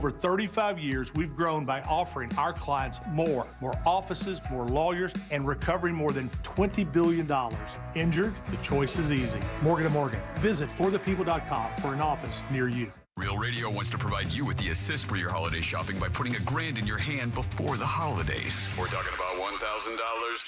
For 35 years, we've grown by offering our clients more offices, more lawyers, and recovering more than $20 billion. Injured? The choice is easy. Morgan & Morgan. Visit forthepeople.com for an office near you. Real Radio wants to provide you with the assist for your holiday shopping by putting $1,000 in your hand before the holidays. We're talking about $1,000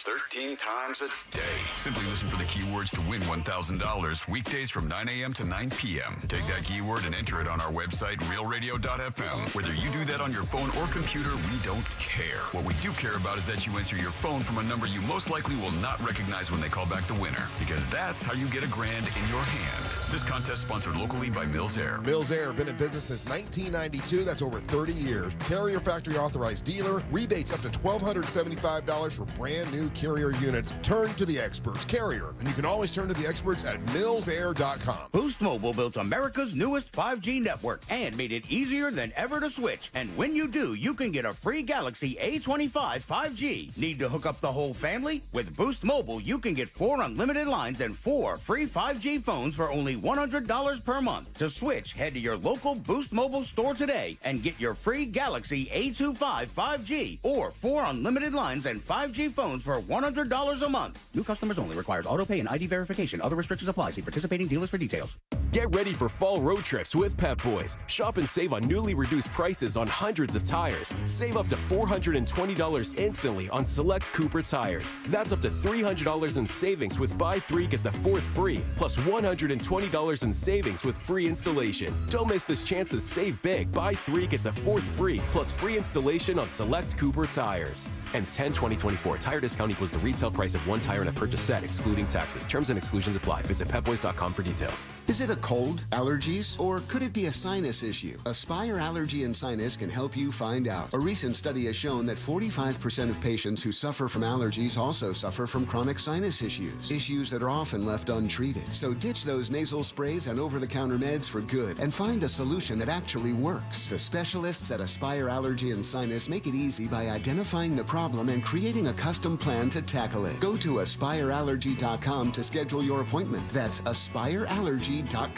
13 times a day. Simply listen for the keywords to win $1,000 weekdays from 9 a.m. to 9 p.m. Take that keyword and enter it on our website, realradio.fm. Whether you do that on your phone or computer, we don't care. What we do care about is that you answer your phone from a number you most likely will not recognize when they call back the winner, because that's how you get $1,000 in your hand. This contest sponsored locally by Mills Air. Mills Air, been in business since 1992. That's over 30 years. Carrier factory authorized dealer. Rebates up to $1,275 for brand new Carrier units. Turn to the experts. Carrier. And you can always turn to the experts at millsair.com. Boost Mobile built America's newest 5G network and made it easier than ever to switch. And when you do, you can get a free Galaxy A25 5G. Need to hook up the whole family? With Boost Mobile, you can get 4 unlimited lines and 4 free 5G phones for only $100 per month. To switch, head to your local Boost Mobile store today and get your free Galaxy A25 5G or 4 unlimited lines and 5G phones for $100 a month. New customers only. Requires auto pay and ID verification. Other restrictions apply. See participating dealers for details. Get ready for fall road trips with Pep Boys. Shop and save on newly reduced prices on hundreds of tires. Save up to $420 instantly on select Cooper tires. That's up to $300 in savings with buy 3 get the 4th free, plus $120 in savings with free installation. Don't miss this chance to save big. Buy 3 get the 4th free, plus free installation on select Cooper tires. Ends 10/20/24. Tire discount equals the retail price of 1 tire in a purchase set, excluding taxes. Terms and exclusions apply. Visit pepboys.com for details. Is it a cold, allergies, or could it be a sinus issue? Aspire Allergy and Sinus can help you find out. A recent study has shown that 45% of patients who suffer from allergies also suffer from chronic sinus issues that are often left untreated. So ditch those nasal sprays and over-the-counter meds for good and find a solution that actually works. The specialists at Aspire Allergy and Sinus make it easy by identifying the problem and creating a custom plan to tackle it. Go to aspireallergy.com to schedule your appointment. That's aspireallergy.com.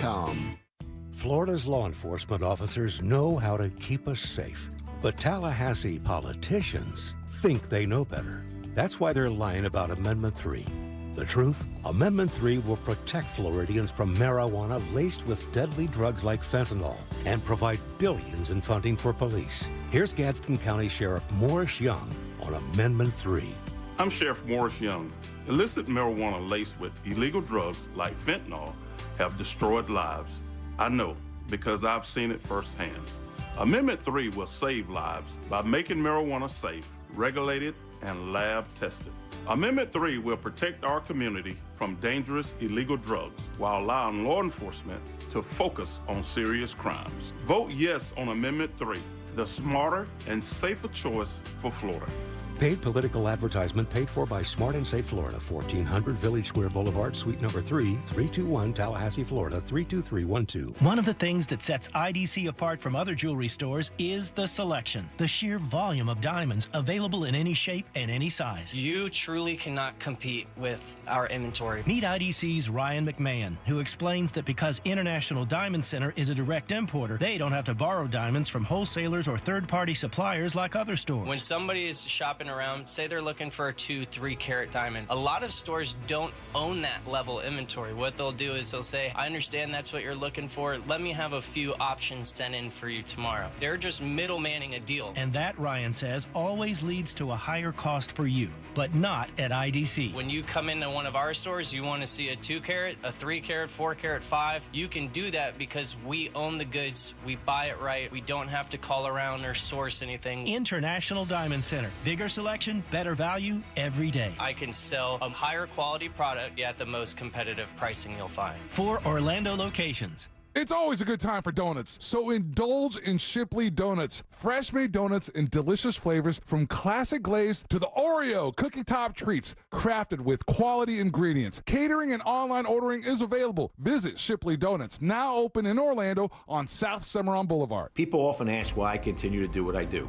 Florida's law enforcement officers know how to keep us safe, but Tallahassee politicians think they know better. That's why they're lying about Amendment 3. The truth? Amendment 3 will protect Floridians from marijuana laced with deadly drugs like fentanyl and provide billions in funding for police. Here's Gadsden County Sheriff Morris Young on Amendment 3. I'm Sheriff Morris Young. Illicit marijuana laced with illegal drugs like fentanyl have destroyed lives. I know, because I've seen it firsthand. Amendment 3 will save lives by making marijuana safe, regulated, and lab tested. Amendment 3 will protect our community from dangerous illegal drugs while allowing law enforcement to focus on serious crimes. Vote yes on Amendment 3, the smarter and safer choice for Florida. Paid political advertisement paid for by Smart and Safe Florida, 1400 Village Square Boulevard, Suite number 3, 321 Tallahassee, Florida, 32312. One of the things that sets IDC apart from other jewelry stores is the selection, the sheer volume of diamonds available in any shape and any size. You truly cannot compete with our inventory. Meet IDC's Ryan McMahon, who explains that because International Diamond Center is a direct importer, they don't have to borrow diamonds from wholesalers or third-party suppliers like other stores. When somebody is shopping around, say they're looking for a 2-3 carat diamond, a lot of stores don't own that level inventory. What they'll do is they'll say, I understand that's what you're looking for. Let me have a few options sent in for you tomorrow. They're just middlemaning a deal. And that, Ryan says, always leads to a higher cost for you, but not at IDC. When you come into one of our stores, you want to see a 2 carat, a 3 carat, 4 carat, 5. You can do that because we own the goods. We buy it right. We don't have to call around or source anything. International Diamond Center. Bigger selection, better value every day. I can sell a higher quality product at the most competitive pricing you'll find. 4 Orlando locations. It's always a good time for donuts, so indulge in Shipley Donuts. Fresh-made donuts in delicious flavors from classic glaze to the Oreo cookie top treats, crafted with quality ingredients. Catering and online ordering is available. Visit Shipley Donuts, now open in Orlando on South Cimarron Boulevard. People often ask why I continue to do what I do.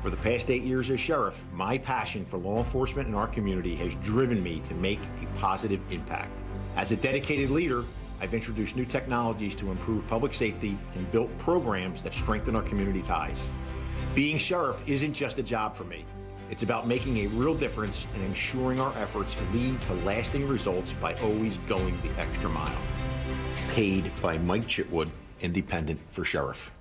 For the past 8 years as sheriff, my passion for law enforcement in our community has driven me to make a positive impact. As a dedicated leader, I've introduced new technologies to improve public safety and built programs that strengthen our community ties. Being sheriff isn't just a job for me. It's about making a real difference and ensuring our efforts lead to lasting results by always going the extra mile. Paid by Mike Chitwood, Independent for Sheriff.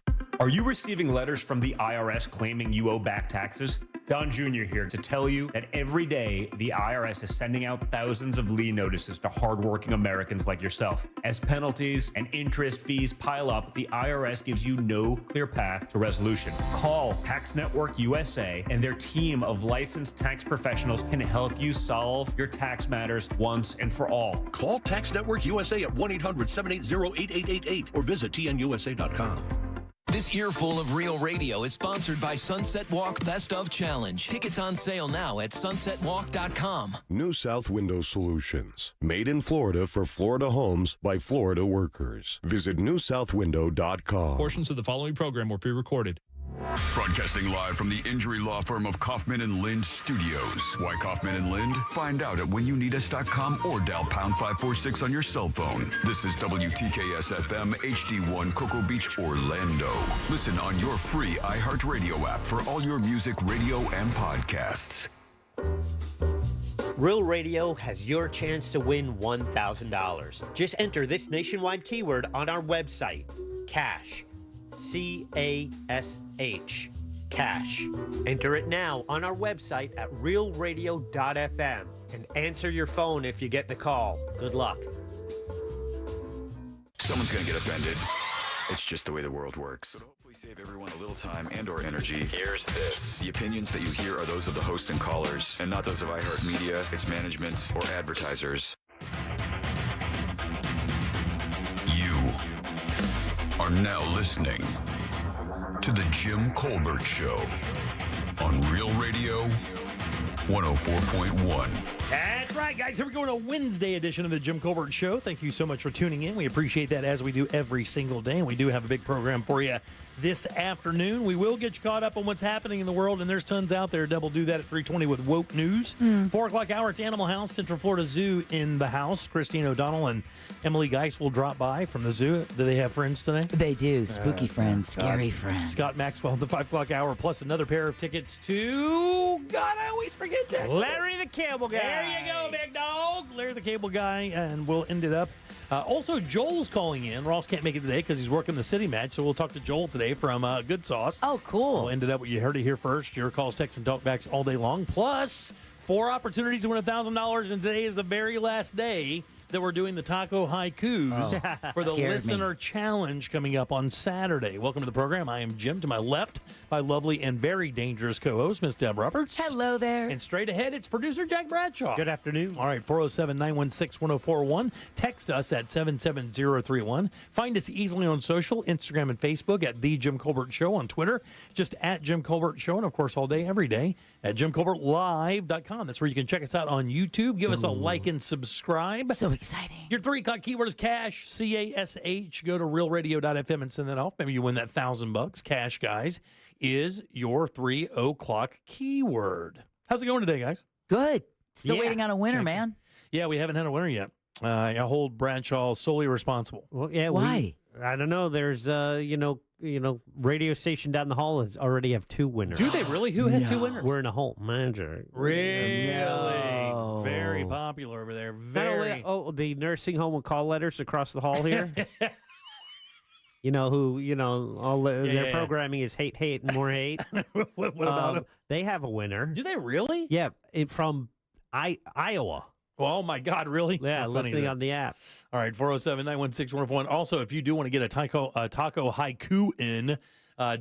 Are you receiving letters from the IRS claiming you owe back taxes? Don Jr. here to tell you that every day the IRS is sending out thousands of lien notices to hardworking Americans like yourself. As penalties and interest fees pile up, the IRS gives you no clear path to resolution. Call Tax Network USA and their team of licensed tax professionals can help you solve your tax matters once and for all. Call Tax Network USA at 1-800-780-8888 or visit tnusa.com. This earful of Real Radio is sponsored by Sunset Walk Best of Challenge. Tickets on sale now at sunsetwalk.com. New South Window Solutions. Made in Florida for Florida homes by Florida workers. Visit newsouthwindow.com. Portions of the following program were pre-recorded. Broadcasting live from the injury law firm of Kaufman and Lind Studios. Why Kaufman and Lind? Find out at whenyouneedus.com or dial pound 546 on your cell phone. This is WTKS FM HD1 Cocoa Beach, Orlando. Listen on your free iHeartRadio app for all your music, radio, and podcasts. Real Radio has your chance to win $1,000. Just enter this nationwide keyword on our website, CASH. C-A-S-H. Cash. Enter it now on our website at realradio.fm and answer your phone if you get the call. Good luck. Someone's going to get offended. It's just the way the world works. So to hopefully save everyone a little time and or energy, here's this. The opinions that you hear are those of the host and callers, and not those of iHeartMedia, its management, or advertisers. Are now listening to The Jim Colbert Show on Real Radio 104.1. That's right, guys. Here we go to a Wednesday edition of The Jim Colbert Show. Thank you so much for tuning in. We appreciate that as we do every single day. And we do have a big program for you this afternoon. We will get you caught up on what's happening in the world, and there's tons out there. Double do that at 3:20 with Woke News. 4 o'clock hour, it's Animal House, Central Florida Zoo in the house. Christine O'Donnell and Emily Geis will drop by from the zoo. Do they have friends today? They do. Spooky friends, scary friends. Scott Maxwell at the 5 o'clock hour, plus another pair of tickets to, God, I always forget that. Larry the Cable Guy. There you go, big dog. Larry the Cable Guy, and we'll end it up. Also, Joel's calling in. Ross can't make it today because he's working the city match, so we'll talk to Joel today from Good Sauce. Oh, cool. We'll end it up. You heard it here first. Your calls, texts, and talkbacks all day long. Plus, 4 opportunities to win $1,000, and today is the very last day that we're doing the taco haikus for the listener challenge coming up on Saturday. Welcome to the program. I am Jim. To my left, my lovely and very dangerous co-host, Miss Deb Roberts. Hello there. And straight ahead, it's producer Jack Bradshaw. Good afternoon. All right, 407-916-1041. Text us at 77031. Find us easily on social, Instagram and Facebook at The Jim Colbert Show. On Twitter, just at Jim Colbert Show. And, of course, all day, every day at JimColbertLive.com. That's where you can check us out on YouTube. Give us a like and subscribe. So exciting. Your 3 o'clock keyword is cash, C-A-S-H. Go to realradio.fm and send that off. Maybe you win that $1,000. Cash, guys, is your 3 o'clock keyword. How's it going today, guys? Good. Still waiting on a winner, man. Yeah, we haven't had a winner yet. I hold Bradshaw solely responsible. Well, yeah. Why? I don't know. There's, radio station down the hall has already have 2 winners. Do they really? Who has 2 winners? We're in a home manager. Really? No. Very popular over there. Not Very. only, the nursing home with call letters across the hall here. All their programming is hate, and more hate. What about them? They have a winner. Do they really? Yeah, from Iowa. Oh, my God, really? Yeah, listening on the app. All right, 407-916-1041. Also, if you do want to get a taco haiku in,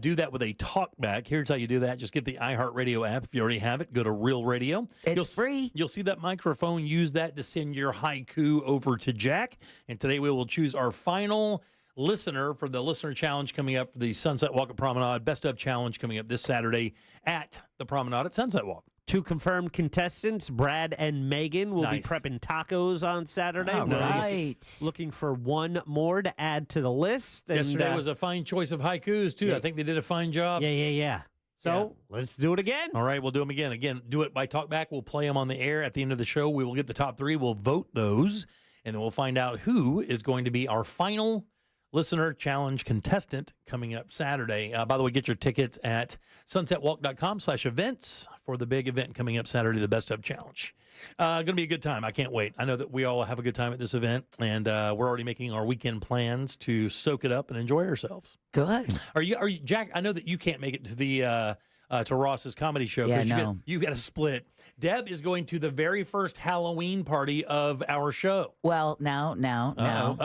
do that with a talkback. Here's how you do that. Just get the iHeartRadio app. If you already have it, go to Real Radio. It's free. You'll see that microphone. Use that to send your haiku over to Jack. And today we will choose our final listener for the listener challenge coming up for the Sunset Walk at Promenade. Best of challenge coming up this Saturday at the Promenade at Sunset Walk. 2 confirmed contestants, Brad and Megan, will be prepping tacos on Saturday. All right. Looking for 1 more to add to the list. Yesterday was a fine choice of haikus, too. Yeah. I think they did a fine job. Yeah. So let's do it again. All right, we'll do them again. Again, do it by talkback. We'll play them on the air at the end of the show. We will get the top 3. We'll vote those. and then we'll find out who is going to be our final listener challenge contestant coming up Saturday. By the way, get your tickets at sunsetwalk.com/events for the big event coming up Saturday, the Best Of Challenge. Going to be a good time. I can't wait. I know that we all have a good time at this event, and we're already making our weekend plans to soak it up and enjoy ourselves. Good. Are you, Jack? I know that you can't make it to the to Ross's comedy show Yeah, you got to split. Deb is going to the very first Halloween party of our show. Well, now.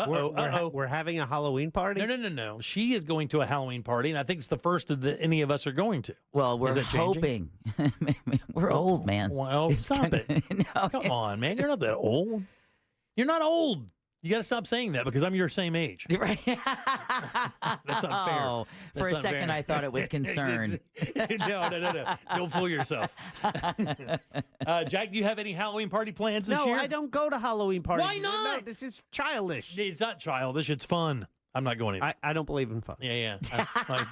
We're having a Halloween party? No. She is going to a Halloween party, and I think it's the first of any of us are going to. Well, we're Is that hoping. We're old, man. Well, stop it. Come on, man. You're not that old. You're not old. You got to stop saying that because I'm your same age. Right. That's unfair. Oh, for That's a second, unfair. I thought it was concern. No. Don't fool yourself. Jack, do you have any Halloween party plans this No, year? I don't go to Halloween parties. Why not? No, this is childish. It's not childish. It's fun. I'm not going either. I don't believe in fun. Yeah.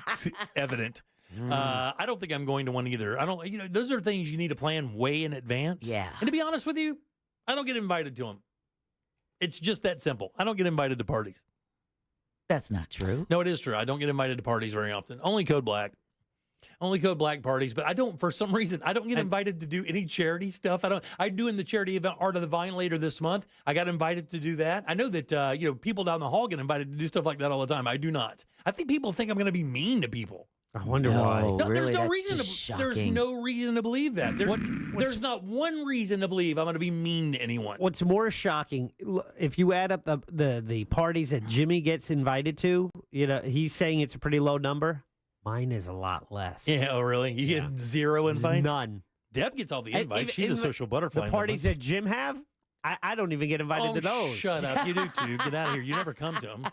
It's evident. I don't think I'm going to one either. I don't. Those are things you need to plan way in advance. Yeah. And to be honest with you, I don't get invited to them. It's just that simple. I don't get invited to parties. That's not true. No, it is true. I don't get invited to parties very often. Only Code Black. Only Code Black parties, but I don't, for some reason, I don't get invited to do any charity stuff. I'm doing the charity event Art of the Vine later this month. I got invited to do that. I know that, people down the hall get invited to do stuff like that all the time. I do not. I think people think I'm going to be mean to people. I wonder why. No, really, there's no that's reason just to. There's shocking. no reason to believe that. There's not one reason to believe I'm going to be mean to anyone. What's more shocking, if you add up the parties that Jimmy gets invited to, he's saying it's a pretty low number. Mine is a lot less. Yeah, oh really? You get zero invites? None. Deb gets all the invites. She's a social butterfly. The parties that Jim have, I don't even get invited to those. Shut up. You do too. Get out of here. You never come to them.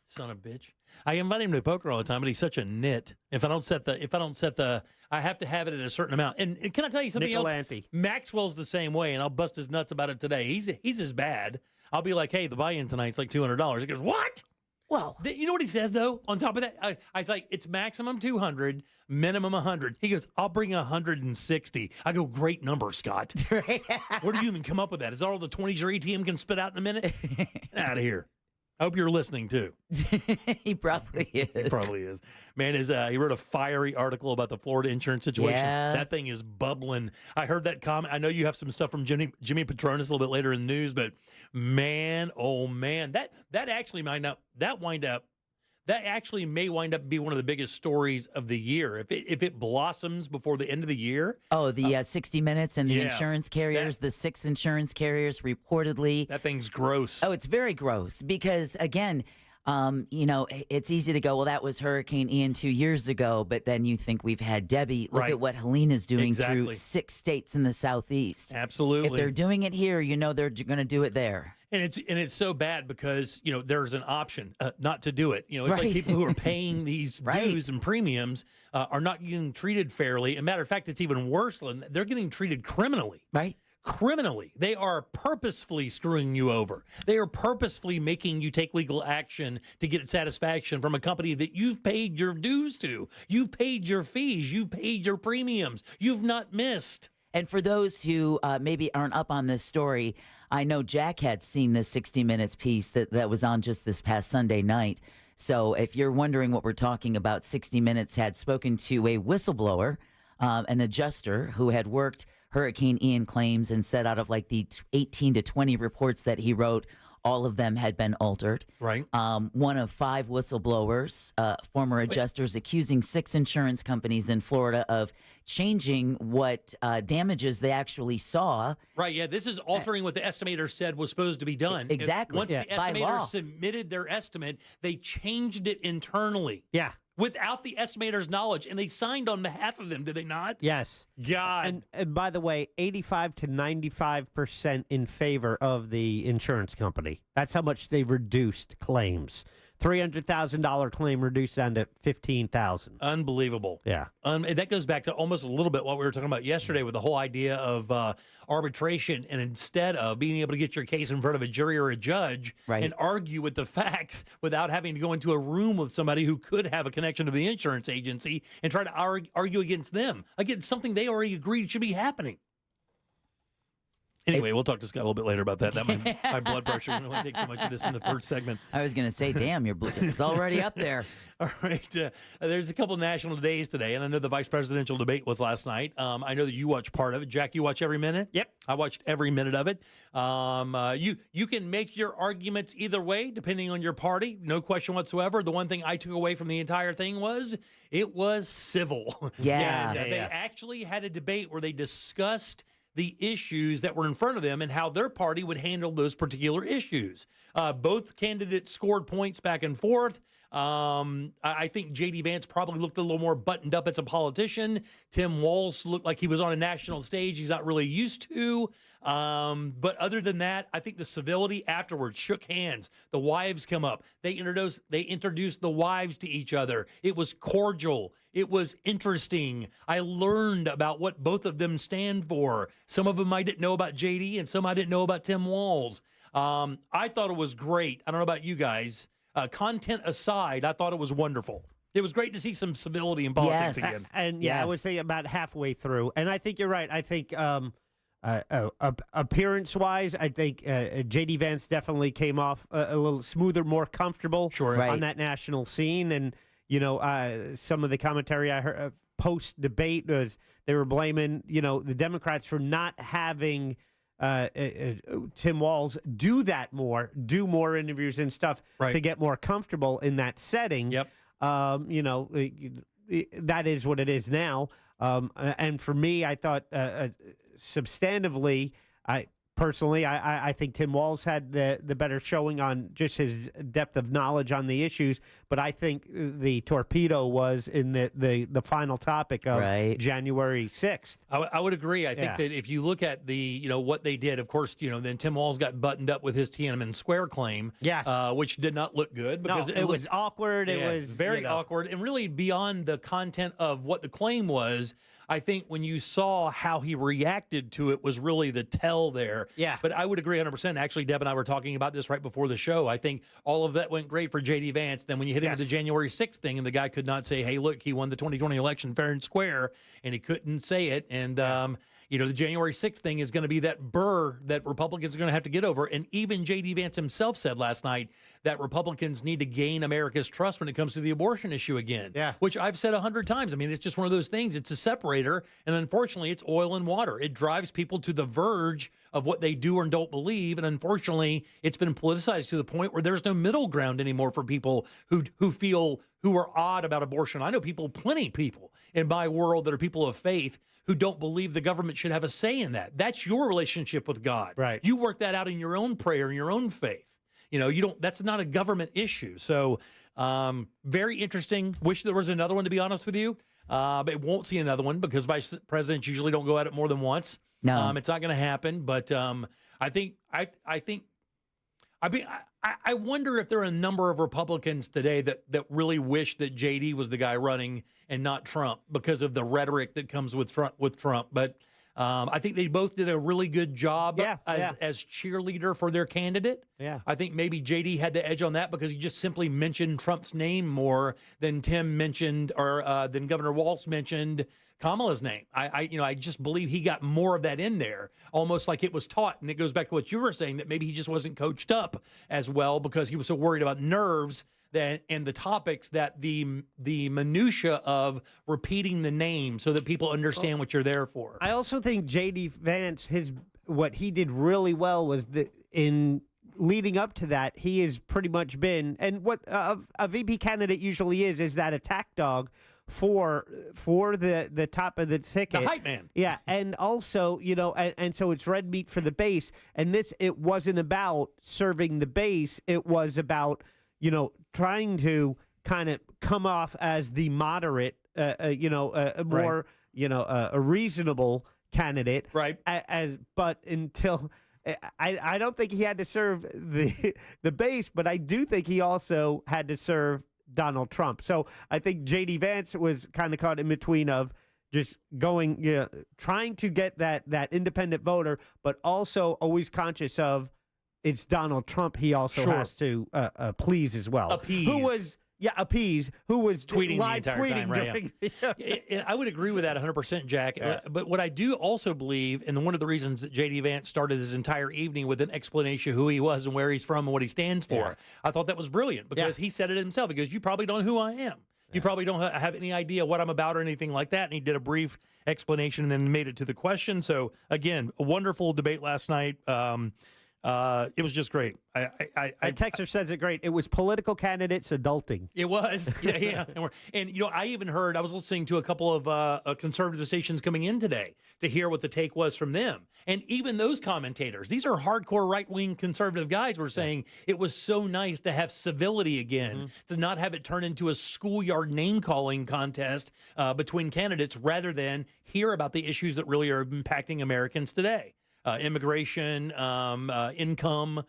Son of a bitch. I invite him to poker all the time, but he's such a nit. If I don't set the, I have to have it at a certain amount. And can I tell you something else? Maxwell's the same way, and I'll bust his nuts about it today. He's as bad. I'll be like, hey, the buy-in tonight's like $200. He goes, what? Well, you know what he says though? On top of that, I was like, it's maximum 200, minimum 100. He goes, I'll bring 160. I go, great number, Scott. Right. Where do you even come up with that? Is that all the 20s your ATM can spit out in a minute? Get out of here. I hope you're listening too. He probably is. He probably is. Man, he wrote a fiery article about the Florida insurance situation. Yeah. That thing is bubbling. I heard that comment. I know you have some stuff from Jimmy Petronis a little bit later in the news, but man, oh man, that actually may wind up being one of the biggest stories of the year. If it blossoms before the end of the year. Oh, the 60 Minutes and the insurance carriers, the 6 insurance carriers reportedly. That thing's gross. Oh, it's very gross because, again, it's easy to go, well, that was Hurricane Ian 2 years ago, but then you think we've had Debbie. Look at what Helena's doing through 6 states in the Southeast. Absolutely. If they're doing it here, they're going to do it there. And it's so bad because, there's an option not to do it. It's like people who are paying these dues and premiums are not getting treated fairly. As a matter of fact, it's even worse. They're getting treated criminally. Right. Criminally. They are purposefully screwing you over. They are purposefully making you take legal action to get satisfaction from a company that you've paid your dues to. You've paid your fees. You've paid your premiums. You've not missed. And for those who maybe aren't up on this story, I know Jack had seen this 60 Minutes piece that was on just this past Sunday night. So if you're wondering what we're talking about, 60 Minutes had spoken to a whistleblower, an adjuster who had worked Hurricane Ian claims and said out of like the 18 to 20 reports that he wrote, all of them had been altered. Right. One of 5 whistleblowers, former adjusters, accusing 6 insurance companies in Florida of changing what damages they actually saw. Right, yeah. This is altering what the estimator said was supposed to be done. Exactly. Once the By law. estimator submitted their estimate, they changed it internally. Yeah. Without the estimator's knowledge, and they signed on behalf of them, did they not? Yes. God. And by the way, 85 to 95% in favor of the insurance company. That's how much they reduced claims. $300,000 claim reduced down to $15,000. Unbelievable. Yeah. And that goes back to almost a little bit what we were talking about yesterday with the whole idea of arbitration, and instead of being able to get your case in front of a jury or a judge and argue with the facts without having to go into a room with somebody who could have a connection to the insurance agency and try to argue against them, against something they already agreed should be happening. Anyway, we'll talk to Scott a little bit later about that. My blood pressure didn't really take so much of this in the first segment. I was going to say, damn, it's already up there. All right. There's a couple of national days today, and I know the vice presidential debate was last night. I know that you watched part of it. Jack, you watch every minute? Yep. I watched every minute of it. You can make your arguments either way, depending on your party. No question whatsoever. The one thing I took away from the entire thing was it was civil. Yeah. They actually had a debate where they discussed the issues that were in front of them and how their party would handle those particular issues. Both candidates scored points back and forth. I think J.D. Vance probably looked a little more buttoned up as a politician. Tim Walz looked like he was on a national stage he's not really used to. But other than that, I think the civility afterwards, shook hands. The wives come up. They introduced the wives to each other. It was cordial. It was interesting. I learned about what both of them stand for. Some of them I didn't know about JD, and some I didn't know about Tim Walz. I thought it was great. I don't know about you guys. Content aside, I thought it was wonderful. It was great to see some civility in politics again. And I would say about halfway through. And I think you're right. I think appearance-wise, I think J.D. Vance definitely came off a little smoother, more comfortable on that national scene. And, some of the commentary I heard post-debate was they were blaming, the Democrats for not having Tim Walz do more interviews and stuff to get more comfortable in that setting. Yep. That is what it is now. And for me, I thought substantively, I think Tim Walz had the better showing on just his depth of knowledge on the issues. But I think the torpedo was in the final topic of January 6th. I would agree. I think that if you look at what they did, of course, then Tim Walz got buttoned up with his Tiananmen Square claim, which did not look good because it was awkward. Yeah, it was very awkward, and really beyond the content of what the claim was. I think when you saw how he reacted to it was really the tell there. Yeah. But I would agree 100%. Actually, Deb and I were talking about this right before the show. I think all of that went great for J.D. Vance. Then when you hit into the January 6th thing and the guy could not say, hey, look, he won the 2020 election fair and square, and he couldn't say it. And, the January 6th thing is going to be that burr that Republicans are going to have to get over. And even J.D. Vance himself said last night that Republicans need to gain America's trust when it comes to the abortion issue again, which I've said 100 times. I mean, it's just one of those things. It's a separator, and unfortunately, it's oil and water. It drives people to the verge of what they do or don't believe, and unfortunately, it's been politicized to the point where there's no middle ground anymore for people who are odd about abortion. I know plenty of people in my world that are people of faith who don't believe the government should have a say in that. That's your relationship with God. Right. You work that out in your own prayer, in your own faith. That's not a government issue. So very interesting. Wish there was another one, to be honest with you. But won't see another one because vice presidents usually don't go at it more than once. No. It's not going to happen. But I wonder if there are a number of Republicans today that really wish that JD was the guy running and not Trump because of the rhetoric that comes with Trump. But I think they both did a really good job as cheerleader for their candidate. Yeah. I think maybe JD had the edge on that because he just simply mentioned Trump's name more than Tim mentioned or than Governor Walz mentioned Kamala's name. I just believe he got more of that in there, almost like it was taught. And it goes back to what you were saying, that maybe he just wasn't coached up as well because he was so worried about nerves and the topics that the minutia of repeating the name so that people understand what you're there for. I also think J.D. Vance, what he did really well was in leading up to that, he has pretty much been, and what a VP candidate usually is that attack dog for the top of the ticket. The hype man. Yeah, and also, and so it's red meat for the base. And it wasn't about serving the base. It was about, trying to kind of come off as the moderate, more, a reasonable candidate. Right. But until I don't think he had to serve the base, but I do think he also had to serve Donald Trump. So I think J.D. Vance was kind of caught in between of just going, trying to get that independent voter, but also always conscious of it's Donald Trump he also has to please as well. Appease. Who was, Yeah, appease, who was tweeting the live entire tweeting time, right? during I would agree with that 100%, Jack. But what I do also believe, and one of the reasons that J.D. Vance started his entire evening with an explanation of who he was and where he's from and what he stands for, I thought that was brilliant because he said it himself. He goes, "You probably don't know who I am. You probably don't have any idea what I'm about or anything like that." And he did a brief explanation and then made it to the question. So, again, a wonderful debate last night. It was just great. And Texter says it great. It was political candidates adulting. It was, yeah. And you know, I even heard, I was listening to a couple of conservative stations coming in today to hear what the take was from them. And even those commentators, these are hardcore right-wing conservative guys, were saying it was so nice to have civility again, to not have it turn into a schoolyard name-calling contest between candidates rather than hear about the issues that really are impacting Americans today. Immigration, income,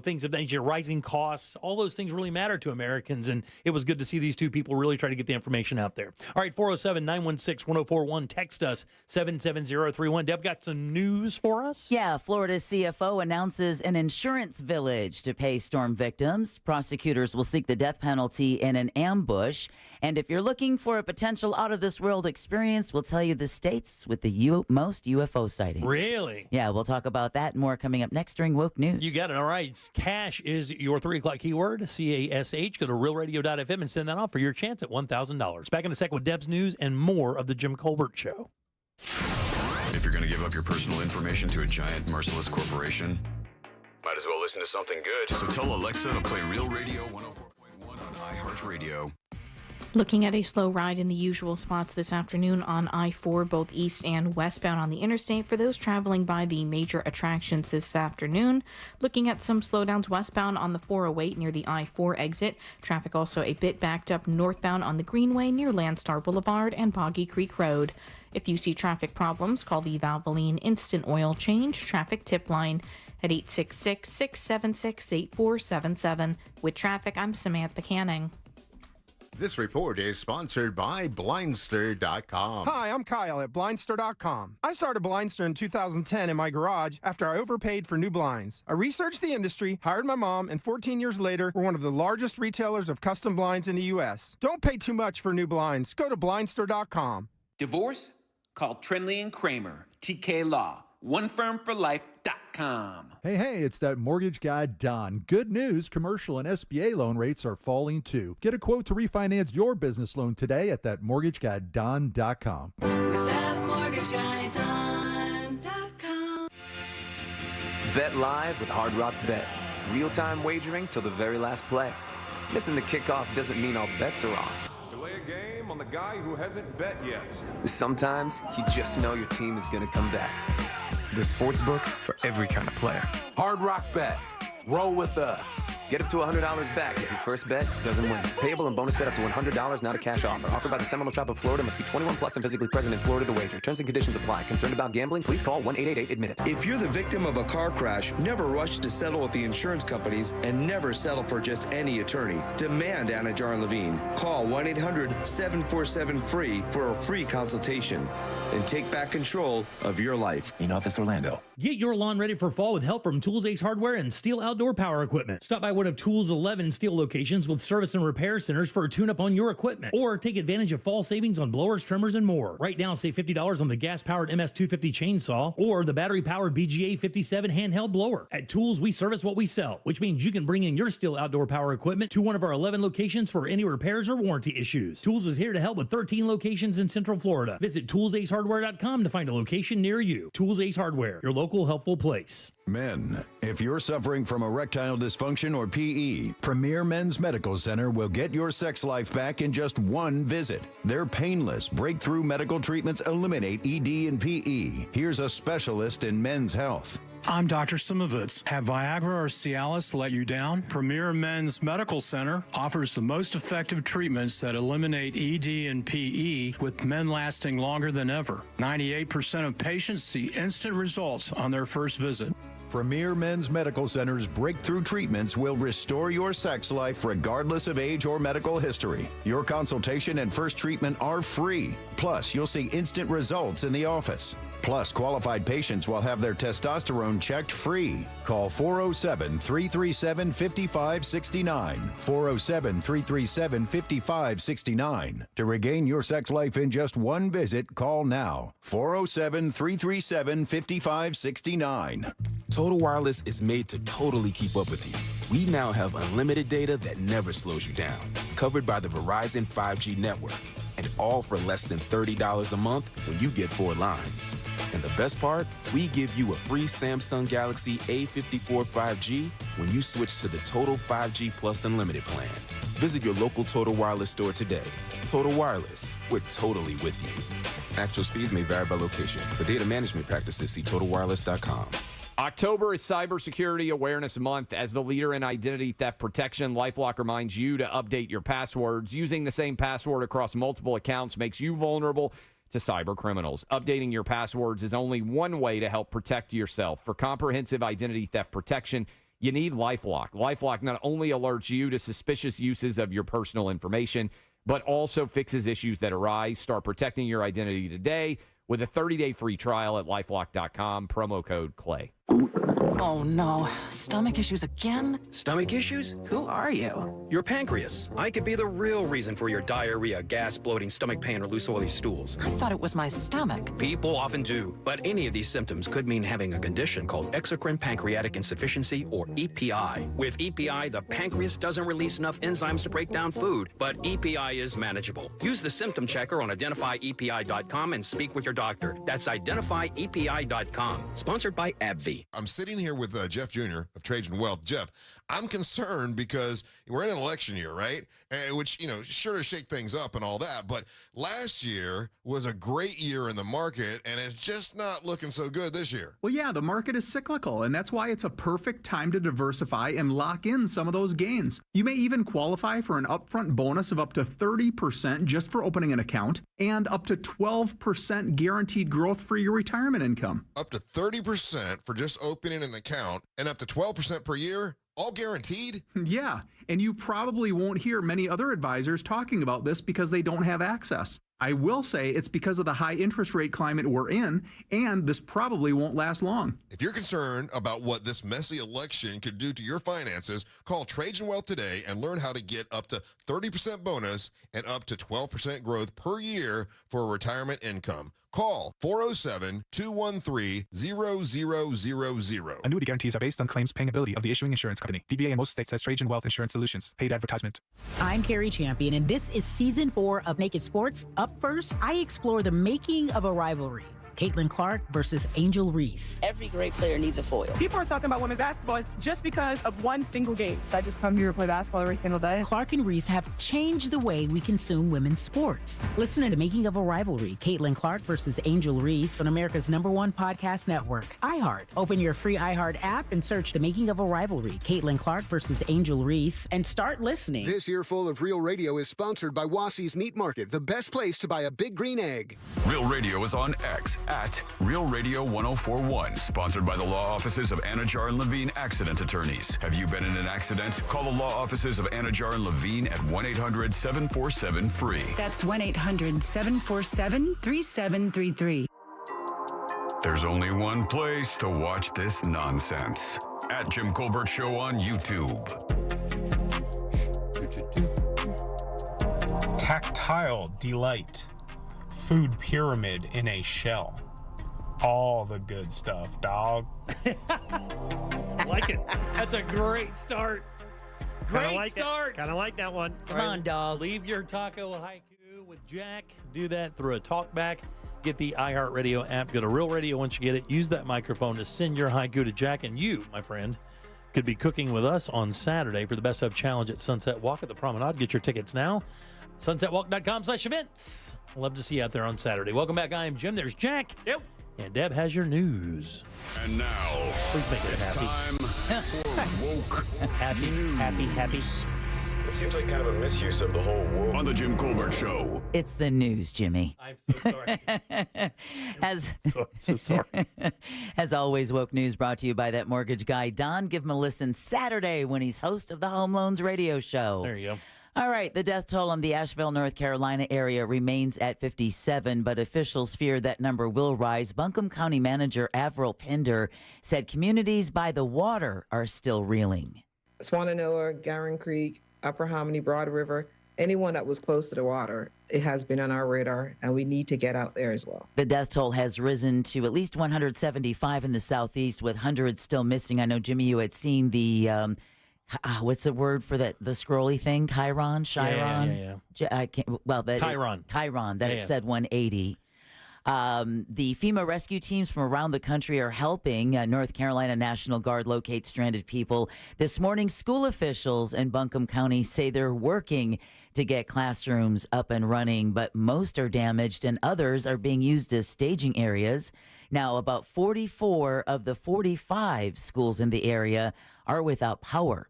things of that nature, rising costs, all those things really matter to Americans. And it was good to see these two people really try to get the information out there. All right, 407-916-1041. Text us 77031. Deb got some news for us? Yeah, Florida's CFO announces an insurance village to pay storm victims. Prosecutors will seek the death penalty in an ambush. And if you're looking for a potential out-of-this-world experience, we'll tell you the states with the most UFO sightings. Really? Yeah, we'll talk about that and more coming up next during Woke News. You got it. All right. Cash is your 3 o'clock keyword, CASH. Go to realradio.fm and send that off for your chance at $1,000. Back in a sec with Deb's News and more of The Jim Colbert Show. If you're going to give up your personal information to a giant, merciless corporation, might as well listen to something good. So tell Alexa to play Real Radio 104.1 on iHeartRadio. Looking at a slow ride in the usual spots this afternoon on I-4, both east and westbound on the interstate for those traveling by the major attractions this afternoon. Looking at some slowdowns westbound on the 408 near the I-4 exit. Traffic also a bit backed up northbound on the Greenway near Landstar Boulevard and Boggy Creek Road. If you see traffic problems, call the Valvoline Instant Oil Change Traffic Tip Line at 866-676-8477. With traffic, I'm Samantha Canning. This report is sponsored by Blindster.com. Hi, I'm Kyle at Blindster.com. I started Blindster in 2010 in my garage after I overpaid for new blinds. I researched the industry, hired my mom, and 14 years later, we're one of the largest retailers of custom blinds in the U.S. Don't pay too much for new blinds. Go to Blindster.com. Divorce? Call Trinley and Kramer, TK Law. OneFirmForLife.com. Hey, it's that mortgage guy, Don. Good news, commercial and SBA loan rates are falling too. Get a quote to refinance your business loan today at thatmortgageguyDon.com. ThatmortgageguyDon.com. Bet live with Hard Rock Bet. Real-time wagering till the very last play. Missing the kickoff doesn't mean all bets are off. Delay a game on the guy who hasn't bet yet. Sometimes you just know your team is going to come back. The sportsbook for every kind of player. Hard Rock Bet. Roll with us. Get up to $100 back if your first bet doesn't win. Payable and bonus bet up to $100, not a cash offer. Offered by the Seminole Tribe of Florida. Must be 21 plus and physically present in Florida to wager. Terms and conditions apply. Concerned about gambling? Please call 1-888-ADMIT-IT. If you're the victim of a car crash, never rush to settle with the insurance companies and never settle for just any attorney. Demand Anna Jar Levine. Call 1-800-747-FREE for a free consultation and take back control of your life. In Office, Orlando. Get your lawn ready for fall with help from Tools Ace Hardware and Steel Outdoor Power Equipment. Stop by one of Tools' 11 steel locations with service and repair centers for a tune-up on your equipment. Or take advantage of fall savings on blowers, trimmers, and more. Right now, save $50 on the gas-powered MS-250 chainsaw or the battery-powered BGA-57 handheld blower. At Tools, we service what we sell, which means you can bring in your Steel Outdoor Power Equipment to one of our 11 locations for any repairs or warranty issues. Tools is here to help with 13 locations in Central Florida. Visit toolsacehardware.com to find a location near you. Tools Ace Hardware, your local helpful place. Men, if you're suffering from erectile dysfunction or PE, Premier Men's Medical Center will get your sex life back in just one visit. Their painless, breakthrough medical treatments eliminate ED and PE. Here's a specialist in men's health. I'm Dr. Simovitz. Have Viagra or Cialis let you down? Premier Men's Medical Center offers the most effective treatments that eliminate ED and PE, with men lasting longer than ever. 98% of patients see instant results on their first visit. Premier Men's Medical Center's breakthrough treatments will restore your sex life regardless of age or medical history. Your consultation and first treatment are free. Plus, you'll see instant results in the office. Plus, qualified patients will have their testosterone checked free. Call 407-337-5569. 407-337-5569. To regain your sex life in just one visit, call now. 407-337-5569. Total Wireless is made to totally keep up with you. We now have unlimited data that never slows you down, covered by the Verizon 5G network, and all for less than $30 a month when you get 4 lines. And the best part? We give you a free Samsung Galaxy A54 5G when you switch to the Total 5G Plus Unlimited plan. Visit your local Total Wireless store today. Total Wireless, we're totally with you. Actual speeds may vary by location. For data management practices, see TotalWireless.com. October is Cybersecurity Awareness Month. As the leader in identity theft protection, LifeLock reminds you to update your passwords. Using the same password across multiple accounts makes you vulnerable to cyber criminals. Updating your passwords is only one way to help protect yourself. For comprehensive identity theft protection, you need LifeLock. LifeLock not only alerts you to suspicious uses of your personal information, but also fixes issues that arise. Start protecting your identity today with a 30-day free trial at LifeLock.com, promo code CLAY. Oh no, stomach issues again? Stomach issues? Who are you? Your pancreas. I could be the real reason for your diarrhea, gas, bloating, stomach pain, or loose oily stools. I thought it was my stomach. People often do, but any of these symptoms could mean having a condition called exocrine pancreatic insufficiency, or EPI. With EPI, the pancreas doesn't release enough enzymes to break down food, but EPI is manageable. Use the symptom checker on identifyepi.com and speak with your doctor. That's identifyepi.com. Sponsored by AbbVie. I'm sitting here with Jeff Jr. of Trajan Wealth. Jeff, I'm concerned because we're in an election year, right? Which, sure to shake things up and all that. But last year was a great year in the market, and it's just not looking so good this year. Well, yeah, the market is cyclical, and that's why it's a perfect time to diversify and lock in some of those gains. You may even qualify for an upfront bonus of up to 30% just for opening an account, and up to 12% guaranteed growth for your retirement income. Up to 30% for just opening an account, and up to 12% per year? All guaranteed? Yeah, and you probably won't hear many other advisors talking about this because they don't have access. I will say it's because of the high interest rate climate we're in, and this probably won't last long. If you're concerned about what this messy election could do to your finances, call Trajan Wealth today and learn how to get up to 30% bonus and up to 12% growth per year for retirement income. Call 407-213-0000. Annuity guarantees are based on claims paying ability of the issuing insurance company. DBA in most states says Trajan Wealth Insurance Solutions. Paid advertisement. I'm Carrie Champion, and this is Season 4 of Naked Sports. Up first, I explore the making of a rivalry. Caitlin Clark versus Angel Reese. Every great player needs a foil. People are talking about women's basketball just because of one single game. I just come here to play basketball every single day. Clark and Reese have changed the way we consume women's sports. Listen to The Making of a Rivalry, Caitlin Clark versus Angel Reese on America's #1 podcast network, iHeart. Open your free iHeart app and search The Making of a Rivalry, Caitlin Clark versus Angel Reese, and start listening. This Earful of Real Radio is sponsored by Wassey's Meat Market, the best place to buy a big green egg. Real Radio is on X at Real Radio 1041, sponsored by the law offices of Anajar and Levine Accident Attorneys. Have you been in an accident? Call the law offices of Anajar and Levine at 1-800-747-FREE. That's 1-800-747-3733. There's only one place to watch this nonsense. At Jim Colbert Show on YouTube. Tactile delight. Food pyramid in a shell. All the good stuff, dog. I like it. That's a great start. Great start. Kind of like that one. Come on, dog. Leave your taco haiku with Jack. Do that through a talkback. Get the iHeartRadio app. Go to Real Radio once you get it. Use that microphone to send your haiku to Jack. And you, my friend, could be cooking with us on Saturday for the Best of Challenge at Sunset Walk at the Promenade. Get your tickets now. SunsetWalk.com/events. Love to see you out there on Saturday. Welcome back. I am Jim. There's Jack. Yep. And Deb has your news. And now, please make it it's happy. time for Woke happy. It seems like kind of a misuse of the whole world. On the Jim Colbert Show. It's the news, Jimmy. I'm so sorry. so sorry. As always, Woke News brought to you by that mortgage guy, Don. Give him a listen Saturday when he's host of the Home Loans Radio Show. There you go. All right, the death toll on the Asheville, North Carolina area remains at 57, but officials fear that number will rise. Buncombe County Manager Avril Pinder said communities by the water are still reeling. Swannanoa, Garin Creek, Upper Hominy, Broad River, anyone that was close to the water, it has been on our radar, and we need to get out there as well. The death toll has risen to at least 175 in the southeast, with hundreds still missing. I know, Jimmy, you had seen the, what's the word for that? The scrolly thing? Chiron? Yeah. I can't, well, Chiron. That it said 180. The FEMA rescue teams from around the country are helping North Carolina National Guard locate stranded people. This morning, school officials in Buncombe County say they're working to get classrooms up and running, but most are damaged and others are being used as staging areas. Now, about 44 of the 45 schools in the area are without power.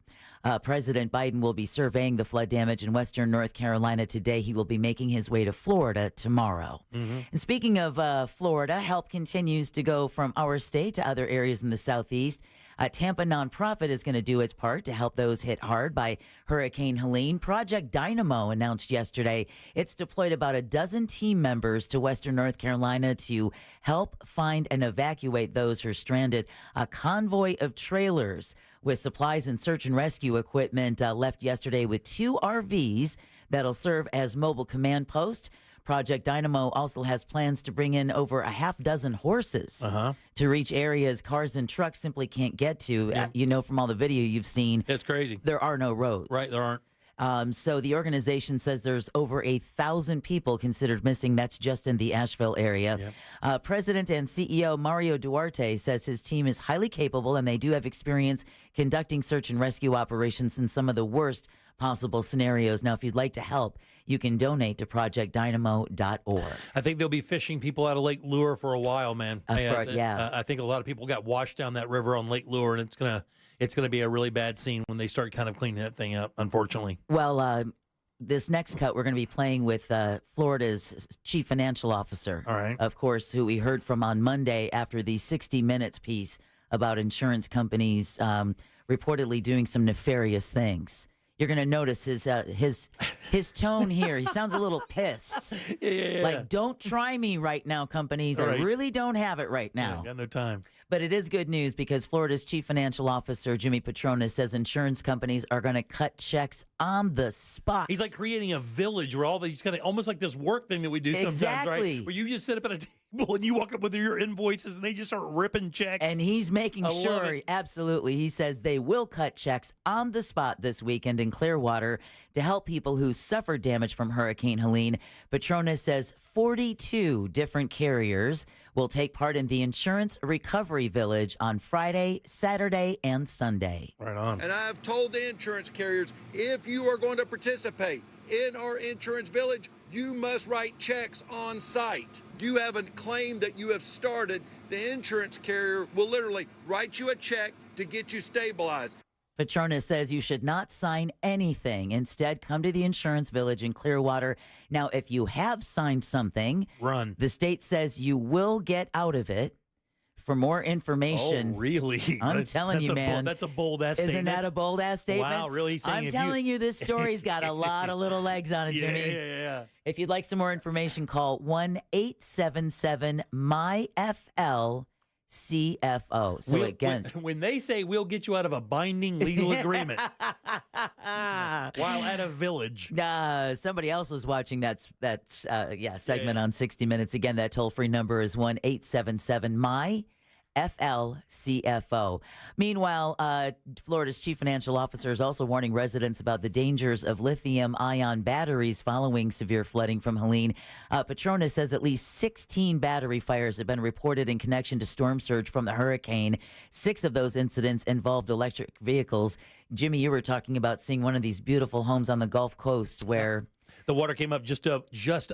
President Biden will be surveying the flood damage in western North Carolina today. He will be making his way to Florida tomorrow. And speaking of Florida, help continues to go from our state to other areas in the southeast. Tampa nonprofit is going to do its part to help those hit hard by Hurricane Helene. Project Dynamo announced yesterday it's deployed about a dozen team members to western North Carolina to help find and evacuate those who are stranded. A convoy of trailers with supplies and search and rescue equipment left yesterday with 2 RVs that'll serve as mobile command posts. Project Dynamo also has plans to bring in over a half dozen horses to reach areas cars and trucks simply can't get to. You know, from all the video you've seen, it's crazy. There are no roads. Right, there aren't. So the organization says there's over 1,000 people considered missing. That's just in the Asheville area. President and CEO Mario Duarte says his team is highly capable and they do have experience conducting search and rescue operations in some of the worst possible scenarios. Now, if you'd like to help, you can donate to projectdynamo.org. I think they'll be fishing people out of Lake Lure for a while, man. I think a lot of people got washed down that river on Lake Lure, and it's gonna be a really bad scene when they start kind of cleaning that thing up, unfortunately. Well, this next cut, we're going to be playing with Florida's chief financial officer, all right, of course, who we heard from on Monday after the 60 Minutes piece about insurance companies reportedly doing some nefarious things. You're going to notice his tone here. He sounds a little pissed. Like, don't try me right now, companies. Right. I really don't have it right now. Got no time. But it is good news because Florida's chief financial officer, Jimmy Petronas, says insurance companies are going to cut checks on the spot. He's like creating a village where all these kind of almost like this work thing that we do sometimes, right? Where you just sit up at a table and you walk up with your invoices and they just start ripping checks. And he's making sure, absolutely, he says they will cut checks on the spot this weekend in Clearwater to help people who suffered damage from Hurricane Helene. Petronas says 42 different carriers will take part in the Insurance Recovery Village on Friday, Saturday, and Sunday. Right on. And I've told the insurance carriers, if you are going to participate in our Insurance Village, you must write checks on site. You have a claim that you have started, the insurance carrier will literally write you a check to get you stabilized. Petronas says you should not sign anything. Instead, come to the Insurance Village in Clearwater. Now, if you have signed something, run. The state says you will get out of it. For more information. Oh, really? I'm telling you, man. That's a bold-ass statement. Isn't that a bold-ass statement? Wow, really? I'm telling you, this story's got a lot of little legs on it, Jimmy. Yeah. If you'd like some more information, call 1-877-MY-FL. CFO. So again, when they say we'll get you out of a binding legal agreement while at a village, somebody else was watching that segment on 60 Minutes. Again, that toll free number is 1-877-MY. FLCFO. Meanwhile, Florida's chief financial officer is also warning residents about the dangers of lithium-ion batteries following severe flooding from Helene. Petronas says at least 16 battery fires have been reported in connection to storm surge from the hurricane. 6 of those incidents involved electric vehicles. Jimmy, you were talking about seeing one of these beautiful homes on the Gulf Coast where... The water came up just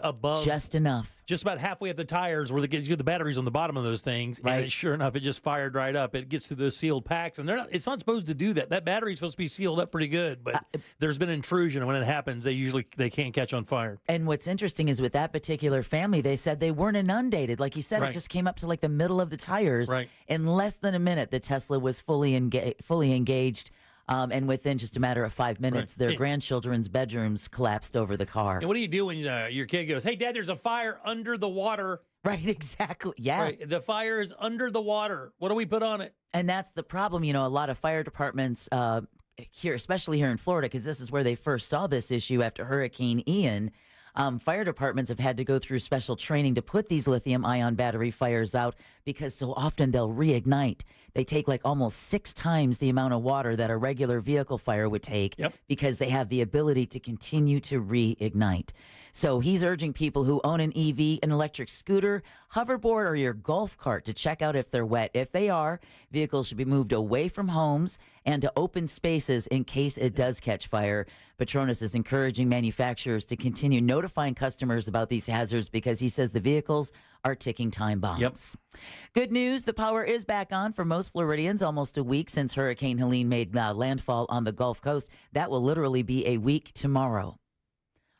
above. Just enough. Just about halfway up the tires where you get the batteries on the bottom of those things. Right. And sure enough, it just fired right up. It gets through those sealed packs. And it's not supposed to do that. That battery's supposed to be sealed up pretty good. But there's been intrusion. And when it happens, they can't catch on fire. And what's interesting is with that particular family, they said they weren't inundated. Like you said, Right. it just came up to like the middle of the tires. Right. In less than a minute, the Tesla was fully engaged. And within just a matter of 5 minutes, Right. their grandchildren's bedrooms collapsed over the car. And what do you do when your kid goes, "Hey, Dad, there's a fire under the water"? Right, exactly. Yeah. Right. The fire is under the water. What do we put on it? And that's the problem. You know, a lot of fire departments here, especially here in Florida, because this is where they first saw this issue after Hurricane Ian. Fire departments have had to go through special training to put these lithium-ion battery fires out because so often they'll reignite. They take like almost 6 times the amount of water that a regular vehicle fire would take because they have the ability to continue to reignite. So he's urging people who own an EV, an electric scooter, hoverboard, or your golf cart to check out if they're wet. If they are, vehicles should be moved away from homes and to open spaces in case it does catch fire. Petronas is encouraging manufacturers to continue notifying customers about these hazards because he says the vehicles are ticking time bombs. Yep. Good news, the power is back on for most Floridians almost a week since Hurricane Helene made landfall on the Gulf Coast. That will literally be a week tomorrow.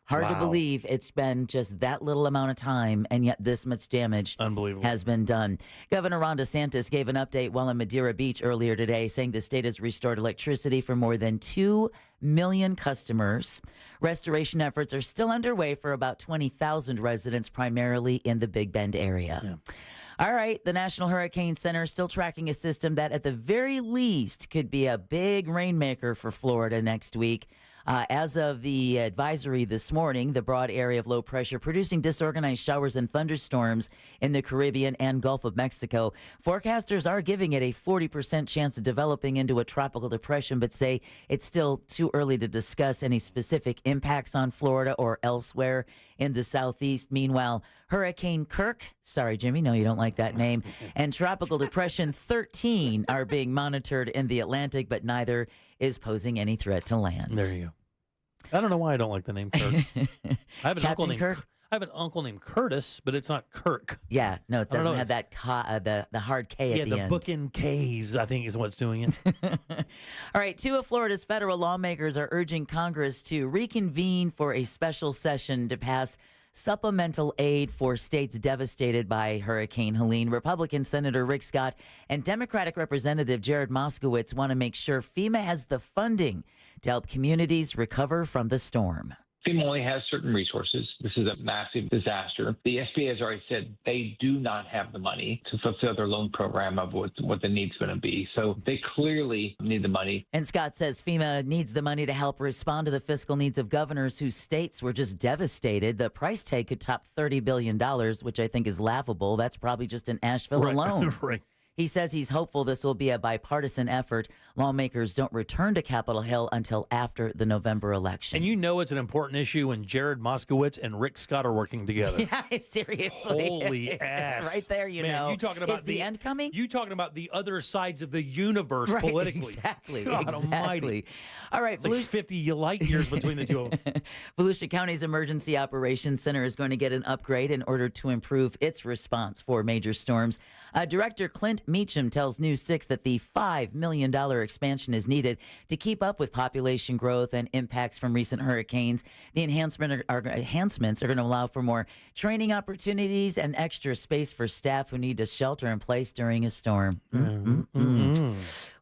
Hard to believe it's been just that little amount of time, and yet this much damage has been done. Governor Ron DeSantis gave an update while in Madeira Beach earlier today, saying the state has restored electricity for more than 2 million customers. Restoration efforts are still underway for about 20,000 residents, primarily in the Big Bend area. Yeah. All right, the National Hurricane Center is still tracking a system that at the very least could be a big rainmaker for Florida next week. As of the advisory this morning, the broad area of low pressure producing disorganized showers and thunderstorms in the Caribbean and Gulf of Mexico. Forecasters are giving it a 40% chance of developing into a tropical depression, but say it's still too early to discuss any specific impacts on Florida or elsewhere in the southeast. Meanwhile, Hurricane Kirk, sorry, Jimmy, no, you don't like that name, and Tropical Depression 13 are being monitored in the Atlantic, but neither is posing any threat to land. There you go. I don't know why I don't like the name Kirk. I have an uncle named Kirk. I have an uncle named Curtis, but it's not Kirk. Yeah, no, it doesn't have that the hard K at the end. Yeah, the bookend Ks, I think, is what's doing it. All right, 2 of Florida's federal lawmakers are urging Congress to reconvene for a special session to pass supplemental aid for states devastated by Hurricane Helene. Republican Senator Rick Scott and Democratic Representative Jared Moskowitz want to make sure FEMA has the funding to help communities recover from the storm. FEMA only has certain resources. This is a massive disaster. The SBA has already said they do not have the money to fulfill their loan program of what the need's going to be. So they clearly need the money. And Scott says FEMA needs the money to help respond to the fiscal needs of governors whose states were just devastated. The price tag could top $30 billion, which I think is laughable. That's probably just in Asheville alone. Right. He says he's hopeful this will be a bipartisan effort. Lawmakers don't return to Capitol Hill until after the November election. And you know it's an important issue when Jared Moskowitz and Rick Scott are working together. Yeah, seriously. Holy ass. Right there, you know. You talking about is the end coming? You talking about the other sides of the universe politically. Exactly. God exactly. almighty. All right. It's like 50 light years between the two of them. Volusia County's Emergency Operations Center is going to get an upgrade in order to improve its response for major storms. Director Clint Meacham tells News 6 that the $5 million expansion is needed to keep up with population growth and impacts from recent hurricanes. The enhancements are going to allow for more training opportunities and extra space for staff who need to shelter in place during a storm.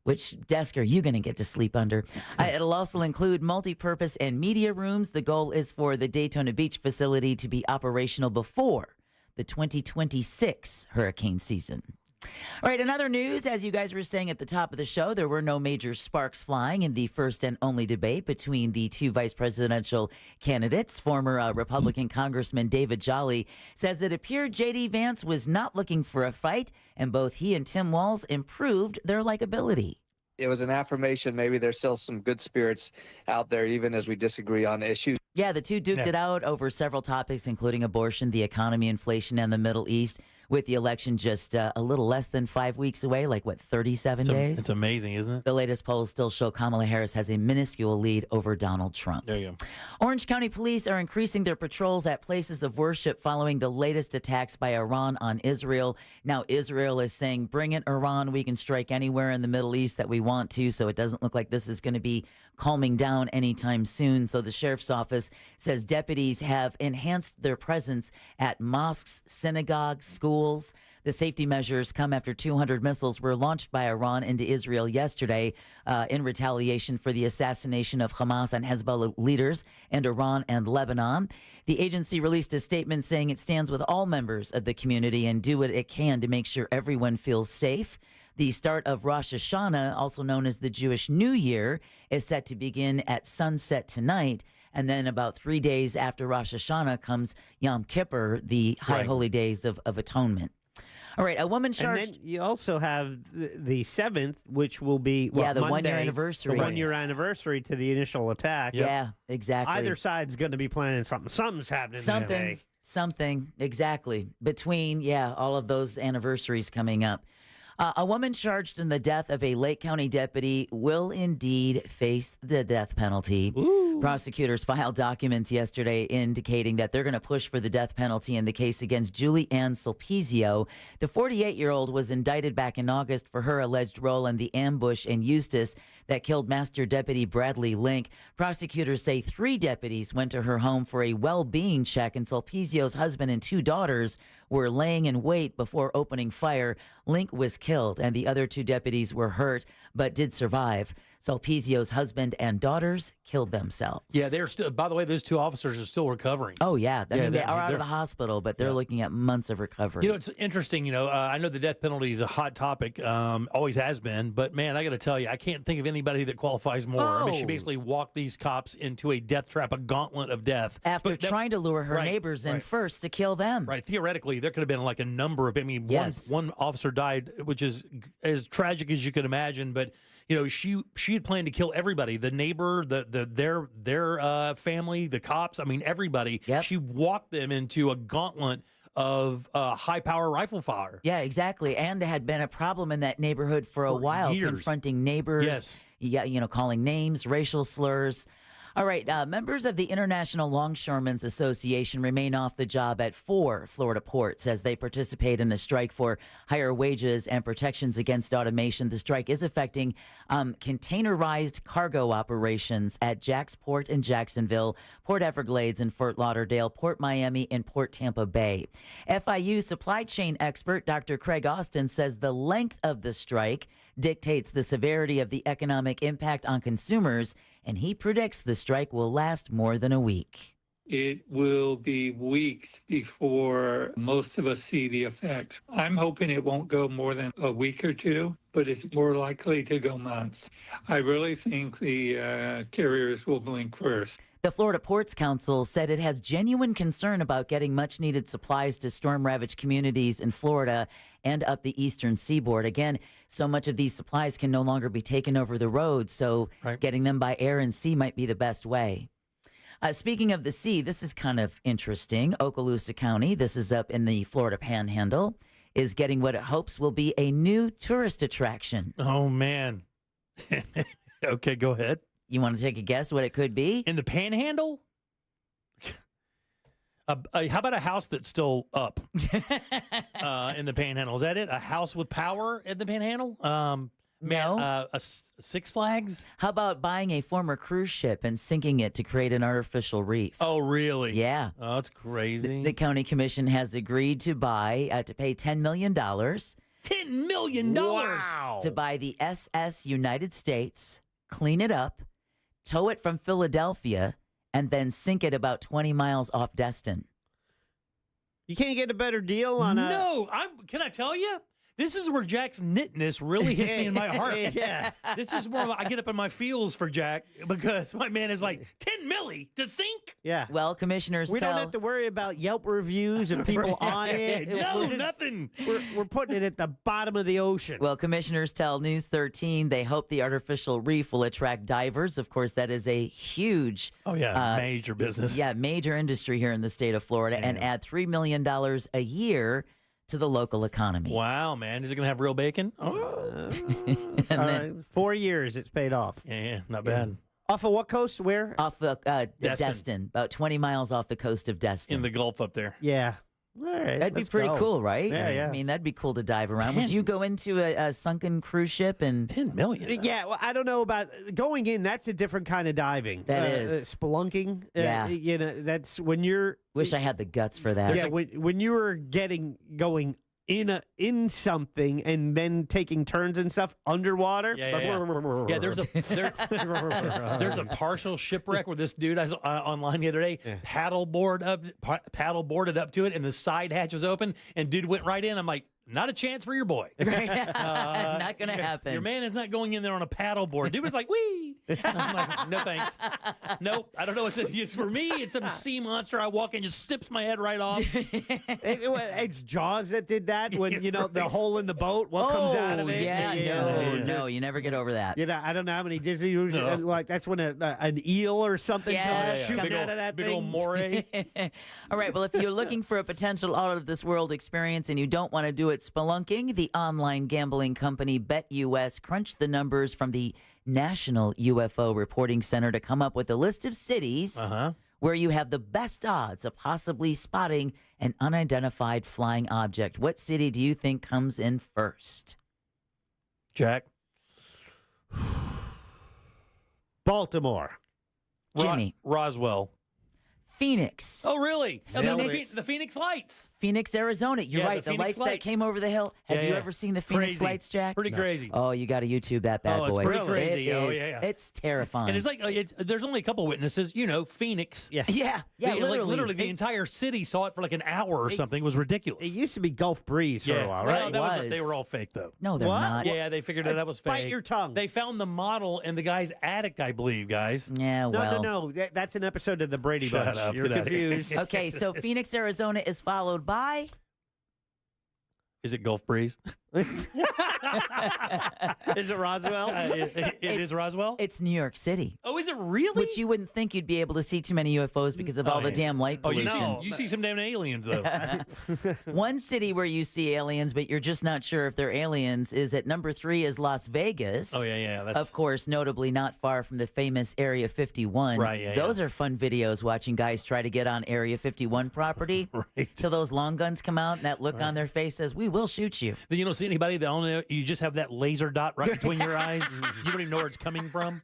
Which desk are you going to get to sleep under? It'll also include multi-purpose and media rooms. The goal is for the Daytona Beach facility to be operational before the 2026 hurricane season. All right, in other news, as you guys were saying at the top of the show, there were no major sparks flying in the first and only debate between the 2 vice presidential candidates. Former Republican Congressman David Jolly says it appeared J.D. Vance was not looking for a fight, and both he and Tim Walz improved their likability. It was an affirmation. Maybe there's still some good spirits out there, even as we disagree on issues. Yeah, the two duked it out over several topics, including abortion, the economy, inflation, and the Middle East, with the election just a little less than 5 weeks away, like, 37 days? It's amazing, isn't it? The latest polls still show Kamala Harris has a minuscule lead over Donald Trump. There you go. Orange County police are increasing their patrols at places of worship following the latest attacks by Iran on Israel. Now, Israel is saying, bring it, Iran. We can strike anywhere in the Middle East that we want to, so it doesn't look like this is going to be calming down anytime soon. So the sheriff's office says deputies have enhanced their presence at mosques, synagogues, schools. The safety measures come after 200 missiles were launched by Iran into Israel yesterday in retaliation for the assassination of Hamas and Hezbollah leaders in Iran and Lebanon. The agency released a statement saying it stands with all members of the community and do what it can to make sure everyone feels safe. The start of Rosh Hashanah, also known as the Jewish New Year, is set to begin at sunset tonight. And then about 3 days after Rosh Hashanah comes Yom Kippur, the high holy days of atonement. All right, a woman charged. And then you also have the 7th, which will be the Monday, 1 year anniversary. The 1 year anniversary to the initial attack. Yeah, exactly. Either side's going to be planning something. Something's happening. that day. Something, exactly. Between, all of those anniversaries coming up. A woman charged in the death of a Lake County deputy will indeed face the death penalty. Ooh. Prosecutors filed documents yesterday indicating that they're going to push for the death penalty in the case against Julie Ann Sulpizio. The 48-year-old was indicted back in August for her alleged role in the ambush in Eustis that killed Master Deputy Bradley Link. Prosecutors say 3 deputies went to her home for a well-being check, and Sulpizio's husband and 2 daughters were laying in wait before opening fire. Link was killed, and the other 2 deputies were hurt but did survive. Sulpizio's husband and daughters killed themselves. Yeah, they're still. By the way, those 2 officers are still recovering. Oh, yeah. I mean, they are out of the hospital, but they're looking at months of recovery. You know, it's interesting. I know the death penalty is a hot topic, always has been. But, man, I got to tell you, I can't think of anybody that qualifies more. I mean, she basically walked these cops into a death trap, a gauntlet of death. After trying to lure her neighbors in first to kill them. Right. Theoretically, there could have been like a number of, one officer died, which is as tragic as you could imagine. But, she had planned to kill everybody, the neighbor, their family, the cops. I mean, everybody. Yep. She walked them into a gauntlet of high power rifle fire. Yeah, exactly. And there had been a problem in that neighborhood for a while, years. Confronting neighbors. Yes. Calling names, racial slurs. All right, members of the International Longshoremen's Association remain off the job at 4 Florida ports as they participate in a strike for higher wages and protections against automation. The strike is affecting containerized cargo operations at Jack's Port in Jacksonville, Port Everglades in Fort Lauderdale, Port Miami, and Port Tampa Bay. FIU supply chain expert Dr. Craig Austin says the length of the strike dictates the severity of the economic impact on consumers, and he predicts the strike will last more than a week. It will be weeks before most of us see the effects. I'm hoping it won't go more than a week or 2, but it's more likely to go months. I really think the carriers will blink first. The Florida Ports Council said it has genuine concern about getting much-needed supplies to storm-ravaged communities in Florida and up the eastern seaboard. Again, so much of these supplies can no longer be taken over the road, so getting them by air and sea might be the best way. Speaking of the sea, this is kind of interesting. Okaloosa County, this is up in the Florida Panhandle, is getting what it hopes will be a new tourist attraction. Oh, man. Okay, go ahead. You want to take a guess what it could be? In the Panhandle? How about a house that's still up in the Panhandle? Is that it? A house with power in the Panhandle? No. Six Flags? How about buying a former cruise ship and sinking it to create an artificial reef? Oh, really? Yeah. Oh, that's crazy. The county commission has agreed to pay $10 million. $10 million? Wow. To buy the SS United States, clean it up, tow it from Philadelphia, and then sink it about 20 miles off Destin. You can't get a better deal on a... No, can I tell you? This is where Jack's nitness really hits me in my heart. Yeah. This is where I get up in my feels for Jack because my man is like, 10 milli to sink? Yeah. Well, commissioners We don't have to worry about Yelp reviews and people on it. No, nothing. We're putting it at the bottom of the ocean. Well, commissioners tell News 13 they hope the artificial reef will attract divers. Of course, that is a huge... major business. Yeah, major industry here in the state of Florida, and add $3 million a year to the local economy. Wow, man. Is it going to have real bacon? Oh. And then, 4 years, it's paid off. Yeah, not bad. Off of what coast? Where? off of Destin, about 20 miles off the coast of Destin. In the Gulf up there. Yeah. All right. That'd be let's pretty go. cool, right? Yeah. I mean, that'd be cool to dive around. Would you go into a sunken cruise ship and $10 million? Yeah, well, I don't know about going in. That's a different kind of diving. That is. Spelunking. Yeah. You know, that's when you're. Wish I had the guts for that. Yeah, when you were going in something and then taking turns and stuff underwater. Yeah, there's a partial shipwreck where this dude I saw online the other day paddleboarded up to it, and the side hatch was open, and dude went right in. I'm like, not a chance for your boy. Not going to happen. Your man is not going in there on a paddleboard. Dude was like, wee. I'm like, no thanks. Nope. I don't know. It's for me. It's some sea monster. I walk in, just snips my head right off. It's Jaws that did that when, the hole in the boat, what comes out of it. Yeah, no, you never get over that. I don't know how many Disney movies, like that's when an eel or something comes shooting out of that big thing. old moray. All right, well, if you're looking for a potential out-of-this-world experience and you don't want to do it spelunking, the online gambling company BetUS crunched the numbers from the National UFO Reporting Center to come up with a list of cities where you have the best odds of possibly spotting an unidentified flying object. What city do you think comes in first? Jack? Baltimore. Jimmy? Roswell. Phoenix. Oh, really? Phoenix. The Phoenix Lights. Phoenix, Arizona. You're right. The lights that came over the hill. Have you ever seen the Phoenix Lights, Jack? Pretty crazy. Oh, you got to YouTube that bad boy. It's pretty crazy. It's terrifying. And it's like there's only a couple witnesses. Phoenix. Yeah. Literally, the entire city saw it for like an hour or something. It was ridiculous. It used to be Gulf Breeze for a while, right? Well, they were all fake, though. No, they're not. Yeah, they figured that was fake. Bite your tongue. They found the model in the guy's attic, I believe, guys. Yeah, well. No. That's an episode of the Brady Shut Bunch. up. You're Get outta here. confused. Okay, so Phoenix, Arizona is followed by... Is it Gulf Breeze? Is it Roswell? It is Roswell? It's New York City. Oh, is it really? Which you wouldn't think you'd be able to see too many UFOs because of all the damn light pollution. You see some damn aliens, though. One city where you see aliens, but you're just not sure if they're aliens, is at number 3 is Las Vegas. Oh, yeah. Of course, notably not far from the famous Area 51. Right, Those are fun videos watching guys try to get on Area 51 property. Right. Till those long guns come out and that look on their face says, we will shoot you. Then you don't see anybody that only you just have that laser dot right between your eyes. You don't even know where it's coming from.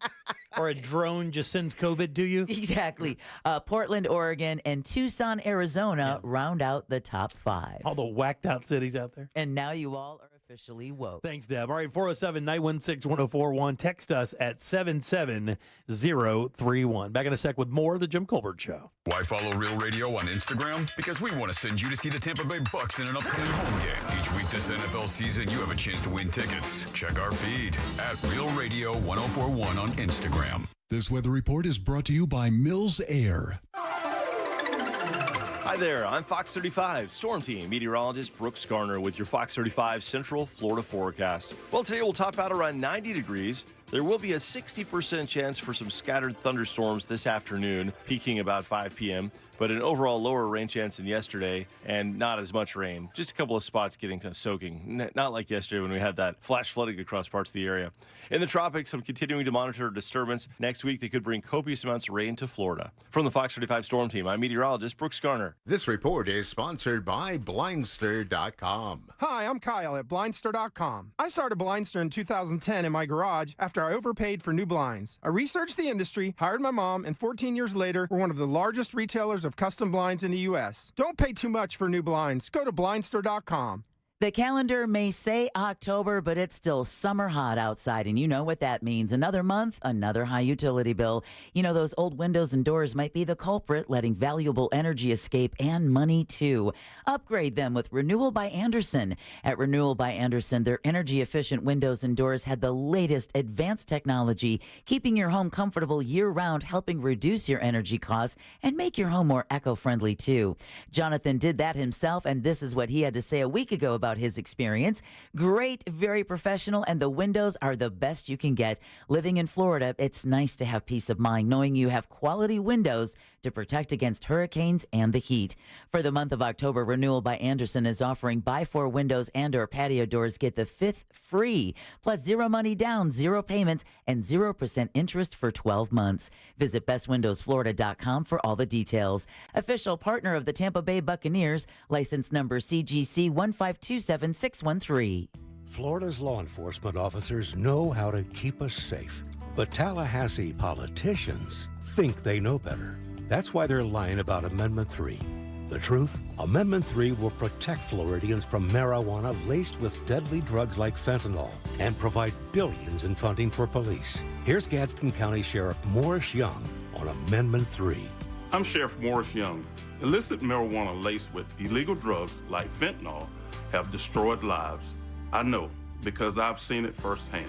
Or a drone just sends COVID to you. Exactly. Portland, Oregon, and Tucson, Arizona round out the top 5. All the whacked out cities out there. And now you all are officially woke. Thanks, Deb. All right, 407-916-1041. Text us at 77031. Back in a sec with more of The Jim Colbert Show. Why follow Real Radio on Instagram? Because we want to send you to see the Tampa Bay Bucks in an upcoming home game. Each week this NFL season, you have a chance to win tickets. Check our feed at Real Radio 1041 on Instagram. This weather report is brought to you by Mills Air. Hi there, I'm Fox 35 Storm Team meteorologist Brooks Garner with your Fox 35 Central Florida forecast. Well, today we'll top out around 90 degrees. There will be a 60% chance for some scattered thunderstorms this afternoon, peaking about 5 p.m., but an overall lower rain chance than yesterday and not as much rain. Just a couple of spots getting kind of soaking, not like yesterday when we had that flash flooding across parts of the area. In the tropics, I'm continuing to monitor a disturbance. Next week, they could bring copious amounts of rain to Florida. From the Fox 35 Storm Team, I'm meteorologist Brooks Garner. This report is sponsored by Blindster.com. Hi, I'm Kyle at Blindster.com. I started Blindster in 2010 in my garage after I overpaid for new blinds. I researched the industry, hired my mom, and 14 years later, we're one of the largest retailers of custom blinds in the U.S. Don't pay too much for new blinds. Go to Blindster.com. The calendar may say October, but it's still summer hot outside, and you know what that means. Another month, another high utility bill. You know, those old windows and doors might be the culprit, letting valuable energy escape and money, too. Upgrade them with Renewal by Andersen. At Renewal by Andersen, their energy-efficient windows and doors had the latest advanced technology, keeping your home comfortable year-round, helping reduce your energy costs and make your home more eco-friendly, too. Jonathan did that himself, and this is what he had to say a week ago about his experience. Great, very professional, and the windows are the best you can get. Living in Florida, it's nice to have peace of mind knowing you have quality windows to protect against hurricanes and the heat. For the month of October, Renewal by Andersen is offering buy 4 windows and or patio doors, get the 5th free, plus 0 money down, 0 payments, and 0% interest for 12 months. Visit bestwindowsflorida.com for all the details. Official partner of the Tampa Bay Buccaneers, license number CGC 1527613. Florida's law enforcement officers know how to keep us safe, but Tallahassee politicians think they know better. That's why they're lying about Amendment 3. The truth? Amendment 3 will protect Floridians from marijuana laced with deadly drugs like fentanyl and provide billions in funding for police. Here's Gadsden County Sheriff Morris Young on Amendment 3. I'm Sheriff Morris Young. Illicit marijuana laced with illegal drugs like fentanyl have destroyed lives. I know because I've seen it firsthand.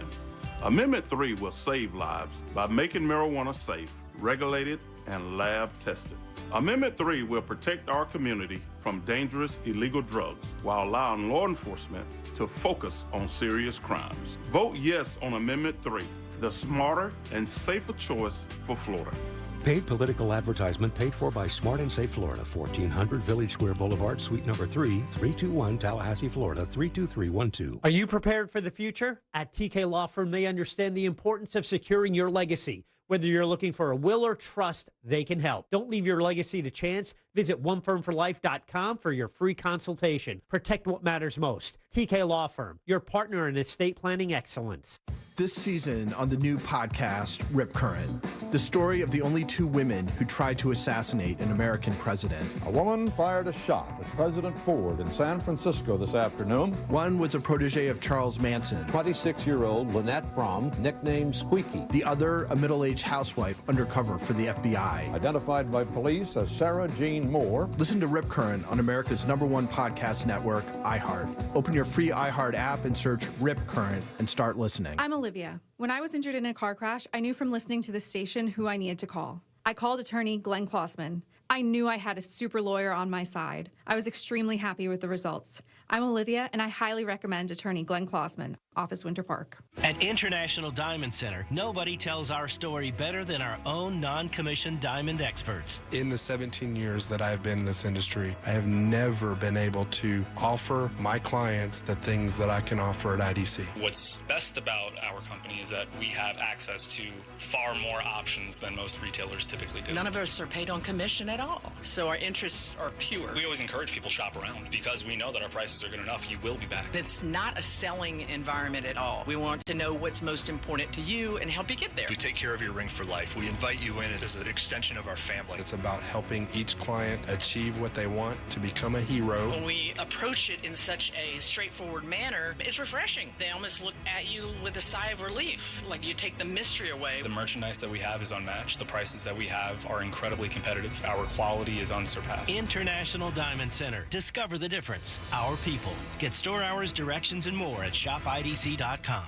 Amendment 3 will save lives by making marijuana safe, regulated, and lab tested. Amendment 3 will protect our community from dangerous illegal drugs while allowing law enforcement to focus on serious crimes. Vote yes on Amendment 3, the smarter and safer choice for Florida. Paid political advertisement paid for by Smart and Safe Florida, 1400 Village Square Boulevard, Suite number 3, 321 Tallahassee, Florida, 32312. Are you prepared for the future? At TK Law Firm, they understand the importance of securing your legacy. Whether you're looking for a will or trust, they can help. Don't leave your legacy to chance. Visit onefirmforlife.com for your free consultation. Protect what matters most. TK Law Firm, your partner in estate planning excellence. This season on the new podcast, Rip Current, the story of the only 2 women who tried to assassinate an American president. A woman fired a shot at President Ford in San Francisco this afternoon. One was a protege of Charles Manson. 26-year-old Lynette Fromm, nicknamed Squeaky. The other, a middle-aged housewife undercover for the FBI. Identified by police as Sarah Jean Moore. Listen to Rip Current on America's #1 podcast network, iHeart. Open your free iHeart app and search Rip Current and start listening. I'm Olivia. When I was injured in a car crash, I knew from listening to this station who I needed to call. I called attorney Glenn Klossman. I knew I had a super lawyer on my side. I was extremely happy with the results. I'm Olivia, and I highly recommend attorney Glenn Klossman, Office Winter Park. At International Diamond Center, nobody tells our story better than our own non-commissioned diamond experts. In the 17 years that I've been in this industry, I have never been able to offer my clients the things that I can offer at IDC. What's best about our company is that we have access to far more options than most retailers typically do. None of us are paid on commission at all, so our interests are pure. We always encourage people to shop around because we know that our prices are good enough. You will be back. It's not a selling environment at all. We want to know what's most important to you and help you get there. We take care of your ring for life. We invite you in as an extension of our family. It's about helping each client achieve what they want, to become a hero. When we approach it in such a straightforward manner, it's refreshing. They almost look at you with a sigh of relief, like you take the mystery away. The merchandise that we have is unmatched. The prices that we have are incredibly competitive. Our quality is unsurpassed. International Diamond Center. Discover the difference. Our people. Get store hours, directions, and more at shopidc.com.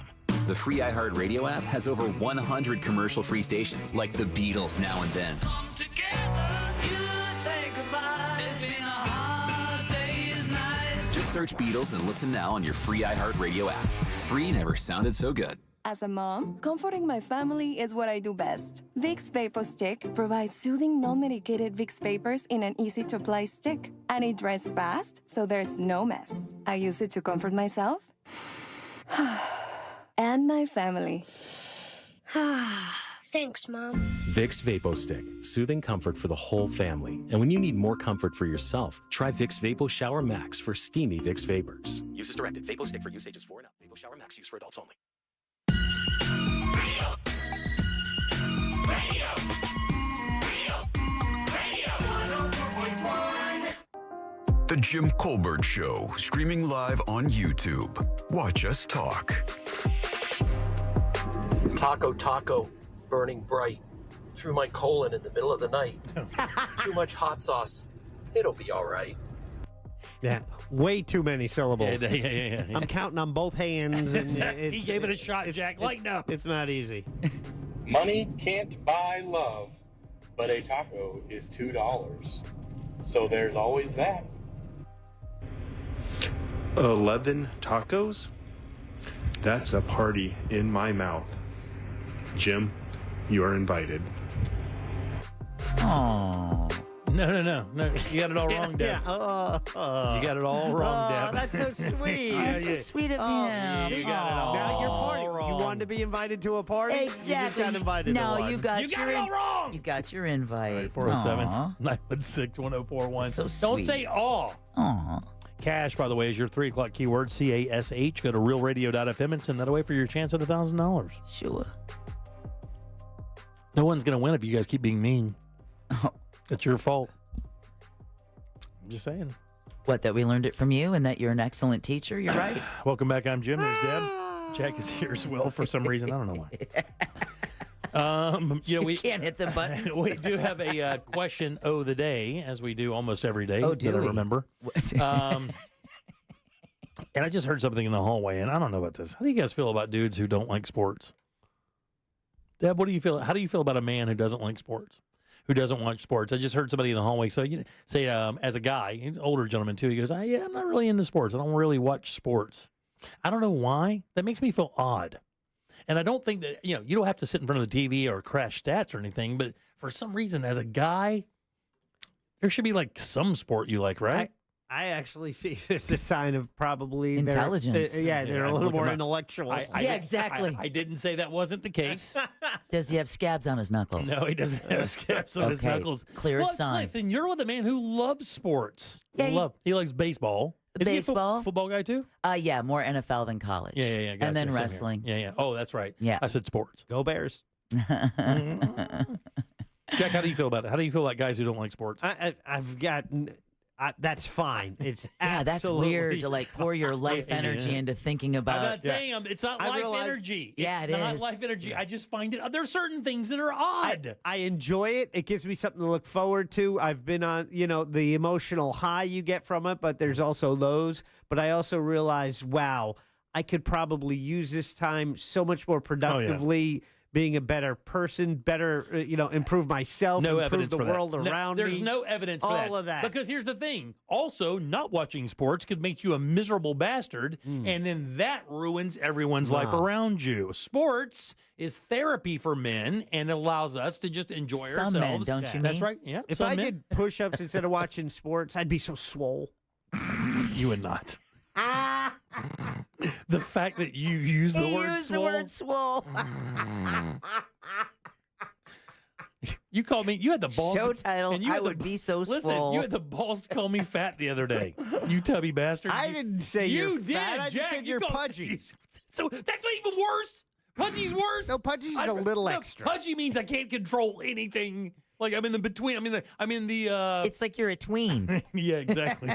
The free iHeartRadio app has over 100 commercial-free stations, like the Beatles Now and Then. Come together, you say goodbye. It's been a hard day's night. Just search Beatles and listen now on your free iHeartRadio app. Free never sounded so good. As a mom, comforting my family is what I do best. Vicks Vapor Stick provides soothing, non-medicated Vicks vapors in an easy-to-apply stick. And it dries fast, so there's no mess. I use it to comfort myself and my family. Thanks, Mom. Vicks Vapo Stick, soothing comfort for the whole family. And when you need more comfort for yourself, try Vicks Vapo Shower Max for steamy Vicks vapors. Use as directed. Vapo Stick for use ages 4 and up. Vapo Shower Max, use for adults only. The Jim Colbert Show, streaming live on YouTube. Watch us talk. Taco, burning bright. Through my colon in the middle of the night. Too much hot sauce. It'll be all right. Yeah, way too many syllables. Yeah. I'm counting on both hands. And He gave it a shot, Jack. Lighten up. It's not easy. Money can't buy love, but a taco is $2. So there's always that. 11 tacos? That's a party in my mouth. Jim, you are invited. Oh. No. You got it all wrong, Deb. You got it all wrong, Deb. That's so sweet. That's so sweet of him. You got it all Now you're party. wrong. You wanted to be invited to a party? Exactly. You just got invited to No, one. you got You got your it all wrong. You got your invite. 407 Aw. 916 1041. So Don't say sweet. aw. Aw. Cash, by the way, is your 3 o'clock keyword, CASH. Go to realradio.fm and send that away for your chance at $1,000. Sure. No one's going to win if you guys keep being mean. Oh. It's your fault. I'm just saying. What, that we learned it from you and that you're an excellent teacher? You're right. Welcome back. I'm Jim. There's Deb. Jack is here as well for some reason. I don't know why. You can't hit the buttons. We do have a question of the day, as we do almost every day. Oh, do that I we? remember. And I just heard something in the hallway, and I don't know about this. How do you guys feel about dudes who don't like sports? Deb, what do you feel? How do you feel about a man who doesn't like sports, who doesn't watch sports? I just heard somebody in the hallway say, as a guy, he's an older gentleman too. He goes, "Yeah, I'm not really into sports. I don't really watch sports." I don't know why. That makes me feel odd. And I don't think that, you don't have to sit in front of the TV or crash stats or anything, but for some reason, as a guy, there should be like some sport you like, right? I actually see it's a sign of probably intelligence. They're a little more intellectual. Exactly. I didn't say that wasn't the case. Does he have scabs on his knuckles? No, he doesn't have scabs on his knuckles. Clear sign. Listen, you're with a man who loves sports. Yeah, he likes baseball. Is baseball. he a football guy too? Yeah, more NFL than college. Yeah. Gotcha. And then Same here. wrestling. Yeah. Oh, that's right. Yeah. I said sports. Go Bears. Jack, how do you feel about it? How do you feel about guys who don't like sports? I've got. That's fine. It's yeah, that's absolutely weird to like pour your life energy into thinking about. I'm not saying it's not life energy. Yeah, it's not life energy. I just find it. There are certain things that are odd. I enjoy it. It gives me something to look forward to. I've been on, the emotional high you get from it, but there's also lows. But I also realize, wow, I could probably use this time so much more productively. Being a better person, better, improve myself, no improve evidence the for world that. around There's me. no evidence for all of that. Because here's the thing. Also, not watching sports could make you a miserable bastard, and then that ruins everyone's life around you. Sports is therapy for men and allows us to just enjoy ourselves. Men, don't you That's mean? right. Yeah. If I did push-ups instead of watching sports, I'd be so swole. You would not. The fact that you use the word swole. The word swole. You called me. You had the balls. Show title. And you I had would be so listen, swole. you had the balls to call me fat the other day. You tubby bastard. I didn't say you you're did. fat. I Jack, just said you're pudgy. So that's even worse. Pudgy's worse. No, pudgy's a little extra. Pudgy means I can't control anything. Like I'm in the between. I'm in the. It's like you're a tween. Yeah, exactly.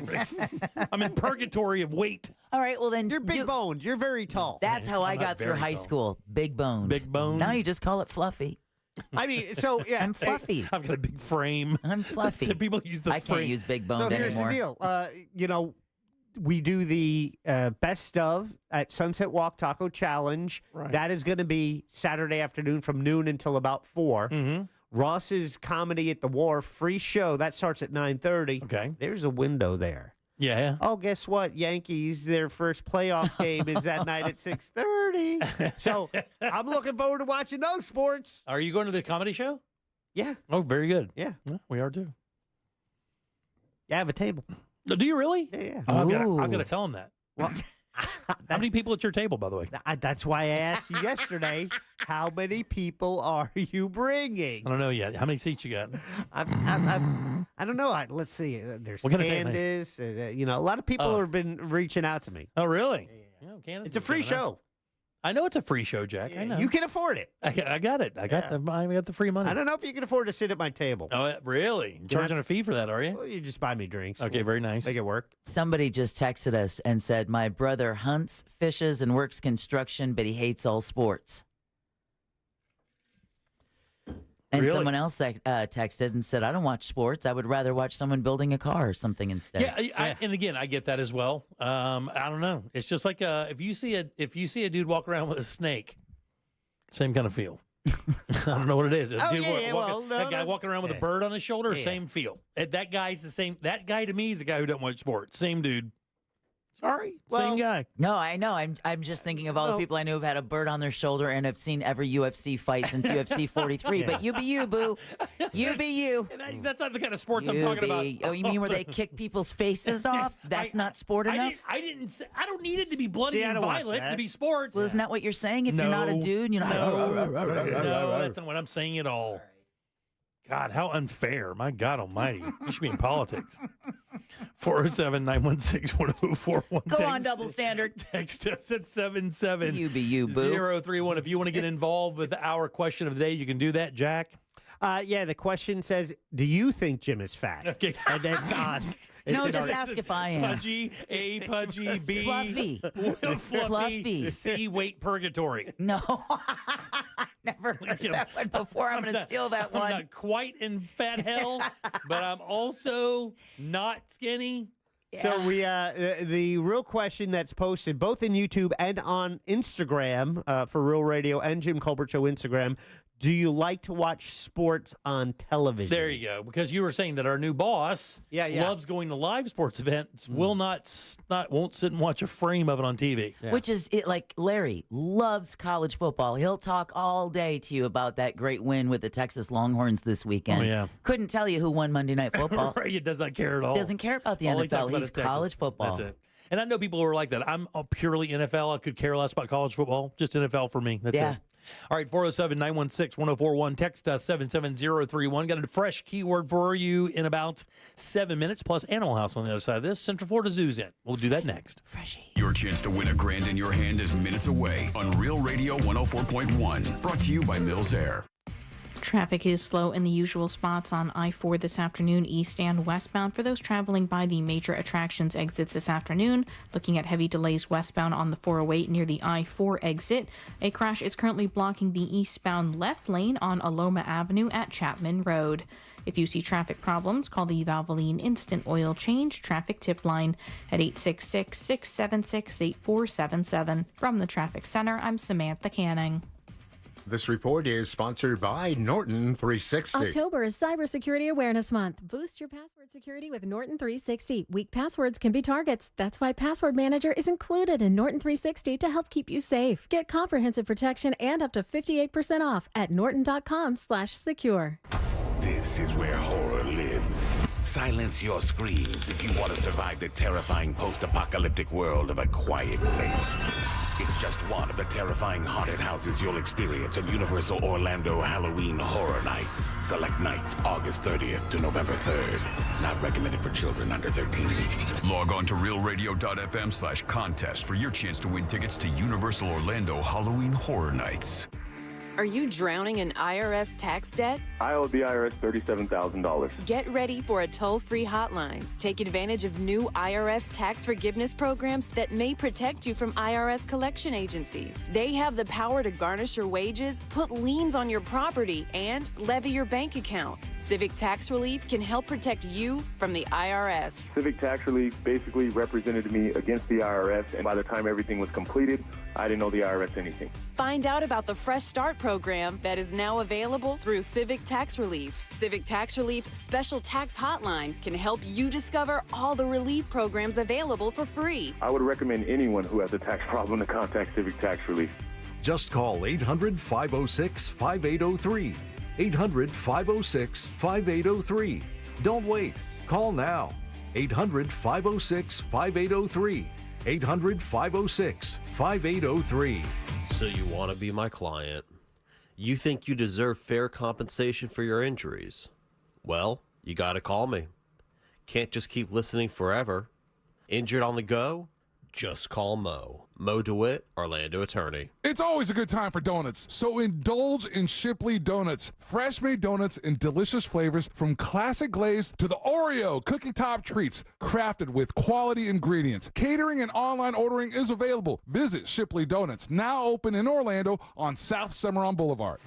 I'm in purgatory of weight. All right, well then you're big boned. You're very tall. That's how I I'm got not through very high tall. school. Big bone. Big bone. Now you just call it fluffy. I mean, so yeah, I'm fluffy. I've got a big frame. I'm fluffy. So people use the I frame. can't use big boned So here's anymore. the deal. We do the best of at Sunset Walk Taco Challenge. Right. That is going to be Saturday afternoon from noon until about 4. Mm-hmm. Ross's Comedy at the Wharf, free show. That starts at 9:30. Okay. There's a window there. Yeah. Oh, guess what? Yankees, their first playoff game is that night at 6:30. So I'm looking forward to watching those sports. Are you going to the comedy show? Yeah. Oh, very good. Yeah. We are too. Yeah, I have a table. Do you really? Yeah. Oh, I've got to tell him that. Well, how many people at your table, by the way? That's why I asked you yesterday, how many people are you bringing? I don't know yet. How many seats you got? I don't know. Let's see. There's What kind of table? Candace. A lot of people have been reaching out to me. Oh, really? Yeah, Candace It's a is free coming out. show. I know it's a free show, Jack. I know. You can afford it. I got it. I got the free money. I don't know if you can afford to sit at my table. Oh, really? Charging a fee for that, are you? Well, you just buy me drinks. Okay, very nice. Make it work. Somebody just texted us and said, my brother hunts, fishes, and works construction, but he hates all sports. And Really? someone else texted and said, I don't watch sports. I would rather watch someone building a car or something instead. Yeah, and again, I get that as well. I don't know. It's just like if you see a dude walk around with a snake, same kind of feel. I don't know what it is. A dude that guy walking around with a bird on his shoulder, same feel. That guy's the same. That guy to me is the guy who doesn't watch sports. Same dude. Sorry, Well, same guy. No, I know. I'm just thinking of all the people I know who've had a bird on their shoulder and have seen every UFC fight since UFC 43. But you be you, boo. You be you. That's not the kind of sports I'm talking about. Oh, you mean where they kick people's faces off? That's not sport enough? I don't need it to be bloody and violent to be sports. Well, isn't that what you're saying? If you're not a dude, you're not. No, that's not what I'm saying at all. God, how unfair. My God almighty. You should be in politics. 407-916-1041. Go on, double standard. Text us at 77 You be you, boo. 031. If you want to get involved with our question of the day, you can do that, Jack. Yeah, the question says, do you think Jim is fat? Okay. And it's on. No, just ask if I am. Pudgy, A, pudgy, B. Fluffy. Fluffy. C, weight purgatory. No. Never heard that one before. I'm going to steal that one. I'm not quite in fat hell, but I'm also not skinny. So we the real question that's posted both in YouTube and on Instagram for Real Radio and Jim Colbert Show Instagram. Do you like to watch sports on television? There you go. Because you were saying that our new boss loves going to live sports events, won't sit and watch a frame of it on TV. Yeah. Which is it, like Larry loves college football. He'll talk all day to you about that great win with the Texas Longhorns this weekend. Oh, yeah. Couldn't tell you who won Monday Night Football. Right, he does not care at all. He doesn't care about the all NFL. He's college football. That's it. And I know people who are like that. I'm purely NFL. I could care less about college football. Just NFL for me. That's it. All right, 407-916-1041. Text us 77031. Got a fresh keyword for you in about 7 minutes, plus Animal House on the other side of this. Central Florida Zoo's in. We'll do that next. Freshie. Your chance to win $1,000 in your hand is minutes away on Real Radio 104.1. Brought to you by Mills Air. Traffic is slow in the usual spots on I-4 this afternoon, east and westbound. For those traveling by the major attractions exits this afternoon, looking at heavy delays westbound on the 408 near the I-4 exit. A crash is currently blocking the eastbound left lane on Aloma Avenue at Chapman Road. If you see traffic problems, call the Valvoline Instant Oil Change traffic tip line at 866-676-8477. From the Traffic Center, I'm Samantha Canning. This report is sponsored by Norton 360. October is Cybersecurity Awareness Month. Boost your password security with Norton 360. Weak passwords can be targets. That's why Password Manager is included in Norton 360 to help keep you safe. Get comprehensive protection and up to 58% off at norton.com/secure. This is where horror lives. Silence your screams if you want to survive the terrifying post-apocalyptic world of A Quiet Place. It's just one of the terrifying haunted houses you'll experience at Universal Orlando Halloween Horror Nights. Select nights August 30th to November 3rd. Not recommended for children under 13. Log on to realradio.fm/contest for your chance to win tickets to Universal Orlando Halloween Horror Nights. Are you drowning in IRS tax debt? I owe the IRS $37,000. Get ready for a toll-free hotline. Take advantage of new IRS tax forgiveness programs that may protect you from IRS collection agencies. They have the power to garnish your wages, put liens on your property, and levy your bank account. Civic Tax Relief can help protect you from the IRS. Civic Tax Relief basically represented me against the IRS, and by the time everything was completed, I didn't owe the IRS anything. Find out about the Fresh Start program that is now available through Civic Tax Relief. Civic Tax Relief's special tax hotline can help you discover all the relief programs available for free. I would recommend anyone who has a tax problem to contact Civic Tax Relief. Just call 800-506-5803. 800-506-5803. Don't wait. Call now. 800-506-5803. 800-506-5803. So you want to be my client. You think you deserve fair compensation for your injuries. Well, you got to call me. Can't just keep listening forever. Injured on the go? Just call Mo. Mo DeWitt, Orlando attorney. It's always a good time for donuts, so indulge in Shipley Donuts. Fresh-made donuts in delicious flavors from classic glaze to the Oreo cookie top treats, crafted with quality ingredients. Catering and online ordering is available. Visit Shipley Donuts, now open in Orlando on South Cimarron Boulevard.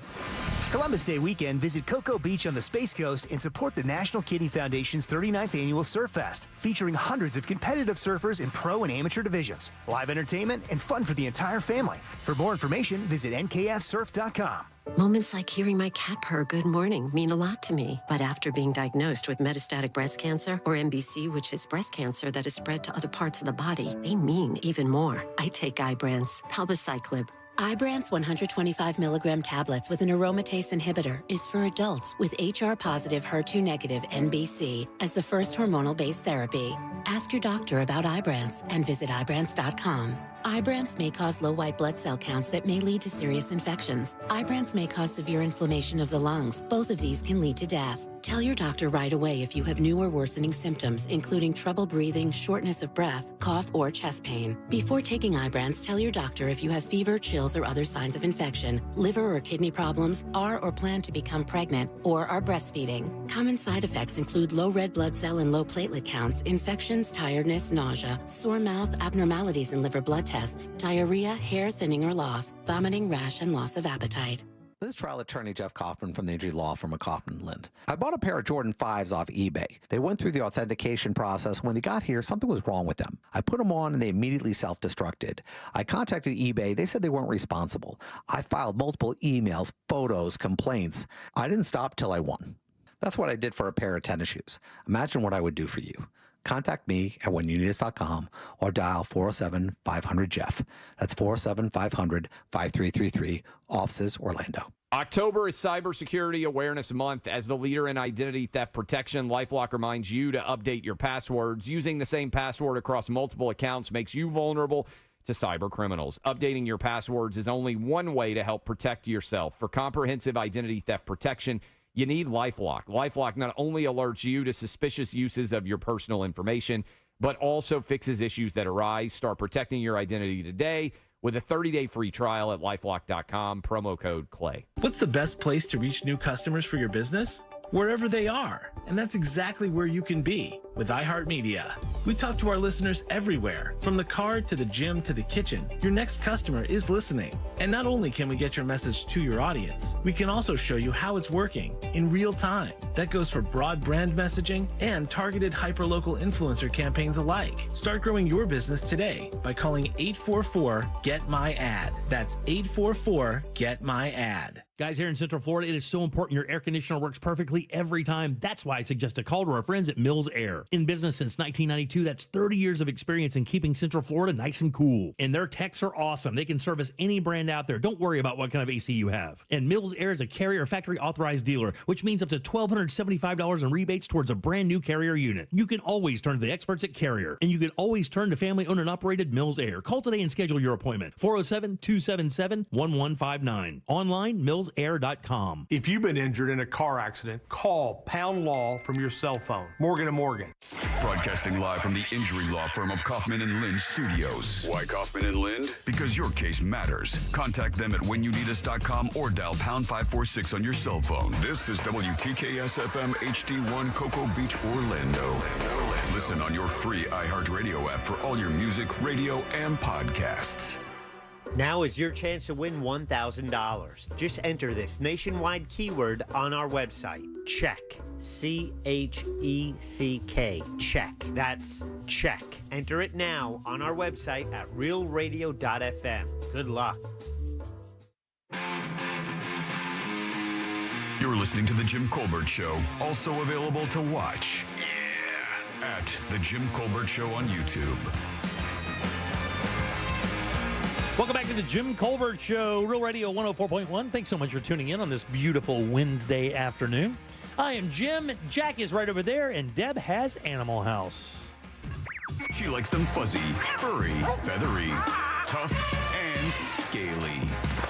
Columbus Day weekend, visit Cocoa Beach on the Space Coast and support the National Kidney Foundation's 39th Annual Surf Fest, featuring hundreds of competitive surfers in pro and amateur divisions, live entertainment, and fun for the entire family. For more information, visit nkfsurf.com. Moments like hearing my cat purr good morning mean a lot to me. But after being diagnosed with metastatic breast cancer, or MBC, which is breast cancer that is spread to other parts of the body, they mean even more. I take Ibrance, palbociclib. Ibrance 125 milligram tablets with an aromatase inhibitor is for adults with HR-positive, HER2-negative NBC as the first hormonal-based therapy. Ask your doctor about Ibrance and visit Ibrance.com. Ibrance may cause low white blood cell counts that may lead to serious infections. Ibrance may cause severe inflammation of the lungs. Both of these can lead to death. Tell your doctor right away if you have new or worsening symptoms, including trouble breathing, shortness of breath, cough, or chest pain. Before taking Ibrance, tell your doctor if you have fever, chills, or other signs of infection, liver or kidney problems, are or plan to become pregnant, or are breastfeeding. Common side effects include low red blood cell and low platelet counts, infections, tiredness, nausea, sore mouth, abnormalities in liver blood tests, diarrhea, hair thinning or loss, vomiting, rash, and loss of appetite. This is trial attorney Jeff Kaufman from the injury law firm of Kaufman Lind. I bought a pair of Jordan 5s off eBay. They went through the authentication process. When they got here, something was wrong with them. I put them on and they immediately self-destructed. I contacted eBay. They said they weren't responsible. I filed multiple emails, photos, complaints. I didn't stop till I won. That's what I did for a pair of tennis shoes. Imagine what I would do for you. Contact me at whenyouneedus.com or dial 407-500-JEFF. That's 407-500-5333, offices Orlando. October is Cybersecurity Awareness Month. As the leader in identity theft protection, LifeLock reminds you to update your passwords. Using the same password across multiple accounts makes you vulnerable to cyber criminals. Updating your passwords is only one way to help protect yourself. For comprehensive identity theft protection, you need LifeLock. LifeLock not only alerts you to suspicious uses of your personal information, but also fixes issues that arise. Start protecting your identity today with a 30-day free trial at LifeLock.com, promo code CLAY. What's the best place to reach new customers for your business? Wherever they are. And that's exactly where you can be with iHeartMedia. We talk to our listeners everywhere, from the car to the gym to the kitchen. Your next customer is listening. And not only can we get your message to your audience, we can also show you how it's working in real time. That goes for broad brand messaging and targeted hyperlocal influencer campaigns alike. Start growing your business today by calling 844-GET-MY-AD. That's 844-GET-MY-AD. Guys, here in Central Florida, it is so important your air conditioner works perfectly every time. That's why I suggest a call to our friends at Mills Air. In business since 1992, that's 30 years of experience in keeping Central Florida nice and cool. And their techs are awesome. They can service any brand out there. Don't worry about what kind of AC you have. And Mills Air is a Carrier factory authorized dealer, which means up to $1,275 in rebates towards a brand new Carrier unit. You can always turn to the experts at Carrier, and you can always turn to family-owned and operated Mills Air. Call today and schedule your appointment. 407-277-1159. Online, millsair.com. If you've been injured in a car accident, call Pound Law from your cell phone. Morgan & Morgan. Broadcasting live from the injury law firm of Kaufman and Lind Studios. Why Kaufman and Lind? Because your case matters. Contact them at whenyouneedus.com or dial pound 546 on your cell phone. This is WTKS FM HD1 Cocoa Beach, Orlando. Listen on your free iHeartRadio app for all your music, radio, and podcasts. Now is your chance to win $1,000. Just enter this nationwide keyword on our website. Check. C-H-E-C-K. Check. That's check. Enter it now on our website at realradio.fm. Good luck. You're listening to The Jim Colbert Show, also available to watch. Yeah. At The Jim Colbert Show on YouTube. Welcome back to the Jim Colbert Show, Real Radio 104.1. Thanks so much for tuning in on this beautiful Wednesday afternoon. I am Jim. Jack is right over there, and Deb has Animal House. She likes them fuzzy, furry, feathery, tough, and scaly.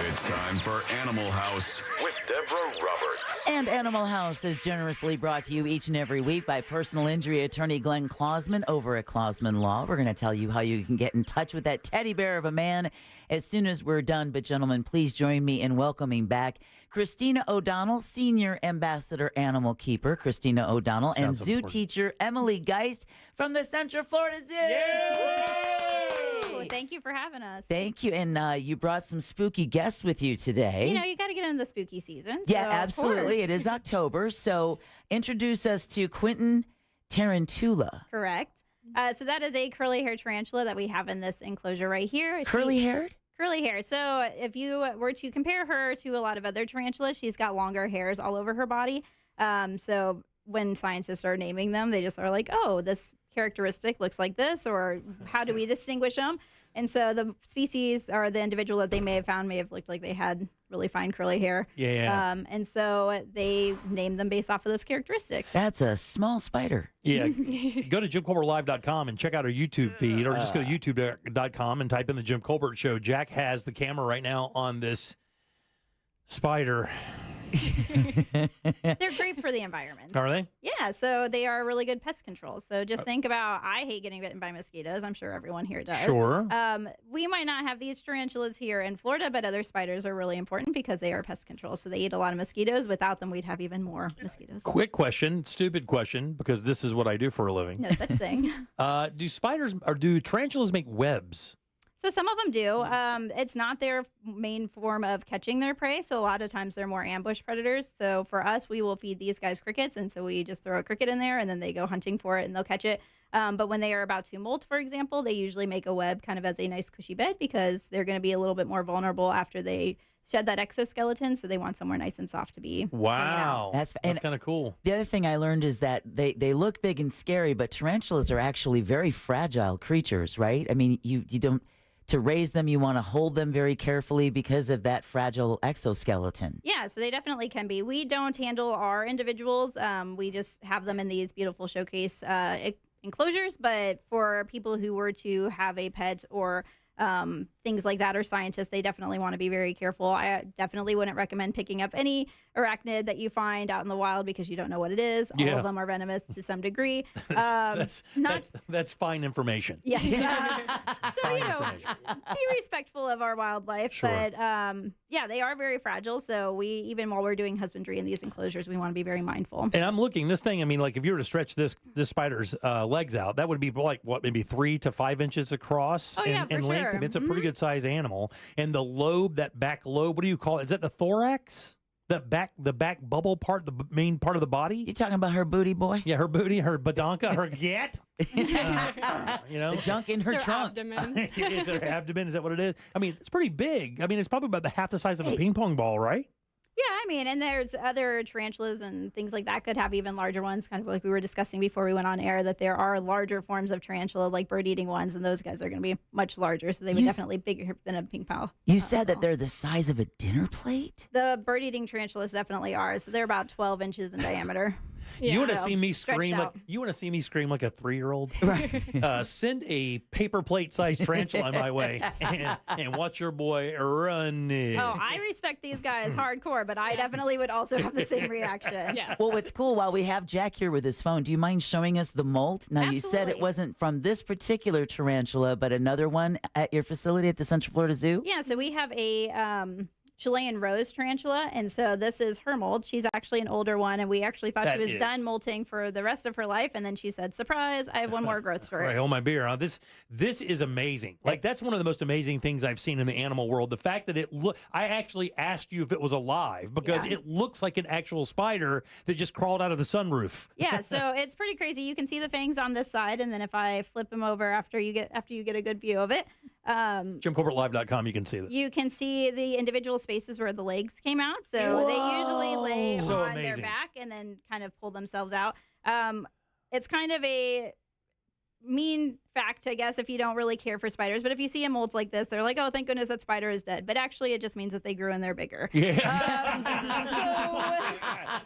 It's time for Animal House with Deborah Roberts. And Animal House is generously brought to you each and every week by personal injury attorney Glenn Klausman over at Klausman Law. We're going to tell you how you can get in touch with that teddy bear of a man as soon as we're done. But gentlemen, please join me in welcoming back Christina O'Donnell, Senior Ambassador Animal Keeper Christina O'Donnell, and zoo teacher Emily Geist from the Central Florida Zoo. Yeah! Hey. Thank you for having us. Thank you. And you brought some spooky guests with you today. You know, you got to get into the spooky season. Yeah, so absolutely. It is October. So introduce us to Quentin Tarantula. Correct. So that is a curly hair tarantula that we have in this enclosure right here. Curly haired? Curly hair. So if you were to compare her to a lot of other tarantulas, she's got longer hairs all over her body. So when scientists are naming them, they just are like, oh, this characteristic looks like this, or how do we distinguish them? And so the species or the individual that they may have found may have looked like they had really fine curly hair. Yeah. And so they named them based off of those characteristics. That's a small spider. Yeah. Go to JimColbertLive.com and check out our YouTube feed, or just go to YouTube.com and type in the Jim Colbert Show. Jack has the camera right now on this spider. They're great for the environment. Are they? Yeah, so they are really good pest control. So just think about, I hate getting bitten by mosquitoes. I'm sure everyone here does. Sure. We might not have these tarantulas here in Florida, but other spiders are really important because they are pest control. So they eat a lot of mosquitoes. Without them, we'd have even more mosquitoes. Quick question, stupid question, because this is what I do for a living. No such thing. Do tarantulas make webs? So some of them do. It's not their main form of catching their prey. So a lot of times they're more ambush predators. So for us, we will feed these guys crickets. And so we just throw a cricket in there and then they go hunting for it and they'll catch it. But when they are about to molt, for example, they usually make a web kind of as a nice cushy bed because they're going to be a little bit more vulnerable after they shed that exoskeleton. So they want somewhere nice and soft to be. Wow. That's kind of cool. The other thing I learned is that they look big and scary, but tarantulas are actually very fragile creatures, right? I mean, you don't... To raise them, you want to hold them very carefully because of that fragile exoskeleton. Yeah, so they definitely can be. We don't handle our individuals. We just have them in these beautiful showcase enclosures. But for people who were to have a pet or things like that, or scientists, they definitely want to be very careful. I definitely wouldn't recommend picking up any arachnid that you find out in the wild because you don't know what it is. All of them are venomous to some degree. That's fine information. Yeah. So, be respectful of our wildlife. Sure. But, yeah, they are very fragile. So even while we're doing husbandry in these enclosures, we want to be very mindful. And I'm looking, this thing, I mean, like if you were to stretch this spider's legs out, that would be like, what, maybe 3 to 5 inches across for length? sure. I mean, it's a pretty good sized animal. And the lobe, that back lobe, what do you call it? Is that the thorax? The back bubble part, the main part of the body? You talking about her booty, boy? Yeah, her booty, her badonka, her get. The junk in her trunk. It's her abdomen. Is that what it is? I mean, it's pretty big. I mean, it's probably about half the size of a ping pong ball, right? Yeah, I mean, and there's other tarantulas and things like that could have even larger ones, kind of like we were discussing before we went on air, that there are larger forms of tarantula, like bird-eating ones, and those guys are going to be much larger, so they would definitely be bigger than a ping pong. You said that they're the size of a dinner plate? The bird-eating tarantulas definitely are, so they're about 12 inches in diameter. You want to see me scream like a 3-year-old? Right. Send a paper plate sized tarantula my way and watch your boy run it. Oh, I respect these guys hardcore, but I definitely would also have the same reaction. Yeah. Well, what's cool, while we have Jack here with his phone, do you mind showing us the molt? Now, you said it wasn't from this particular tarantula, but another one at your facility at the Central Florida Zoo? Yeah, so we have a Chilean rose tarantula, and so this is her molt. She's actually an older one, and we actually thought she was done molting for the rest of her life, and then she said, surprise, I have one more growth spurt. Right, hold my beer. Huh? This is amazing. Like, that's one of the most amazing things I've seen in the animal world. The fact that I actually asked you if it was alive because it looks like an actual spider that just crawled out of the sunroof. Yeah, so it's pretty crazy. You can see the fangs on this side, and then if I flip them over after you get a good view of it, JimColbertLive.com, you can see this. You can see the individual spaces where the legs came out. So they usually lay on their back and then kind of pull themselves out. It's kind of a mean fact, I guess, if you don't really care for spiders. But if you see a molt like this, they're like, oh, thank goodness that spider is dead. But actually, it just means that they grew and they're bigger.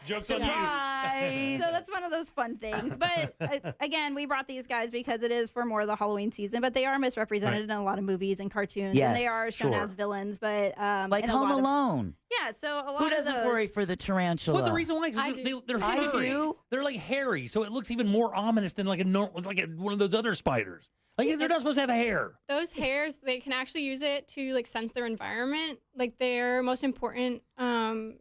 Joke's on you. So that's one of those fun things. But again, we brought these guys because it is for more of the Halloween season. But they are misrepresented in a lot of movies and cartoons. Yes, and they are shown as villains. But like Home Alone. Yeah, so a lot Who doesn't worry for the tarantula? Well, the reason why is they're I furry. do. They're like hairy, so it looks even more ominous than like one of those other spiders. Like they're not supposed to have a hair. Those hairs, they can actually use it to like sense their environment. Like their most important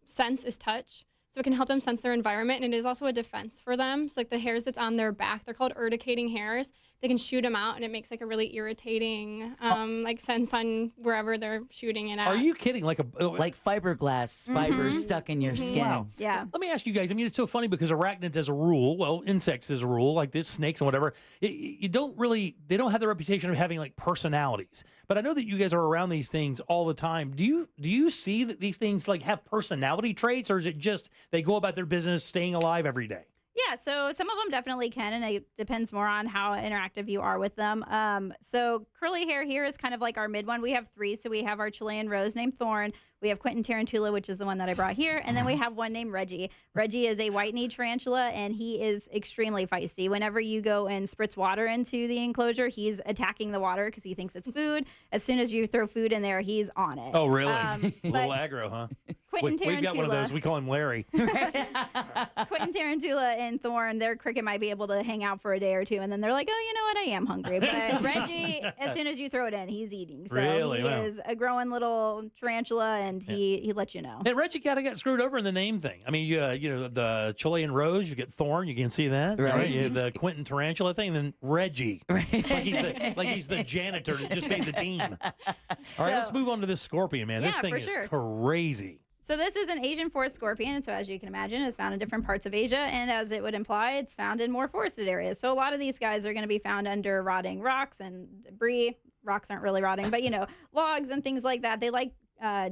sense is touch. So it can help them sense their environment, and it is also a defense for them. So like the hairs that's on their back, they're called urticating hairs. they can shoot them out, and it makes like a really irritating like sense on wherever they're shooting it at. Are you kidding? Like fiberglass fibers stuck in your skin. Wow. Yeah. Let me ask you guys. I mean, it's so funny because arachnids, as a rule, well, insects as a rule, like this, snakes and whatever, they don't have the reputation of having like personalities. But I know that you guys are around these things all the time. Do you see that these things like have personality traits, or is it just they go about their business, staying alive every day? Yeah, so some of them definitely can, and it depends more on how interactive you are with them. So curly hair here is kind of like our mid one. We have 3, so we have our Chilean rose named Thorn. We have Quentin Tarantula, which is the one that I brought here, and then we have one named Reggie. Reggie is a white-kneed tarantula, and he is extremely feisty. Whenever you go and spritz water into the enclosure, he's attacking the water because he thinks it's food. As soon as you throw food in there, he's on it. Oh, really? A little aggro, huh? Quentin Tarantula. We've got one of those. We call him Larry. Quentin Tarantula and Thorn, their cricket might be able to hang out for a day or two, and then they're like, oh, you know what? I am hungry. But Reggie, as soon as you throw it in, he's eating. So Really? he Wow. is a growing little tarantula, and he lets you know. And Reggie kind of got screwed over in the name thing. I mean, you know, the Chilean rose, you get Thorn, you can see that, right? You have the Quentin Tarantula thing, and then Reggie, like he's the janitor that just made the team. All right, let's move on to this scorpion, man. This Yeah, thing for is sure. crazy. So this is an Asian forest scorpion, and so as you can imagine, it's found in different parts of Asia, and as it would imply, it's found in more forested areas. So a lot of these guys are going to be found under rotting rocks and debris. Rocks aren't really rotting, but logs and things like that. They like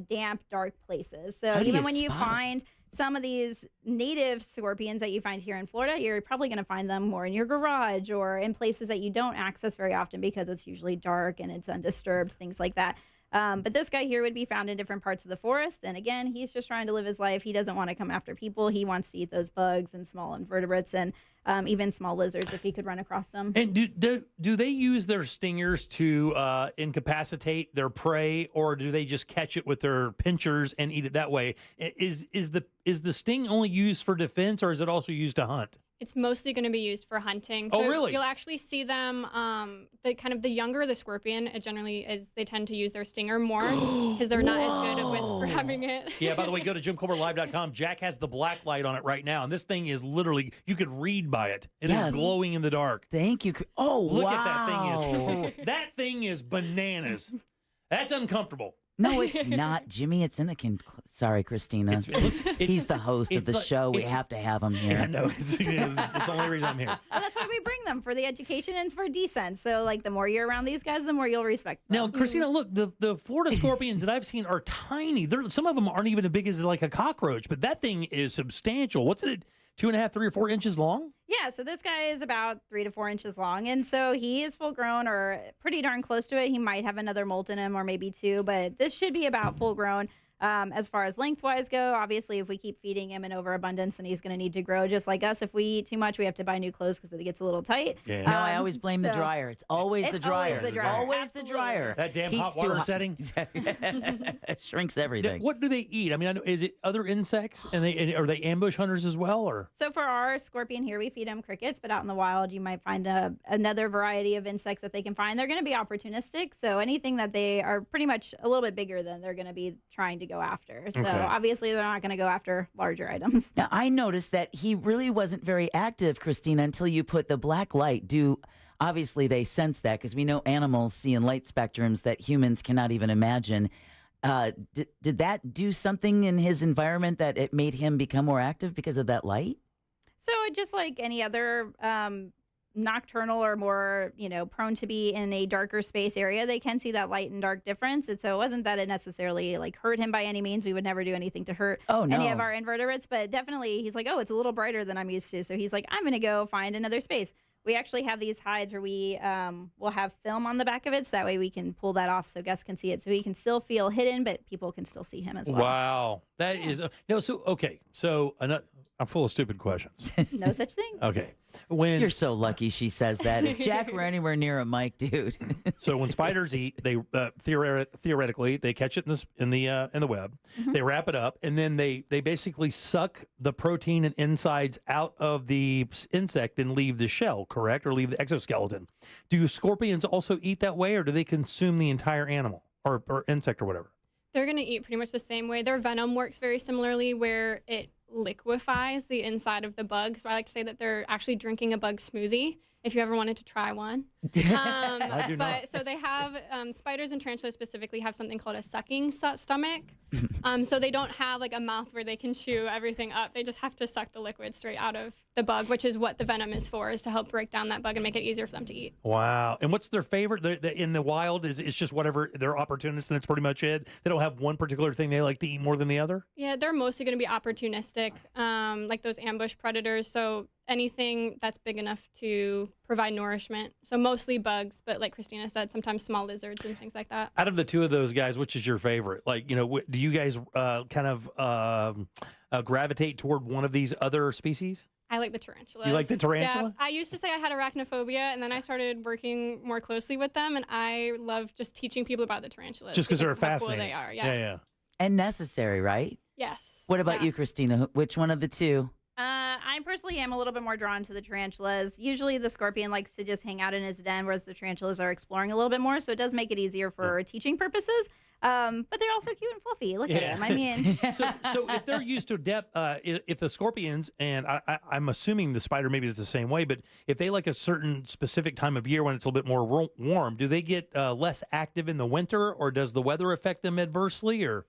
damp, dark places. So even when you find some of these native scorpions that you find here in Florida, you're probably going to find them more in your garage or in places that you don't access very often because it's usually dark and it's undisturbed, things like that. But this guy here would be found in different parts of the forest. And again, he's just trying to live his life. He doesn't want to come after people. He wants to eat those bugs and small invertebrates and even small lizards if he could run across them. And do they use their stingers to incapacitate their prey, or do they just catch it with their pinchers and eat it that way? Is the sting only used for defense, or is it also used to hunt? It's mostly going to be used for hunting. Oh, So really? You'll actually see them, the younger the scorpion, it generally is, they tend to use their stinger more because they're not as good with grabbing it. Yeah, by the way, go to JimColbertLive.com. Jack has the black light on it right now, and this thing is literally, you could read by it. It is glowing in the dark. Thank you. Oh, Look wow. at that thing. That thing is bananas. That's uncomfortable. No, it's not, Jimmy. It's in a sorry, Christina. He's the host of the show. We have to have him here. Yeah, no, it's the only reason I'm here. Well, that's why we bring them, for the education and for descent. So, like, the more you're around these guys, the more you'll respect them. Now, Christina, look, the Florida scorpions that I've seen are tiny. Some of them aren't even as big as like a cockroach, but that thing is substantial. What's it, 2.5, 3 or 4 inches long? Yeah, so this guy is about 3 to 4 inches long, and so he is full grown or pretty darn close to it. He might have another molt in him or maybe 2, but this should be about full grown. As far as lengthwise go, obviously, if we keep feeding him in overabundance, then he's going to need to grow just like us. If we eat too much, we have to buy new clothes because it gets a little tight. Yeah. No, I always blame the dryer. It's always the dryer. Always the dryer. That damn Heat's hot too water hot. setting Shrinks everything. What do they eat? I mean, is it other insects, and are they ambush hunters as well, or? So for our scorpion here, we feed them crickets, but out in the wild, you might find another variety of insects that they can find. They're going to be opportunistic, so anything that they are pretty much a little bit bigger than, they're going to be trying to go after. So obviously, they're not going to go after larger items. Now, I noticed that he really wasn't very active, Christina, until you put the black light. Obviously, they sense that because we know animals see in light spectrums that humans cannot even imagine. Did that do something in his environment that it made him become more active because of that light? So just like any other nocturnal or more, prone to be in a darker space area, they can see that light and dark difference. And so it wasn't that it necessarily like hurt him by any means. We would never do anything to hurt any of our invertebrates, but definitely he's like, oh, it's a little brighter than I'm used to. So he's like, I'm going to go find another space. We actually have these hides where we will have film on the back of it, so that way we can pull that off so guests can see it. So he can still feel hidden, but people can still see him as well. Wow. That is no. So I'm full of stupid questions. No such thing. Okay. You're so lucky she says that. If Jack were anywhere near a mic, dude. So when spiders eat, they theoretically they catch it in the web. Mm-hmm. They wrap it up, and then they basically suck the protein and insides out of the insect and leave the shell, correct, or leave the exoskeleton. Do scorpions also eat that way, or do they consume the entire animal or insect or whatever? They're going to eat pretty much the same way. Their venom works very similarly, where it liquefies the inside of the bug. So I like to say that they're actually drinking a bug smoothie, if you ever wanted to try one. I do not. So they have, spiders and tarantulas specifically have something called a sucking stomach. So they don't have like a mouth where they can chew everything up. They just have to suck the liquid straight out of the bug, which is what the venom is for, is to help break down that bug and make it easier for them to eat. Wow. And what's their favorite? In the wild, it's just whatever, they're opportunists and that's pretty much it? They don't have one particular thing they like to eat more than the other? Yeah, they're mostly going to be opportunistic, like those ambush predators. So anything that's big enough to provide nourishment. So mostly bugs, but like Christina said, sometimes small lizards and things like that. Out of the two of those guys, which is your favorite? Like, do you guys kind of gravitate toward one of these other species? I like the tarantulas. You like the tarantula? Yeah, I used to say I had arachnophobia, and then I started working more closely with them, and I love just teaching people about the tarantulas. Just 'cause they're of how fascinating. Cool they are, yes. Yeah. And necessary, right? Yes. What about you, Yes. Christina? Which one of the two? I personally am a little bit more drawn to the tarantulas. Usually the scorpion likes to just hang out in his den, whereas the tarantulas are exploring a little bit more, so it does make it easier for teaching purposes. But they're also cute and fluffy. Look at them. I mean, so if they're used to depth, if the scorpions, and I'm assuming the spider maybe is the same way, but if they like a certain specific time of year when it's a little bit more warm, do they get less active in the winter, or does the weather affect them adversely, or?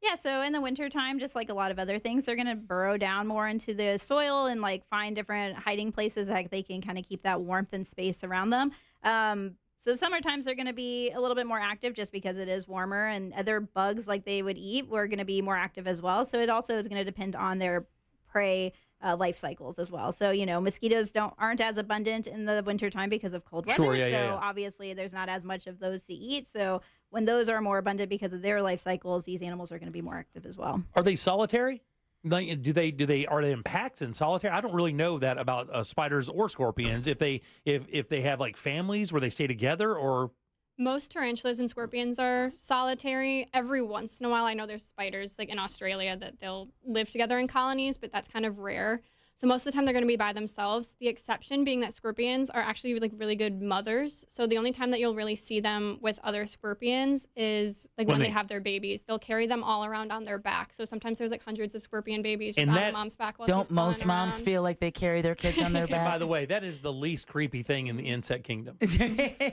yeah, so in the wintertime, just like a lot of other things, they're going to burrow down more into the soil and like find different hiding places that they can kind of keep that warmth and space around them. So the summer times they're going to be a little bit more active just because it is warmer, and other bugs like they would eat were going to be more active as well. So it also is going to depend on their prey life cycles as well. So, mosquitoes aren't as abundant in the wintertime because of cold weather. Sure, yeah, so yeah. obviously there's not as much of those to eat. So when those are more abundant because of their life cycles, these animals are going to be more active as well. Are they solitary? Like, are they in packs and solitary? I don't really know that about spiders or scorpions. If they have like families where they stay together, or Most tarantulas and scorpions are solitary. Every once in a while, I know there's spiders like in Australia that they'll live together in colonies, but that's kind of rare. So most of the time they're going to be by themselves. The exception being that scorpions are actually like really good mothers. So the only time that you'll really see them with other scorpions is like when they have their babies. They'll carry them all around on their back. So sometimes there's like hundreds of scorpion babies just on the mom's back. While Don't she's most pulling moms around. feel like they carry their kids on their back? by the way, that is the least creepy thing in the insect kingdom,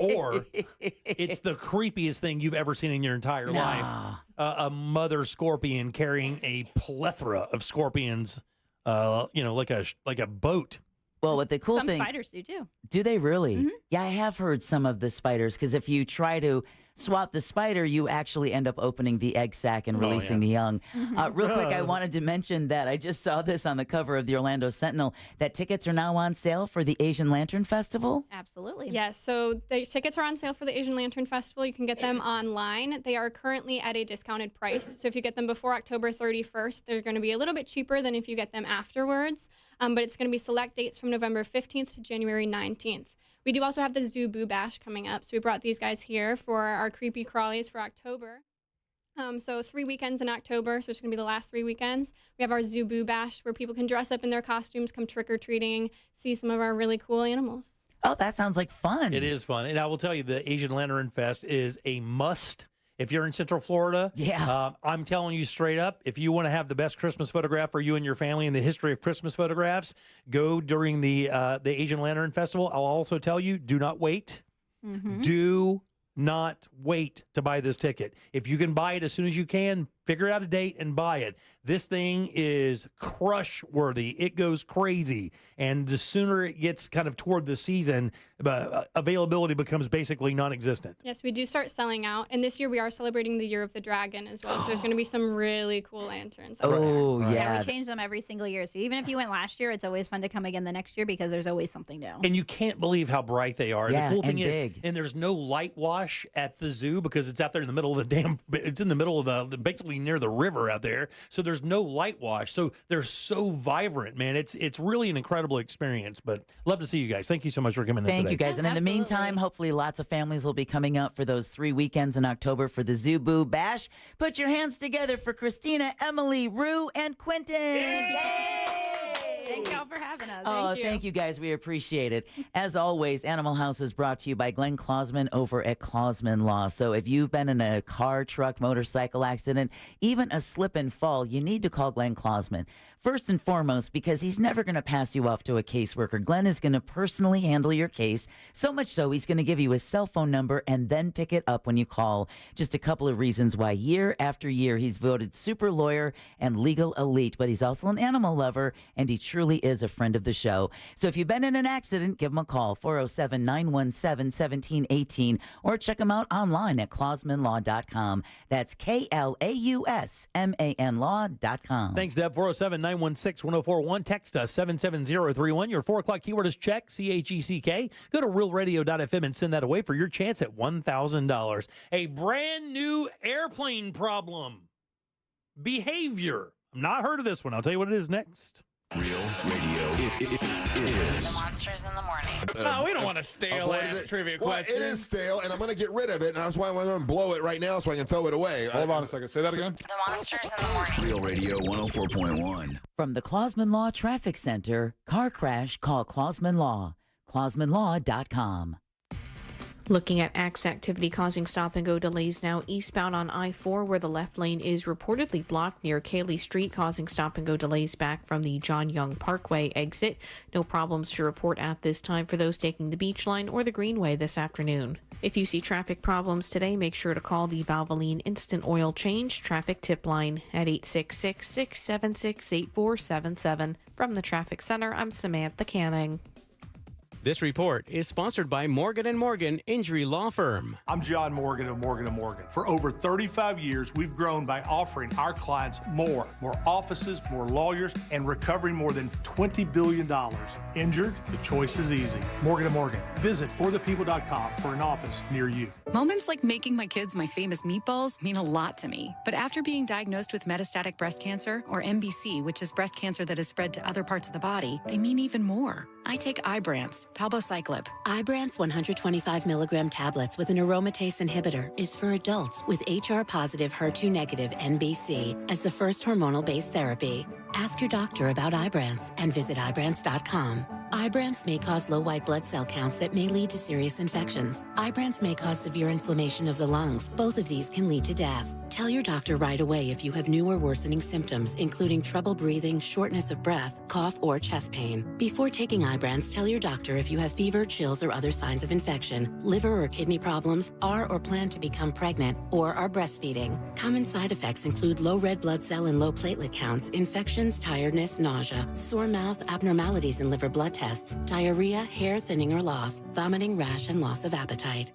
or it's the creepiest thing you've ever seen in your entire life. A mother scorpion carrying a plethora of scorpions. Like a boat. Well, what the cool Some thing... spiders do too. Do they really? Mm-hmm. Yeah, I have heard some of the spiders, because if you try to swap the spider, you actually end up opening the egg sac and releasing the young. Real quick, I wanted to mention that I just saw this on the cover of the Orlando Sentinel, that tickets are now on sale for the Asian Lantern Festival. Absolutely. Yes, so the tickets are on sale for the Asian Lantern Festival. You can get them online. They are currently at a discounted price. So if you get them before October 31st, they're going to be a little bit cheaper than if you get them afterwards. But it's going to be select dates from November 15th to January 19th. We do also have the Zoo Boo Bash coming up. So we brought these guys here for our creepy crawlies for October. So 3 weekends in October, so it's going to be the last 3 weekends. We have our Zoo Boo Bash where people can dress up in their costumes, come trick-or-treating, see some of our really cool animals. Oh, that sounds like fun. It is fun. And I will tell you, the Asian Lantern Fest is a must if you're in Central Florida. Yeah. I'm telling you straight up, if you want to have the best Christmas photograph for you and your family in the history of Christmas photographs, go during the Asian Lantern Festival. I'll also tell you, do not wait. Mm-hmm. Do not wait to buy this ticket. If you can buy it as soon as you can, figure out a date and buy it. This thing is crush worthy. It goes crazy. And the sooner it gets kind of toward the season, availability becomes basically non-existent. Yes, we do start selling out. And this year we are celebrating the Year of the Dragon as well. So there's going to be some really cool lanterns. Oh, Yeah, we change them every single year. So even if you went last year, it's always fun to come again the next year because there's always something new. And you can't believe how bright they are. Yeah, the cool thing and is, big. and there's no light wash at the zoo because it's out there in the middle of it's in the middle of the basically near the river out there. So there's no light wash. So they're so vibrant, man. It's really an incredible experience. But love to see you guys. Thank you so much for coming in today. Thank you, guys. And in the meantime, hopefully lots of families will be coming out for those 3 weekends in October for the Zoo Boo Bash. Put your hands together for Christina, Emily, Rue, and Quentin. Yay! Thank y'all for having us. Oh, thank you guys. We appreciate it. As always, Animal House is brought to you by Glenn Klausman over at Klausman Law. So if you've been in a car, truck, motorcycle accident, even a slip and fall, you need to call Glenn Klausman. First and foremost, because he's never going to pass you off to a caseworker. Glenn is going to personally handle your case. So much so, he's going to give you his cell phone number and then pick it up when you call. Just a couple of reasons why year after year he's voted super lawyer and legal elite. But he's also an animal lover, and he truly is a friend of the show. So if you've been in an accident, give him a call, 407-917-1718, or check him out online at klausmanlaw.com. That's KLAUSMAN law.com. Thanks, Deb. 407-916-1041. Text us 77031. Your 4 o'clock keyword is check, CHECK. Go to realradio.fm and send that away for your chance at $1,000. A brand new airplane problem. Behavior. I've not heard of this one. I'll tell you what it is next. Real radio. It is. The Monsters in the Morning. No, we don't want a stale ass trivia question. It is stale, and I'm going to get rid of it, and that's why I'm going to blow it right now so I can throw it away. Hold on a second. Say that again. The Monsters in the Morning. Real Radio 104.1. From the Klausman Law Traffic Center, car crash, call Klausman Law. KlausmanLaw.com. Looking at activity causing stop-and-go delays now eastbound on I-4, where the left lane is reportedly blocked near Cayley Street, causing stop-and-go delays back from the John Young Parkway exit. No problems to report at this time for those taking the Beach Line or the Greenway this afternoon. If you see traffic problems today, make sure to call the Valvoline Instant Oil Change Traffic Tip Line at 866-676-8477. From the Traffic Center, I'm Samantha Canning. This report is sponsored by Morgan & Morgan Injury Law Firm. I'm John Morgan of Morgan & Morgan. For over 35 years, we've grown by offering our clients more offices, more lawyers, and recovering more than $20 billion. Injured? The choice is easy. Morgan & Morgan. Visit forthepeople.com for an office near you. Moments like making my kids my famous meatballs mean a lot to me. But after being diagnosed with metastatic breast cancer, or MBC, which is breast cancer that has spread to other parts of the body, they mean even more. I take Ibrance, palbociclib. Ibrance 125 milligram tablets with an aromatase inhibitor is for adults with HR-positive, HER2-negative NBC as the first hormonal-based therapy. Ask your doctor about Ibrance and visit Ibrance.com. Ibrance may cause low white blood cell counts that may lead to serious infections. Ibrance may cause severe inflammation of the lungs. Both of these can lead to death. Tell your doctor right away if you have new or worsening symptoms, including trouble breathing, shortness of breath, cough, or chest pain. Before taking Ibrance, tell your doctor if you have fever, chills, or other signs of infection, liver or kidney problems, are or plan to become pregnant, or are breastfeeding. Common side effects include low red blood cell and low platelet counts, infections, tiredness, nausea, sore mouth, abnormalities in liver blood tests, diarrhea, hair thinning or loss, vomiting, rash, and loss of appetite.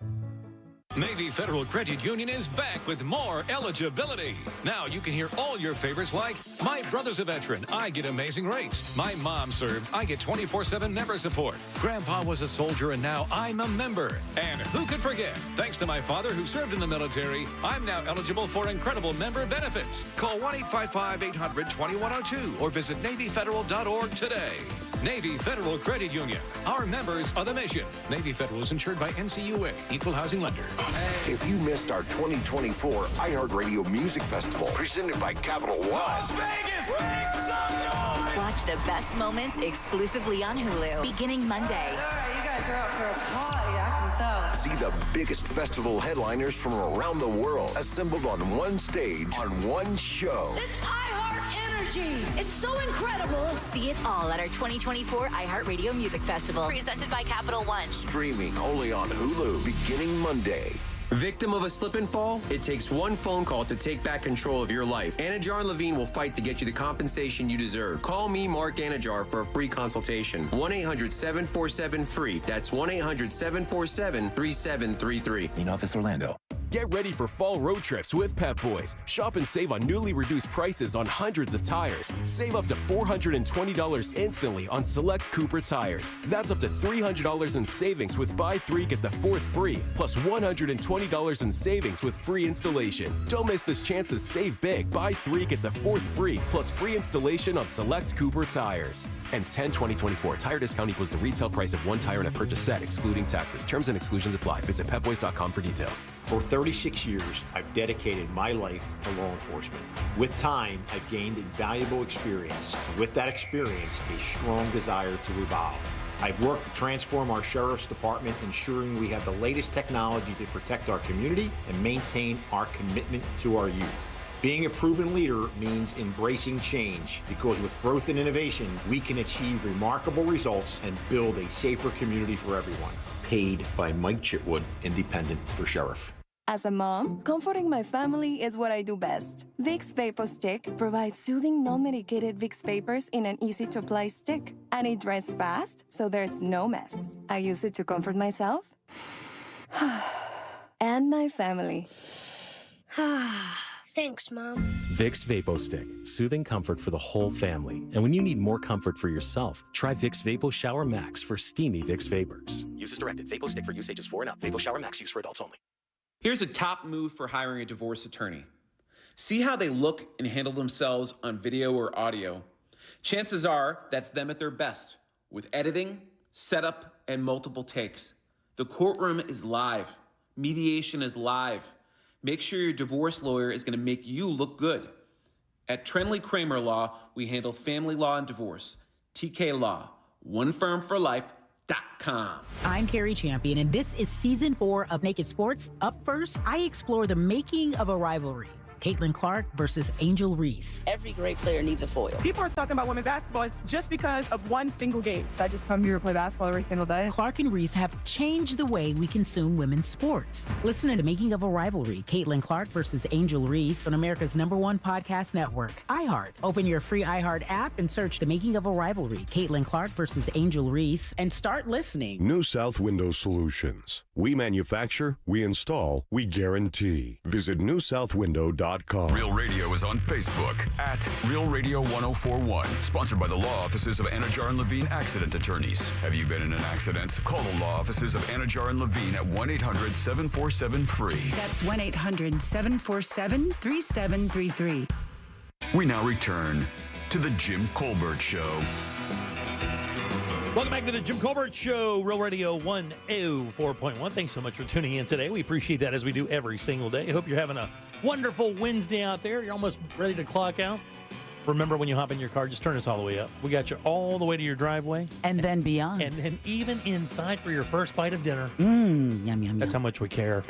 Navy Federal Credit Union is back with more eligibility. Now you can hear all your favorites like, my brother's a veteran, I get amazing rates. My mom served, I get 24/7 member support. Grandpa was a soldier and now I'm a member. And who could forget, thanks to my father who served in the military, I'm now eligible for incredible member benefits. Call 1-855-800-2102 or visit NavyFederal.org today. Navy Federal Credit Union. Our members are the mission. Navy Federal is insured by NCUA, Equal Housing Lender. If you missed our 2024 iHeartRadio Music Festival, presented by Capital One. Las Vegas, make some noise! Watch the best moments exclusively on Hulu, beginning Monday. All right, you guys are out for a party, I can tell. See the biggest festival headliners from around the world assembled on one stage on one show. This energy is so incredible. See it all at our 2024 iHeartRadio Music Festival, presented by Capital One. Streaming only on Hulu, beginning Monday. Victim of a slip and fall? It takes one phone call to take back control of your life. Anajar and Levine will fight to get you the compensation you deserve. Call me, Mark Anajar, for a free consultation. 1-800-747-FREE. That's 1-800-747-3733. In Office Orlando. Get ready for fall road trips with Pep Boys. Shop and save on newly reduced prices on hundreds of tires. Save up to $420 instantly on select Cooper tires. That's up to $300 in savings with buy 3 get the 4th free, plus $120 in savings with free installation. Don't miss this chance to save big. Buy 3 get the 4th free, plus free installation on select Cooper tires. Ends 10/2024. Tire discount equals the retail price of one tire in a purchase set, excluding taxes. Terms and exclusions apply. Visit pepboys.com for details. For 30 36 years, I've dedicated my life to law enforcement. With time, I've gained invaluable experience. And with that experience, a strong desire to evolve. I've worked to transform our Sheriff's Department, ensuring we have the latest technology to protect our community and maintain our commitment to our youth. Being a proven leader means embracing change, because with growth and innovation, we can achieve remarkable results and build a safer community for everyone. Paid by Mike Chitwood, Independent for Sheriff. As a mom, comforting my family is what I do best. Vicks Vapor Stick provides soothing, non-medicated Vicks vapors in an easy-to-apply stick. And it dries fast, so there's no mess. I use it to comfort myself and my family. Thanks, Mom. Vicks Vapo Stick, soothing comfort for the whole family. And when you need more comfort for yourself, try Vicks Vapo Shower Max for steamy Vicks vapors. Use as directed. Vapo Stick for use ages 4 and up. Vapo Shower Max use for adults only. Here's a top move for hiring a divorce attorney. See how they look and handle themselves on video or audio. Chances are that's them at their best, with editing, setup, and multiple takes. The courtroom is live. Mediation is live. Make sure your divorce lawyer is going to make you look good. At Trenley Kramer Law, we handle family law and divorce. TK Law, one firm for life.com. I'm Carrie Champion, and this is season 4 of Naked Sports. Up first, I explore the making of a rivalry. Caitlin Clark versus Angel Reese. Every great player needs a foil. People are talking about women's basketball just because of one single game. I just come here to play basketball every single day. Clark and Reese have changed the way we consume women's sports. Listen to The Making of a Rivalry, Caitlin Clark versus Angel Reese on America's #1 podcast network, iHeart. Open your free iHeart app and search The Making of a Rivalry, Caitlin Clark versus Angel Reese, and start listening. New South Window Solutions. We manufacture, we install, we guarantee. Visit newsouthwindow.com. Real Radio is on Facebook at Real Radio 1041. Sponsored by the law offices of Anajar and Levine Accident Attorneys. Have you been in an accident? Call the law offices of Anajar and Levine at 1-800-747-FREE. That's 1-800-747-3733. We now return to the Jim Colbert Show. Welcome back to the Jim Colbert Show, Real Radio 104.1. Thanks so much for tuning in today. We appreciate that, as we do every single day. I hope you're having a wonderful Wednesday out there. You're almost ready to clock out. Remember, when you hop in your car, just turn us all the way up. We got you all the way to your driveway. And then beyond. And then even inside for your first bite of dinner. Yum, yum, That's how much we care.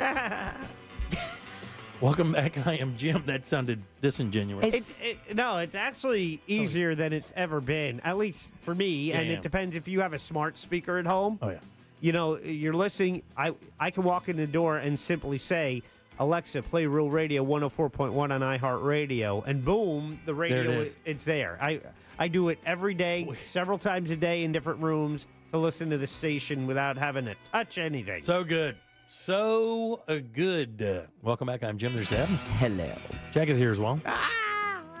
Welcome back. I am Jim. That sounded disingenuous. No, it's actually easier than it's ever been, at least for me. Yeah, and yeah. it depends if you have a smart speaker at home. Oh, yeah. You know, you're listening. I can walk in the door and simply say, Alexa, play Real Radio 104.1 on iHeartRadio, and boom, the radio, it's there. I do it every day, several times a day in different rooms to listen to the station without having to touch anything. So good. So good. Welcome back. I'm Jim. There's Deb. Hello. Jack is here as well.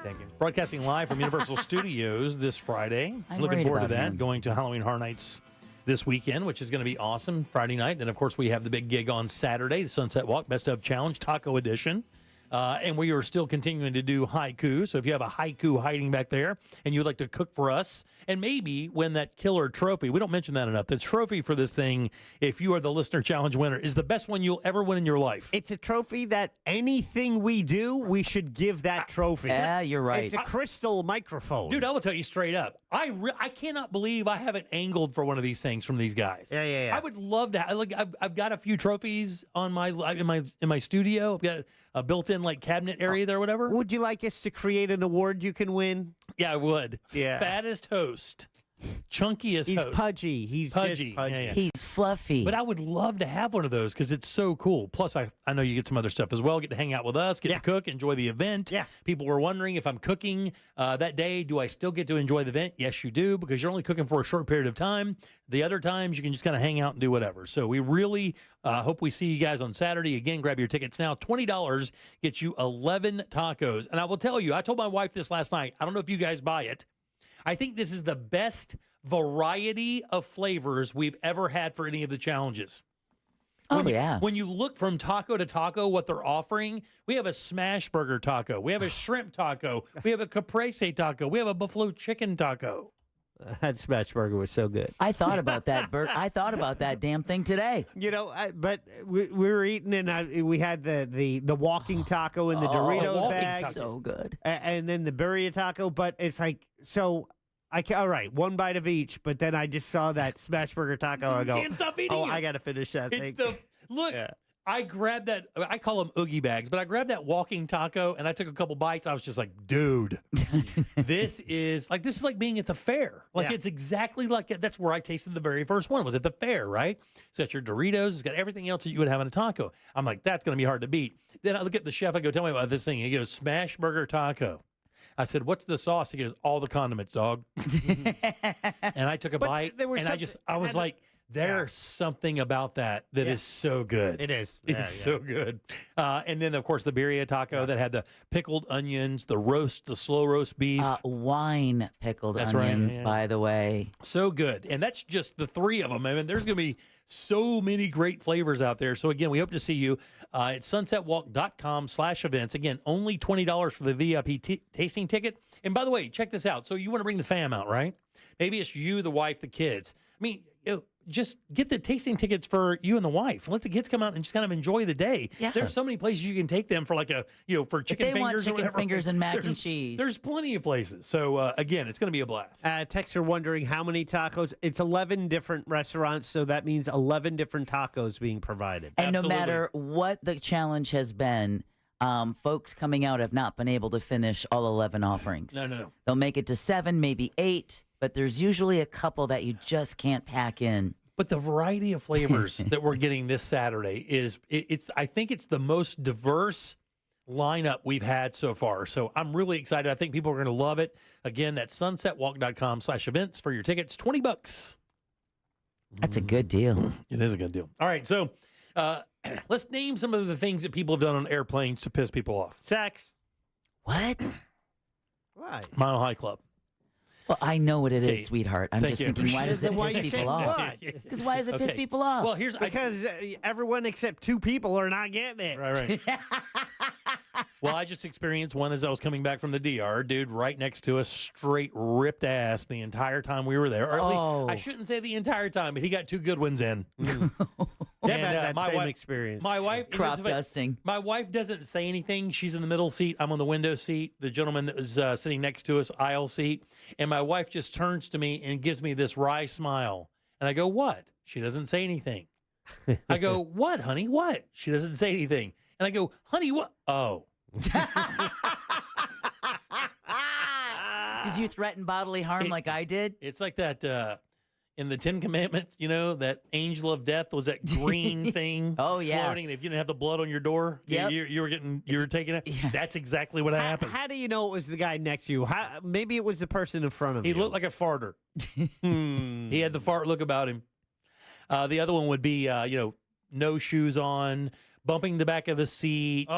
Thank you. Broadcasting live from Universal Studios this Friday. I'm Looking worried forward to about that. him. Going to Halloween Horror Nights this weekend, which is going to be awesome. Friday night. Then, of course, we have the big gig on Saturday, the Sunset Walk Best of Challenge Taco Edition. And we are still continuing to do haiku. So if you have a haiku hiding back there and you'd like to cook for us and maybe win that killer trophy, we don't mention that enough. The trophy for this thing, if you are the Listener Challenge winner, is the best one you'll ever win in your life. It's a trophy that anything we do, we should give that trophy. Yeah, you're right. It's a crystal microphone. Dude, I will tell you straight up. I cannot believe I haven't angled for one of these things from these guys. Yeah. I would love to. I've got a few trophies on in my studio. I've got a built-in cabinet area there or whatever. Would you like us to create an award you can win? Yeah, I would. Yeah. Fattest host. Chunkiest He's host. pudgy. He's pudgy. Just pudgy. Yeah. He's fluffy. But I would love to have one of those because it's so cool. Plus, I know you get some other stuff as well. Get to hang out with us, get to cook, enjoy the event. Yeah. People were wondering if I'm cooking that day, do I still get to enjoy the event? Yes, you do, because you're only cooking for a short period of time. The other times, you can just kind of hang out and do whatever. So we really hope we see you guys on Saturday. Again, grab your tickets now. $20 gets you 11 tacos. And I will tell you, I told my wife this last night. I don't know if you guys buy it. I think this is the best variety of flavors we've ever had for any of the challenges. When you look from taco to taco, what they're offering, we have a smash burger taco. We have a shrimp taco. We have a caprese taco. We have a buffalo chicken taco. That smash burger was so good. I thought about that, Bert. I thought about that damn thing today. You know, but we were eating, and we had the walking taco in the Doritos bag. So good. And then the birria taco. But it's like, so all right, one bite of each. But then I just saw that smash burger taco. I go, can't stop eating it. I got to finish that thing. Look. Yeah. I grabbed that. I call them Oogie bags, but I grabbed that walking taco and I took a couple bites. I was just like, dude, this is like being at the fair. Like it's exactly like that's where I tasted the very first one. It was at the fair, right? So it's your Doritos. It's got everything else that you would have in a taco. I'm like, that's going to be hard to beat. Then I look at the chef. I go, tell me about this thing. He goes, smash burger taco. I said, what's the sauce? He goes, all the condiments, dog. And I took a bite and I was like, there's something about that is so good. It is. It's so good. And then, of course, the birria taco that had the pickled onions, the slow roast beef. Wine pickled onions, by the way. So good. And that's just the three of them. I mean, there's going to be so many great flavors out there. So, again, we hope to see you at sunsetwalk.com/events. Again, only $20 for the VIP tasting ticket. And, by the way, check this out. So you want to bring the fam out, right? Maybe it's you, the wife, the kids. I mean, just get the tasting tickets for you and the wife. Let the kids come out and just kind of enjoy the day. Yeah. There's so many places you can take them for for chicken if they fingers want chicken or whatever. fingers and mac and cheese. There's plenty of places. So, again, it's going to be a blast. Texts are wondering how many tacos. It's 11 different restaurants, so that means 11 different tacos being provided. And no matter what the challenge has been, folks coming out have not been able to finish all 11 offerings. No. They'll make it to 7, maybe 8, but there's usually a couple that you just can't pack in. But the variety of flavors that we're getting this Saturday I think it's the most diverse lineup we've had so far. So I'm really excited. I think people are going to love it. Again, that's sunsetwalk.com/events for your tickets. $20. That's a good deal. It is a good deal. All right. So let's name some of the things that people have done on airplanes to piss people off. Sex. What? Why? Mile High Club. Well, I know what it is, sweetheart. I'm just thinking, why does it piss people off? Because why does it piss people off? Well, because everyone except 2 people are not getting it. Right. Well, I just experienced one as I was coming back from the DR. Dude right next to us, straight ripped ass the entire time we were there. Or at least, I shouldn't say the entire time, but he got 2 good ones in. And my wife, experience. My wife, crop dusting. My wife doesn't say anything. She's in the middle seat. I'm on the window seat. The gentleman that was sitting next to us, aisle seat. And my wife just turns to me and gives me this wry smile. And I go, what? She doesn't say anything. I go, what, honey? What? She doesn't say anything. And I go, honey, what? Oh. Did you threaten bodily harm like I did? It's like that in the 10 Commandments, that angel of death was that green thing floating. And if you didn't have the blood on your door, you were taking it. Yeah. That's exactly what happened. How do you know it was the guy next to you? Maybe it was the person in front of you. He looked like a farter. He had the fart look about him. The other one would be, no shoes on, bumping the back of the seat,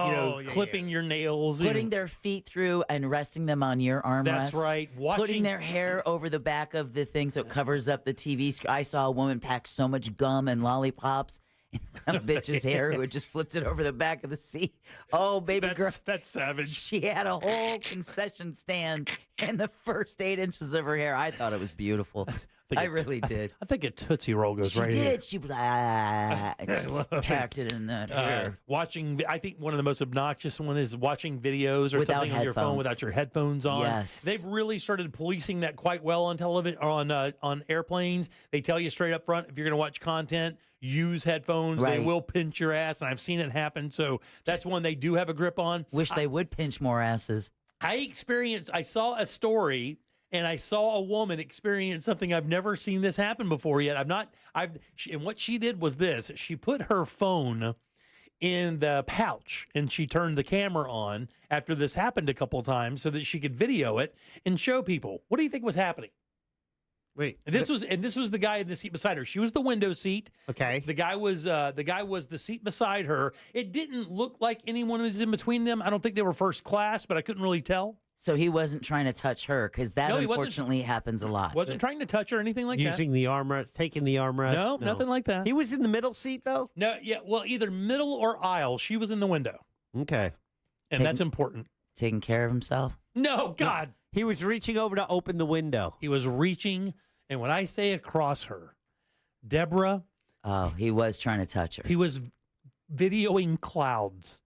clipping your nails. Putting their feet through and resting them on your armrest. That's right. Putting their hair over the back of the thing so it covers up the TV screen. I saw a woman pack so much gum and lollipops in some bitch's hair who had just flipped it over the back of the seat. Oh, baby girl. That's savage. She had a whole concession stand in the first 8 inches of her hair. I thought it was beautiful. I really did. I think a Tootsie Roll goes right here. She did. She just packed it in that hair. I think one of the most obnoxious one is watching videos or without something on your phone without your headphones on. Yes. They've really started policing that quite well on television, on airplanes. They tell you straight up front, if you're going to watch content, use headphones. Right. They will pinch your ass, and I've seen it happen. So that's one they do have a grip on. Wish they would pinch more asses. I saw a story. And I saw a woman experience something I've never seen this happen before yet. And what she did was this. She put her phone in the pouch and she turned the camera on after this happened a couple of times so that she could video it and show people. What do you think was happening? Wait. This was the guy in the seat beside her. She was the window seat. Okay. The guy was the seat beside her. It didn't look like anyone was in between them. I don't think they were first class, but I couldn't really tell. So he wasn't trying to touch her because that unfortunately happens a lot. Wasn't trying to touch her or anything like that. Using the armrest, taking the armrest. No, nothing like that. He was in the middle seat though? No, yeah, well, either middle or aisle. She was in the window. Okay. And that's important. Taking care of himself? No, God. He was reaching over to open the window. He was reaching, and when I say across her, Deborah. Oh, he was trying to touch her. He was videoing clouds.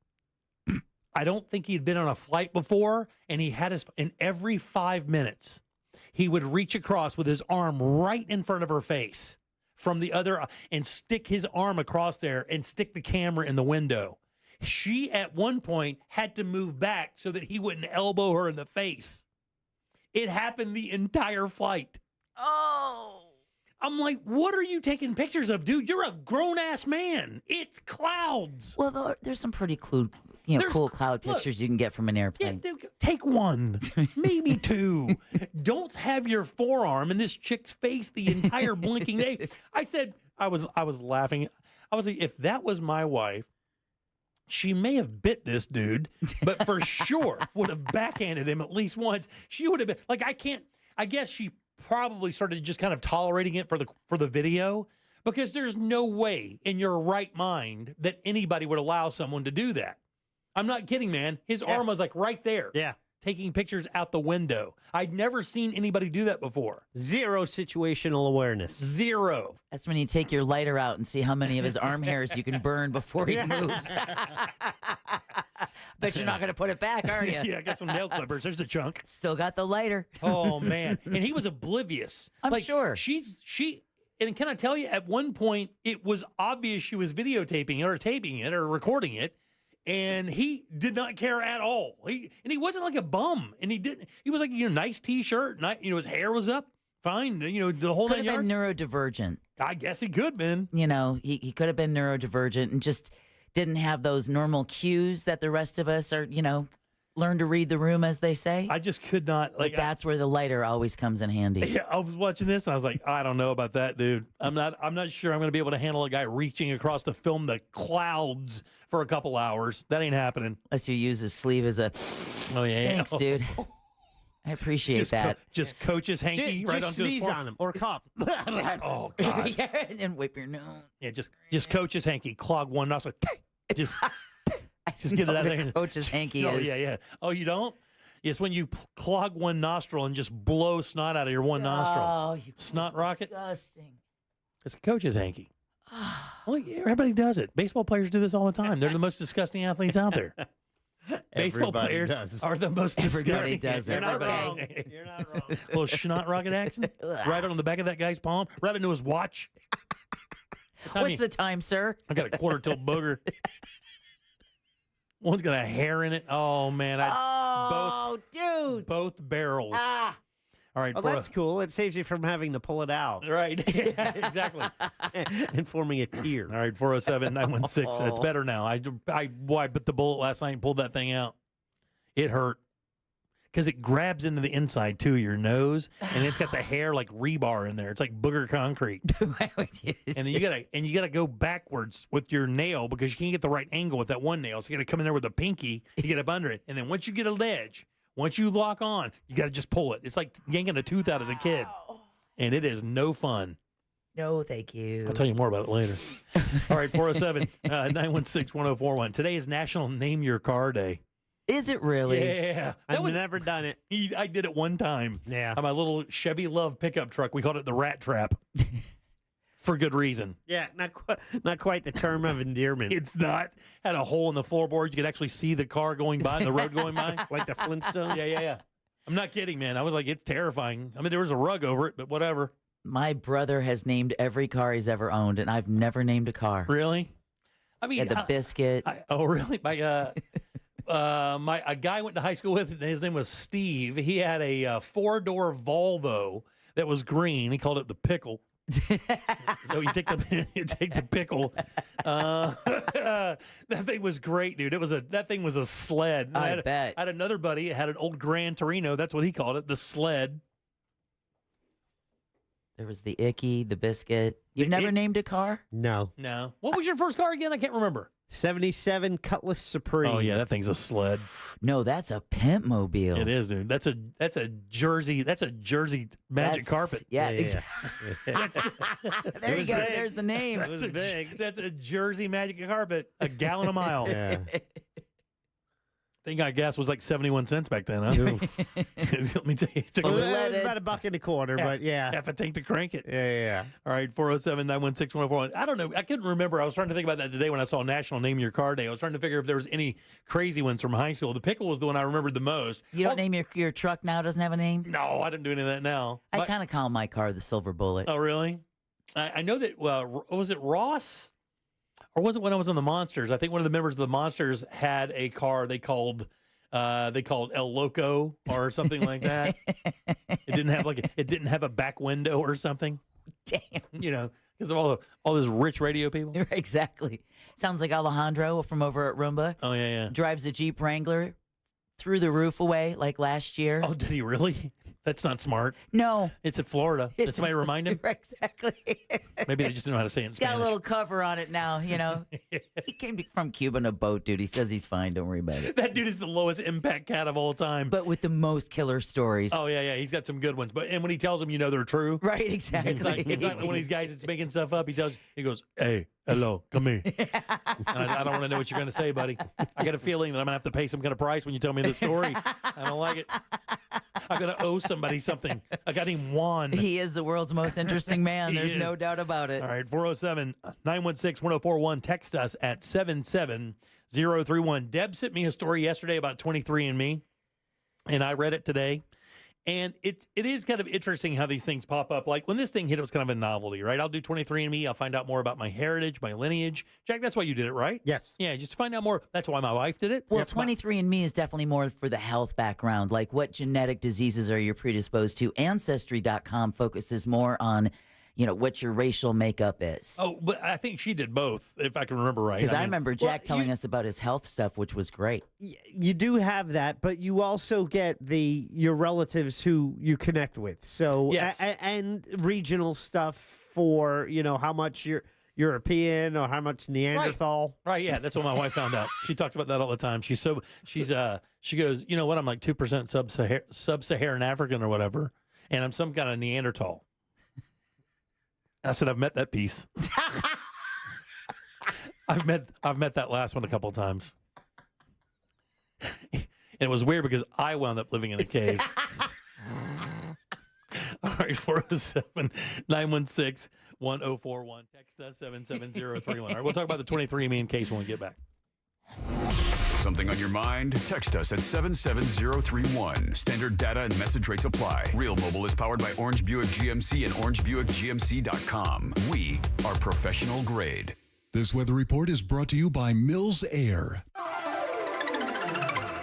I don't think he'd been on a flight before, and he had in every 5 minutes, he would reach across with his arm right in front of her face from the other and stick his arm across there and stick the camera in the window. She, at one point, had to move back so that he wouldn't elbow her in the face. It happened the entire flight. Oh. I'm like, what are you taking pictures of, dude? You're a grown-ass man. It's clouds. Well, there's some pretty cool cloud pictures you can get from an airplane. Yeah, take one, maybe two. Don't have your forearm in this chick's face the entire blinking day. I said, I was laughing. I was like, if that was my wife, she may have bit this dude, but for sure would have backhanded him at least once. She would have been like, I guess she probably started just kind of tolerating it for the video, because there's no way in your right mind that anybody would allow someone to do that. I'm not kidding, man. His arm was like right there. Yeah. Taking pictures out the window. I'd never seen anybody do that before. Zero situational awareness. Zero. That's when you take your lighter out and see how many of his arm hairs you can burn before he moves. Bet you're not going to put it back, are you? Yeah, I got some nail clippers. There's a chunk. Still got the lighter. Oh, man. And he was oblivious. I'm sure. And can I tell you, at one point, it was obvious she was videotaping it or taping it or recording it. And he did not care at all. He wasn't like a bum. And he was like, nice T-shirt. His hair was up. Fine. The whole Could 9 have yards. been neurodivergent. I guess he could have been. He could have been neurodivergent and just didn't have those normal cues that the rest of us are, learn to read the room, as they say. I just could not. That's where the lighter always comes in handy. Yeah, I was watching this and I was like, I don't know about that, dude. I'm not sure I'm going to be able to handle a guy reaching across to film the clouds for a couple hours. That ain't happening. Unless you use his sleeve as a. Oh yeah. Thanks, dude. I appreciate that. Just coach's hanky right onto his sneeze on him or cough. Oh God. Yeah, and wipe your nose. Yeah, just coach's hanky, clog one nostril. Just get it out of there. Coach's hanky Oh is. yeah. Oh, you don't? Yes, when you clog one nostril and just blow snot out of your one nostril. Oh, you snot rocket. Disgusting. It's a coach's hanky. Well, everybody does it. Baseball players do this all the time. They're the most disgusting athletes out there. Baseball players are the most disgusting. Everybody does it. You're not wrong. You're not wrong. Little snot rocket action right on the back of that guy's palm, right into his watch. What's the time, sir? I got a quarter tilt booger. One's got a hair in it. Oh man! Dude! Both barrels. All right. Oh, that's cool. It saves you from having to pull it out. Right. Yeah, exactly. And forming a tear. All right. 407-916. That's better now. I bit the bullet last night and pulled that thing out. It hurt. Because it grabs into the inside too, your nose, and it's got the hair like rebar in there. It's like booger concrete. And then you gotta go backwards with your nail because you can't get the right angle with that one nail. So you gotta come in there with a pinky to get up under it. And then once you get a ledge, once you lock on, you gotta just pull it. It's like yanking a tooth out as a kid. And it is no fun. No, thank you. I'll tell you more about it later. All right, 407-916-1041. Today is National Name Your Car Day. Is it really? Yeah. I've never done it. I did it one time. Yeah. On my little Chevy Love pickup truck. We called it the Rat Trap. For good reason. Yeah, not quite the term of endearment. It's not. Had a hole in the floorboard. You could actually see the car going by, the road going by. Like the Flintstones? Yeah. I'm not kidding, man. I was like, it's terrifying. I mean, there was a rug over it, but whatever. My brother has named every car he's ever owned, and I've never named a car. Really? I mean, the Biscuit. Oh, really? A guy went to high school with, his name was Steve. He had a 4-door Volvo that was green. He called it the Pickle. So you take the Pickle. That thing was great, dude. That thing was a sled. I bet. I had another buddy that had an old Gran Torino. That's what he called it, the sled. There was the Icky, the Biscuit. You've never named a car? No. What was your first car again? I can't remember. 77 Cutlass Supreme. Oh yeah, that thing's a sled. No, that's a pimp mobile. It is, dude. That's a Jersey magic carpet. Yeah. Exactly. There you go. There's the name. It was big. That's a Jersey magic carpet. A gallon a mile. Yeah. Thank God gas was like 71 cents back then, huh? Let me tell you. It took it was about $1.25, but yeah. Half a tank to crank it. Yeah. All right, 407-916-1041. I don't know. I couldn't remember. I was trying to think about that today when I saw National Name Your Car Day. I was trying to figure if there was any crazy ones from high school. The pickle was the one I remembered the most. You don't name your truck now? Doesn't have a name? No, I didn't do any of that now. I kind of call my car the Silver Bullet. Oh, really? I know that, was it Ross? Or was it when I was on the Monsters? I think one of the members of the Monsters had a car they called El Loco or something like that. It didn't have a back window or something. Damn. You know, because of all those rich radio people. Exactly. Sounds like Alejandro from over at Roomba. Oh, yeah. Drives a Jeep Wrangler, threw the roof away like last year. Oh, did he really? That's not smart. No. It's in Florida. Did somebody remind him? Exactly. Maybe they just didn't know how to say it in Spanish. Got a little cover on it now, you know. He came from Cuba in a boat, dude. He says he's fine. Don't worry about it. That dude is the lowest impact cat of all time. But with the most killer stories. Oh, yeah. He's got some good ones. And when he tells them, you know they're true. Right, exactly. It's like one of these guys that's making stuff up. He goes, hey, hello, come here. I don't want to know what you're going to say, buddy. I got a feeling that I'm going to have to pay some kind of price when you tell me the story. I don't like it. I'm going to owe somebody something. I got him Juan. He is the world's most interesting man. There's no doubt about it. All right, 407-916-1041. Text us at 77031. Deb sent me a story yesterday about 23andMe, and I read it today. And it is kind of interesting how these things pop up. Like when this thing hit, it was kind of a novelty, right? I'll do 23andMe. I'll find out more about my heritage, my lineage. Jack, that's why you did it, right? Yes. Yeah, just to find out more. That's why my wife did it. Well, 23andMe is definitely more for the health background, like what genetic diseases are you predisposed to. Ancestry.com focuses more on, you know, what your racial makeup is. Oh, but I think she did both, if I can remember right. Because I remember Jack telling us about his health stuff, which was great. You do have that, but you also get your relatives who you connect with. So yes. And regional stuff for, you know, how much you're European or how much Neanderthal. Right, yeah, that's what my wife found out. She talks about that all the time. She goes, you know what? I'm like 2% sub-Saharan African or whatever, and I'm some kind of Neanderthal. I said, I've met that piece. I've met that last one a couple of times. And it was weird because I wound up living in a cave. All right, 407-916-1041. Text us 77031. All right, we'll talk about the 23andMe in case when we get back. Something on your mind? Text us at 77031. Standard data and message rates apply. Real Mobile is powered by Orange Buick GMC and OrangeBuickGMC.com. We are professional grade. This weather report is brought to you by Mills Air.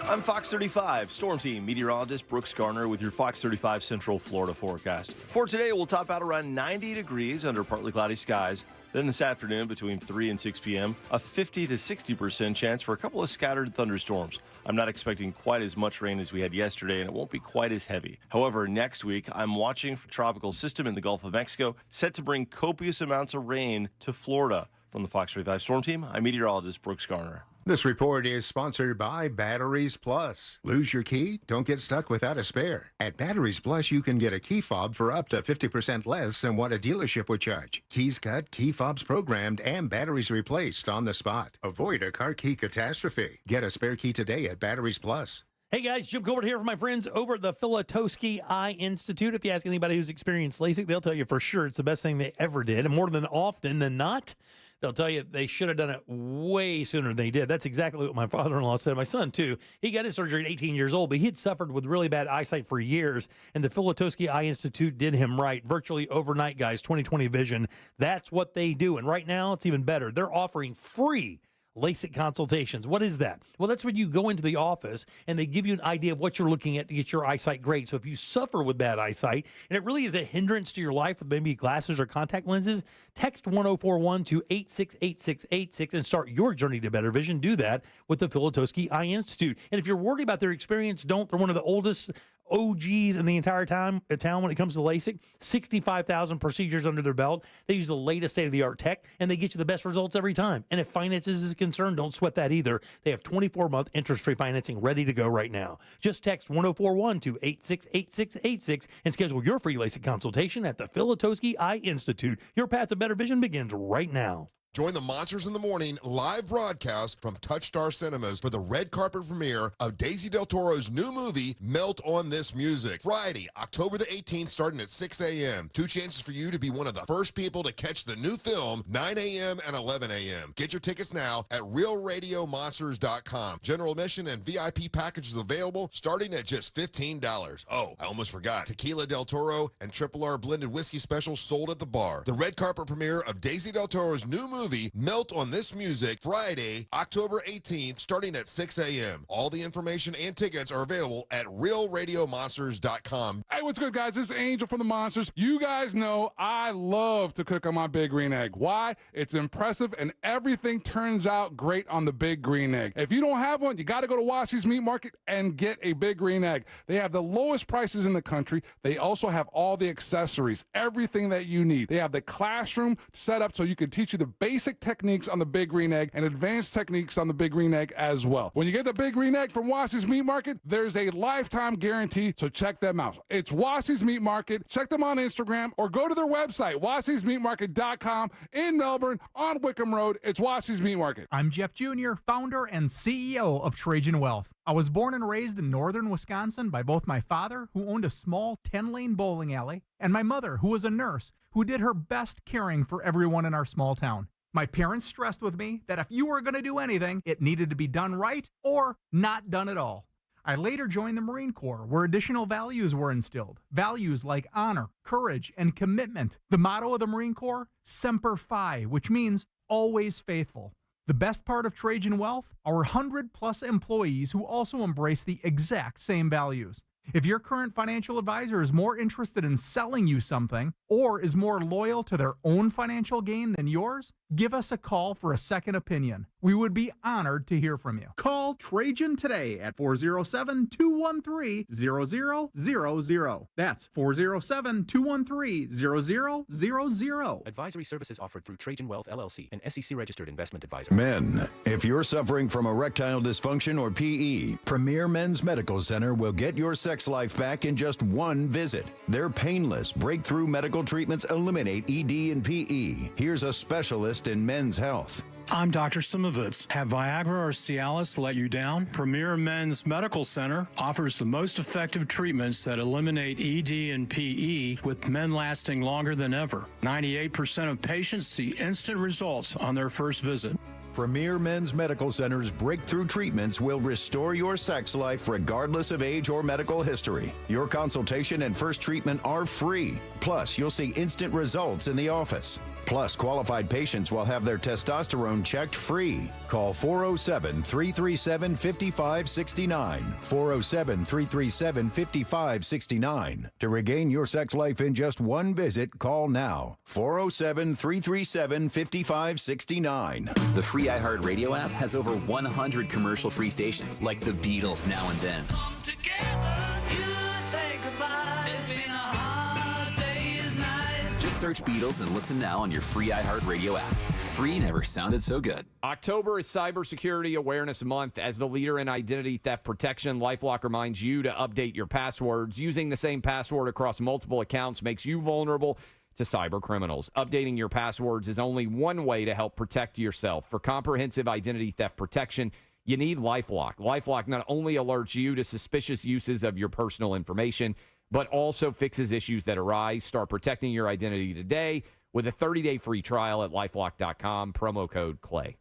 I'm Fox 35 Storm Team meteorologist Brooks Garner with your Fox 35 Central Florida forecast. For today, we'll top out around 90 degrees under partly cloudy skies. Then this afternoon, between 3 and 6 p.m., a 50 to 60% chance for a couple of scattered thunderstorms. I'm not expecting quite as much rain as we had yesterday, and it won't be quite as heavy. However, next week, I'm watching for a tropical system in the Gulf of Mexico set to bring copious amounts of rain to Florida. From the Fox 35 Storm Team, I'm meteorologist Brooks Garner. This report is sponsored by Batteries Plus. Lose your key? Don't get stuck without a spare. At Batteries Plus, you can get a key fob for up to 50% less than what a dealership would charge. Keys cut, key fobs programmed, and batteries replaced on the spot. Avoid a car key catastrophe. Get a spare key today at Batteries Plus. Hey guys, Jim Colbert here from my friends over at the Filatowski Eye Institute. If you ask anybody who's experienced LASIK, they'll tell you for sure it's the best thing they ever did. And more than often than not, they'll tell you they should have done it way sooner than they did. That's exactly what my father-in-law said. My son, too. He got his surgery at 18 years old, but he had suffered with really bad eyesight for years, and the Filatowski Eye Institute did him right. Virtually overnight, guys, 20/20 vision. That's what they do. And right now, it's even better. They're offering free LASIK consultations. What is that? Well, that's when you go into the office and they give you an idea of what you're looking at to get your eyesight great. So if you suffer with bad eyesight and it really is a hindrance to your life with maybe glasses or contact lenses, text 1041 to 868686 and start your journey to better vision. Do that with the Filatowski Eye Institute. And if you're worried about their experience, don't. They're one of the oldest OGs in the entire town when it comes to LASIK. 65,000 procedures under their belt. They use the latest state-of-the-art tech, and they get you the best results every time. And if finances is concerned, don't sweat that either. They have 24-month interest-free financing ready to go right now. Just text 1041 to 868686 and schedule your free LASIK consultation at the Filatowski Eye Institute. Your path to better vision begins right now. Join the Monsters in the Morning live broadcast from Touchstar Cinemas for the red carpet premiere of Daisy Del Toro's new movie, Melt on This Music. Friday, October the 18th, starting at 6 a.m. 2 chances for you to be one of the first people to catch the new film, 9 a.m. and 11 a.m. Get your tickets now at realradiomonsters.com. General admission and VIP packages available starting at just $15. Oh, I almost forgot. Tequila Del Toro and Triple R blended whiskey specials sold at the bar. The red carpet premiere of Daisy Del Toro's new movie, Melt on This Music, Friday, October 18th, starting at 6 a.m. All the information and tickets are available at realradiomonsters.com. Hey, what's good, guys? This is Angel from the Monsters. You guys know I love to cook on my Big Green Egg. Why? It's impressive, and everything turns out great on the Big Green Egg. If you don't have one, you got to go to Wassy's Meat Market and get a Big Green Egg. They have the lowest prices in the country. They also have all the accessories, everything that you need. They have the classroom set up so you can teach you the basic techniques on the Big Green Egg and advanced techniques on the Big Green Egg as well. When you get the Big Green Egg from Wassy's Meat Market, there's a lifetime guarantee, so check them out. It's Wassy's Meat Market. Check them on Instagram or go to their website, wassysmeatmarket.com in Melbourne on Wickham Road. It's Wassy's Meat Market. I'm Jeff Jr., founder and CEO of Trajan Wealth. I was born and raised in northern Wisconsin by both my father, who owned a small 10-lane bowling alley, and my mother, who was a nurse, who did her best caring for everyone in our small town. My parents stressed with me that if you were going to do anything, it needed to be done right or not done at all. I later joined the Marine Corps, where additional values were instilled. Values like honor, courage, and commitment. The motto of the Marine Corps, Semper Fi, which means always faithful. The best part of Trajan Wealth, our 100-plus employees who also embrace the exact same values. If your current financial advisor is more interested in selling you something or is more loyal to their own financial gain than yours, give us a call for a second opinion. We would be honored to hear from you. Call Trajan today at 407-213-0000. That's 407-213-0000. Advisory services offered through Trajan Wealth, LLC, an SEC-registered investment advisor. Men, if you're suffering from erectile dysfunction or PE, Premier Men's Medical Center will get your sex life back in just one visit. Their painless, breakthrough medical treatments eliminate ED and PE. Here's a specialist in men's health. I'm Dr. Simovitz. Have Viagra or Cialis let you down? Premier Men's Medical Center offers the most effective treatments that eliminate ED and PE, with men lasting longer than ever. 98% of patients see instant results on their first visit. Premier Men's Medical Center's breakthrough treatments will restore your sex life regardless of age or medical history. Your consultation and first treatment are free. Plus, you'll see instant results in the office. Plus, qualified patients will have their testosterone checked free. Call 407-337-5569. 407-337-5569. To regain your sex life in just one visit, call now. 407-337-5569. The free iHeartRadio app has over 100 commercial-free stations, like the Beatles Now and Then. Come together, you say goodbye. It's been a hard day's night. Just search Beatles and listen now on your free iHeartRadio app. Free never sounded so good. October is Cybersecurity Awareness Month. As the leader in identity theft protection, LifeLock reminds you to update your passwords. Using the same password across multiple accounts makes you vulnerable to cyber criminals. Updating your passwords is only one way to help protect yourself. For comprehensive identity theft protection, you need LifeLock. LifeLock not only alerts you to suspicious uses of your personal information, but also fixes issues that arise. Start protecting your identity today with a 30-day free trial at LifeLock.com, promo code CLAY.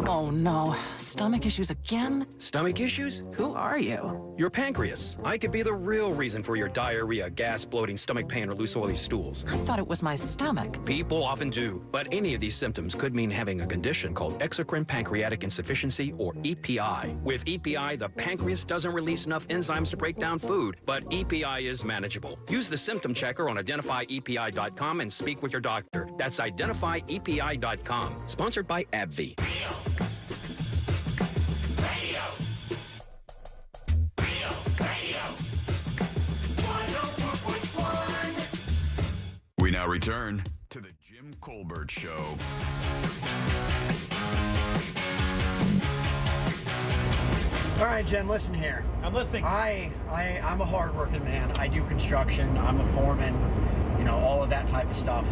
Oh no, stomach issues again? Stomach issues? Who are you? Your pancreas. I could be the real reason for your diarrhea, gas, bloating, stomach pain, or loose oily stools. I thought it was my stomach. People often do, but any of these symptoms could mean having a condition called exocrine pancreatic insufficiency, or EPI. With EPI, the pancreas doesn't release enough enzymes to break down food, but EPI is manageable. Use the symptom checker on identifyepi.com and speak with your doctor. That's identifyepi.com. Sponsored by AbbVie. We now return to the Jim Colbert Show. All right, Jen, listen here. I'm listening. I'm a hardworking man. I do construction. I'm a foreman, all of that type of stuff.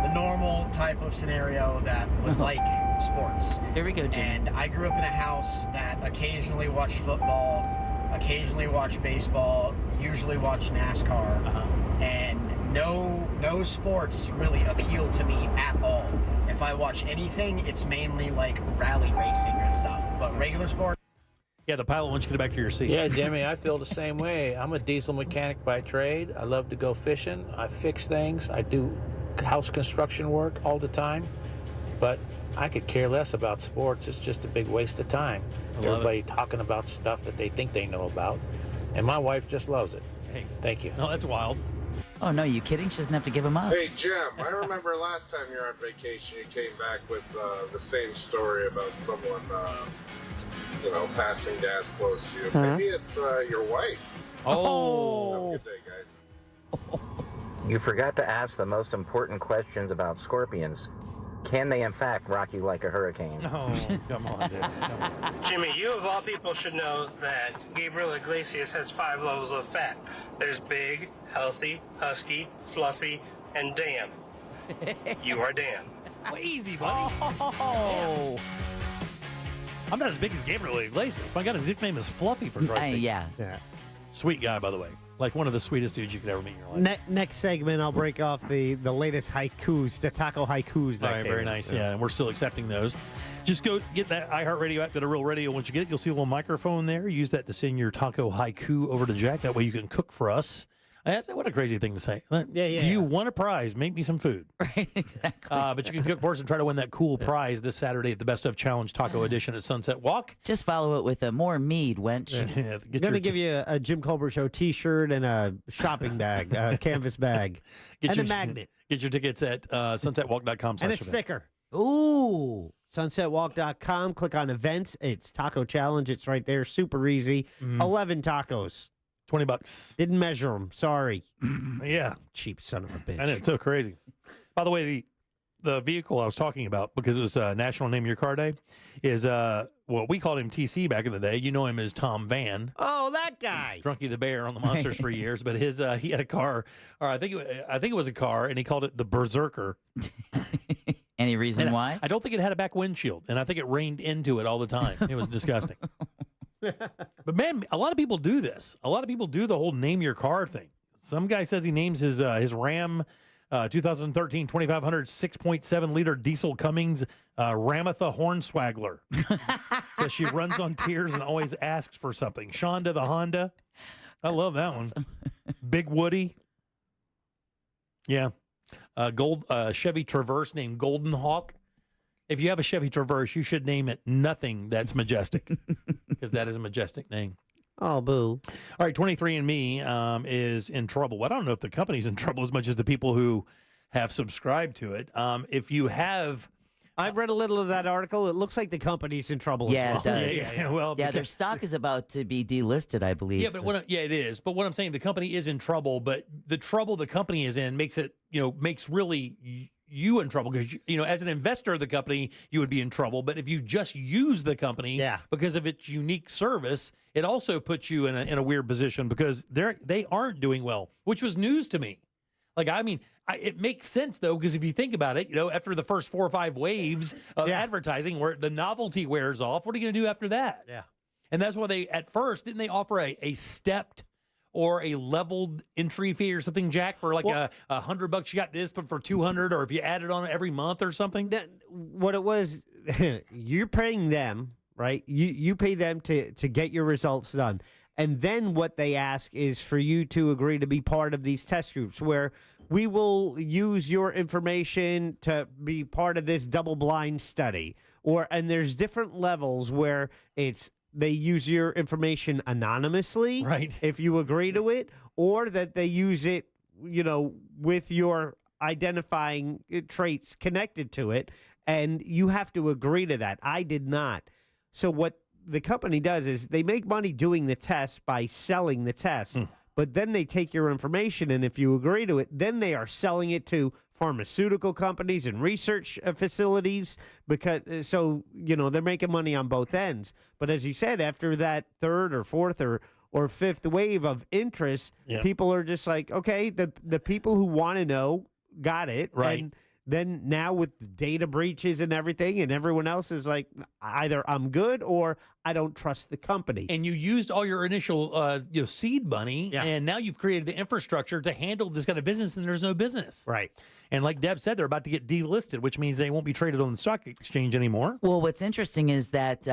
the normal type of scenario that would like sports. Here we go, Jim. And I grew up in a house that occasionally watched football, occasionally watched baseball, usually watched NASCAR, and no sports really appeal to me at all. If I watch anything, it's mainly like rally racing and stuff, but regular sports. Yeah, the pilot wants you to get back to your seat. Yeah, Jimmy, I feel the same way. I'm a diesel mechanic by trade. I love to go fishing. I fix things. I do house construction work all the time. But I could care less about sports. It's just a big waste of time. Everybody talking about stuff that they think they know about. And my wife just loves it. Hey, thank you. No, that's wild. Oh, no, you kidding? She doesn't have to give him up. Hey, Jim, I remember last time you were on vacation, you came back with the same story about someone, passing gas close to you. Maybe it's your wife. Oh. Have a good day, guys. You forgot to ask the most important questions about scorpions. Can they, in fact, rock you like a hurricane? Oh, come on, dude. Jimmy, you of all people should know that Gabriel Iglesias has 5 levels of fat. There's big, healthy, husky, fluffy, and damn. You are damn. Oh, easy, buddy. Oh. I'm not as big as Gabriel Iglesias. My God, his nickname is Fluffy, for Christ's sake. Yeah. Sweet guy, by the way. Like one of the sweetest dudes you could ever meet in your life. Next segment, I'll break off the latest haikus, the taco haikus. All right, very nice. Yeah, and we're still accepting those. Just go get that iHeartRadio app, go to Real Radio. Once you get it, you'll see a little microphone there. Use that to send your taco haiku over to Jack. That way you can cook for us. What a crazy thing to say. Yeah. Do you want a prize? Make me some food. Right, exactly. But you can cook for us and try to win that cool prize this Saturday at the Best of Challenge Taco Edition at Sunset Walk. Just follow it with a more mead, wench. I'm going to give you a Jim Colbert Show T-shirt and a shopping bag, a canvas bag, and a magnet. Get your tickets at sunsetwalk.com. And a sticker. Ooh. Sunsetwalk.com. Click on events. It's Taco Challenge. It's right there. Super easy. 11 tacos. $20. Didn't measure them. Sorry. Yeah. Cheap son of a bitch. I know, it's so crazy. By the way, the vehicle I was talking about, because it was National Name Your Car Day, is we called him TC back in the day. You know him as Tom Van. Oh, that guy. Drunky the Bear on the Monsters for years. But he had a car, or I think it was a car, and he called it the Berserker. Any reason why? I don't think it had a back windshield, and I think it rained into it all the time. It was disgusting. But man, a lot of people do this. A lot of people do the whole name your car thing. Some guy says he names his Ram 2013 2500 6.7 liter diesel Cummins Ramatha Hornswaggler. Says she runs on tears and always asks for something. Shonda the Honda. I love that one. Big Woody. Yeah. Chevy Traverse named Golden Hawk. If you have a Chevy Traverse, you should name it Nothing That's Majestic, because that is a majestic name. Oh, boo. All right, 23andMe is in trouble. Well, I don't know if the company's in trouble as much as the people who have subscribed to it. If you have... I've read a little of that article. It looks like the company's in trouble as well. It does. Yeah, well, their stock is about to be delisted, I believe. Yeah, but it is. But what I'm saying, the company is in trouble, but the trouble the company is in makes really you in trouble, because as an investor of the company, you would be in trouble. But if you just use the company because of its unique service, it also puts you in a weird position, because they aren't doing well, which was news to me. It makes sense though, because if you think about it, after the first 4 or 5 waves of advertising, where the novelty wears off, what are you going to do after that? Yeah, and that's why didn't they offer a stepped or a leveled entry fee or something, Jack, for like $100 you got this, but for $200, or if you add it on every month or something? What it was, you're paying them, right? You pay them to get your results done. And then what they ask is for you to agree to be part of these test groups, where we will use your information to be part of this double-blind study. And there's different levels where they use your information anonymously, right, if you agree to it, or that they use it, with your identifying traits connected to it, and you have to agree to that. I did not. So what the company does is they make money doing the test by selling the test, but then they take your information, and if you agree to it, then they are selling it to pharmaceutical companies and research facilities, because they're making money on both ends. But as you said, after that third or fourth or fifth wave of interest, people are just like, okay, the people who want to know got it, right, and then now with the data breaches and everything, and everyone else is like, either I'm good or I don't trust the company. And you used all your initial seed money, and now you've created the infrastructure to handle this kind of business, and there's no business. Right. And like Deb said, they're about to get delisted, which means they won't be traded on the stock exchange anymore. Well, what's interesting is that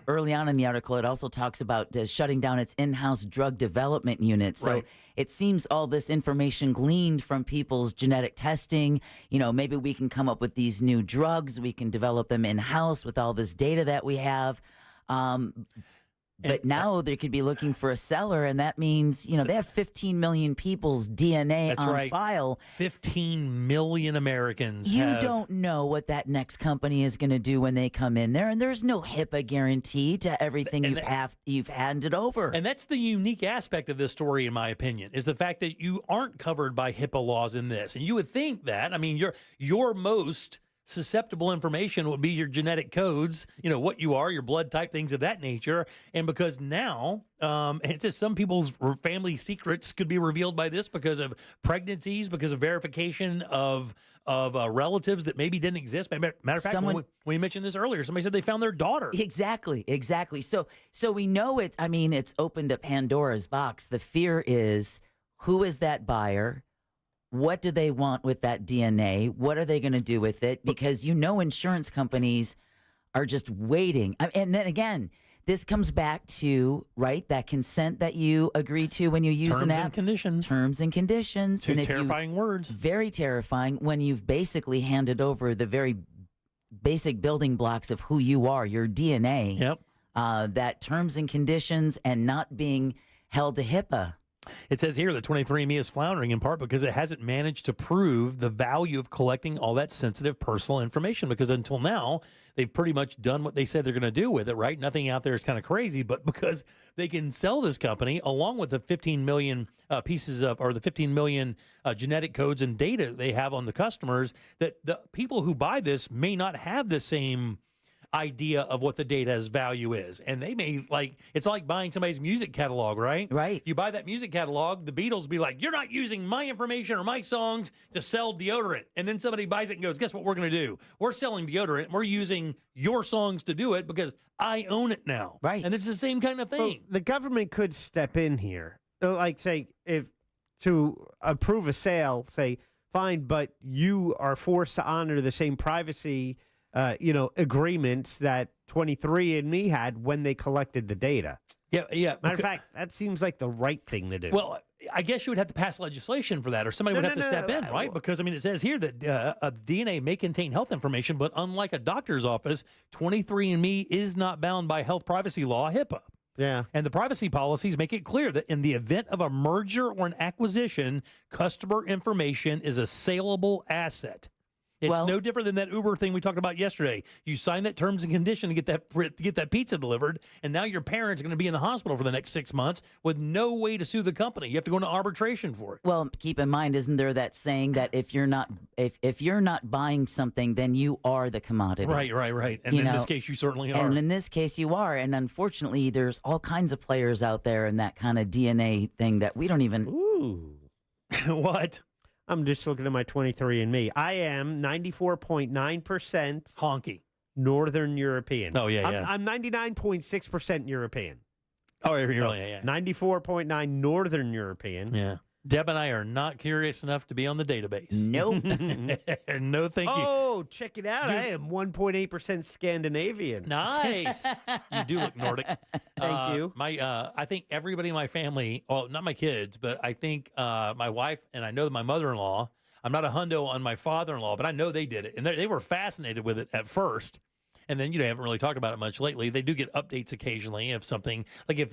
early on in the article, it also talks about shutting down its in-house drug development unit. So it seems all this information gleaned from people's genetic testing, maybe we can come up with these new drugs. We can develop them in-house with all this data that we have. But now they could be looking for a seller, and that means, they have 15 million people's DNA on file. 15 million Americans You don't know what that next company is going to do when they come in there, and there's no HIPAA guarantee to everything you've handed over. And that's the unique aspect of this story, in my opinion, is the fact that you aren't covered by HIPAA laws in this. And you would think that, your most susceptible information would be your genetic codes, what you are, your blood type, things of that nature. And because now, it's just some people's family secrets could be revealed by this because of pregnancies, because of verification of relatives that maybe didn't exist. Matter of fact, when we mentioned this earlier, somebody said they found their daughter. Exactly. So we know it. It's opened a Pandora's box. The fear is, who is that buyer? What do they want with that DNA? What are they going to do with it? Because insurance companies are just waiting. And then again, this comes back to, that consent that you agree to when you use an app. Terms and conditions. Terms and conditions. Two terrifying words. Very terrifying when you've basically handed over the very basic building blocks of who you are, your DNA. Yep. That terms and conditions and not being held to HIPAA. It says here that 23andMe is floundering in part because it hasn't managed to prove the value of collecting all that sensitive personal information, because until now, they've pretty much done what they said they're going to do with it, right? Nothing out there is kind of crazy, but because they can sell this company along with the 15 million the 15 million genetic codes and data they have on the customers, that the people who buy this may not have the same idea of what the data's value is. And they may it's like buying somebody's music catalog, right? Right. You buy that music catalog, the Beatles be like, you're not using my information or my songs to sell deodorant. And then somebody buys it and goes, guess what we're going to do? We're selling deodorant. We're using your songs to do it because I own it now. Right. And it's the same kind of thing. Well, the government could step in here. Say, if to approve a sale, say, fine, but you are forced to honor the same privacy agreements that 23andMe had when they collected the data. Yeah. Matter of fact, that seems like the right thing to do. Well, I guess you would have to pass legislation for that, or somebody would have to step in, right? Because, it says here that DNA may contain health information, but unlike a doctor's office, 23andMe is not bound by health privacy law, HIPAA. Yeah. And the privacy policies make it clear that in the event of a merger or an acquisition, customer information is a saleable asset. It's no different than that Uber thing we talked about yesterday. You sign that terms and condition to get that pizza delivered, and now your parents are going to be in the hospital for the next 6 months with no way to sue the company. You have to go into arbitration for it. Well, keep in mind, isn't there that saying that if you're not buying something, then you are the commodity? Right. And in this case, you certainly are. And in this case, you are. And unfortunately, there's all kinds of players out there in that kind of DNA thing that we don't even. Ooh. What? I'm just looking at my 23andMe. I am 94.9% honky Northern European. Oh, yeah. I'm 99.6% European. Oh, really? Yeah. 94.9 Northern European. Yeah. Deb and I are not curious enough to be on the database. Nope. No, thank you. Oh, check it out. I am 1.8% Scandinavian. Nice. You do look Nordic. Thank you. I think everybody in my family, well, not my kids, but I think my wife and I know that my mother-in-law, I'm not a hundo on my father-in-law, but I know they did it. And they were fascinated with it at first. And then, haven't really talked about it much lately. They do get updates occasionally of something. Like if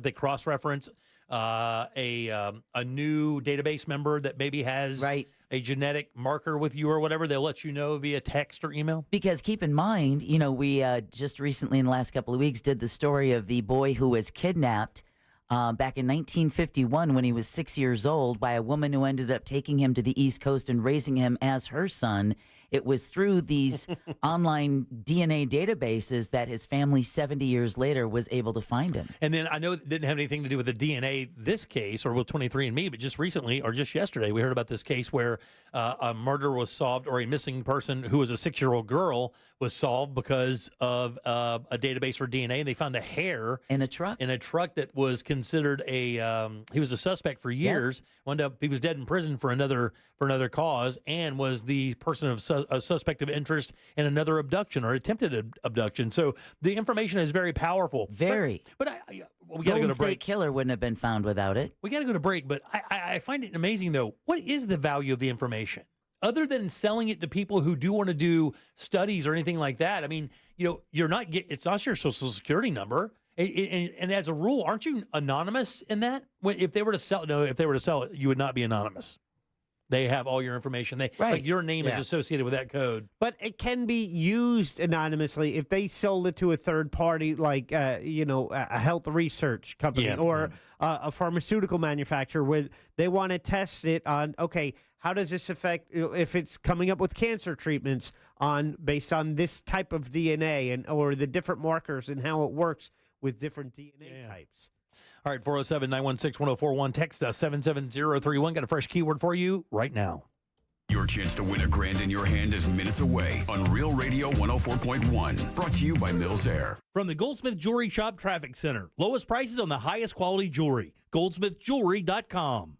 they cross-reference a new database member that maybe has a genetic marker with you or whatever, they'll let you know via text or email. Because keep in mind, we just recently in the last couple of weeks did the story of the boy who was kidnapped back in 1951 when he was 6 years old by a woman who ended up taking him to the East Coast and raising him as her son. it was through these online DNA databases that his family 70 years later was able to find him. And then I know it didn't have anything to do with the DNA, this case, or with 23andMe, but just recently, or just yesterday, we heard about this case where a murder was solved, or a missing person who was a 6-year-old girl was solved because of a database for DNA, and they found a hair in a truck that was considered he was a suspect for years. Wound up, he was dead in prison for another cause, and was the person of a suspect of interest in another abduction or attempted abduction. So the information is very powerful. Very. But we got to go to break. State Killer wouldn't have been found without it. We got to go to break, but I find it amazing, though. What is the value of the information? Other than selling it to people who do want to do studies or anything like that, I mean, it's not your social security number. And as a rule, aren't you anonymous in that? If they were to sell it, you would not be anonymous. They have all your information. Like your name is associated with that code. But it can be used anonymously if they sold it to a third party, like a health research company or a pharmaceutical manufacturer, where they want to test it on, okay, how does this affect, if it's coming up with cancer treatments based on this type of DNA or the different markers and how it works with different DNA types. All right, 407-916-1041. Text us 77031. Got a fresh keyword for you right now. Your chance to win $1,000 in your hand is minutes away on Real Radio 104.1. Brought to you by Mills Air. From the Goldsmith Jewelry Shop Traffic Center. Lowest prices on the highest quality jewelry. GoldsmithJewelry.com.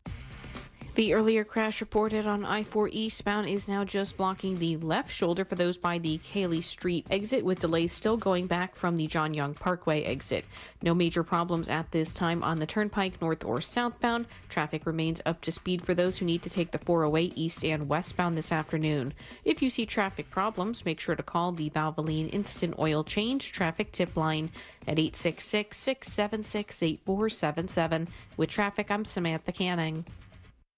The earlier crash reported on I-4 eastbound is now just blocking the left shoulder for those by the Cayley Street exit, with delays still going back from the John Young Parkway exit. No major problems at this time on the Turnpike north or southbound. Traffic remains up to speed for those who need to take the 408 east and westbound this afternoon. If you see traffic problems, make sure to call the Valvoline Instant Oil Change traffic tip line at 866-676-8477. With traffic, I'm Samantha Canning.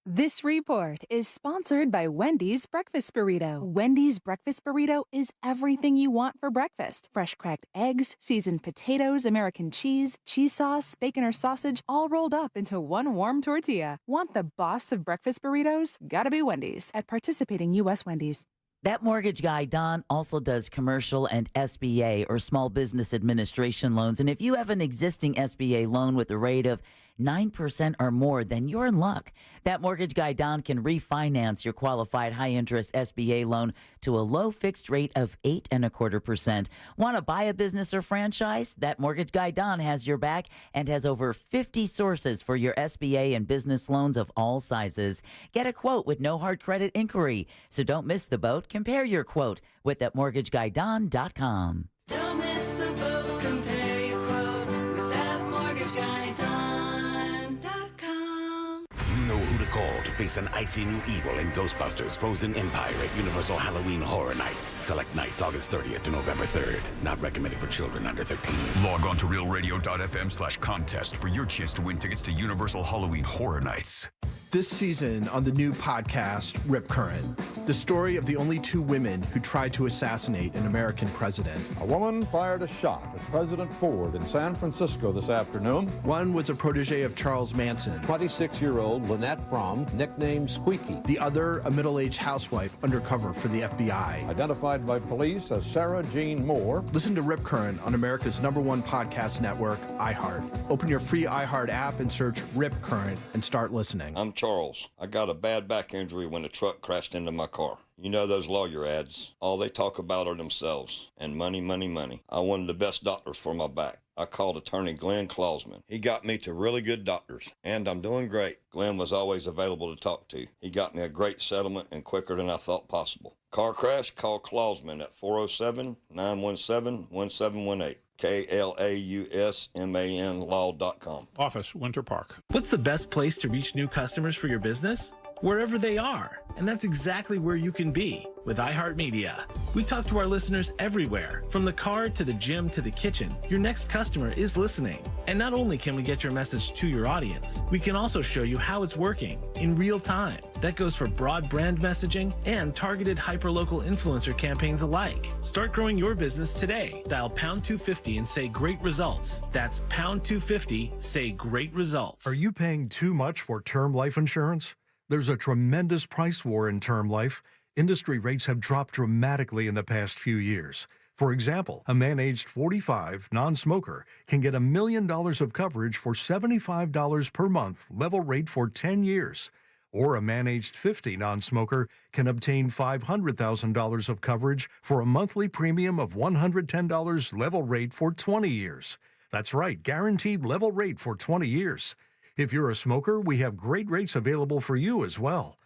This report is sponsored by Wendy's Breakfast Burrito. Wendy's Breakfast Burrito is everything you want for breakfast. Fresh cracked eggs, seasoned potatoes, American cheese sauce, bacon or sausage, all rolled up into one warm tortilla. Want the boss of breakfast burritos? Gotta be Wendy's at participating U.S. Wendy's. That mortgage guy, Don, also does commercial and SBA, or Small Business Administration loans. And if you have an existing SBA loan with a rate of 9% or more, then you're in luck. That mortgage guy, Don, can refinance your qualified high-interest SBA loan to a low fixed rate of 8.25%. Want to buy a business or franchise? That mortgage guy, Don, has your back and has over 50 sources for your SBA and business loans of all sizes. Get a quote with no hard credit inquiry. So don't miss the boat. Compare your quote with thatmortgageguyDon.com. Don't miss the boat. Compare your quote with thatmortgageguyDon.com. You know who to call to face an icy new evil in Ghostbusters Frozen Empire at Universal Halloween Horror Nights. Select nights August 30th to November 3rd. Not recommended for children under 13. Log on to realradio.fm/contest for your chance to win tickets to Universal Halloween Horror Nights. This season on the new podcast, Rip Current, the story of the only two women who tried to assassinate an American president. A woman fired a shot at President Ford in San Francisco this afternoon. One was a protege of Charles Manson. 26-year-old Lynette Fromm, nicknamed Squeaky. The other, a middle-aged housewife undercover for the FBI. Identified by police as Sarah Jean Moore. Listen to Rip Current on America's #1 podcast network, iHeart. Open your free iHeart app and search Rip Current and start listening. I'm Charles. I got a bad back injury when a truck crashed into my car. You know those lawyer ads. All they talk about are themselves and money, money, money. I wanted the best doctors for my back. I called attorney Glenn Klausman. He got me to really good doctors, and I'm doing great. Glenn was always available to talk to. He got me a great settlement and quicker than I thought possible. Car crash? Call Klausman at 407-917-1718. KLAUSMAN law.com. Office, Winter Park. What's the best place to reach new customers for your business? Wherever they are. And that's exactly where you can be with iHeartMedia. We talk to our listeners everywhere, from the car to the gym to the kitchen. Your next customer is listening. And not only can we get your message to your audience, we can also show you how it's working in real time. That goes for broad brand messaging and targeted hyperlocal influencer campaigns alike. Start growing your business today. Dial pound 250 and say great results. That's pound 250, say great results. Are you paying too much for term life insurance? There's a tremendous price war in term life. industry rates have dropped dramatically in the past few years. For example, a man aged 45, non-smoker, can get $1 million of coverage for $75 per month, level rate for 10 years. Or a man aged 50, non-smoker, can obtain $500,000 of coverage for a monthly premium of $110, level rate for 20 years. That's right, guaranteed level rate for 20 years. If you're a smoker, we have great rates available for you as well.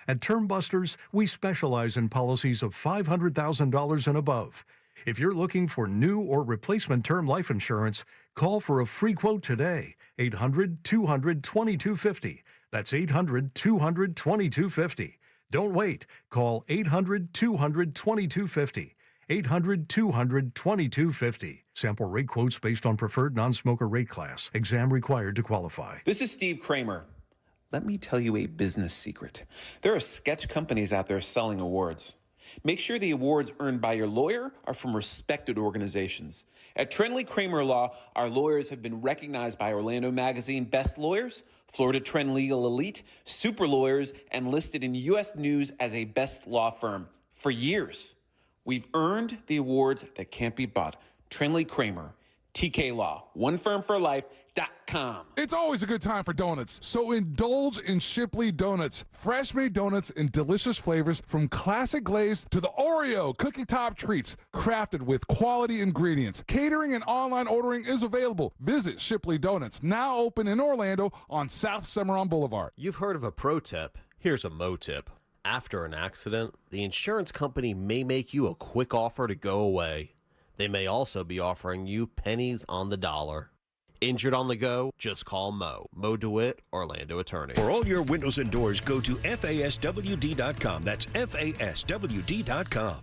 At Term Busters, we specialize in policies of $500,000 and above. If you're looking for new or replacement term life insurance, call for a free quote today. 800-200-2250. That's 800-200-2250. Don't wait. Call 800-200-2250. 800-200-2250. Sample rate quotes based on preferred non-smoker rate class. Exam required to qualify. This is Steve Kramer. Let me tell you a business secret. There are sketch companies out there selling awards. Make sure the awards earned by your lawyer are from respected organizations. At Trendley Kramer Law, our lawyers have been recognized by Orlando Magazine Best Lawyers, Florida Trend Legal Elite, Super Lawyers, and listed in U.S. News as a best law firm for years. We've earned the awards that can't be bought. Trendley Kramer, TK Law, one firm for life.com. It's always a good time for donuts, so indulge in Shipley Donuts. Fresh-made donuts in delicious flavors from classic glaze to the Oreo cookie top treats, crafted with quality ingredients. Catering and online ordering is available. Visit Shipley Donuts, now open in Orlando on South Cimarron Boulevard. You've heard of a pro tip. Here's a mo tip. After an accident, the insurance company may make you a quick offer to go away. They may also be offering you pennies on the dollar. Injured on the go? Just call Mo. Mo DeWitt, Orlando Attorney. For all your windows and doors, go to FASWD.com. That's FASWD.com.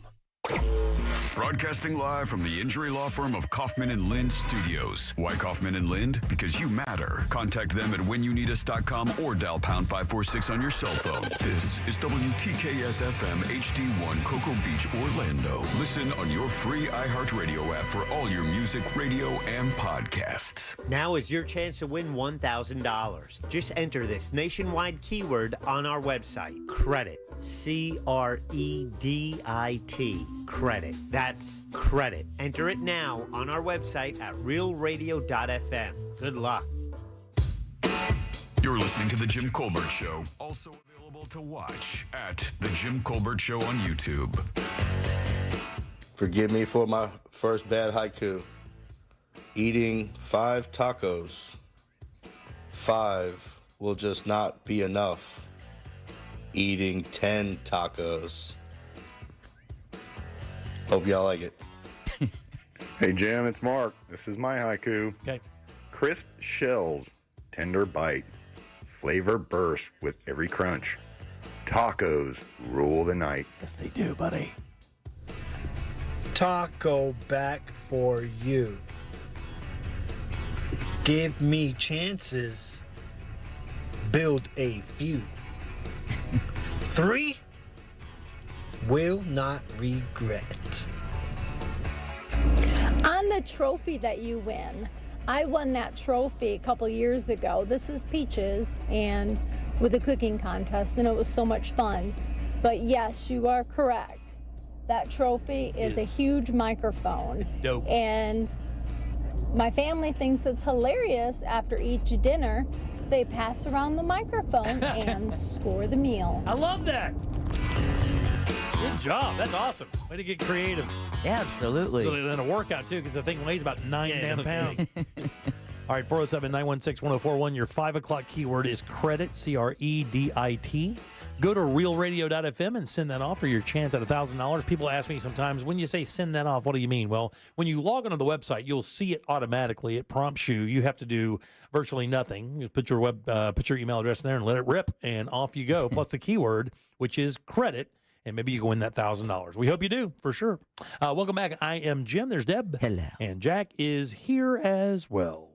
Broadcasting live from the injury law firm of Kaufman and Lind Studios. Why Kaufman and Lind? Because you matter. Contact them at whenyouneedus.com or dial pound 546 on your cell phone. This is WTKS FM HD1 Cocoa Beach, Orlando. Listen on your free iHeartRadio app for all your music, radio, and podcasts. Now is your chance to win $1,000. Just enter this nationwide keyword on our website, credit. C-R-E-D-I-T. Credit. That's credit. Enter it now on our website at realradio.fm. Good luck. You're listening to The Jim Colbert Show. Also available to watch at The Jim Colbert Show on YouTube. Forgive me for my first bad haiku. Eating 5 tacos. 5 will just not be enough. Eating 10 tacos. Hope y'all like it. Hey Jim, it's Mark. This is my haiku. Okay. Crisp shells, tender bite, flavor burst with every crunch. Tacos rule the night. Yes, they do, buddy. Taco back for you. Give me chances. Build a few. 3 will not regret. On the trophy that you win, I won that trophy a couple years ago. This is Peaches, and with a cooking contest, and it was so much fun. But yes, you are correct. That trophy is a huge microphone. It's dope. And my family thinks it's hilarious. After each dinner, they pass around the microphone and score the meal. I love that. Good job. That's awesome. Way to get creative. Yeah, absolutely. And a workout, too, because the thing weighs about 9 damn pounds. All right, 407-916-1041. Your 5 o'clock keyword is credit, C-R-E-D-I-T. Go to realradio.fm and send that off for your chance at $1,000. People ask me sometimes, when you say send that off, what do you mean? Well, when you log onto the website, you'll see it automatically. It prompts you. You have to do virtually nothing. Just put your email address in there and let it rip, and off you go, plus the keyword, which is credit, and maybe you can win that $1,000. We hope you do, for sure. Welcome back. I am Jim. There's Deb. Hello. And Jack is here as well.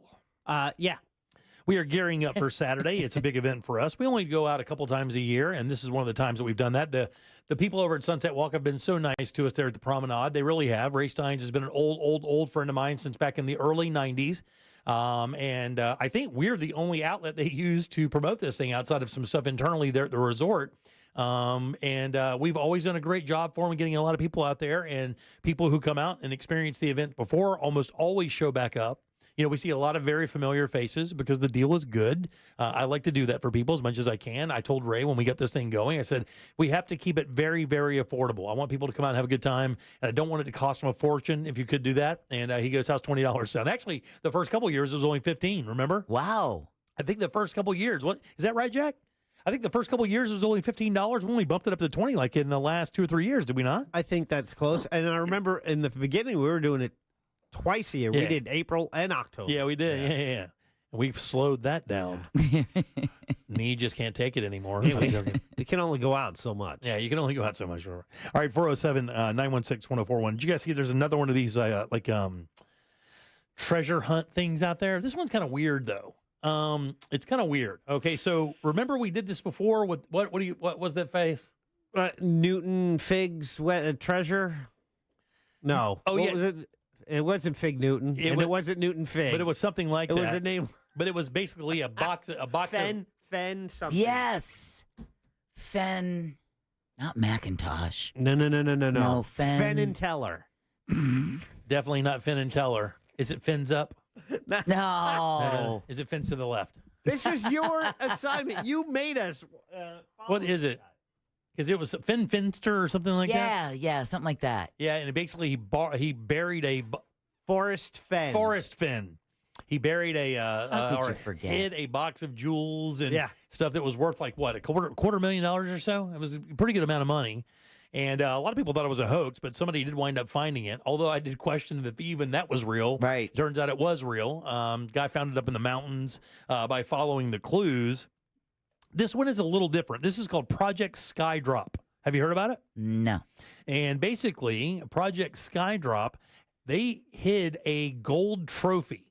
Yeah. We are gearing up for Saturday. It's a big event for us. We only go out a couple times a year, and this is one of the times that we've done that. The people over at Sunset Walk have been so nice to us there at the Promenade. They really have. Ray Steins has been an old friend of mine since back in the early 90s. And I think we're the only outlet they use to promote this thing outside of some stuff internally there at the resort. And we've always done a great job for them, getting a lot of people out there, and people who come out and experience the event before almost always show back up. We see a lot of very familiar faces because the deal is good. I like to do that for people as much as I can. I told Ray when we got this thing going, I said, we have to keep it very, very affordable. I want people to come out and have a good time, and I don't want it to cost them a fortune if you could do that. And he goes, how's $20 sound? Actually, the first couple of years, it was only $15, remember? Wow. I think the first couple of years. What is that right, Jack? I think the first couple of years it was only $15. We only bumped it up to $20 like in the last 2 or 3 years, did we not? I think that's close. And I remember in the beginning, we were doing it twice a year. Yeah. We did April and October. Yeah, we did. Yeah. And we've slowed that down. Knee just can't take it anymore. You can only go out so much. Yeah, you can only go out so much. All right, 407-916-1041. Did you guys see there's another one of these treasure hunt things out there? This one's kind of weird, though. It's kind of weird. Okay, so remember we did this before with what was that face? Newton Figs treasure? No. Oh, what yeah. was it? It wasn't Fig Newton, it wasn't Newton Fig. But it was something like that. It was the name. But it was basically a box Fen something. Yes. Fen, not Macintosh. No. No, Fen and Teller. Definitely not Finn and Teller. Is it Fins up? No. Is it Fins to the left? This was your assignment. You made us. What is it? Because it was Finn Finster or something like that? Yeah, something like that. Yeah, and basically he buried a Forest Fen. He buried How could you forget? hid a box of jewels and Yeah. stuff that was worth like what, $250,000 or so? It was a pretty good amount of money. And a lot of people thought it was a hoax, but somebody did wind up finding it. Although I did question if even that was real. Right. Turns out it was real. Guy found it up in the mountains by following the clues. This one is a little different. This is called Project Skydrop. Have you heard about it? No. And basically, Project Skydrop, they hid a gold trophy,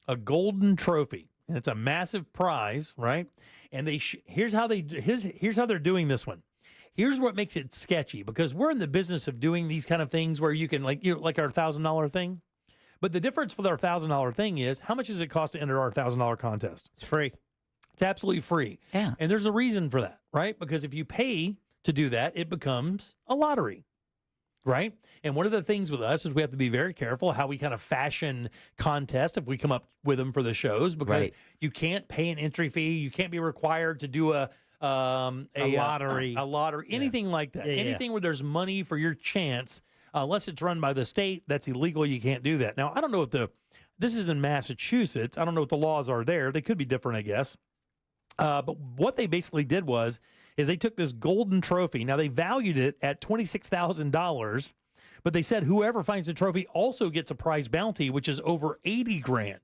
a golden trophy, and it's a massive prize, right? And here's how they're doing this one. Here's what makes it sketchy, because we're in the business of doing these kind of things where you can like our $1,000 thing. But the difference with our $1,000 thing is how much does it cost to enter our $1,000 contest? It's free. It's absolutely free. Yeah. And there's a reason for that, right? Because if you pay to do that, it becomes a lottery, right? And one of the things with us is we have to be very careful how we kind of fashion contests if we come up with them for the shows, because you can't pay an entry fee. You can't be required to do a lottery, anything like that. Anything where there's money for your chance, unless it's run by the state, that's illegal. You can't do that. Now, I don't know if this is in Massachusetts. I don't know what the laws are there. They could be different, I guess. But what they basically did is they took this golden trophy. Now, they valued it at $26,000, but they said whoever finds the trophy also gets a prize bounty, which is over $80,000.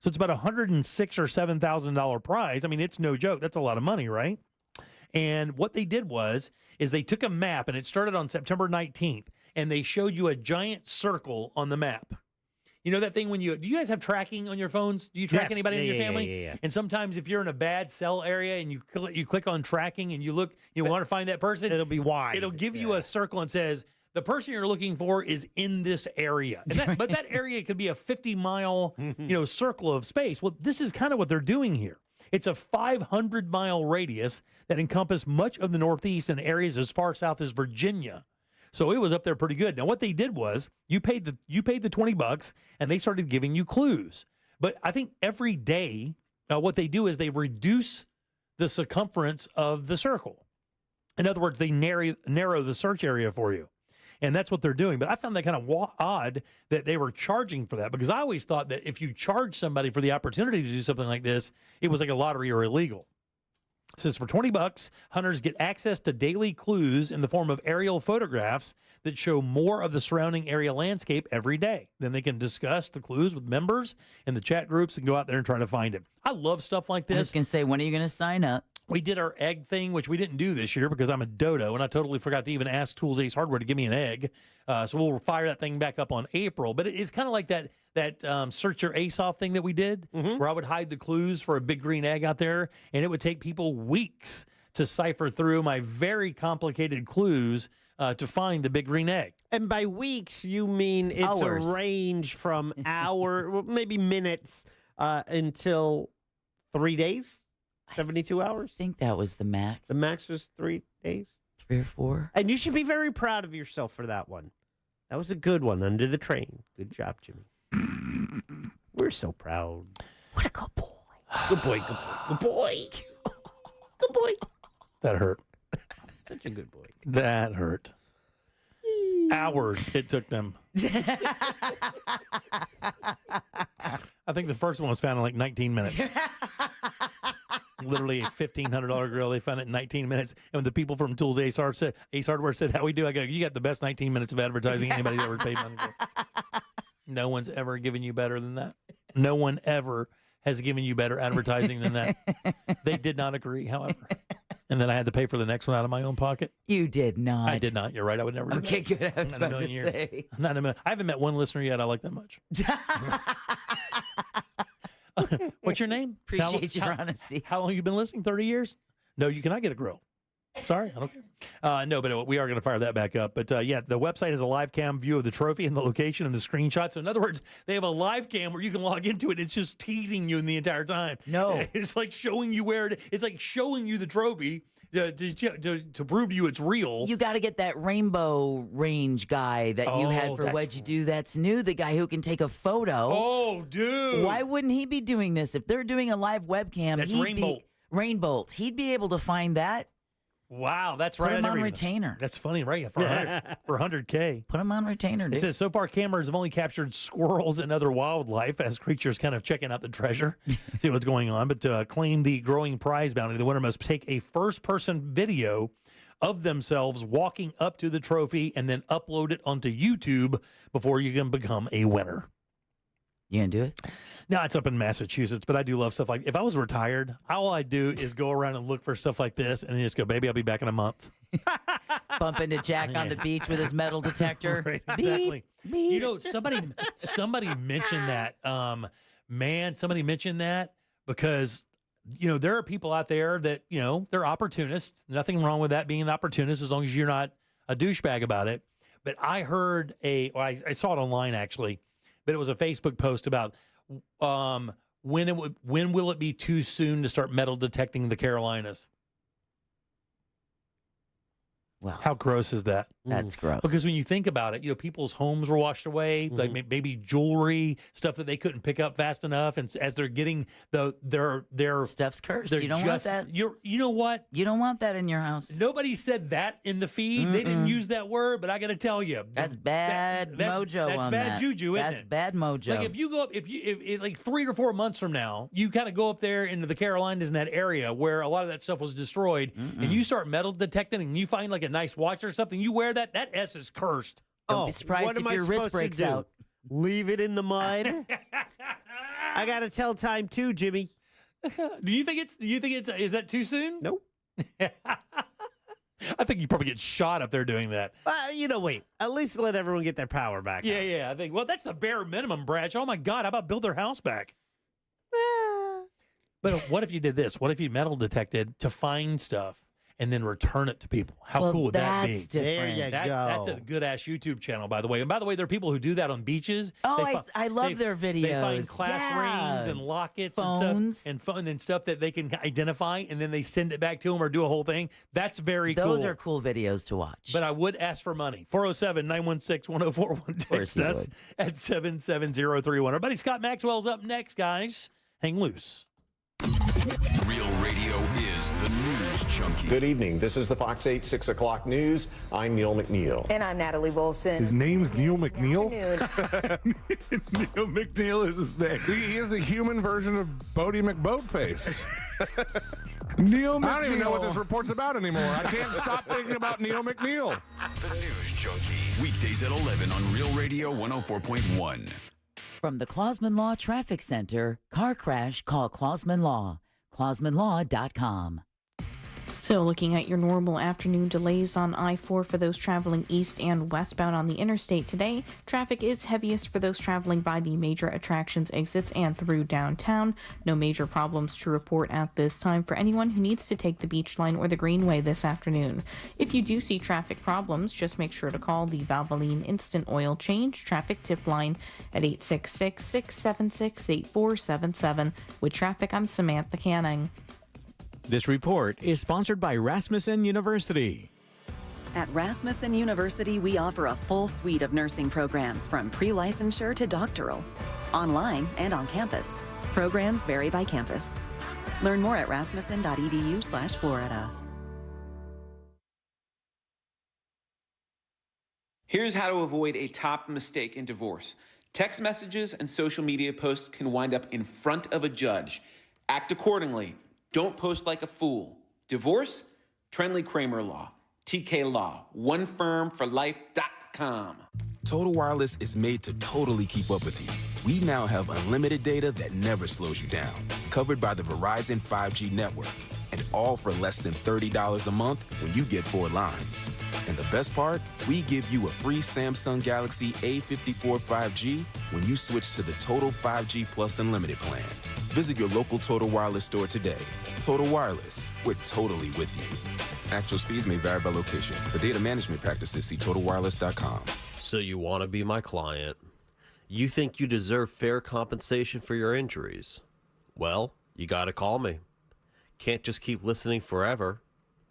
So it's about $106,000 or $7,000 prize. I mean, it's no joke. That's a lot of money, right? And what they did is they took a map, and it started on September 19th, and they showed you a giant circle on the map. You know that thing when do you guys have tracking on your phones? Do you track anybody in your family? Yeah. And sometimes if you're in a bad cell area and you click on tracking and you look, you want to find that person, it'll be wide. It'll give you a circle and says, the person you're looking for is in this area. But that area could be a 50-mile, circle of space. Well, this is kind of what they're doing here. It's a 500-mile radius that encompassed much of the Northeast and areas as far south as Virginia. So it was up there pretty good. Now, what they did was you paid the $20 and they started giving you clues. But I think every day what they do is they reduce the circumference of the circle. In other words, they narrow the search area for you. And that's what they're doing. But I found that kind of odd that they were charging for that, because I always thought that if you charge somebody for the opportunity to do something like this, it was like a lottery or illegal. It says for $20, hunters get access to daily clues in the form of aerial photographs that show more of the surrounding area landscape every day. Then they can discuss the clues with members in the chat groups and go out there and try to find it. I love stuff like this. I was going to say, when are you going to sign up? We did our egg thing, which we didn't do this year because I'm a dodo, and I totally forgot to even ask Tools Ace Hardware to give me an egg. So we'll fire that thing back up on April. But it's kind of like that search your ace off thing that we did, where I would hide the clues for a big green egg out there, and it would take people weeks to cipher through my very complicated clues to find the big green egg. And by weeks, you mean it's hours. A range from maybe minutes until 3 days? 72 hours? I think that was the max. The max was 3 days? 3 or 4. And you should be very proud of yourself for that one. That was a good one, under the train. Good job, Jimmy. We're so proud. What a good boy. Good boy, good boy, good boy. Good boy. That hurt. Such a good boy. That hurt. Hours it took them. I think the first one was found in like 19 minutes. Literally a $1,500 grill. They found it in 19 minutes. And when the people from Tools Ace Hardware said, how we do, I go, you got the best 19 minutes of advertising anybody's ever paid money for. No one's ever given you better than that. No one ever has given you better advertising than that. They did not agree, however. And then I had to pay for the next one out of my own pocket. You did not. I did not. You're right. I would never do Okay, that. good. I was about to say. Not in a million. I haven't met one listener yet I like that much. What's your name? Appreciate your honesty. How long have you been listening? 30 years? No, you cannot get a grill. Sorry, I don't care. No, but we are going to fire that back up. But yeah, the website has a live cam view of the trophy and the location and the screenshot. So in other words, they have a live cam where you can log into it. It's just teasing you the entire time. No. It's like showing you it's like showing you the trophy to prove to you it's real. You got to get that rainbow range guy that you had for What'd You Do That's New, the guy who can take a photo. Oh, dude. Why wouldn't he be doing this? If they're doing a live webcam, That's Rainbolt. He'd be able to find that. Wow, that's right. Put him on retainer. That's funny, right? For 100K. Put him on retainer, dude. It says, so far cameras have only captured squirrels and other wildlife as creatures kind of checking out the treasure, see what's going on. But to claim the growing prize bounty, the winner must take a first-person video of themselves walking up to the trophy and then upload it onto YouTube before you can become a winner. You gonna do it? No, it's up in Massachusetts, but I do love stuff like, if I was retired, all I do is go around and look for stuff like this and then just go, baby, I'll be back in a month. Bump into Jack on the beach with his metal detector. Right, exactly. Beep. You know, somebody mentioned that. Somebody mentioned that because, you know, there are people out there that, you know, they're opportunists. Nothing wrong with that being an opportunist as long as you're not a douchebag about it. But I heard I saw it online actually, but it was a Facebook post about when will it be too soon to start metal detecting the Carolinas? Wow. How gross is that? That's gross. Because when you think about it, you know, people's homes were washed away, like maybe jewelry, stuff that they couldn't pick up fast enough. And as they're getting their stuff's cursed. You don't want that. You know what? You don't want that in your house. Nobody said that in the feed. They didn't use that word, but I got to tell you, that's bad mojo. That's on bad that. juju, isn't That's it? bad mojo. Like if you go up, if like 3 or 4 months from now, you kind of go up there into the Carolinas in that area where a lot of that stuff was destroyed, and you start metal detecting, and you find like a nice watch or something, you wear that S is cursed. Don't be surprised if your wrist breaks out. Leave it in the mud. I got to tell time too, Jimmy. Do you think it's is that too soon? Nope. I think you probably get shot up there doing that. Wait. At least let everyone get their power back. Yeah. I think. Well, that's the bare minimum, Bratch. Oh my God, how about build their house back? But what if you did this? What if you metal detected to find stuff and then return it to people? How cool would that be? That's different. There you go. That's a good ass YouTube channel, by the way. And by the way, there are people who do that on beaches. Oh, I love their videos. They find class rings and lockets and stuff, and stuff that they can identify, and then they send it back to them or do a whole thing. That's very cool. Those are cool videos to watch. But I would ask for money. 407-916-1041. Text us at 77031. Our buddy Scott Maxwell's up next, guys. Hang loose. Real Radio is the news junkie. Good evening. This is the Fox 8 6 o'clock news. I'm Neil McNeil. And I'm Natalie Wilson. His name's Neil McNeil? Neil McNeil is his name. He is the human version of Bodie McBoatface. Neil McNeil. I don't even know what this report's about anymore. I can't stop thinking about Neil McNeil. The news junkie. Weekdays at 11 on Real Radio 104.1. From the Clausman Law Traffic Center, car crash, call Clausman Law. ClausmanLaw.com. Still looking at your normal afternoon delays on I-4 for those traveling east and westbound on the interstate today. Traffic is heaviest for those traveling by the major attractions exits and through downtown. No major problems to report at this time for anyone who needs to take the Beach Line or the Greenway this afternoon. If you do see traffic problems, just make sure to call the Valvoline Instant Oil Change Traffic Tip Line at 866-676-8477. With traffic, I'm Samantha Canning. This report is sponsored by Rasmussen University. At Rasmussen University, we offer a full suite of nursing programs from pre-licensure to doctoral, online and on campus. Programs vary by campus. Learn more at rasmussen.edu/Florida. Here's how to avoid a top mistake in divorce. Text messages and social media posts can wind up in front of a judge. Act accordingly. Don't post like a fool. Divorce? Trenley Kramer Law. TK Law. OneFirmForLife.com. Total Wireless is made to totally keep up with you. We now have unlimited data that never slows you down, covered by the Verizon 5G network, and all for less than $30 a month when you get 4 lines. And the best part? We give you a free Samsung Galaxy A54 5G when you switch to the Total 5G Plus Unlimited plan. Visit your local Total Wireless store today. Total Wireless, we're totally with you. Actual speeds may vary by location. For data management practices, see TotalWireless.com. So you want to be my client? You think you deserve fair compensation for your injuries? Well, you got to call me. Can't just keep listening forever.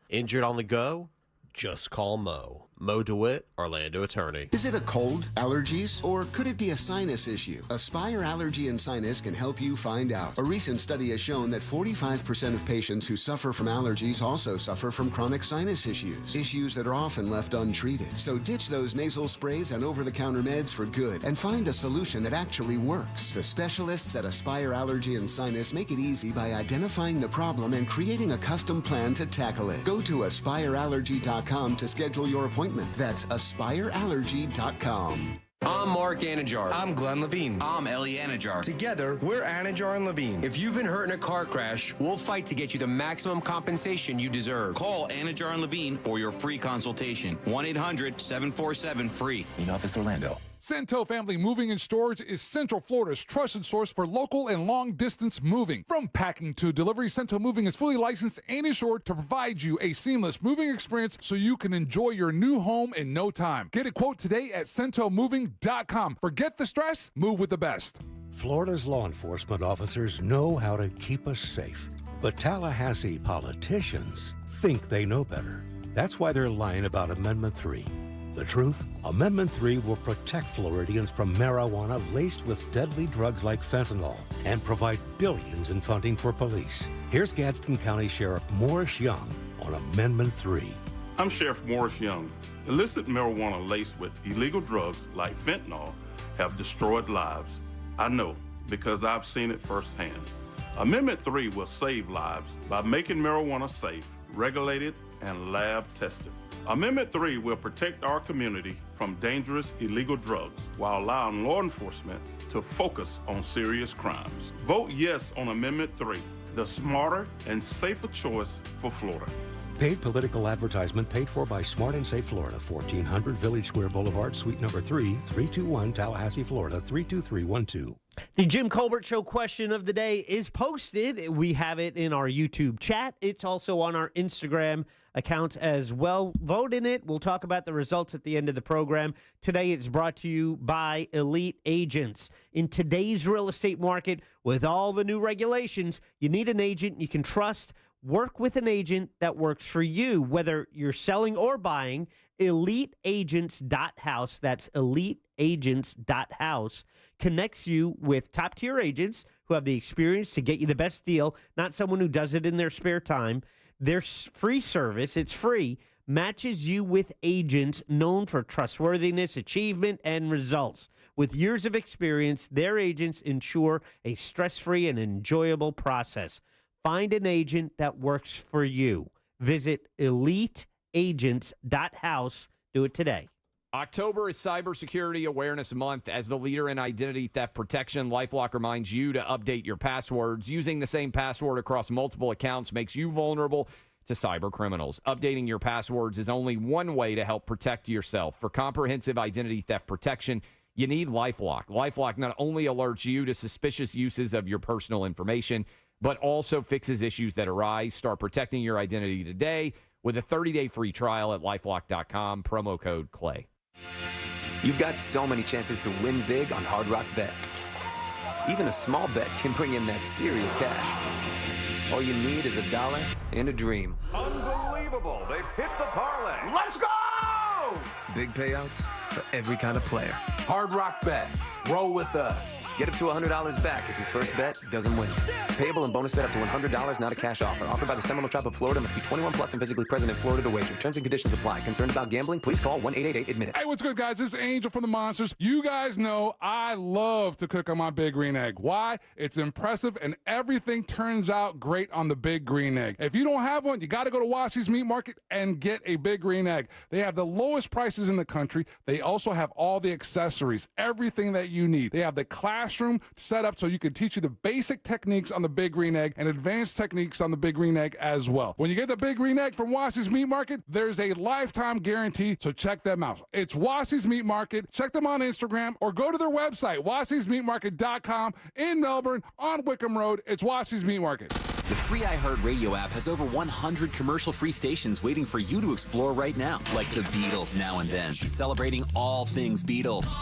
Injured on the go? Just call Mo. Mo DeWitt, Orlando attorney. Is it a cold, allergies, or could it be a sinus issue? Aspire Allergy and Sinus can help you find out. A recent study has shown that 45% of patients who suffer from allergies also suffer from chronic sinus issues that are often left untreated. So ditch those nasal sprays and over-the-counter meds for good and find a solution that actually works. The specialists at Aspire Allergy and Sinus make it easy by identifying the problem and creating a custom plan to tackle it. Go to aspireallergy.com to schedule your appointment. That's aspireallergy.com. I'm Mark Anajar. I'm Glenn Levine. I'm Ellie Anajar. Together, we're Anajar and Levine. If you've been hurt in a car crash, we'll fight to get you the maximum compensation you deserve. Call Anajar and Levine for your free consultation. 1-800-747-FREE. Main office, Orlando. Cento Family Moving and Storage is Central Florida's trusted source for local and long-distance moving. From packing to delivery, Cento Moving is fully licensed and insured to provide you a seamless moving experience so you can enjoy your new home in no time. Get a quote today at centomoving.com. Forget the stress, move with the best. Florida's law enforcement officers know how to keep us safe, but Tallahassee politicians think they know better. That's why they're lying about Amendment 3. The truth? Amendment 3 will protect Floridians from marijuana laced with deadly drugs like fentanyl and provide billions in funding for police. Here's Gadsden County Sheriff Morris Young on Amendment 3. I'm Sheriff Morris Young. Illicit marijuana laced with illegal drugs like fentanyl have destroyed lives. I know because I've seen it firsthand. Amendment 3 will save lives by making marijuana safe, regulated, and lab tested. Amendment 3 will protect our community from dangerous illegal drugs while allowing law enforcement to focus on serious crimes. Vote yes on Amendment 3, the smarter and safer choice for Florida. Paid political advertisement paid for by Smart and Safe Florida, 1400 Village Square Boulevard, Suite number 3, 321 Tallahassee, Florida, 32312. The Jim Colbert Show question of the day is posted. We have it in our YouTube chat. It's also on our Instagram account as well. Vote in it. We'll talk about the results at the end of the program. Today it's brought to you by Elite Agents. In today's real estate market, with all the new regulations, you need an agent you can trust. Work with an agent that works for you, whether you're selling or buying. EliteAgents.house. That's EliteAgents.house. Connects you with top-tier agents who have the experience to get you the best deal, not someone who does it in their spare time. Their free service, it's free, matches you with agents known for trustworthiness, achievement, and results. With years of experience, their agents ensure a stress-free and enjoyable process. Find an agent that works for you. Visit EliteAgents.house. Do it today. October is Cybersecurity Awareness Month. As the leader in identity theft protection, LifeLock reminds you to update your passwords. Using the same password across multiple accounts makes you vulnerable to cyber criminals. Updating your passwords is only one way to help protect yourself. For comprehensive identity theft protection, you need LifeLock. LifeLock not only alerts you to suspicious uses of your personal information, but also fixes issues that arise. Start protecting your identity today with a 30-day free trial at LifeLock.com, promo code CLAY. You've got so many chances to win big on Hard Rock Bet. Even a small bet can bring in that serious cash. All you need is $1 and a dream. Unbelievable. They've hit the parlay. Let's go! Big payouts for every kind of player. Hard Rock Bet. Roll with us. Get up to $100 back if your first bet doesn't win. Payable and bonus bet up to $100, not a cash offer. Offered by the Seminole Tribe of Florida. Must be 21 plus and physically present in Florida to wager. Terms and conditions apply. Concerned about gambling? Please call 1-888-ADMIT-IT. Hey, what's good, guys? This is Angel from the Monsters. You guys know I love to cook on my Big Green Egg. Why? It's impressive, and everything turns out great on the Big Green Egg. If you don't have one, you got to go to Wassy's Meat Market and get a Big Green Egg. They have the lowest prices in the country. They also have all the accessories, everything that you need. They have the classroom set up so you can teach you the basic techniques on the Big Green Egg and advanced techniques on the Big Green Egg as well. When you get the Big Green Egg from Wassy's Meat Market, there's a lifetime guarantee, so check them out. It's Wassy's Meat Market. Check them on Instagram or go to their website, wassysmeatmarket.com in Melbourne on Wickham Road. It's Wassy's Meat Market. The free iHeartRadio app has over 100 commercial-free stations waiting for you to explore right now, like the Beatles Now and Then, celebrating all things Beatles.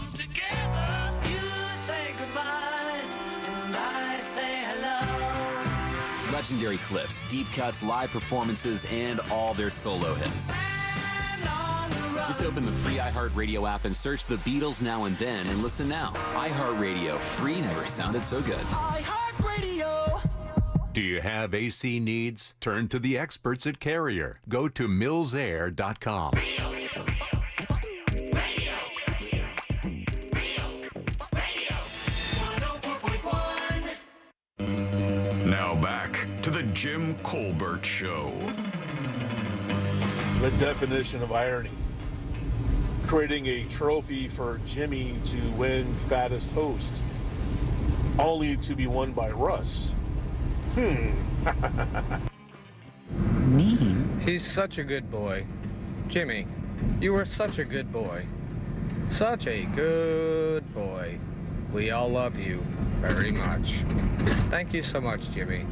Legendary clips, deep cuts, live performances, and all their solo hits. Just open the free iHeartRadio app and search the Beatles Now and Then and listen now. iHeartRadio. Free never sounded so good. iHeartRadio. Do you have AC needs? Turn to the experts at Carrier. Go to millsair.com. Now back to the Jim Colbert Show. The definition of irony. Creating a trophy for Jimmy to win fattest host, only to be won by Russ. Mean? He's such a good boy. Jimmy, you were such a good boy. Such a good boy. We all love you very much. Thank you so much, Jimmy.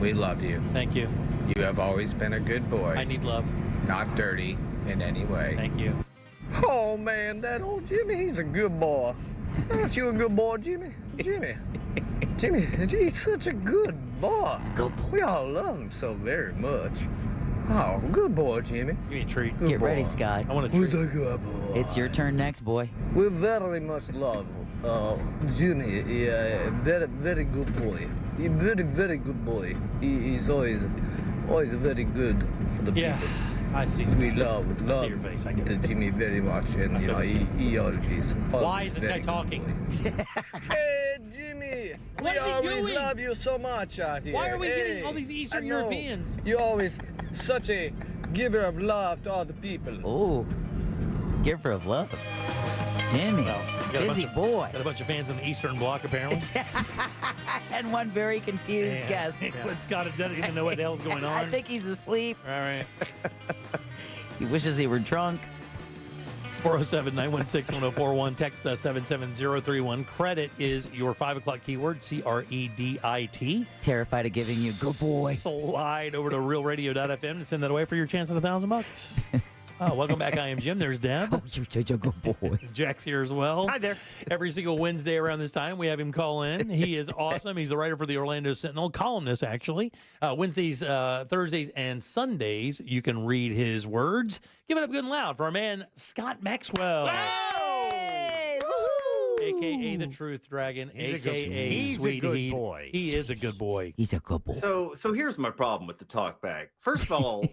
We love you. Thank you. You have always been a good boy. I need love. Not dirty in any way. Thank you. Oh, man, that old Jimmy, he's a good boy. Aren't you a good boy, Jimmy? Jimmy, he's such a good boy. We all love him so very much. Oh, good boy, Jimmy. Give me a treat. Get ready, Scott. I want a treat. Who's a good boy? It's your turn next, boy. We very much love Jimmy. Yeah, very, very good boy. He's very, very good boy. He's always very good for the people. I see. We love I see your face. I get it. Jimmy very much, and you know he always. Why is this guy talking? Hey, Jimmy. What is he always doing? Love you so much out here. Why are we getting all these Eastern I know. Europeans? You're always such a giver of love to all the people. Oh, giver of love. Jimmy, busy boy. Got a bunch of fans in the Eastern Bloc, apparently. And one very confused Man. guest. When Scott doesn't even know what the hell's going on. I think he's asleep. All right. He wishes he were drunk. 407-916-1041. Text us 77031. Credit is your 5 o'clock keyword, CREDIT. Terrified of giving you good boy. Slide over to realradio.fm and send that away for your chance at $1,000. Oh, welcome back. I am Jim. There's Deb. Oh, you're such a good boy. Jack's here as well. Hi there. Every single Wednesday around this time, we have him call in. He is awesome. He's the writer for the Orlando Sentinel, columnist, actually. Wednesdays, Thursdays, and Sundays, you can read his words. Give it up good and loud for our man, Scott Maxwell. Hey! A.K.A. the Truth Dragon, A.K.A. Sweet Heat. Boy. He is a good boy. He's a good boy. So here's my problem with the talkback. First of all,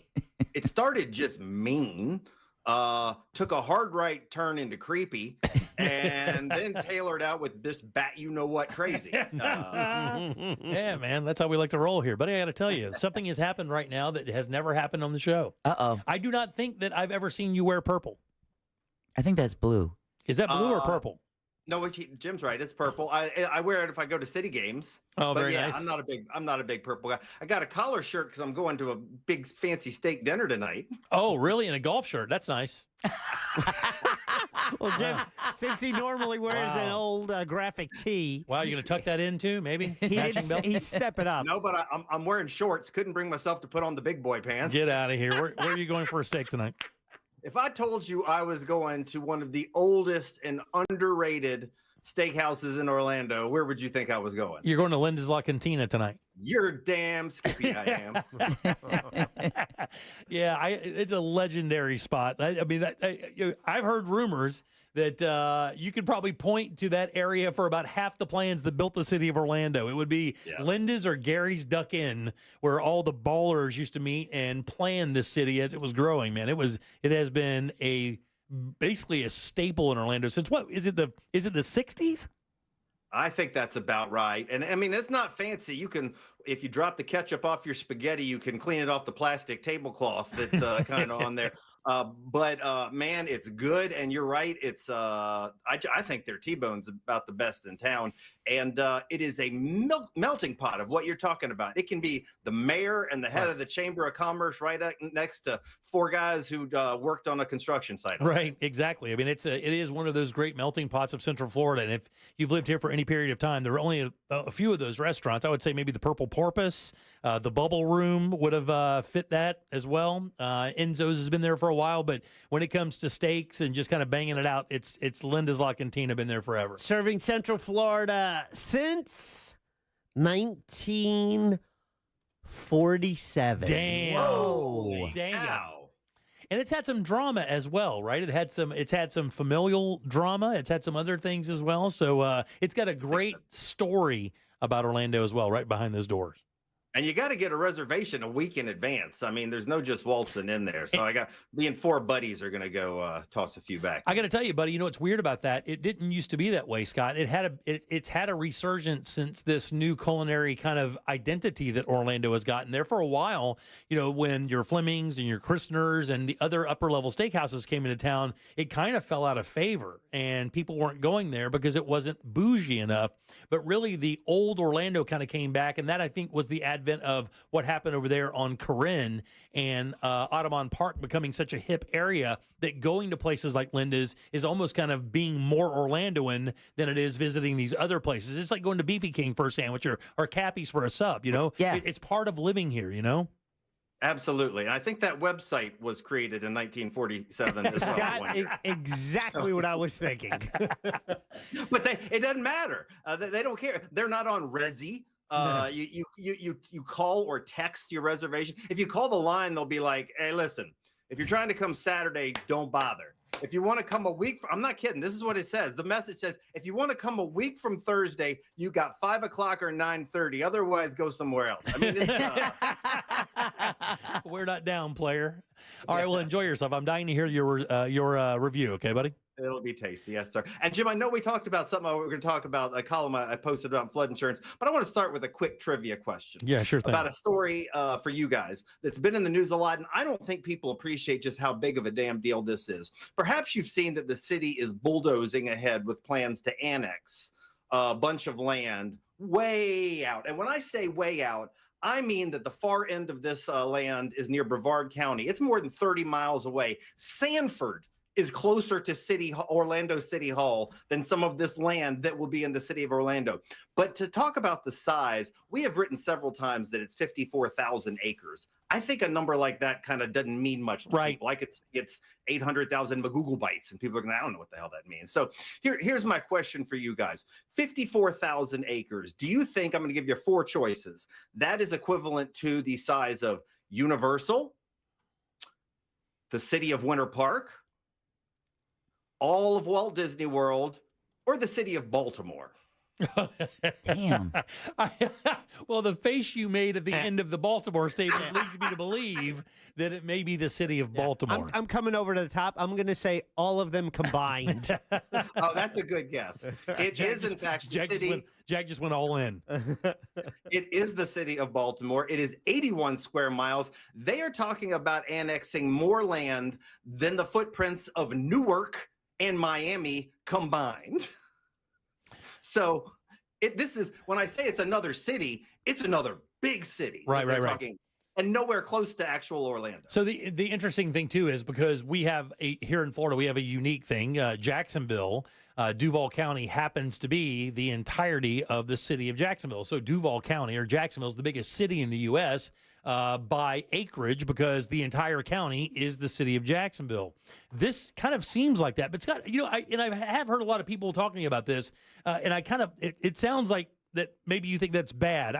it started just mean, took a hard right turn into creepy, and then tailored out with this bat-you-know-what crazy. Yeah, man, that's how we like to roll here. But I got to tell you, something has happened right now that has never happened on the show. Uh-oh. I do not think that I've ever seen you wear purple. I think that's blue. Is that blue or purple? No, Jim's right. It's purple. I wear it if I go to city games. Oh, but very yeah, nice. I'm not a big purple guy. I got a collar shirt because I'm going to a big fancy steak dinner tonight. Oh, really? In a golf shirt? That's nice. Well, Jim, since he normally wears an old graphic tee. Wow, you're going to tuck that in too, maybe? He's stepping up. No, but I'm wearing shorts. Couldn't bring myself to put on the big boy pants. Get out of here. Where are you going for a steak tonight? If I told you I was going to one of the oldest and underrated steakhouses in Orlando, where would you think I was going? You're going to Linda's La Cantina tonight. You're damn skippy I am. Yeah, it's a legendary spot. I mean, I've heard rumors that you could probably point to that area for about half the plans that built the city of Orlando. It would be Linda's or Gary's Duck Inn, where all the ballers used to meet and plan this city as it was growing. Man, it has been basically a staple in Orlando since what is it the 60s? I think that's about right. And I mean, it's not fancy. You can, if you drop the ketchup off your spaghetti, you can clean it off the plastic tablecloth that's kind of on there. But man, it's good. And you're right. It's I think their T-bone's about the best in town. And it is a melting pot of what you're talking about. It can be the mayor and the head of the Chamber of Commerce right next to four guys who worked on a construction site. Right, exactly. I mean, it is one of those great melting pots of Central Florida. And if you've lived here for any period of time, there are only a few of those restaurants. I would say maybe the Purple Porpoise, the Bubble Room would have fit that as well. Enzo's has been there for a while, but when it comes to steaks and just kind of banging it out, it's Linda's La Cantina, been there forever. Serving Central Florida since 1947. Damn. Whoa. Damn. And it's had some drama as well, right? It's had some familial drama. It's had some other things as well. So it's got a great story about Orlando as well, right behind those doors. And you got to get a reservation a week in advance. I mean, there's no just waltzing in there. So me and four buddies are going to go toss a few back. I got to tell you, buddy, you know what's weird about that? It didn't used to be that way, Scott. It's had a resurgence since this new culinary kind of identity that Orlando has gotten. There for a while, you know, when your Flemings and your Christners and the other upper level steakhouses came into town, it kind of fell out of favor and people weren't going there because it wasn't bougie enough. But really the old Orlando kind of came back, and that I think was the advent of what happened over there on Corinne and Audubon Park becoming such a hip area that going to places like Linda's is almost kind of being more Orlandoan than it is visiting these other places. It's like going to Beefy King for a sandwich or Cappy's for a sub, you know? Yeah. It's part of living here, you know? Absolutely. And I think that website was created in 1947. As well. Scott, exactly what I was thinking. But it doesn't matter. They don't care. They're not on Resi. You call or text your reservation. If you call the line, they'll be like, hey, listen, if you're trying to come Saturday, don't bother. If you want to come a week, I'm not kidding. This is what it says. The message says, if you want to come a week from Thursday, you got 5 o'clock or 9:30. Otherwise, go somewhere else. I mean, it's, we're not down, player. All right, well, enjoy yourself. I'm dying to hear your review. Okay, buddy? It'll be tasty. Yes, sir. And Jim, I know we talked about something. We're going to talk about a column I posted about flood insurance, but I want to start with a quick trivia question. Yeah, sure thing. About a story for you guys that's been in the news a lot, and I don't think people appreciate just how big of a damn deal this is. Perhaps you've seen that the city is bulldozing ahead with plans to annex a bunch of land way out. And when I say way out, I mean that the far end of this land is near Brevard County. It's more than 30 miles away. Sanford is closer to Orlando City Hall than some of this land that will be in the city of Orlando. But to talk about the size, we have written several times that it's 54,000 acres. I think a number like that kind of doesn't mean much to people. Like it's 800,000 Magoogle bytes, and people are going, I don't know what the hell that means. So here's my question for you guys. 54,000 acres. Do you think, I'm going to give you 4 choices, that is equivalent to the size of Universal, the city of Winter Park, all of Walt Disney World, or the city of Baltimore? Damn. Well, the face you made at the end of the Baltimore statement leads me to believe that it may be the city of Baltimore. I'm coming over to the top. I'm going to say all of them combined. Oh, that's a good guess. It is, in fact, the city. Jack just went all in. It is the city of Baltimore. It is 81 square miles. They are talking about annexing more land than the footprints of Newark and Miami combined. So this is, when I say it's another city, it's another big city. Right. And nowhere close to actual Orlando. So the interesting thing too is because we have here in Florida, we have a unique thing. Jacksonville, Duval County happens to be the entirety of the city of Jacksonville. So Duval County or Jacksonville is the biggest city in the U.S. buy acreage because the entire county is the city of Jacksonville. This kind of seems like that, but Scott, I have heard a lot of people talking about this, and it sounds like that maybe you think that's bad.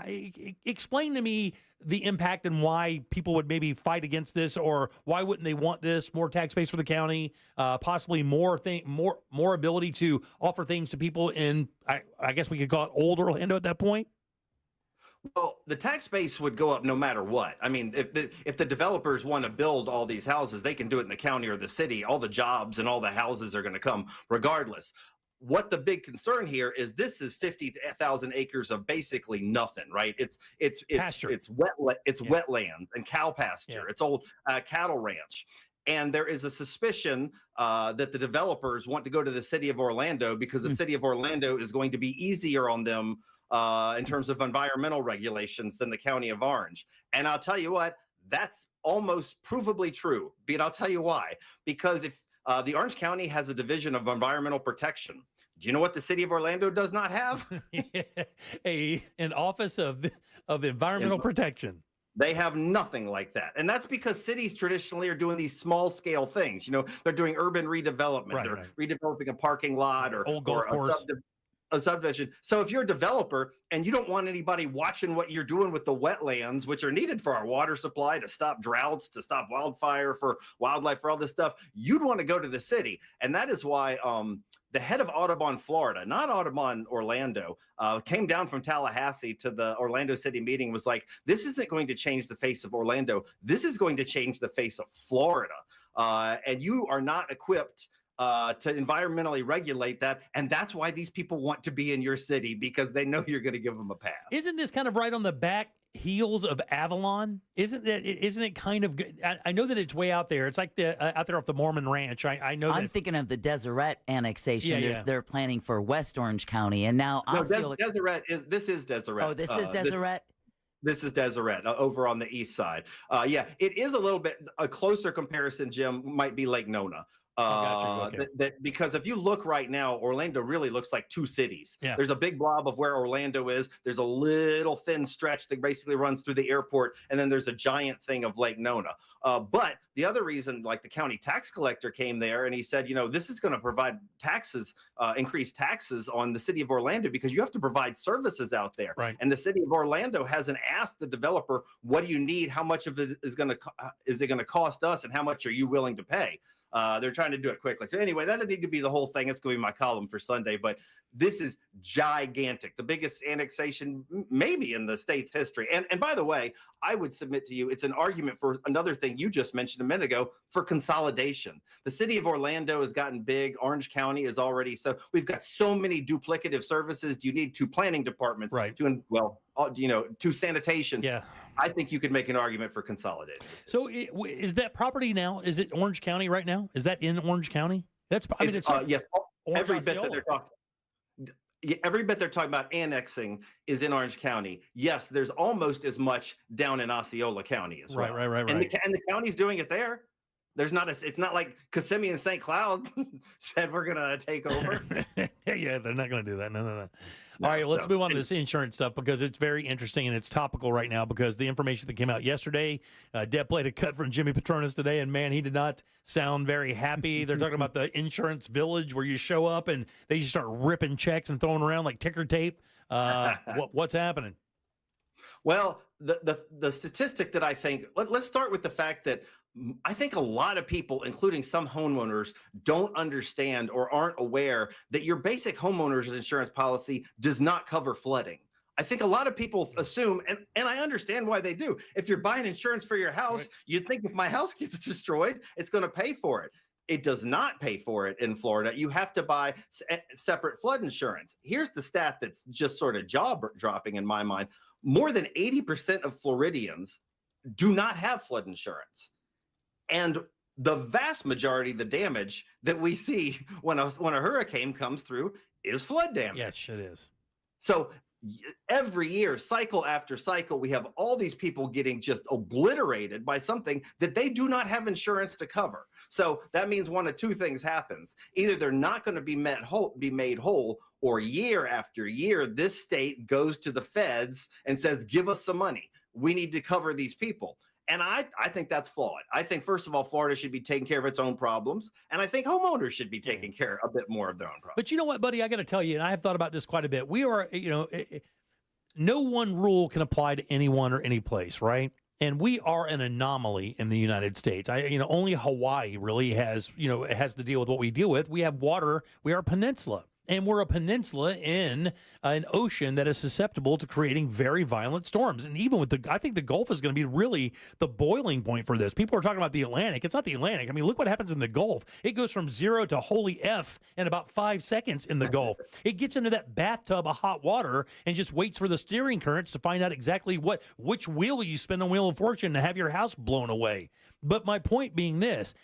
Explain to me the impact and why people would maybe fight against this, or why wouldn't they want this? More tax base for the county, possibly more ability to offer things to people in, I guess we could call it old Orlando at that point. Well, the tax base would go up no matter what. I mean, if the developers want to build all these houses, they can do it in the county or the city. All the jobs and all the houses are going to come regardless. What the big concern here is, this is 50,000 acres of basically nothing, right? It's wetlands and cow pasture. It's old cattle ranch. And there is a suspicion that the developers want to go to the city of Orlando because the city of Orlando is going to be easier on them in terms of environmental regulations than the county of Orange. And I'll tell you what, that's almost provably't I'll tell you why. Because if the Orange County has a division of environmental protection. Do you know what the city of Orlando does not have? An office of environmental protection. They have nothing like that. And that's because cities traditionally are doing these small scale things. They're doing urban redevelopment. They're redeveloping a parking lot or a subdivision. So if you're a developer and you don't want anybody watching what you're doing with the wetlands, which are needed for our water supply, to stop droughts, to stop wildfire, for wildlife, for all this stuff, you'd want to go to the city. And that is why the head of Audubon, Florida, not Audubon, Orlando, came down from Tallahassee to the Orlando City meeting, was like, this isn't going to change the face of Orlando. This is going to change the face of Florida. And you are not equipped to environmentally regulate that. And that's why these people want to be in your city, because they know you're going to give them a pass. Isn't this kind of right on the back heels of Avalon? Isn't it kind of good? I know that it's way out there. It's like out there off the Mormon Ranch. I know. I'm thinking of the Deseret annexation. Yeah. They're planning for West Orange County, and now Deseret is Deseret. Oh, this is Deseret. This is Deseret over on the east side. It is a little bit a closer comparison. Jim, might be Lake Nona. Okay. Because if you look right now, Orlando really looks like two cities. Yeah. There's a big blob of where Orlando is. There's a little thin stretch that basically runs through the airport, and then there's a giant thing of Lake Nona. But the other reason, like the county tax collector came there and he said, this is going to provide taxes, increased taxes on the city of Orlando, because you have to provide services out there. Right. And the city of Orlando hasn't asked the developer, what do you need? How much of it is it going to cost us? And how much are you willing to pay? They're trying to do it quickly. So anyway, that doesn't need to be the whole thing. It's going to be my column for Sunday, but this is gigantic. The biggest annexation maybe in the state's history. And by the way, I would submit to you, it's an argument for another thing you just mentioned a minute ago, for consolidation. The city of Orlando has gotten big. Orange County is already, so we've got so many duplicative services. Do you need two planning departments? Right. Two sanitation. Yeah. I think you could make an argument for consolidating. So is that property now? Is it Orange County right now? Is that in Orange County? It's yes. Orange Every bit that Osceola. they're talking. Every bit they're talking about annexing is in Orange County. Yes, there's almost as much down in Osceola County as well. Right. And the county's doing it there. There's not it's not like Kissimmee and St. Cloud said we're gonna take over. Yeah, they're not gonna do that. No. All right, let's move on to this insurance stuff, because it's very interesting and it's topical right now, because the information that came out yesterday, Deb played a cut from Jimmy Patronis today, and man, he did not sound very happy. They're talking about the insurance village where you show up and they just start ripping checks and throwing around like ticker tape. What's happening? Well, the statistic that I think, let's start with the fact that I think a lot of people, including some homeowners, don't understand or aren't aware that your basic homeowner's insurance policy does not cover flooding. I think a lot of people assume, and I understand why they do. If you're buying insurance for your house, you'd think if my house gets destroyed, it's going to pay for it. It does not pay for it in Florida. You have to buy separate flood insurance. Here's the stat that's just sort of jaw-dropping in my mind. More than 80% of Floridians do not have flood insurance. And the vast majority of the damage that we see when a hurricane comes through is flood damage. Yes, it is. So every year, cycle after cycle, we have all these people getting just obliterated by something that they do not have insurance to cover. So that means one of two things happens. Either they're not going to be made whole, or year after year, this state goes to the feds and says, give us some money. we need to cover these people. And I think that's flawed. I think, first of all, Florida should be taking care of its own problems. And I think homeowners should be taking care a bit more of their own problems. But you know what, buddy? I got to tell you, and I have thought about this quite a bit. We are, no one rule can apply to anyone or any place, right? And we are an anomaly in the United States. Only Hawaii really has to deal with what we deal with. We have water. We are a peninsula. And we're a peninsula in an ocean that is susceptible to creating very violent storms. And even with I think the Gulf is going to be really the boiling point for this. People are talking about the Atlantic. It's not the Atlantic. I mean, look what happens in the Gulf. It goes from 0 to holy F in about 5 seconds in the Gulf. It gets into that bathtub of hot water and just waits for the steering currents to find out exactly which wheel you spin on Wheel of Fortune to have your house blown away. But my point being this,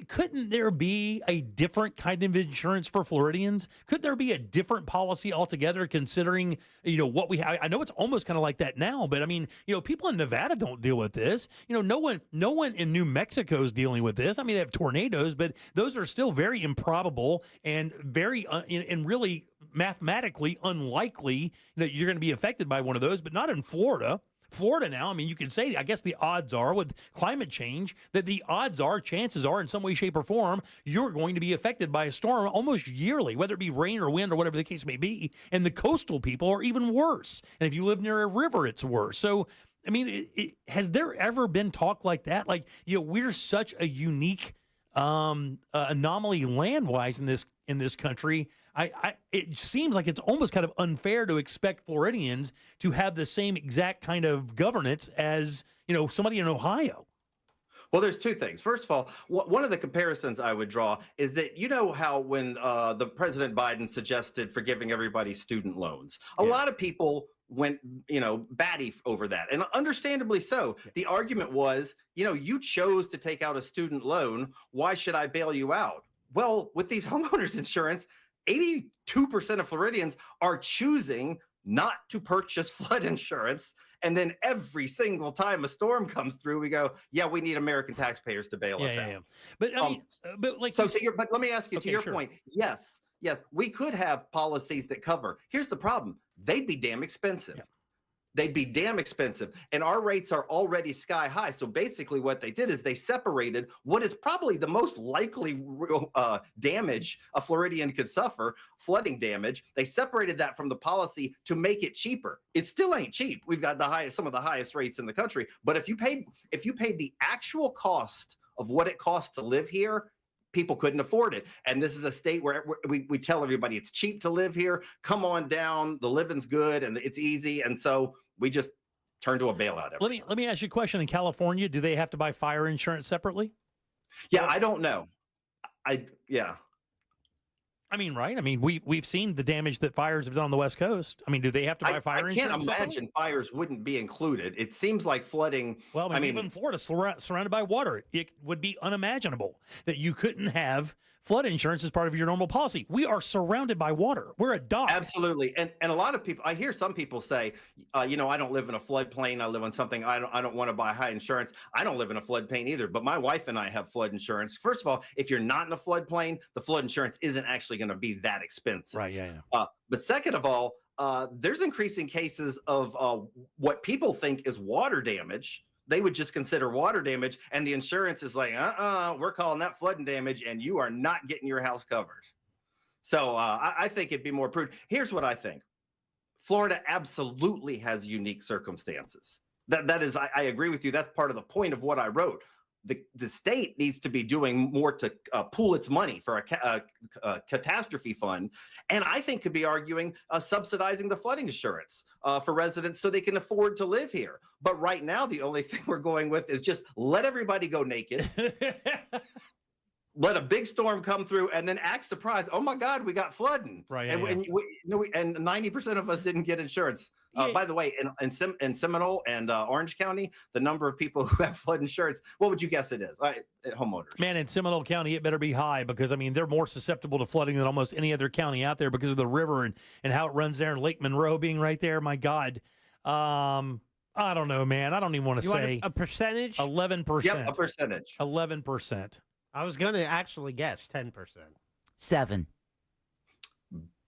couldn't there be a different kind of insurance for Floridians? Could there be a different policy altogether, considering what we have? I know it's almost kind of like that now, but I mean, people in Nevada don't deal with this. No one in New Mexico is dealing with this. I mean, they have tornadoes, but those are still very improbable and very and really mathematically unlikely that you're going to be affected by one of those. But not in Florida. Florida now, I mean, you could say, I guess the odds are with climate change that chances are in some way, shape, or form, you're going to be affected by a storm almost yearly, whether it be rain or wind or whatever the case may be. And the coastal people are even worse. And if you live near a river, it's worse. So, I mean, has there ever been talk like that? Like, we're such a unique anomaly land-wise in this country. It seems like it's almost kind of unfair to expect Floridians to have the same exact kind of governance as, somebody in Ohio. Well, there's two things. First of all, one of the comparisons I would draw is that how when the President Biden suggested forgiving everybody's student loans, a lot of people went, batty over that, and understandably so. Yeah. The argument was, you chose to take out a student loan. Why should I bail you out? Well, with these homeowners insurance, 82% of Floridians are choosing not to purchase flood insurance. And then every single time a storm comes through, we go, yeah, we need American taxpayers to bail us out. Yeah. But I mean, but let me ask you, to your point, yes, we could have policies that cover. Here's the problem. They'd be damn expensive. Yeah. They'd be damn expensive. And our rates are already sky high. So basically what they did is they separated what is probably the most likely damage a Floridian could suffer, flooding damage. They separated that from the policy to make it cheaper. It still ain't cheap. We've got some of the highest rates in the country. But if you paid the actual cost of what it costs to live here, people couldn't afford it. And this is a state where we tell everybody it's cheap to live here. Come on down. The living's good and it's easy. And so we just turn to a bailout. Let me ask you a question. In California, do they have to buy fire insurance separately? Yeah, I don't know. I mean, right? I mean, we've seen the damage that fires have done on the West Coast. I mean, do they have to buy fire insurance? I can't imagine fires wouldn't be included. It seems like flooding. Well, I mean, even Florida surrounded by water, it would be unimaginable that you couldn't have flood insurance as part of your normal policy. We are surrounded by water. We're a dock. Absolutely. And a lot of people, I hear some people say, I don't live in a floodplain. I live on something. I don't want to buy high insurance. I don't live in a floodplain either, but my wife and I have flood insurance. First of all, if you're not in a floodplain, the flood insurance isn't actually going to be that expensive. Right. Yeah. But second of all, there's increasing cases of what people think is water damage. They would just consider water damage, and the insurance is like, we're calling that flooding damage, and you are not getting your house covered. So I think it'd be more prudent. Here's what I think. Florida absolutely has unique circumstances. That is, I agree with you. That's part of the point of what I wrote. The state needs to be doing more to pool its money for a catastrophe fund, and I think could be arguing subsidizing the flooding insurance for residents so they can afford to live here. But right now, the only thing we're going with is just let everybody go naked. Let a big storm come through and then act surprised. Oh my God, we got flooding. Right. And 90% of us didn't get insurance. By the way, in Seminole and Orange County, the number of people who have flood insurance, what would you guess it is? Homeowners. Man, in Seminole County, it better be high because, I mean, they're more susceptible to flooding than almost any other county out there because of the river and how it runs there, and Lake Monroe being right there. My God. I don't know, man. I don't even want to say. A percentage? 11%. Yep, a percentage. 11%. I was going to actually guess 10%. 7.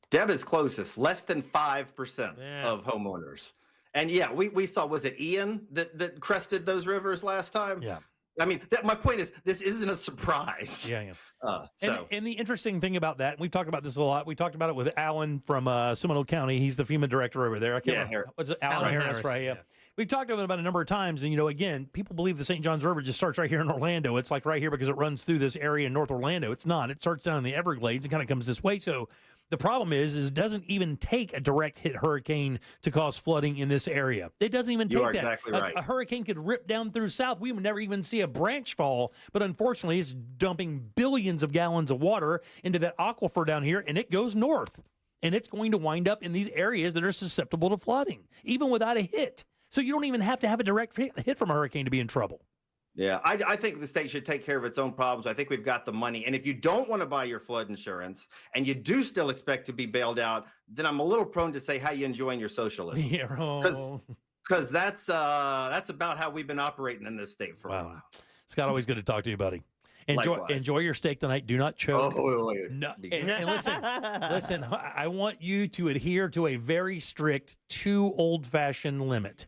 Deb is closest, less than 5% of homeowners. And yeah, we saw, was it Ian that crested those rivers last time? Yeah. I mean, my point is, this isn't a surprise. Yeah. And the interesting thing about that, and we've talked about this a lot. We talked about it with Alan from Seminole County. He's the FEMA director over there. I can't remember. What's it? Alan Harris, right? Yeah. We've talked about it a number of times, and again, people believe the St. Johns River just starts right here in Orlando. It's like right here because it runs through this area in North Orlando. It's not. It starts down in the Everglades and kind of comes this way. So the problem is it doesn't even take a direct hit hurricane to cause flooding in this area. It doesn't even take that. Exactly right. A hurricane could rip down through south. We would never even see a branch fall, but unfortunately, it's dumping billions of gallons of water into that aquifer down here, and it goes north, and it's going to wind up in these areas that are susceptible to flooding, even without a hit. So you don't even have to have a direct hit from a hurricane to be in trouble. Yeah, I think the state should take care of its own problems. I think we've got the money. And if you don't want to buy your flood insurance and you do still expect to be bailed out, then I'm a little prone to say, how you enjoying your socialism? Yeah, because that's about how we've been operating in this state for a while. Scott, always good to talk to you, buddy. Enjoy your steak tonight. Do not choke. No, and listen, I want you to adhere to a very strict 2 old-fashioned limit.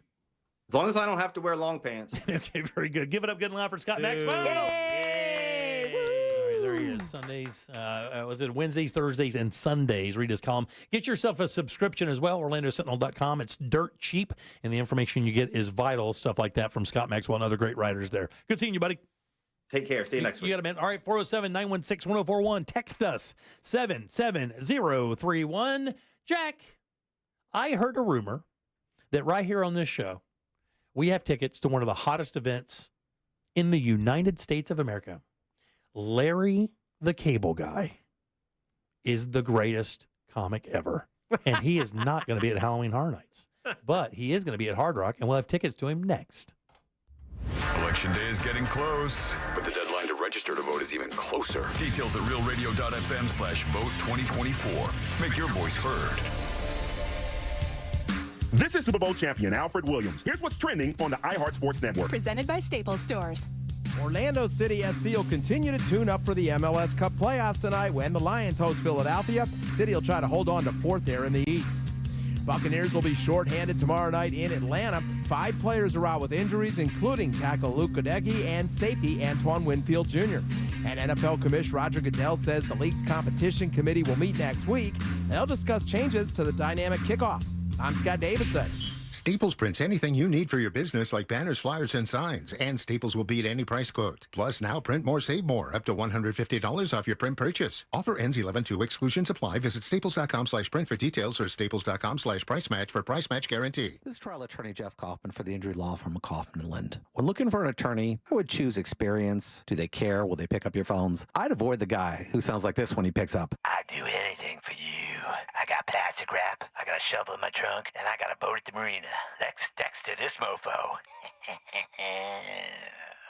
As long as I don't have to wear long pants. Okay, very good. Give it up good and loud for Scott Maxwell. Yay! All right, there he is. Sundays. Was it Wednesdays, Thursdays, and Sundays? Read his column. Get yourself a subscription as well, OrlandoSentinel.com. It's dirt cheap, and the information you get is vital. Stuff like that from Scott Maxwell and other great writers there. Good seeing you, buddy. Take care. See you next week. You got it, man. All right, 407-916-1041. Text us, 77031. Jack, I heard a rumor that right here on this show, we have tickets to one of the hottest events in the United States of America. Larry the Cable Guy is the greatest comic ever. And he is not going to be at Halloween Horror Nights. But he is going to be at Hard Rock, and we'll have tickets to him next. Election day is getting close, but the deadline to register to vote is even closer. Details at realradio.fm/vote 2024. Make your voice heard. This is Super Bowl champion Alfred Williams. Here's what's trending on the iHeart Sports Network. Presented by Staples Stores. Orlando City SC will continue to tune up for the MLS Cup playoffs tonight when the Lions host Philadelphia. City will try to hold on to 4th there in the East. Buccaneers will be shorthanded tomorrow night in Atlanta. 5 players are out with injuries, including tackle Luke Godecki and safety Antoine Winfield Jr. And NFL Commissioner Roger Goodell says the league's competition committee will meet next week. They'll discuss changes to the dynamic kickoff. I'm Scott Davidson. Staples prints anything you need for your business like banners, flyers, and signs. And Staples will beat any price quote. Plus, now print more, save more. Up to $150 off your print purchase. Offer ends 11/2. Exclusions apply. Visit staples.com/print for details or staples.com/price match for price match guarantee. This is trial attorney Jeff Kaufman for the injury law firm of Kaufman & Lind. When looking for an attorney, I would choose experience. Do they care? Will they pick up your phones? I'd avoid the guy who sounds like this when he picks up. I'd do anything for you. I got plastic wrap, I got a shovel in my trunk, and I got a boat at the marina. Next to this mofo.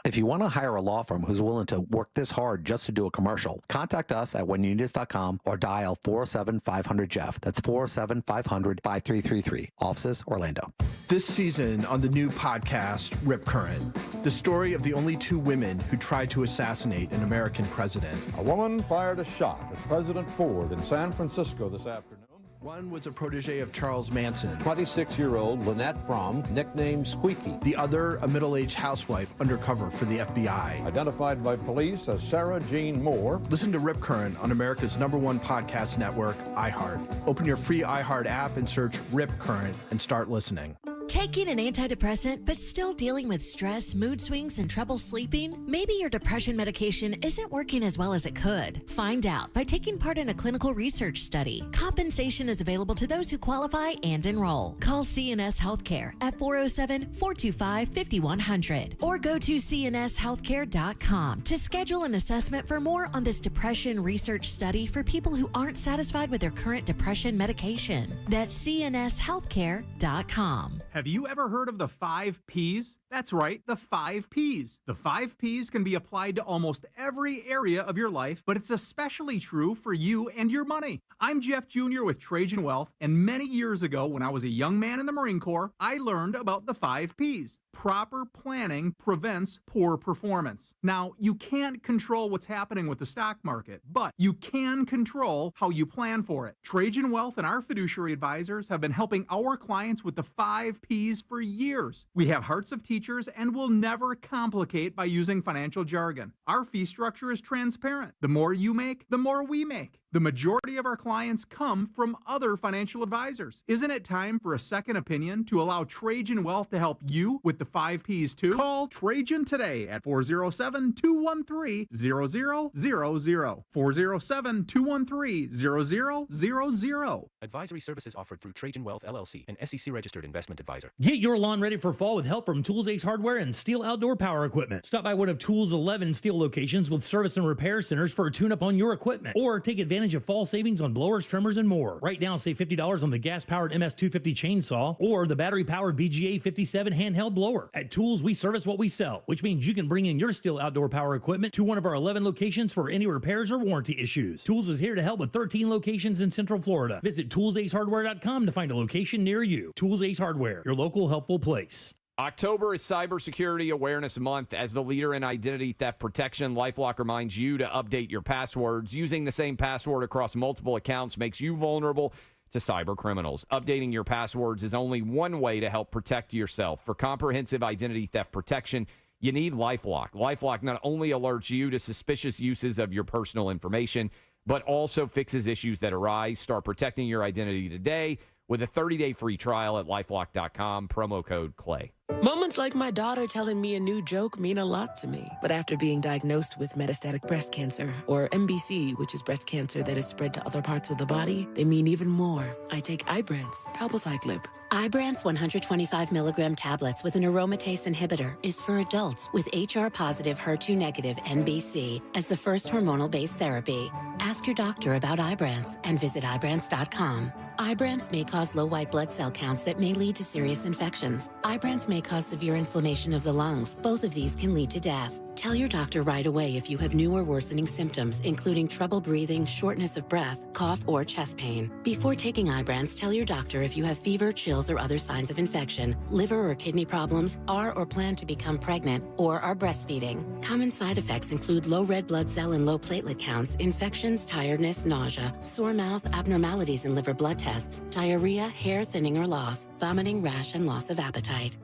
If you want to hire a law firm who's willing to work this hard just to do a commercial, contact us at whenyouneedus.com or dial 407-500-JEFF. That's 407-500-5333. Offices, Orlando. This season on the new podcast, Rip Current, the story of the only 2 women who tried to assassinate an American president. A woman fired a shot at President Ford in San Francisco this afternoon. One was a protege of Charles Manson. 26-year-old Lynette Fromm, nicknamed Squeaky. The other, a middle-aged housewife undercover for the FBI. Identified by police as Sarah Jean Moore. Listen to Rip Current on America's #1 podcast network, iHeart. Open your free iHeart app and search Rip Current and start listening. Taking an antidepressant but still dealing with stress, mood swings, and trouble sleeping? Maybe your depression medication isn't working as well as it could. Find out by taking part in a clinical research study. Compensation is available to those who qualify and enroll. Call CNS Healthcare at 407-425-5100 or go to cnshealthcare.com to schedule an assessment for more on this depression research study for people who aren't satisfied with their current depression medication. That's cnshealthcare.com. Have you ever heard of the 5 Ps? That's right, the 5 Ps. The 5 Ps can be applied to almost every area of your life, but it's especially true for you and your money. I'm Jeff Jr. with Trajan Wealth, and many years ago when I was a young man in the Marine Corps, I learned about the 5 Ps. Proper planning prevents poor performance. Now, you can't control what's happening with the stock market, but you can control how you plan for it. Trajan Wealth and our fiduciary advisors have been helping our clients with the 5 Ps for years. We have hearts of teachers and will never complicate by using financial jargon. Our fee structure is transparent. The more you make, the more we make. The majority of our clients come from other financial advisors. Isn't it time for a second opinion to allow Trajan Wealth to help you with the 5 Ps too? Call Trajan today at 407-213-0000. 407-213-0000. Advisory services offered through Trajan Wealth LLC, an SEC-registered investment advisor. Get your lawn ready for fall with help from Tools Ace Hardware and Steel Outdoor Power Equipment. Stop by one of Tools' 11 steel locations with service and repair centers for a tune-up on your equipment. Or take advantage of fall savings on blowers, trimmers, and more. Right now, save $50 on the gas-powered MS250 chainsaw or the battery-powered BGA 57 handheld blower. At Tools, we service what we sell, which means you can bring in your Steel Outdoor Power equipment to one of our 11 locations for any repairs or warranty issues. Tools is here to help with 13 locations in Central Florida. Visit toolsacehardware.com to find a location near you. Tools Ace Hardware, your local helpful place. October is Cybersecurity Awareness Month. As the leader in identity theft protection, LifeLock reminds you to update your passwords. Using the same password across multiple accounts makes you vulnerable to cyber criminals. Updating your passwords is only one way to help protect yourself. For comprehensive identity theft protection, you need LifeLock. LifeLock not only alerts you to suspicious uses of your personal information, but also fixes issues that arise. Start protecting your identity today with a 30-day free trial at LifeLock.com, promo code CLAY. Moments like my daughter telling me a new joke mean a lot to me. But after being diagnosed with metastatic breast cancer, or MBC, which is breast cancer that is spread to other parts of the body, they mean even more. I take Ibrance, palbociclib. Ibrance 125 milligram tablets with an aromatase inhibitor is for adults with HR-positive, HER2-negative MBC as the first hormonal-based therapy. Ask your doctor about Ibrance and visit Ibrance.com. Ibrance may cause low white blood cell counts that may lead to serious infections. Ibrance may cause severe inflammation of the lungs. Both of these can lead to death. Tell your doctor right away if you have new or worsening symptoms, including trouble breathing, shortness of breath, cough, or chest pain. Before taking Ibrance, tell your doctor if you have fever, chills, or other signs of infection, liver or kidney problems, are or plan to become pregnant, or are breastfeeding. Common side effects include low red blood cell and low platelet counts, infections, tiredness, nausea, sore mouth, abnormalities in liver blood tests, diarrhea, hair thinning or loss, vomiting, rash, and loss of appetite.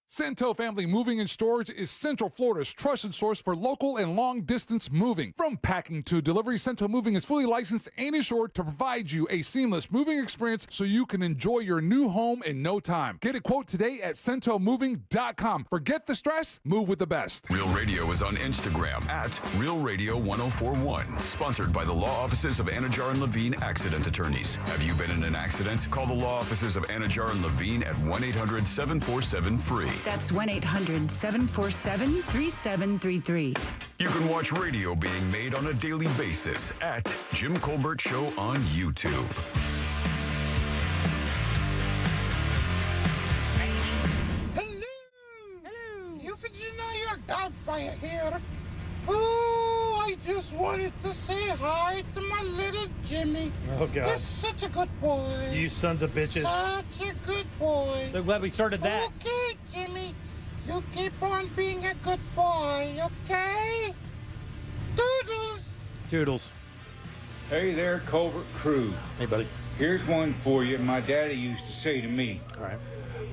Cento Family Moving and Storage is Central Florida's trusted source for local and long-distance moving. From packing to delivery, Cento Moving is fully licensed and insured to provide you a seamless moving experience so you can enjoy your new home in no time. Get a quote today at centomoving.com. Forget the stress, move with the best. Real Radio is on Instagram at Real Radio 1041. Sponsored by the law offices of Anajar and Levine Accident Attorneys. Have you been in an accident? Call the law offices of Anajar and Levine at 1-800-747-FREE. That's 1-800-747-3733. You can watch radio being made on a daily basis at Jim Colbert Show on YouTube. Hello. Euphigenia Doubtfire here. Oh, I just wanted to say hi to my little Jimmy. Oh, God. He's such a good boy. You sons of bitches. Such a good boy. So glad we started that. Okay, Jimmy. You keep on being a good boy, okay? Doodles. Toodles. Hey there, Colbert crew. Hey, buddy. Here's one for you. My daddy used to say to me. All right.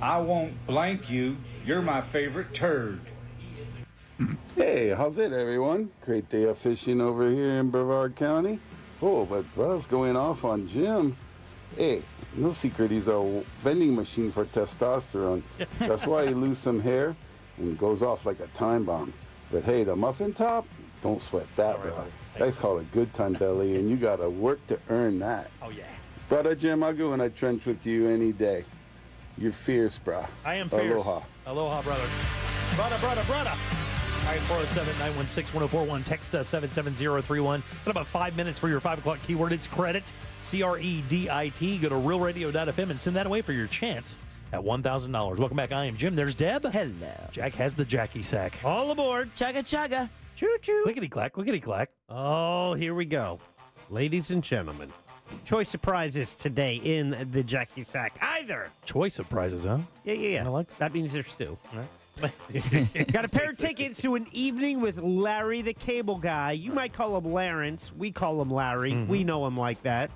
I won't blank you. You're my favorite turd. Hey, how's it, everyone? Great day of fishing over here in Brevard County. Oh, but brother's going off on Jim. Hey, no secret, he's a vending machine for testosterone. That's why he loses some hair and goes off like a time bomb. But hey, the muffin top, don't sweat that, brother. That's called a good time belly, and you gotta work to earn that. Oh, yeah. Brother Jim, I'll go in a trench with you any day. You're fierce, brah. I am fierce. Aloha. Aloha, brother. Brother. All right, 407-916-1041. Text us 77031. Got about 5 minutes for your 5 o'clock keyword. It's credit, C-R-E-D-I-T. Go to realradio.fm and send that away for your chance at $1,000. Welcome back. I am Jim. There's Deb. Hello. Jack has the Jackie sack. All aboard. Chugga chugga. Choo-choo. Clickety-clack, clickety-clack. Oh, here we go. Ladies and gentlemen, choice of prizes today in the Jackie Sack. Either. Choice of prizes, huh? Yeah. I like that means there's two. Right. Got a pair of tickets to an evening with Larry the Cable Guy. You might call him Lawrence. We call him Larry. Mm-hmm. We know him like that.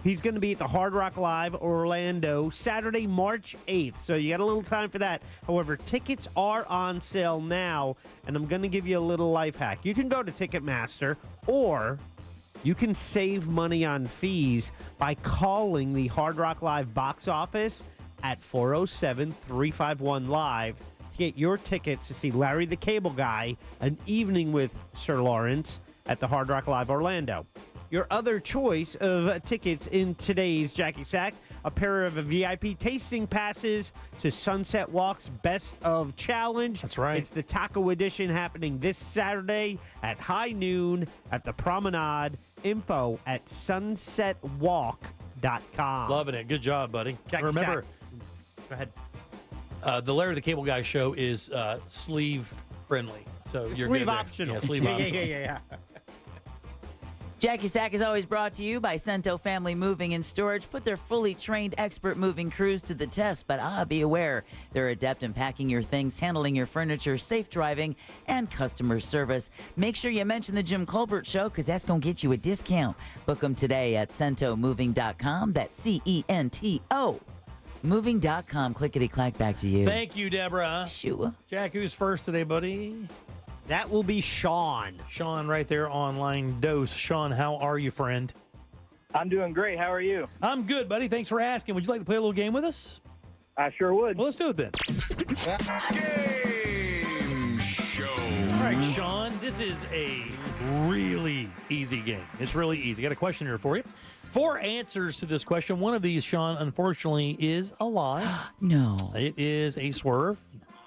He's going to be at the Hard Rock Live Orlando Saturday, March 8th. So you got a little time for that. However, tickets are on sale now, and I'm going to give you a little life hack. You can go to Ticketmaster, or you can save money on fees by calling the Hard Rock Live box office at 407-351-LIVE to get your tickets to see Larry the Cable Guy, an evening with Sir Lawrence at the Hard Rock Live Orlando. Your other choice of tickets in today's Jackie Sack, a pair of VIP tasting passes to Sunset Walk's Best of Challenge. That's right. It's the taco edition happening this Saturday at high noon at the Promenade. Info at sunsetwalk.com. Loving it. Good job, buddy. Jackie Remember, Sack. Go ahead. The Larry the Cable Guy show is sleeve friendly. So you're Sleeve good there. optional. Yeah, sleeve optional. Yeah. Jackie Sack is always brought to you by Cento Family Moving and Storage. Put their fully trained expert moving crews to the test, but be aware, they're adept in packing your things, handling your furniture, safe driving, and customer service. Make sure you mention the Jim Colbert Show, because that's going to get you a discount. Book them today at CentoMoving.com. That's CENTO. Moving.com. Clickety-clack, back to you. Thank you, Deborah. Sure. Jack, who's first today, buddy? That will be Sean. Sean right there on line dose. Sean, how are you, friend? I'm doing great. How are you? I'm good, buddy. Thanks for asking. Would you like to play a little game with us? I sure would. Well, let's do it then. Game show. All right, Sean, this is a really easy game. It's really easy. Got a question here for you. 4 answers to this question. One of these, Sean, unfortunately, is a lie. No. It is a swerve.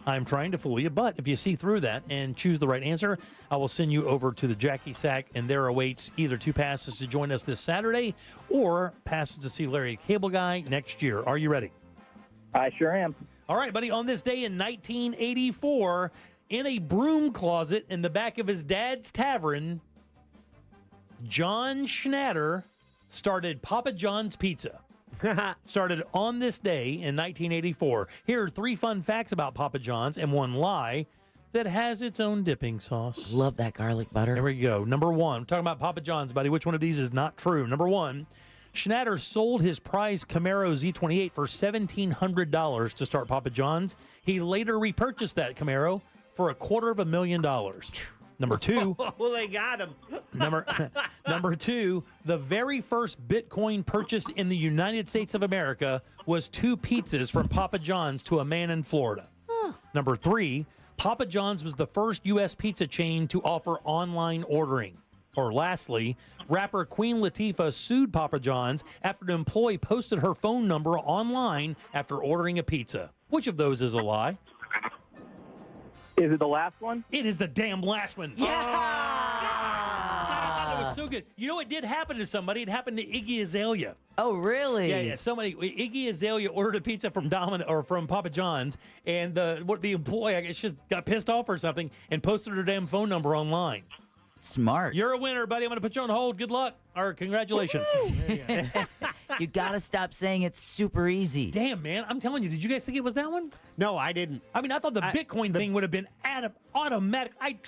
I'm trying to fool you, but if you see through that and choose the right answer, I will send you over to the Jackie Sack, and there awaits either 2 passes to join us this Saturday or passes to see Larry the Cable Guy next year. Are you ready? I sure am. All right, buddy. On this day in 1984, in a broom closet in the back of his dad's tavern, John Schnatter started Papa John's Pizza. Started on this day in 1984. Here are 3 fun facts about Papa John's and 1 lie that has its own dipping sauce. Love that garlic butter. There we go. Number 1. I'm talking about Papa John's, buddy. Which one of these is not true? Number 1. Schnatter sold his prized Camaro Z28 for $1,700 to start Papa John's. He later repurchased that Camaro for $250,000. Number 2. Well, they got him. Number 2, the very first Bitcoin purchase in the United States of America was 2 pizzas from Papa John's to a man in Florida. Number 3, Papa John's was the first U.S. pizza chain to offer online ordering. Or lastly, rapper Queen Latifah sued Papa John's after an employee posted her phone number online after ordering a pizza. Which of those is a lie? Is it the last one? It is the damn last one. Yeah! God, that was so good. You know, it did happen to somebody. It happened to Iggy Azalea. Oh, really? Yeah. Somebody, Iggy Azalea ordered a pizza from from Papa John's, and the employee, I guess, just got pissed off or something and posted her damn phone number online. Smart. You're a winner, buddy. I'm going to put you on hold. Good luck. Or congratulations. You got to stop saying it's super easy. Damn, man. I'm telling you, did you guys think it was that one? No, I didn't. I mean, I thought the Bitcoin thing would have been automatic. I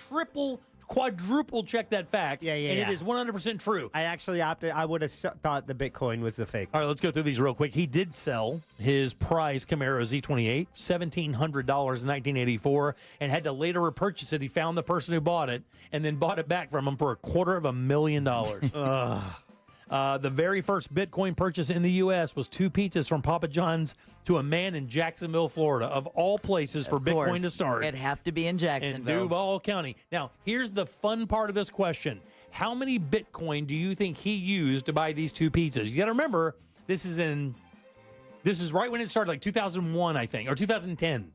quadruple checked that fact. Yeah. And it is 100% true. I actually opted. I would have thought the Bitcoin was the fake. All right, let's go through these real quick. He did sell his prize Camaro Z28, $1,700 in 1984, and had to later repurchase it. He found the person who bought it and then bought it back from him for $250,000. The very first Bitcoin purchase in the U.S. was 2 pizzas from Papa John's to a man in Jacksonville, Florida, of all places for Bitcoin to start. It'd have to be in Jacksonville. In Duval County. Now, here's the fun part of this question. How many Bitcoin do you think he used to buy these 2 pizzas? You got to remember, this is right when it started, like 2001, I think, or 2010.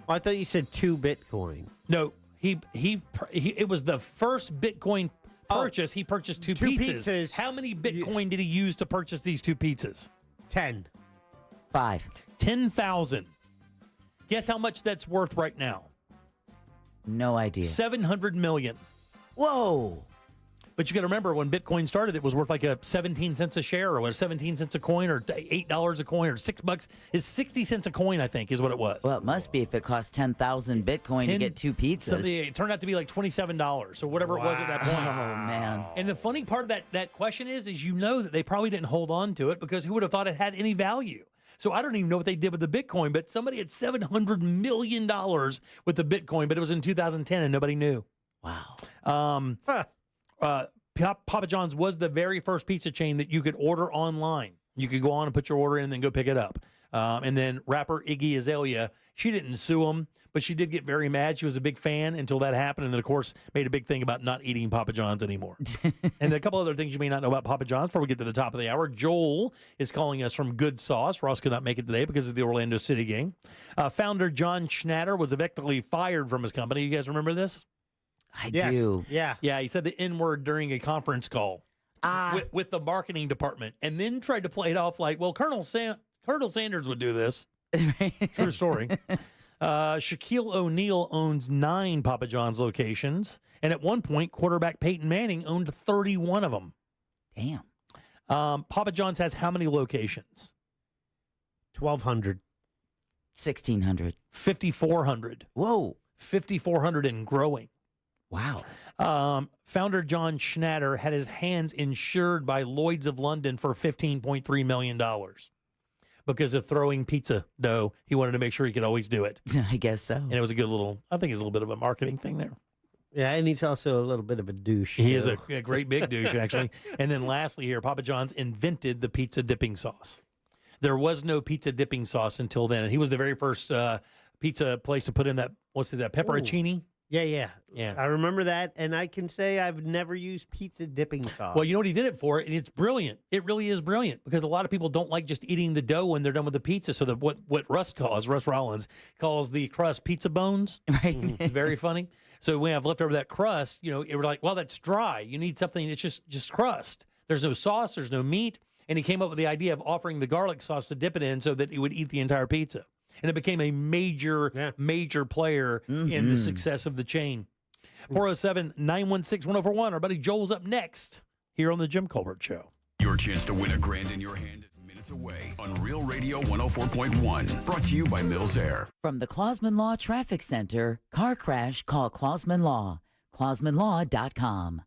I thought you said 2 Bitcoin. No, it was the first Bitcoin purchase. He purchased 2 pizzas. How many Bitcoin did he use to purchase these 2 pizzas? 10. 5. 10,000. Guess how much that's worth right now? No idea. 700 million. Whoa. But you got to remember, when Bitcoin started, it was worth like 17 cents a share, or 17 cents a coin, or $8 a coin, or $6. It's 60 cents a coin, I think, is what it was. Well, it must be if it costs 10,000 Bitcoin to get 2 pizzas. It turned out to be like $27, or whatever it was at that point. Oh, man. And the funny part of that question is you know that they probably didn't hold on to it, because who would have thought it had any value? So I don't even know what they did with the Bitcoin, but somebody had $700 million with the Bitcoin, but it was in 2010 and nobody knew. Wow. Papa John's was the very first pizza chain that you could order online. You could go on and put your order in and then go pick it up. And then rapper Iggy Azalea, she didn't sue him, but she did get very mad. She was a big fan until that happened, and then, of course, made a big thing about not eating Papa John's anymore. And a couple other things you may not know about Papa John's before we get to the top of the hour. Joel is calling us from Good Sauce. Ross could not make it today because of the Orlando City game. Founder John Schnatter was effectively fired from his company. You guys remember this? I do. Yeah. Yeah, he said the N-word during a conference call with the marketing department, and then tried to play it off like, well, Colonel Sanders would do this. True story. Shaquille O'Neal owns 9 Papa John's locations, and at one point, quarterback Peyton Manning owned 31 of them. Damn. Papa John's has how many locations? 1,200. 1,600. 5,400. Whoa. 5,400 and growing. Wow. Founder John Schnatter had his hands insured by Lloyd's of London for $15.3 million. Because of throwing pizza dough, he wanted to make sure he could always do it. I guess so. And it was a good little, I think it's a little bit of a marketing thing there. Yeah, and he's also a little bit of a douche. He is a great big douche, actually. And then lastly here, Papa John's invented the pizza dipping sauce. There was no pizza dipping sauce until then. And he was the very first pizza place to put in that, that pepperoncini? Ooh. Yeah. I remember that, and I can say I've never used pizza dipping sauce. Well, you know what he did it for? And it's brilliant. It really is brilliant, because a lot of people don't like just eating the dough when they're done with the pizza. So what Russ Rollins calls the crust pizza bones. Right. It's very funny. So when I've left over that crust, it were like, well, that's dry. You need something that's just crust. There's no sauce. There's no meat. And he came up with the idea of offering the garlic sauce to dip it in so that it would eat the entire pizza. And it became a major player in the success of the chain. 407-916-1041. Our buddy Joel's up next here on the Jim Colbert Show. Your chance to win $1,000 in your hand is minutes away on Real Radio 104.1. Brought to you by Mills Air. From the Clausman Law Traffic Center, car crash, call Clausman Law. ClausmanLaw.com.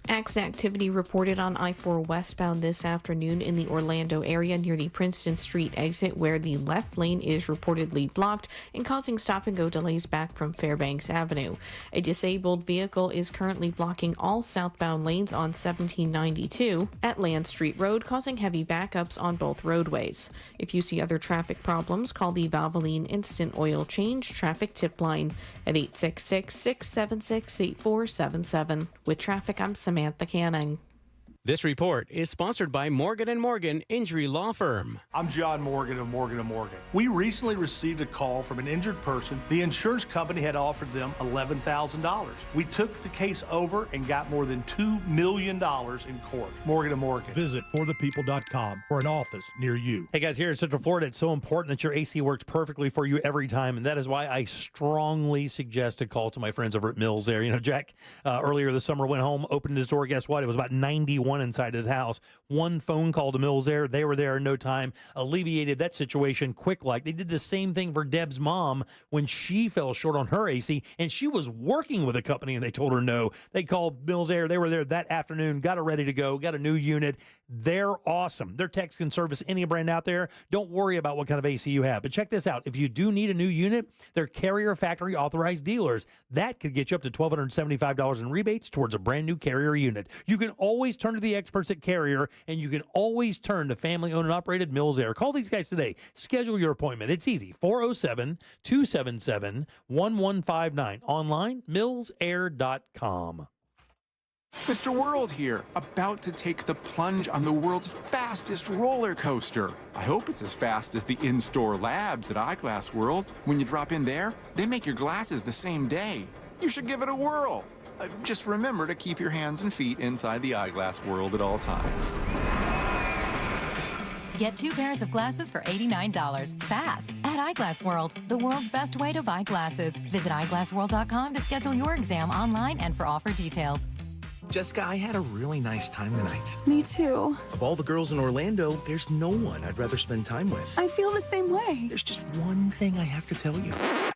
Accident activity reported on I-4 westbound this afternoon in the Orlando area near the Princeton Street exit, where the left lane is reportedly blocked and causing stop-and-go delays back from Fairbanks Avenue. A disabled vehicle is currently blocking all southbound lanes on 1792 at Land Street Road, causing heavy backups on both roadways. If you see other traffic problems, call the Valvoline Instant Oil Change Traffic Tip Line at 866-676-8477. With traffic, I'm Samantha Canning. This report is sponsored by Morgan & Morgan Injury Law Firm. I'm John Morgan of Morgan & Morgan. We recently received a call from an injured person. The insurance company had offered them $11,000. We took the case over and got more than $2 million in court. Morgan & Morgan. Visit forthepeople.com for an office near you. Hey guys, here in Central Florida, it's so important that your AC works perfectly for you every time, and that is why I strongly suggest a call to my friends over at Mills Air. Jack earlier this summer went home, opened his door. Guess what? It was about 91 inside his house. One phone call to Mills Air. They were there in no time, alleviated that situation quick like. They did the same thing for Deb's mom when she fell short on her AC, and she was working with a company, and they told her no. They called Mills Air. They were there that afternoon, got it ready to go, got a new unit. They're awesome. Their techs can service any brand out there. Don't worry about what kind of AC you have. But check this out. If you do need a new unit, they're Carrier Factory authorized dealers. That could get you up to $1,275 in rebates towards a brand new Carrier unit. You can always turn to the experts at Carrier, and you can always turn to family-owned and operated Mills Air. Call these guys today. Schedule your appointment. It's easy. 407-277-1159. Online, millsair.com. Mr. World here, about to take the plunge on the world's fastest roller coaster. I hope it's as fast as the in-store labs at Eyeglass World. When you drop in there, they make your glasses the same day. You should give it a whirl. Just remember to keep your hands and feet inside the Eyeglass World at all times. Get 2 pairs of glasses for $89. Fast at Eyeglass World, the world's best way to buy glasses. Visit eyeglassworld.com to schedule your exam online and for offer details. Jessica, I had a really nice time tonight. Me too. Of all the girls in Orlando, there's no one I'd rather spend time with. I feel the same way. There's just one thing I have to tell you.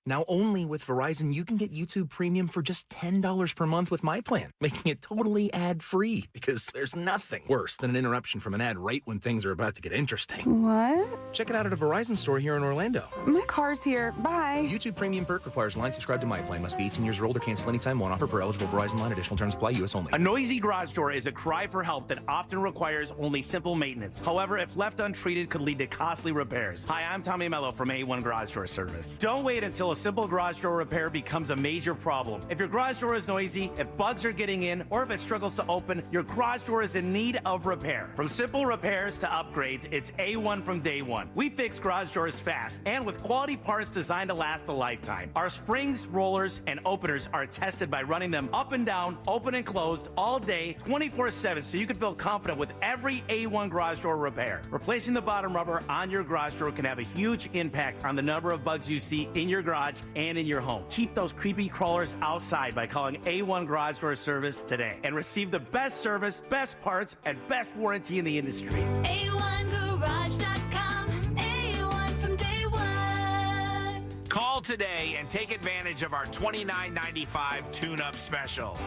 Now, only with Verizon, you can get YouTube Premium for just $10 per month with my plan, making it totally ad-free, because there's nothing worse than an interruption from an ad right when things are about to get interesting. What? Check it out at a Verizon store here in Orlando. My car's here. Bye. YouTube Premium perk requires line subscribe to my plan. Must be 18 years or older. Cancel anytime. One offer per eligible Verizon line. Additional terms apply. U.S. only. A noisy garage door is a cry for help that often requires only simple maintenance. However, if left untreated, could lead to costly repairs. Hi, I'm Tommy Mello from A1 Garage Door Service. Don't wait until a simple garage door repair becomes a major problem. If your garage door is noisy, if bugs are getting in, or if it struggles to open, your garage door is in need of repair. From simple repairs to upgrades, it's A1 from day one. We fix garage doors fast and with quality parts designed to last a lifetime. Our springs, rollers, and openers are tested by running them up and down, open and closed all day, 24/7, so you can feel confident with every A1 garage door repair. Replacing the bottom rubber on your garage door can have a huge impact on the number of bugs you see in your garage and in your home. Keep those creepy crawlers outside by calling A1 Garage Door Service today and receive the best service, best parts, and best warranty in the industry. A1Garage.com. A1 from day one. Call today and take advantage of our $29.95 tune-up special.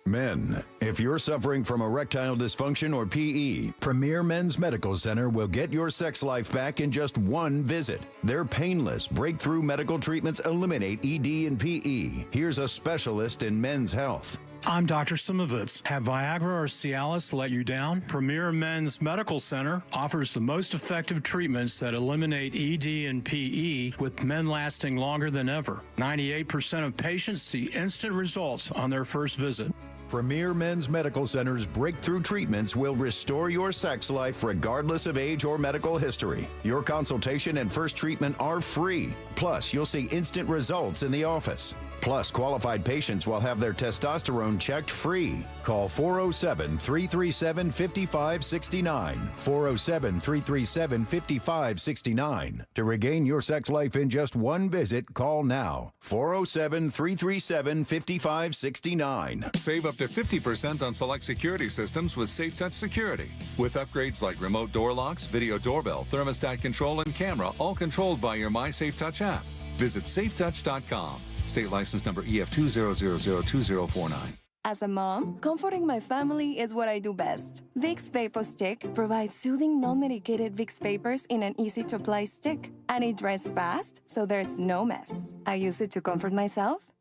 Men, if you're suffering from erectile dysfunction or PE, Premier Men's Medical Center will get your sex life back in just one visit. Their painless, breakthrough medical treatments eliminate ED and PE. Here's a specialist in men's health. I'm Dr. Simovitz. Have Viagra or Cialis let you down? Premier Men's Medical Center offers the most effective treatments that eliminate ED and PE, with men lasting longer than ever. 98% of patients see instant results on their first visit. Premier Men's Medical Center's breakthrough treatments will restore your sex life regardless of age or medical history. Your consultation and first treatment are free. Plus, you'll see instant results in the office. Plus, qualified patients will have their testosterone checked free. Call 407-337-5569. 407-337-5569. To regain your sex life in just one visit, call now. 407-337-5569. Save up to 50% on select security systems with SafeTouch Security. With upgrades like remote door locks, video doorbell, thermostat control, and camera, all controlled by your My SafeTouch app. Visit safetouch.com. State license number EF200002049. As a mom, comforting my family is what I do best. Vicks Vapor Stick provides soothing, non-medicated Vicks vapors in an easy-to-apply stick. And it dries fast, so there's no mess. I use it to comfort myself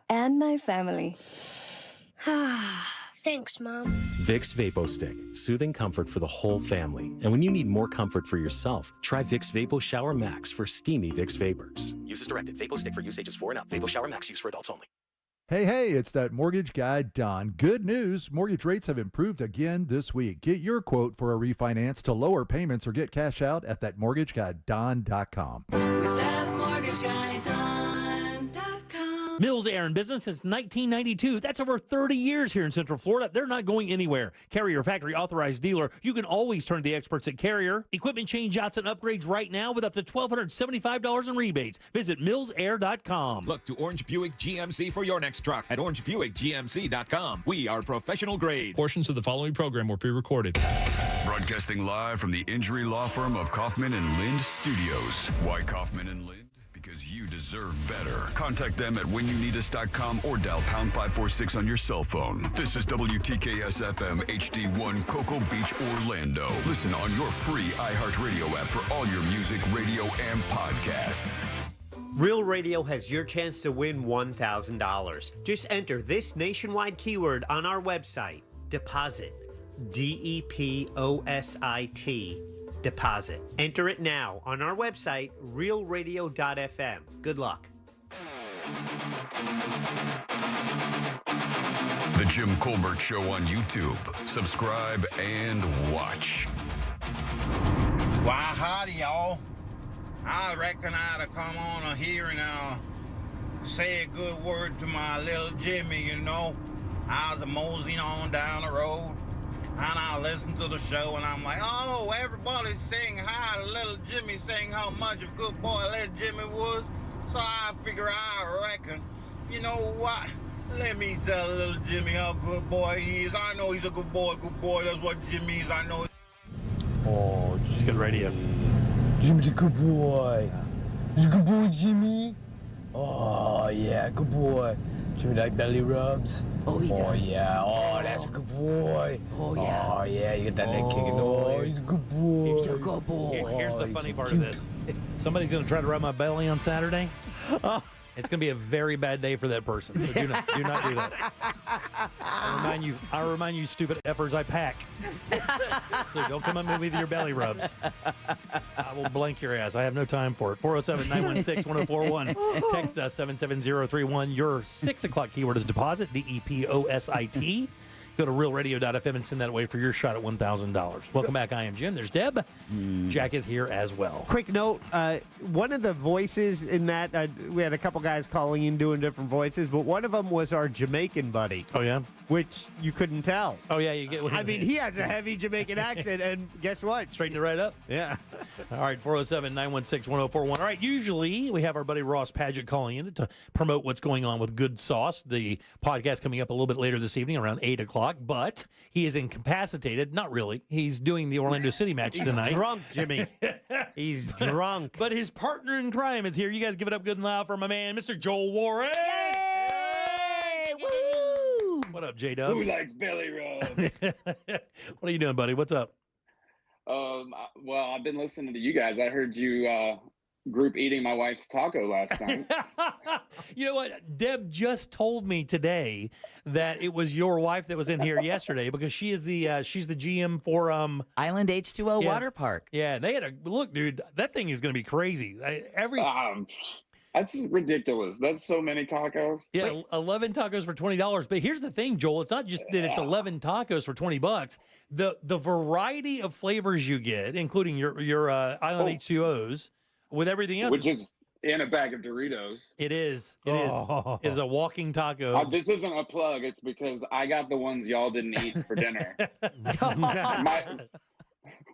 and my family. Thanks, Mom. Vicks Vapo Stick, soothing comfort for the whole family. And when you need more comfort for yourself, try Vicks Vapo Shower Max for steamy Vicks vapors. Use as directed. Vapo Stick for use ages 4 and up. Vapo Shower Max use for adults only. Hey, it's that mortgage guy, Don. Good news. Mortgage rates have improved again this week. Get your quote for a refinance to lower payments or get cash out at thatmortgageguyDon.com. Mills Air in business since 1992. That's over 30 years here in Central Florida. They're not going anywhere. Carrier factory authorized dealer. You can always turn to the experts at Carrier. Equipment change outs and upgrades right now with up to $1,275 in rebates. Visit millsair.com. Look to Orange Buick GMC for your next truck at orangebuickgmc.com. We are professional grade. Portions of the following program were pre-recorded. Broadcasting live from the injury law firm of Kaufman and Lind Studios. Why Kaufman and Lind? Because you deserve better. Contact them at whenyouneedus.com or dial pound 546 on your cell phone. This is WTKS FM HD1 Cocoa Beach, Orlando. Listen on your free iHeartRadio app for all your music, radio, and podcasts. Real Radio has your chance to win $1,000. Just enter this nationwide keyword on our website, deposit, DEPOSIT. Deposit. Enter it now on our website, realradio.fm. Good luck. The Jim Colbert Show on YouTube. Subscribe and watch. Why, howdy, y'all. I reckon I ought to come on here and say a good word to my little Jimmy, you know. I was moseying on down the road. and I listen to the show, and I'm like, oh, everybody's saying hi to little Jimmy, saying how much of a good boy little Jimmy was. So I figure, I reckon, you know what? Let me tell little Jimmy how good boy he is. I know he's a good boy, that's what Jimmy is. I know. Oh, Jimmy. It's good radio. Jimmy's a good boy. He's a good boy, Jimmy. Oh, yeah, good boy. Jimmy like belly rubs. Oh, he does. Oh, yeah. Oh, that's a good boy. Oh, yeah. Oh, yeah, you get that leg kicking. Oh, he's a good boy. He's a good boy. Here's the he's funny so part cute. of this. Somebody's going to try to rub my belly on Saturday. It's going to be a very bad day for that person. So do not do that. I remind you, stupid effers, I pack. So don't come at me with your belly rubs. I will blank your ass. I have no time for it. 407-916-1041. Text us 77031. Your 6 o'clock keyword is deposit, DEPOSIT. Go to realradio.fm and send that away for your shot at $1,000. Welcome back. I am Jim. There's Deb. Jack is here as well. Quick note, one of the voices in that, we had a couple guys calling in doing different voices, but one of them was our Jamaican buddy. Oh, yeah? Which you couldn't tell. Oh, yeah, you get. I mean, he has a heavy Jamaican accent, and guess what? Straighten it right up. Yeah. All right, 407-916-1041. All right, usually we have our buddy Ross Padgett calling in to promote what's going on with Good Sauce, the podcast coming up a little bit later this evening around 8 o'clock, but he is incapacitated. Not really. He's doing the Orlando City match tonight. He's drunk, Jimmy. He's drunk. But his partner in crime is here. You guys give it up good and loud for my man, Mr. Joel Warren. Yay! Woo! What up, J-Dubs? Who likes belly rubs? What are you doing, buddy? What's up? Well, I've been listening to you guys. I heard you group eating my wife's taco last night. You know what? Deb just told me today that it was your wife that was in here yesterday because she is she's the GM for Island H2O Water Park. Yeah, they had a look, dude. That thing is going to be crazy. That's ridiculous. That's so many tacos. Yeah, 11 tacos for $20. But here's the thing, Joel. It's not just that it's 11 tacos for $20. The variety of flavors you get, including your Island H2Os, with everything else, which is in a bag of Doritos. It is. It is. It is a walking taco. This isn't a plug. It's because I got the ones y'all didn't eat for dinner.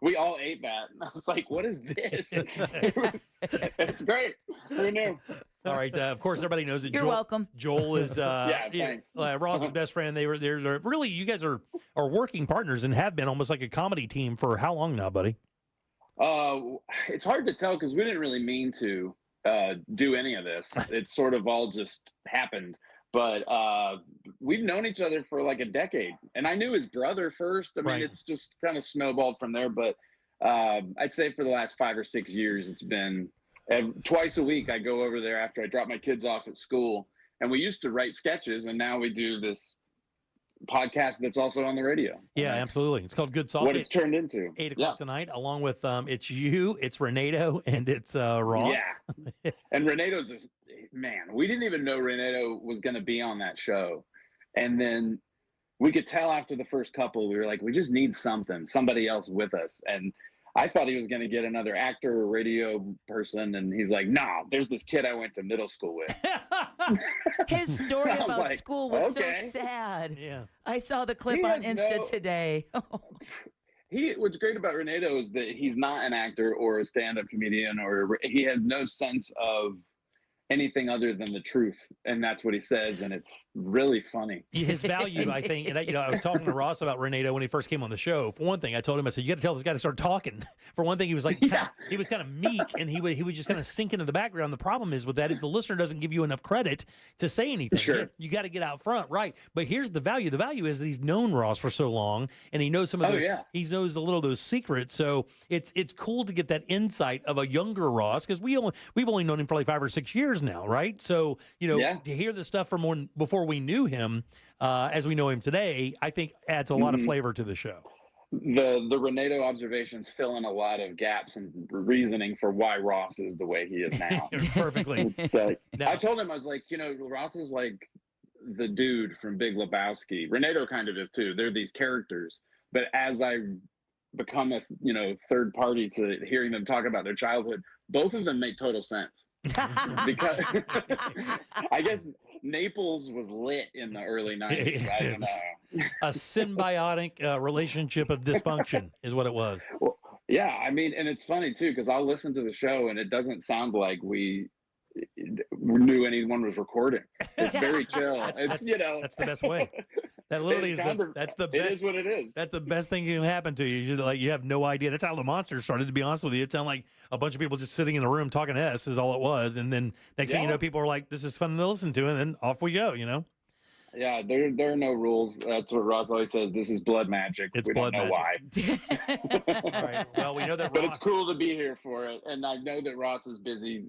We all ate that. And I was like, what is this? It's great. Who knew? All right. Of course, everybody knows that You're welcome. Joel is thanks. Ross's best friend. They're really, you guys are working partners and have been almost like a comedy team for how long now, buddy? It's hard to tell because we didn't really mean to do any of this. It sort of all just happened. But we've known each other for like a decade. And I knew his brother first. I mean, It's just kind of snowballed from there. But I'd say for the last 5 or 6 years, it's been twice a week I go over there after I drop my kids off at school. And we used to write sketches, and now we do this podcast that's also on the radio. Yeah, absolutely. It's called Good Sauce. What it's turned into. 8 o'clock tonight, along with it's you, it's Renato, and it's Ross. Yeah. And Renato's man, we didn't even know Renato was going to be on that show. And then we could tell after the first couple, we were like, we just need somebody else with us. And I thought he was going to get another actor or radio person. And he's like, nah, there's this kid I went to middle school with. His story about like, school was okay. so sad. Yeah. I saw the clip on Insta today. What's great about Renato is that he's not an actor or a stand-up comedian, or he has no sense of anything other than the truth, and that's what he says, and it's really funny. His value, I think, and I was talking to Ross about Renato when he first came on the show. For one thing, I told him, I said, you got to tell this guy to start talking. For one thing, he was like, he was kind of meek, and he would just kind of sink into the background. The problem is with that is the listener doesn't give you enough credit to say anything. Sure. You got to get out front, right? But here's the value. The value is that he's known Ross for so long, and he knows some of those. He knows a little of those secrets. So it's cool to get that insight of a younger Ross, because we've only known him for like 5 or 6 years now, right? So, to hear the stuff from when before we knew him, as we know him today, I think adds a lot of flavor to the show. The Renato observations fill in a lot of gaps and reasoning for why Ross is the way he is now. Perfectly. I told him, I was like, Ross is like the dude from Big Lebowski. Renato kind of is too. They're these characters. But as I become a third party to hearing them talk about their childhood, both of them make total sense. Because I guess Naples was lit in the early 90s. I don't know. A symbiotic relationship of dysfunction is what it was. Well, yeah, I mean, and it's funny too because I'll listen to the show and it doesn't sound like we knew anyone was recording. It's very chill. It's that's the best way. That literally is that's the best. It is what it is. That's the best thing that can happen to you. You have no idea. That's how the monster started. To be honest with you, it sounded like a bunch of people just sitting in a room talking S is all it was. And then next thing you know, people are like, "This is fun to listen to," and then off we go. Yeah, there are no rules. That's what Ross always says. This is blood magic. It's we blood don't know magic. All right. Well, we know that. But it's cool to be here for it, and I know that Ross is busy,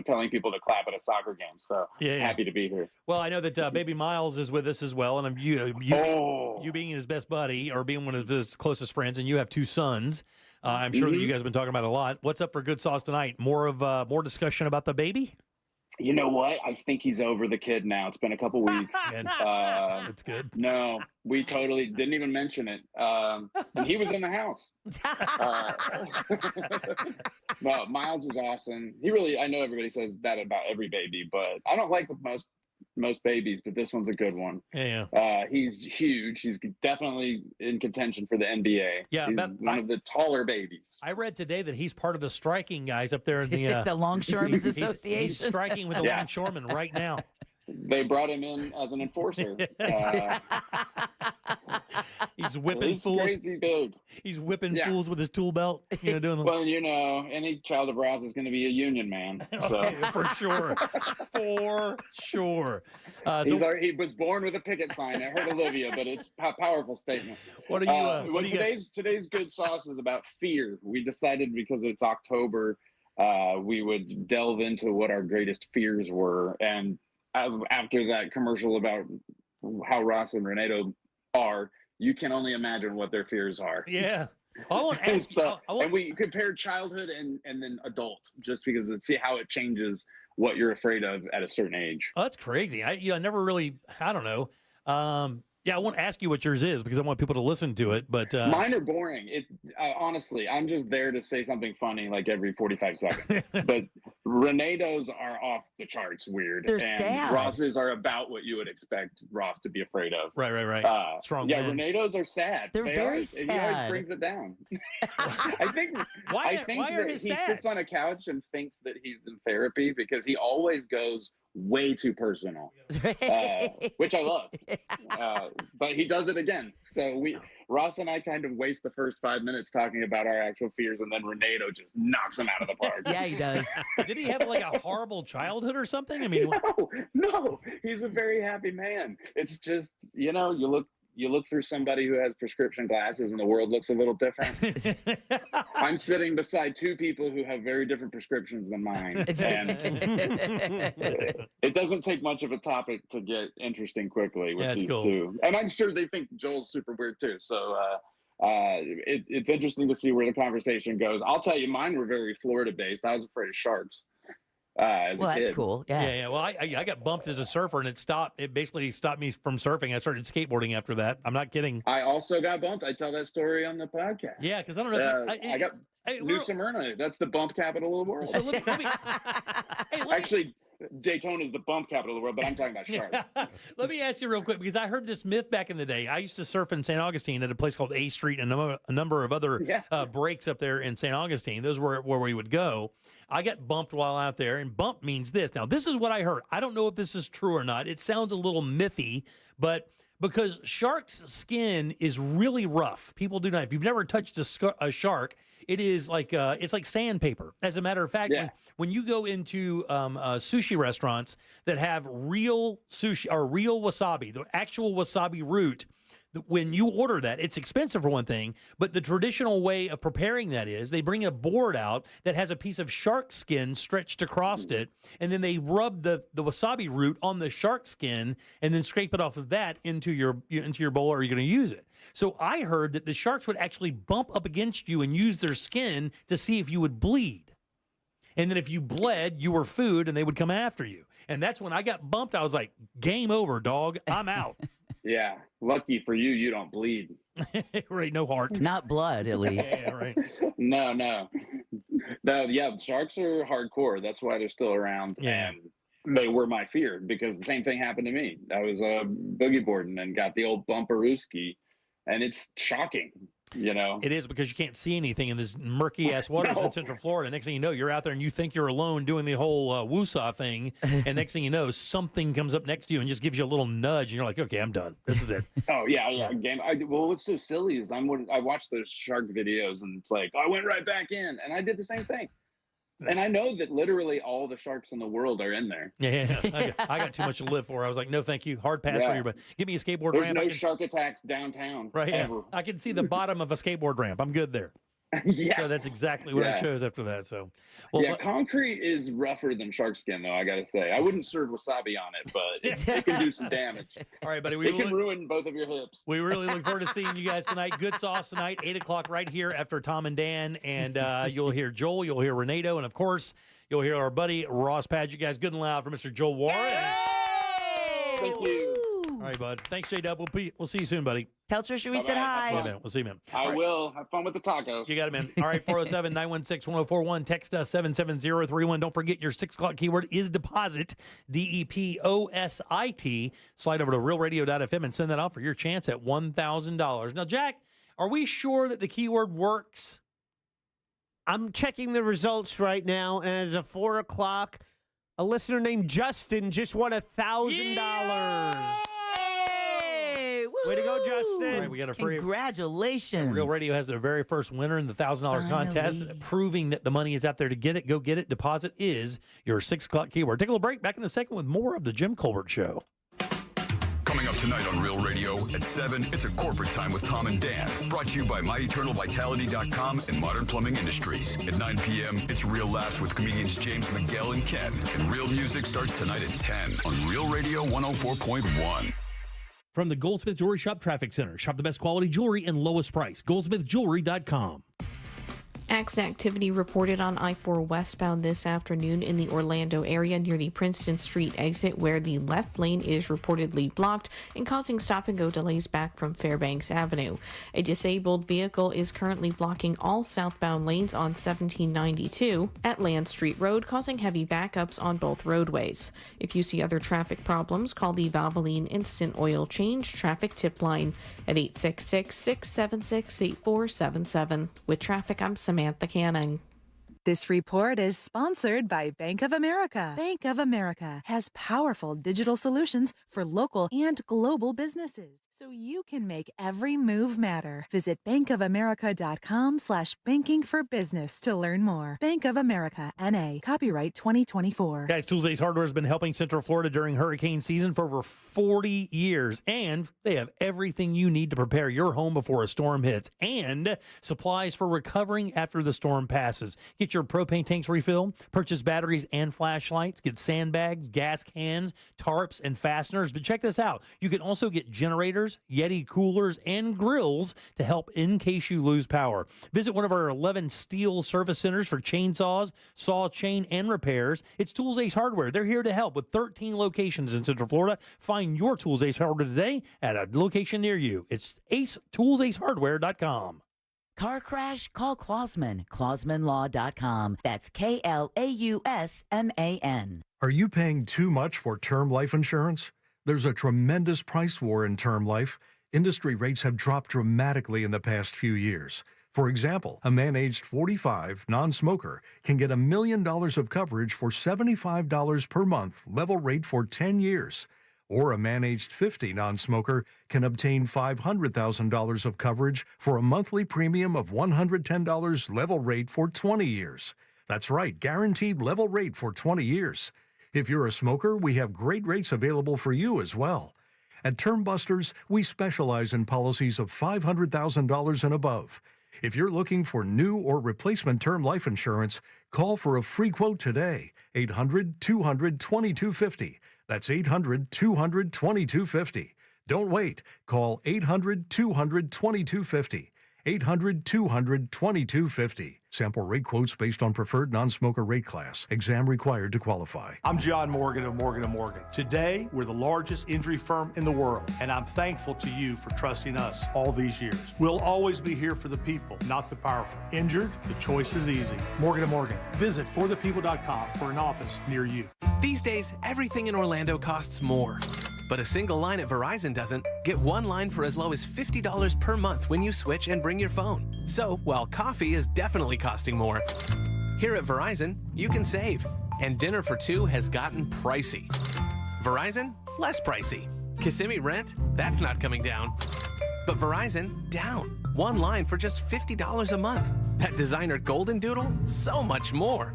telling people to clap at a soccer game. So happy to be here. Well, I know that baby Miles is with us as well, and you being his best buddy or being one of his closest friends, and you have two sons. I'm sure that you guys have been talking about it a lot. What's up for Good Sauce tonight? More discussion about the baby. You know what? I think he's over the kid now. It's been a couple weeks. That's good. No, we totally didn't even mention it. And he was in the house. No, Miles is awesome. I know everybody says that about every baby, but I don't like with most babies, but this one's a good one. Yeah. He's huge. He's definitely in contention for the NBA. Yeah, he's one of the taller babies. I read today that he's part of the striking guys up there in the the Longshoremen's Association. He's striking with the longshoremen right now. They brought him in as an enforcer. He's whipping fools. Crazy big. He's whipping fools with his tool belt. Well, any child of Ross is going to be a union man. So. For sure. For sure. He was born with a picket sign. I heard Olivia, but it's a powerful statement. What are you? Today's Good Sauce is about fear. We decided because it's October, we would delve into what our greatest fears were, and after that commercial about how Ross and Renato are, you can only imagine what their fears are. Yeah. And we compared childhood and then adult, just because see how it changes what you're afraid of at a certain age. Oh, that's crazy. I never really, I don't know. I won't ask you what yours is because I want people to listen to it. But mine are boring. Honestly, I'm just there to say something funny like every 45 seconds. But Renato's are off the charts weird. They're and sad. Ross's are about what you would expect Ross to be afraid of. Right. Strong. Yeah, men. Renato's are sad. They're very sad. He always brings it down. I think why are that he he sits on a couch and thinks that he's in therapy because he always goes way too personal, which I love. But he does it again. So Ross and I kind of waste the first 5 minutes talking about our actual fears, and then Renato just knocks them out of the park. Yeah, he does. Did he have like a horrible childhood or something? I mean, no, he's a very happy man. It's just, you look through somebody who has prescription glasses and the world looks a little different. I'm sitting beside two people who have very different prescriptions than mine. And it doesn't take much of a topic to get interesting quickly with these two. And I'm sure they think Joel's super weird too. So it's interesting to see where the conversation goes. I'll tell you, mine were very Florida based. I was afraid of sharks. As a kid. That's cool. Yeah. Well, I got bumped as a surfer, and it basically stopped me from surfing. I started skateboarding after that. I'm not kidding. I also got bumped. I tell that story on the podcast. Yeah, because I don't know. I got New Smyrna. That's the bump capital of the world. So let me actually, Daytona is the bump capital of the world, but I'm talking about sharks. Let me ask you real quick, because I heard this myth back in the day. I used to surf in St. Augustine at a place called A Street and a number of other breaks up there in St. Augustine. Those were where we would go. I got bumped while out there, and bump means this. Now, this is what I heard. I don't know if this is true or not. It sounds a little mythy, but because shark's skin is really rough. People do not. If you've never touched a shark, it is like it's like sandpaper. As a matter of fact, when you go into sushi restaurants that have real sushi or real wasabi, the actual wasabi root, when you order that, it's expensive for one thing, but the traditional way of preparing that is they bring a board out that has a piece of shark skin stretched across it, and then they rub the wasabi root on the shark skin and then scrape it off of that into your bowl, or you're going to use it. So I heard that the sharks would actually bump up against you and use their skin to see if you would bleed. And then if you bled, you were food, and they would come after you. And that's when I got bumped. I was like, game over, dog. I'm out. Yeah. Lucky for you, you don't bleed. Right. No heart. Not blood, at least. Yeah, right. No. Yeah, sharks are hardcore. That's why they're still around. Yeah. And They were my fear because the same thing happened to me. I was boogie boarding and got the old bumperooski, and it's shocking. It is, because you can't see anything in this murky ass waters in Central Florida. Next thing you know, you're out there and you think you're alone doing the whole woosah thing, and next thing you know, something comes up next to you and just gives you a little nudge, and you're like, okay, I'm done. This is it. Oh yeah. Game. Well, what's so silly is I watch those shark videos, and it's like I went right back in, and I did the same thing. And I know that literally all the sharks in the world are in there. Yeah. I got too much to live for. I was like, no, thank you. Hard pass for you, but give me a skateboard There's ramp. no shark attacks downtown. Right. Ever. Yeah. I can see the bottom of a skateboard ramp. I'm good there. Yeah. So that's exactly what I chose after that. So, concrete is rougher than shark skin, though, I got to say. I wouldn't serve wasabi on it, but it can do some damage. All right, buddy. It can ruin both of your hips. We really look forward to seeing you guys tonight. Good sauce tonight, 8 o'clock right here after Tom and Dan. And you'll hear Joel, you'll hear Renato, and, of course, you'll hear our buddy Ross Pad. You guys good and loud for Mr. Joel Warren. Thank you. All right, bud. Thanks, J-Dub. We'll see you soon, buddy. Tell Trisha we said hi. Yeah, man. We'll see you, man. I will. Have fun with the tacos. You got it, man. All right, 407-916-1041. Text us 77031. Don't forget your 6 o'clock keyword is deposit, DEPOSIT. Slide over to realradio.fm and send that out for your chance at $1,000. Now, Jack, are we sure that the keyword works? I'm checking the results right now, and as of 4 o'clock, a listener named Justin just won $1,000. Way to go, Justin. All right, we got a free. Congratulations. Real Radio has their very first winner in the $1,000 contest, proving that the money is out there to get it. Go get it. Deposit is your 6 o'clock keyword. Take a little break. Back in a second with more of the Jim Colbert Show. Coming up tonight on Real Radio at 7, it's a corporate time with Tom and Dan. Brought to you by MyEternalVitality.com and Modern Plumbing Industries. At 9 p.m., it's Real Laughs with comedians James Miguel and Ken. And Real Music starts tonight at 10 on Real Radio 104.1. From the Goldsmith Jewelry Shop Traffic Center. Shop the best quality jewelry and lowest price. GoldsmithJewelry.com. Accident activity reported on I-4 westbound this afternoon in the Orlando area near the Princeton Street exit, where the left lane is reportedly blocked and causing stop-and-go delays back from Fairbanks Avenue. A disabled vehicle is currently blocking all southbound lanes on 1792 at Land Street Road, causing heavy backups on both roadways. If you see other traffic problems, call the Valvoline Instant Oil Change Traffic Tip Line at 866-676-8477. With traffic, I'm Samantha Canning. This report is sponsored by Bank of America. Bank of America has powerful digital solutions for local and global businesses, so you can make every move matter. Visit bankofamerica.com/banking for business to learn more. Bank of America, N.A., copyright 2024. Guys, Tools Ace Hardware has been helping Central Florida during hurricane season for over 40 years, and they have everything you need to prepare your home before a storm hits, and supplies for recovering after the storm passes. Get your propane tanks refilled, purchase batteries and flashlights, get sandbags, gas cans, tarps, and fasteners. But check this out. You can also get generators, Yeti coolers, and grills to help in case you lose power. Visit one of our 11 steel service centers for chainsaws, saw chain, and repairs. It's Tools Ace Hardware. They're here to help with 13 locations in Central Florida. Find your Tools Ace Hardware today at a location near you. It's toolsacehardware.com. Car crash? Call Klausman. KlausmanLaw.com. That's KLAUSMAN. Are you paying too much for term life insurance? There's a tremendous price war in term life. Industry rates have dropped dramatically in the past few years. For example, a man aged 45, non-smoker, can get $1 million of coverage for $75 per month, level rate for 10 years. Or a man aged 50, non-smoker, can obtain $500,000 of coverage for a monthly premium of $110 level rate for 20 years. That's right, guaranteed level rate for 20 years. If you're a smoker, we have great rates available for you as well. At Term Busters, we specialize in policies of $500,000 and above. If you're looking for new or replacement term life insurance, call for a free quote today. 800-200-2250. That's 800-200-2250. Don't wait. Call 800-200-2250. 800-200-2250. Sample rate quotes based on preferred non-smoker rate class. Exam required to qualify. I'm John Morgan of Morgan & Morgan. Today, we're the largest injury firm in the world, and I'm thankful to you for trusting us all these years. We'll always be here for the people, not the powerful. Injured? The choice is easy. Morgan & Morgan. Visit forthepeople.com for an office near you. These days, everything in Orlando costs more. But a single line at Verizon doesn't. Get one line for as low as $50 per month when you switch and bring your phone. So, while coffee is definitely costing more, here at Verizon, you can save. And dinner for two has gotten pricey. Verizon, less pricey. Kissimmee rent, that's not coming down. But Verizon, down. One line for just $50 a month. That designer Golden Doodle, so much more.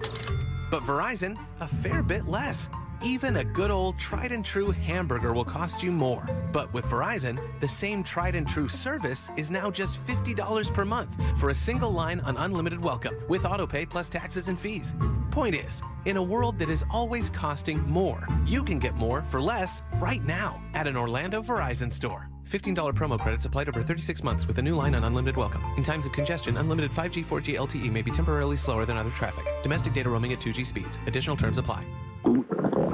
But Verizon, a fair bit less. Even a good old tried and true hamburger will cost you more. But with Verizon, the same tried and true service is now just $50 per month for a single line on unlimited welcome with autopay plus taxes and fees. Point is, in a world that is always costing more, you can get more for less right now at an Orlando Verizon store. $15 promo credits applied over 36 months with a new line on unlimited welcome. In times of congestion, unlimited 5G, 4G LTE may be temporarily slower than other traffic. Domestic data roaming at 2G speeds. Additional terms apply.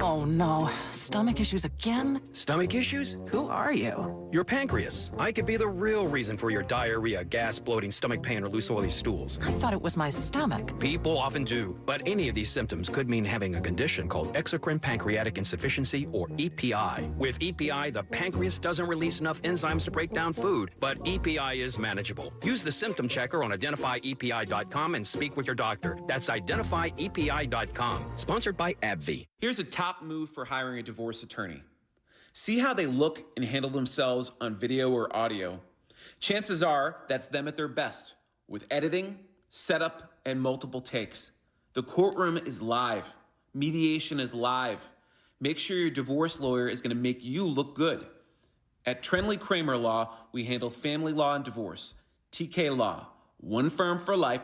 Oh no, stomach issues again? Stomach issues? Who are you? Your pancreas. I could be the real reason for your diarrhea, gas, bloating, stomach pain, or loose oily stools. I thought it was my stomach. People often do, but any of these symptoms could mean having a condition called exocrine pancreatic insufficiency, or EPI. With EPI, the pancreas doesn't release enough enzymes to break down food, but EPI is manageable. Use the symptom checker on identifyepi.com and speak with your doctor. That's identifyepi.com. Sponsored by AbbVie. Here's a top move for hiring a divorce attorney. See how they look and handle themselves on video or audio. Chances are that's them at their best, with editing, setup, and multiple takes. The courtroom is live. Mediation is live. Make sure your divorce lawyer is going to make you look good. At Trenley Kramer Law, we handle family law and divorce. TK Law, one firm for life.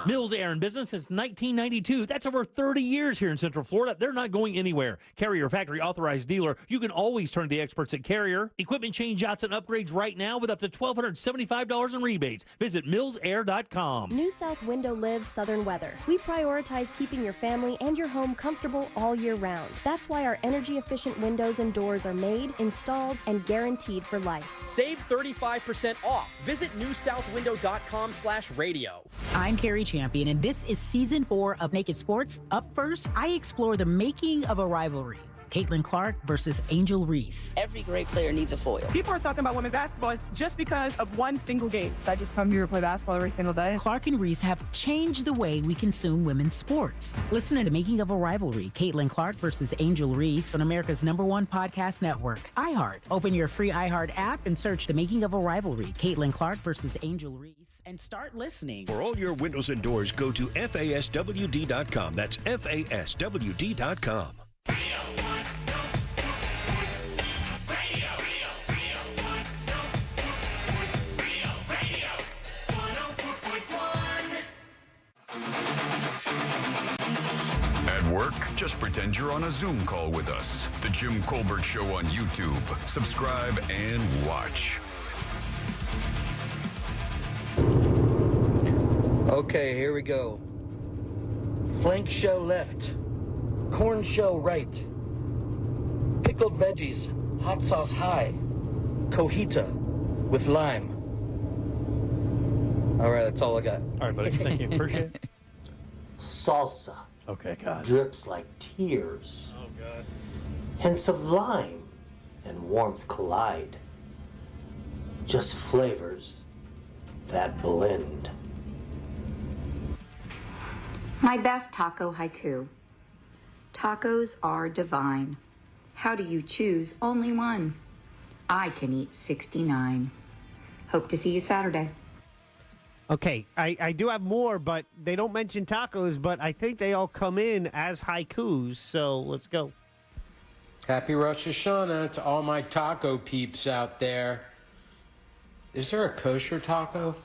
Mills Air in business since 1992. That's over 30 years here in Central Florida. They're not going anywhere. Carrier factory authorized dealer. You can always turn to the experts at Carrier. Equipment change-outs and upgrades right now with up to $1,275 in rebates. Visit millsair.com. New South Window lives southern weather. We prioritize keeping your family and your home comfortable all year round. That's why our energy-efficient windows and doors are made, installed, and guaranteed for life. Save 35% off. Visit newsouthwindow.com/radio. I'm Carrie Champion, and this is Season 4 of Naked Sports. Up first, I explore the making of a rivalry. Caitlin Clark versus Angel Reese. Every great player needs a foil. People are talking about women's basketball just because of one single game. I just come here to play basketball every single day. Clark and Reese have changed the way we consume women's sports. Listen to The Making of a Rivalry, Caitlin Clark versus Angel Reese on America's #1 podcast network, iHeart. Open your free iHeart app and search The Making of a Rivalry, Caitlin Clark versus Angel Reese, and start listening. For all your windows and doors, go to FASWD.com. That's FASWD.com. Work? Just pretend you're on a Zoom call with us. The Jim Colbert Show on YouTube. Subscribe and watch. Okay, here we go. Flank show left. Corn show right. Pickled veggies. Hot sauce high. Cojita with lime. All right, that's all I got. All right, buddy. Thank you. Appreciate it. Salsa. Okay, God. Drips like tears. Oh, God. Hints of lime and warmth collide. Just flavors that blend. My best taco haiku. Tacos are divine. How do you choose only one? I can eat 69. Hope to see you Saturday. Okay, I do have more, but they don't mention tacos, but I think they all come in as haikus, so let's go. Happy Rosh Hashanah to all my taco peeps out there. Is there a kosher taco?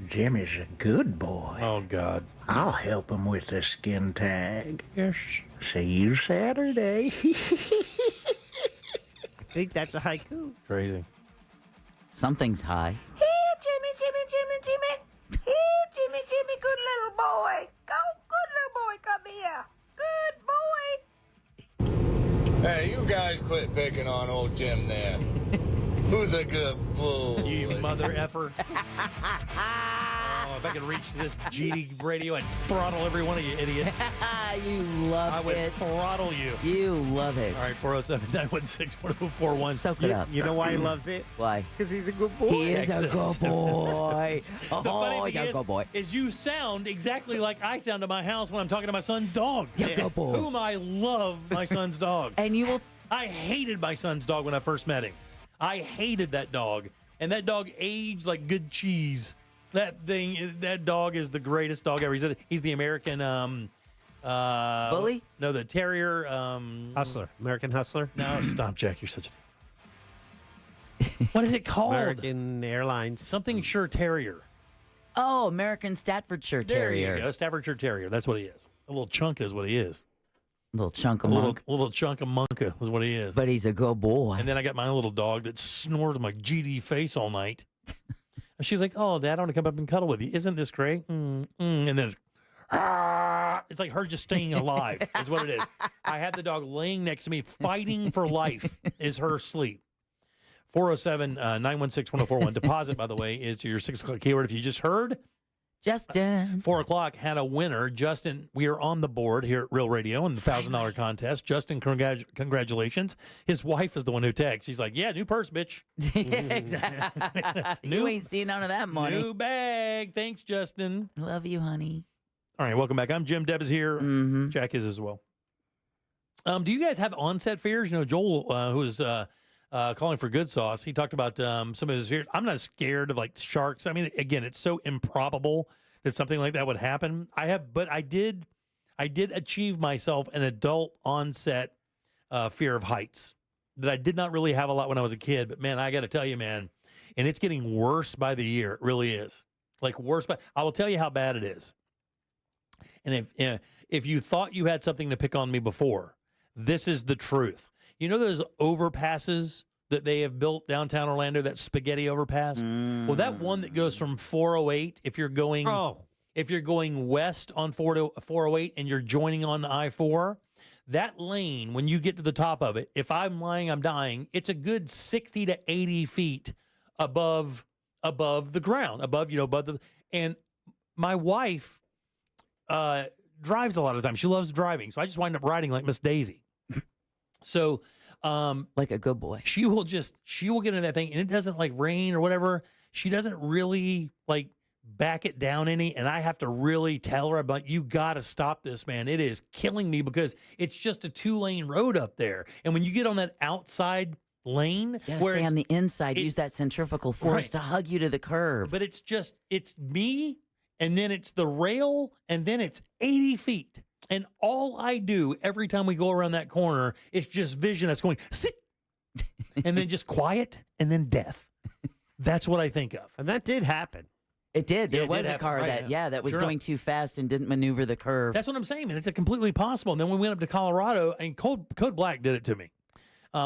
Jimmy's a good boy. Oh, God. I'll help him with the skin tag. Yes. See you Saturday. I think that's a haiku. Crazy. Something's high. Jimmy, good little boy. Go, good little boy, come here. Good boy. Hey, you guys quit picking on old Jim there. Who's a good fool? You mother effer. Oh, if I could reach this GD radio and throttle every one of you idiots. You love I would it. throttle you. You love it. All right, 407-916-1041. Soak it up. You know why he loves it? Why? Because he's a good boy. He is a good boy. The funny thing you're a good boy. is you sound exactly like I sound at my house when I'm talking to my son's dog. You're a good boy. Whom I love my son's dog. And you will... I hated my son's dog when I first met him. I hated that dog. And that dog aged like good cheese. That dog is the greatest dog ever. He's the American Bully? No, the terrier Hustler. American Hustler. No, stop, Jack. You're such a what is it called? American Airlines. Something Shire Terrier. Oh, American Staffordshire Terrier. There you go. Staffordshire Terrier. That's what he is. A little chunk is what he is. Little chunk of monk. Little chunk of monka is what he is. But he's a good boy. And then I got my little dog that snores my GD face all night. And she's like, "Oh, Dad, I want to come up and cuddle with you. Isn't this great?" And then it's like her just staying alive is what it is. I had the dog laying next to me, fighting for life is her sleep. 407-916-1041. Deposit, by the way, is your 6 o'clock keyword. If you just heard, Justin. 4 o'clock had a winner. Justin, we are on the board here at Real Radio in the $1,000 contest. Justin, congratulations. His wife is the one who texts. She's like, yeah, new purse, bitch. You ain't seen none of that money. New bag. Thanks, Justin. Love you, honey. All right, welcome back. I'm Jim. Deb is here. Mm-hmm. Jack is as well. Do you guys have onset fears? You know, Joel, who was calling for good sauce, he talked about some of his fears. I'm not scared of like sharks. I mean, again, it's so improbable that something like that would happen. But I did achieve myself an adult onset fear of heights that I did not really have a lot when I was a kid. But man, I got to tell you, man, and it's getting worse by the year. It really is. Like worse. But I will tell you how bad it is. And if you thought you had something to pick on me before, this is the truth. You know those overpasses that they have built downtown Orlando, that spaghetti overpass? Well, that one that goes from 408, if you're going west on 408 and you're joining on I-4, that lane, when you get to the top of it, if I'm lying, I'm dying, it's a good 60 to 80 feet above the ground, above the, and my wife drives a lot of the time. She loves driving, so I just wind up riding like Miss Daisy. So, like a good boy, she will get into that thing, and it doesn't like rain or whatever. She doesn't really like back it down any, and I have to really tell her about, you got to stop this, man. It is killing me because it's just a 2-lane road up there, and when you get on that outside lane, where stay on the inside, use that centrifugal force to hug you to the curb. But it's me, and then it's the rail, and then it's 80 feet. And all I do every time we go around that corner is just vision us going, sit, and then just quiet, and then death. That's what I think of. And that did happen. It did. There was a car that was going too fast and didn't maneuver the curve. That's what I'm saying, man. It's completely possible. And then we went up to Colorado, and Code Black did it to me.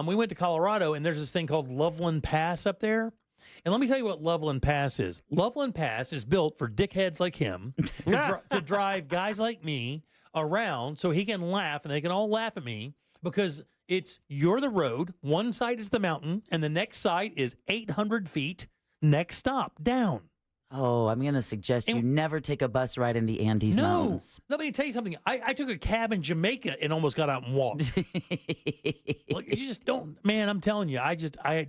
We went to Colorado, and there's this thing called Loveland Pass up there. And let me tell you what Loveland Pass is. Loveland Pass is built for dickheads like him to drive guys like me around so he can laugh, and they can all laugh at me because you're the road, one side is the mountain, and the next side is 800 feet, next stop, down. Oh, I'm going to suggest you never take a bus ride in the Andes Mountains. No, let me tell you something. I took a cab in Jamaica and almost got out and walked. Look, you just don't, man, I'm telling you, I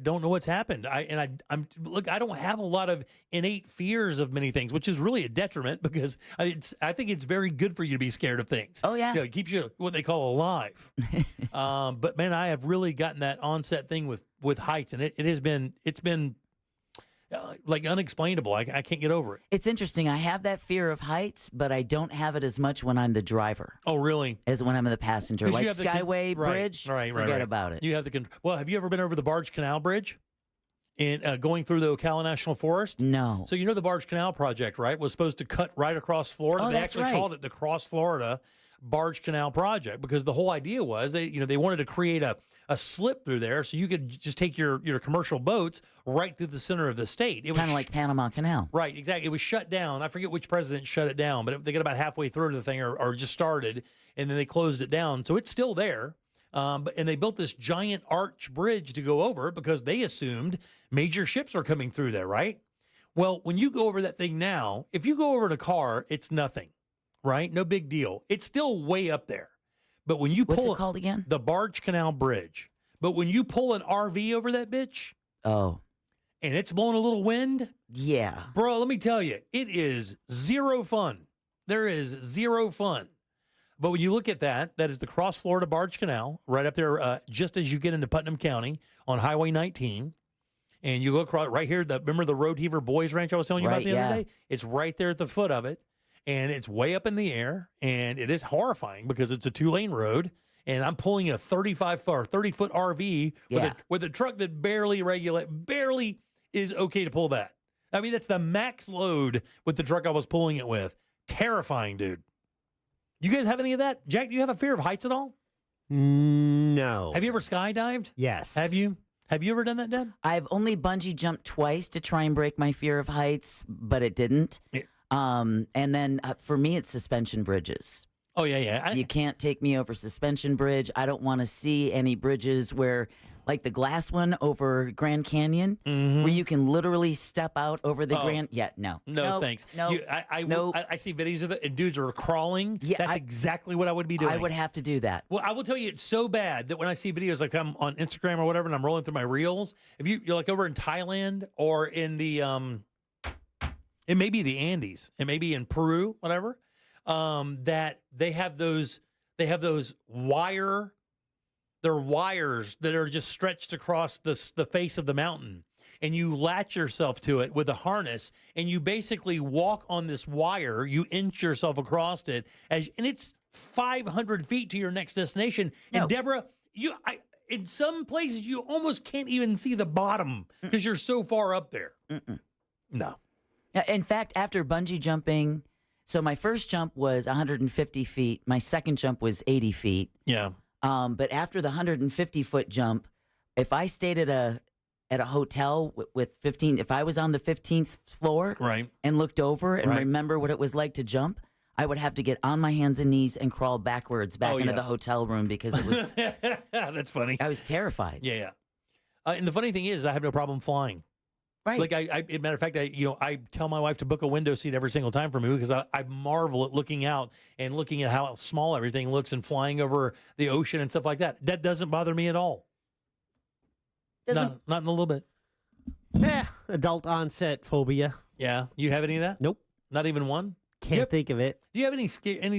don't know what's happened. I don't have a lot of innate fears of many things, which is really a detriment because I think it's very good for you to be scared of things. Oh, yeah. It keeps you what they call alive. But man, I have really gotten that onset thing with heights, and it's been like unexplainable. I can't get over it. It's interesting. I have that fear of heights, but I don't have it as much when I'm the driver. Oh, really? As when I'm the passenger. Like Skyway Bridge, forget about it. You have well, have you ever been over the Barge Canal Bridge in going through the Ocala National Forest? No. So you know the Barge Canal Project, right? Was supposed to cut right across Florida. Oh, they actually called it the Cross Florida Barge Canal Project because the whole idea was they wanted to create a slip through there so you could just take your commercial boats right through the center of the state. It kind of like Panama Canal. Right, exactly. It was shut down. I forget which president shut it down, but they got about halfway through the thing or just started, and then they closed it down. So it's still there. And they built this giant arch bridge to go over it because they assumed major ships were coming through there, right? Well, when you go over that thing now, if you go over in a car, it's nothing, right? No big deal. It's still way up there. But when you pull What's it called again? The Barge Canal Bridge. But when you pull an RV over that bitch, oh, and it's blowing a little wind, yeah, bro, let me tell you, it is zero fun. There is zero fun. But when you look at that, that is the Cross Florida Barge Canal, right up there, just as you get into Putnam County on Highway 19. And you look right here, remember the Road Heaver Boys Ranch I was telling you about the other day? It's right there at the foot of it, and it's way up in the air, and it is horrifying because it's a 2-lane road, and I'm pulling a 35 or 30-foot RV with a truck that barely is okay to pull that. I mean, that's the max load with the truck I was pulling it with. Terrifying, dude. You guys have any of that? Jack, do you have a fear of heights at all? No. Have you ever skydived? Yes. Have you? Have you ever done that, Deb? I've only bungee jumped twice to try and break my fear of heights, but it didn't. Yeah. And then for me, it's suspension bridges. Oh, yeah. You can't take me over suspension bridge. I don't want to see any bridges where, like the glass one over Grand Canyon, where you can literally step out over the Grand. Yeah, no. No, thanks. No. I see videos of it, and dudes are crawling. Yeah, that's exactly what I would be doing. I would have to do that. Well, I will tell you, it's so bad that when I see videos like I'm on Instagram or whatever, and I'm rolling through my reels, if you're like over in Thailand or in the it may be the Andes, it may be in Peru, whatever, that they have those wires that are just stretched across the face of the mountain, and you latch yourself to it with a harness, and you basically walk on this wire. You inch yourself across it, and it's 500 feet to your next destination. And Deborah, in some places you almost can't even see the bottom because you're so far up there. No. In fact, after bungee jumping, so my first jump was 150 feet. My second jump was 80 feet. Yeah. But after the 150-foot jump, if I stayed at a hotel with 15, if I was on the 15th floor and looked over and remember what it was like to jump, I would have to get on my hands and knees and crawl backwards back into the hotel room because it was. That's funny. I was terrified. Yeah. And the funny thing is, I have no problem flying. Right. Like as a matter of fact, I tell my wife to book a window seat every single time for me because I marvel at looking out and looking at how small everything looks and flying over the ocean and stuff like that. That doesn't bother me at all. Not in a little bit. Yeah, adult onset phobia. Yeah, you have any of that? Nope. Not even one? Can't think of it. Do you have any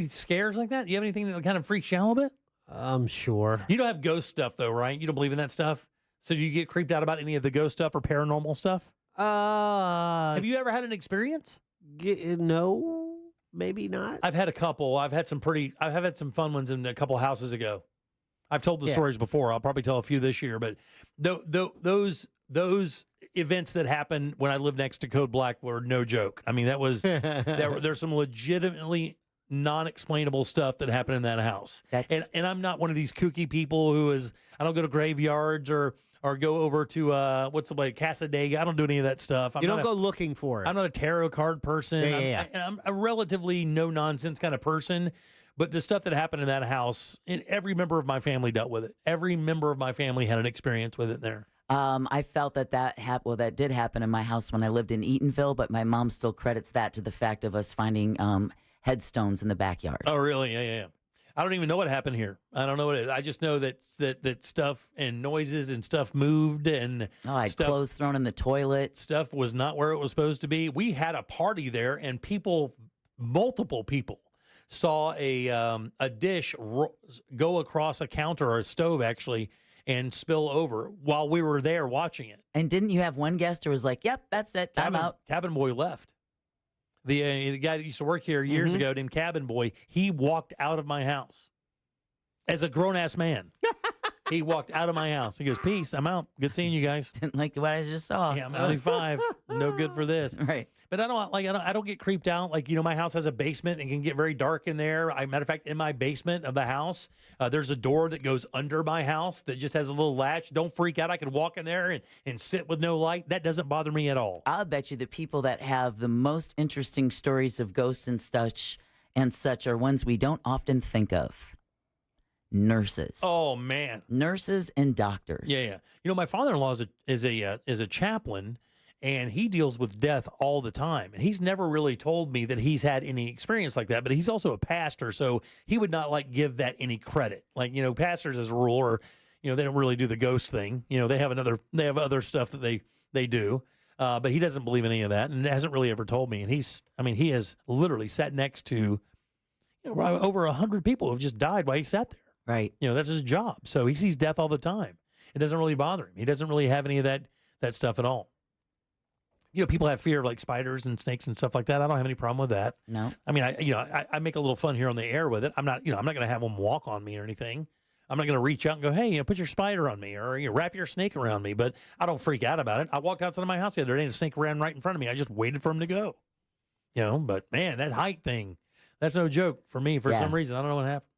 scares like that? Do you have anything that kind of freaks you out a little bit? I'm sure. You don't have ghost stuff though, right? You don't believe in that stuff? So do you get creeped out about any of the ghost stuff or paranormal stuff? Have you ever had an experience? No, maybe not. I've had a couple. I've had some fun ones in a couple houses ago. I've told the stories before. I'll probably tell a few this year, but those events that happened when I lived next to Code Black were no joke. I mean, there's some legitimately non-explainable stuff that happened in that house. And I'm not one of these kooky people I don't go to graveyards or go over to Casadega. I don't do any of that stuff. You don't go looking for it. I'm not a tarot card person. I'm a relatively no-nonsense kind of person. But the stuff that happened in that house, and every member of my family dealt with it. Every member of my family had an experience with it there. I felt that that did happen in my house when I lived in Eatonville, but my mom still credits that to the fact of us finding headstones in the backyard. Oh, really? Yeah. I don't even know what happened here. I don't know what it is. I just know that stuff and noises and stuff moved and clothes thrown in the toilet. Stuff was not where it was supposed to be. We had a party there, and multiple people saw a dish go across a counter or a stove actually and spill over while we were there watching it. And didn't you have one guest who was like, "Yep, that's it. I'm out." Cabin boy left. The guy that used to work here years ago named Cabin Boy, he walked out of my house as a grown-ass man. He walked out of my house. He goes, "Peace, I'm out. Good seeing you guys." Didn't like what I just saw. Yeah, I'm 95. No good for this. Right. But I don't get creeped out. Like, my house has a basement and can get very dark in there. Matter of fact, in my basement of the house, there's a door that goes under my house that just has a little latch. Don't freak out. I could walk in there and sit with no light. That doesn't bother me at all. I'll bet you the people that have the most interesting stories of ghosts and such are ones we don't often think of. Nurses. Oh man, nurses and doctors. Yeah. My father-in-law is a chaplain, and he deals with death all the time. And he's never really told me that he's had any experience like that, but he's also a pastor, so he would not like give that any credit. Like, pastors as a rule are, they don't really do the ghost thing. They have other stuff that they do. But he doesn't believe in any of that and hasn't really ever told me. And he has literally sat next to over 100 people who have just died while he sat there. Right. That's his job. So he sees death all the time. It doesn't really bother him. He doesn't really have any of that stuff at all. People have fear of like spiders and snakes and stuff like that. I don't have any problem with that. No. I mean, I make a little fun here on the air with it. I'm not going to have them walk on me or anything. I'm not going to reach out and go, hey, put your spider on me or wrap your snake around me. But I don't freak out about it. I walked outside of my house the other day and a snake ran right in front of me. I just waited for him to go. But man, that height thing, that's no joke for me for some reason. I don't know what happened.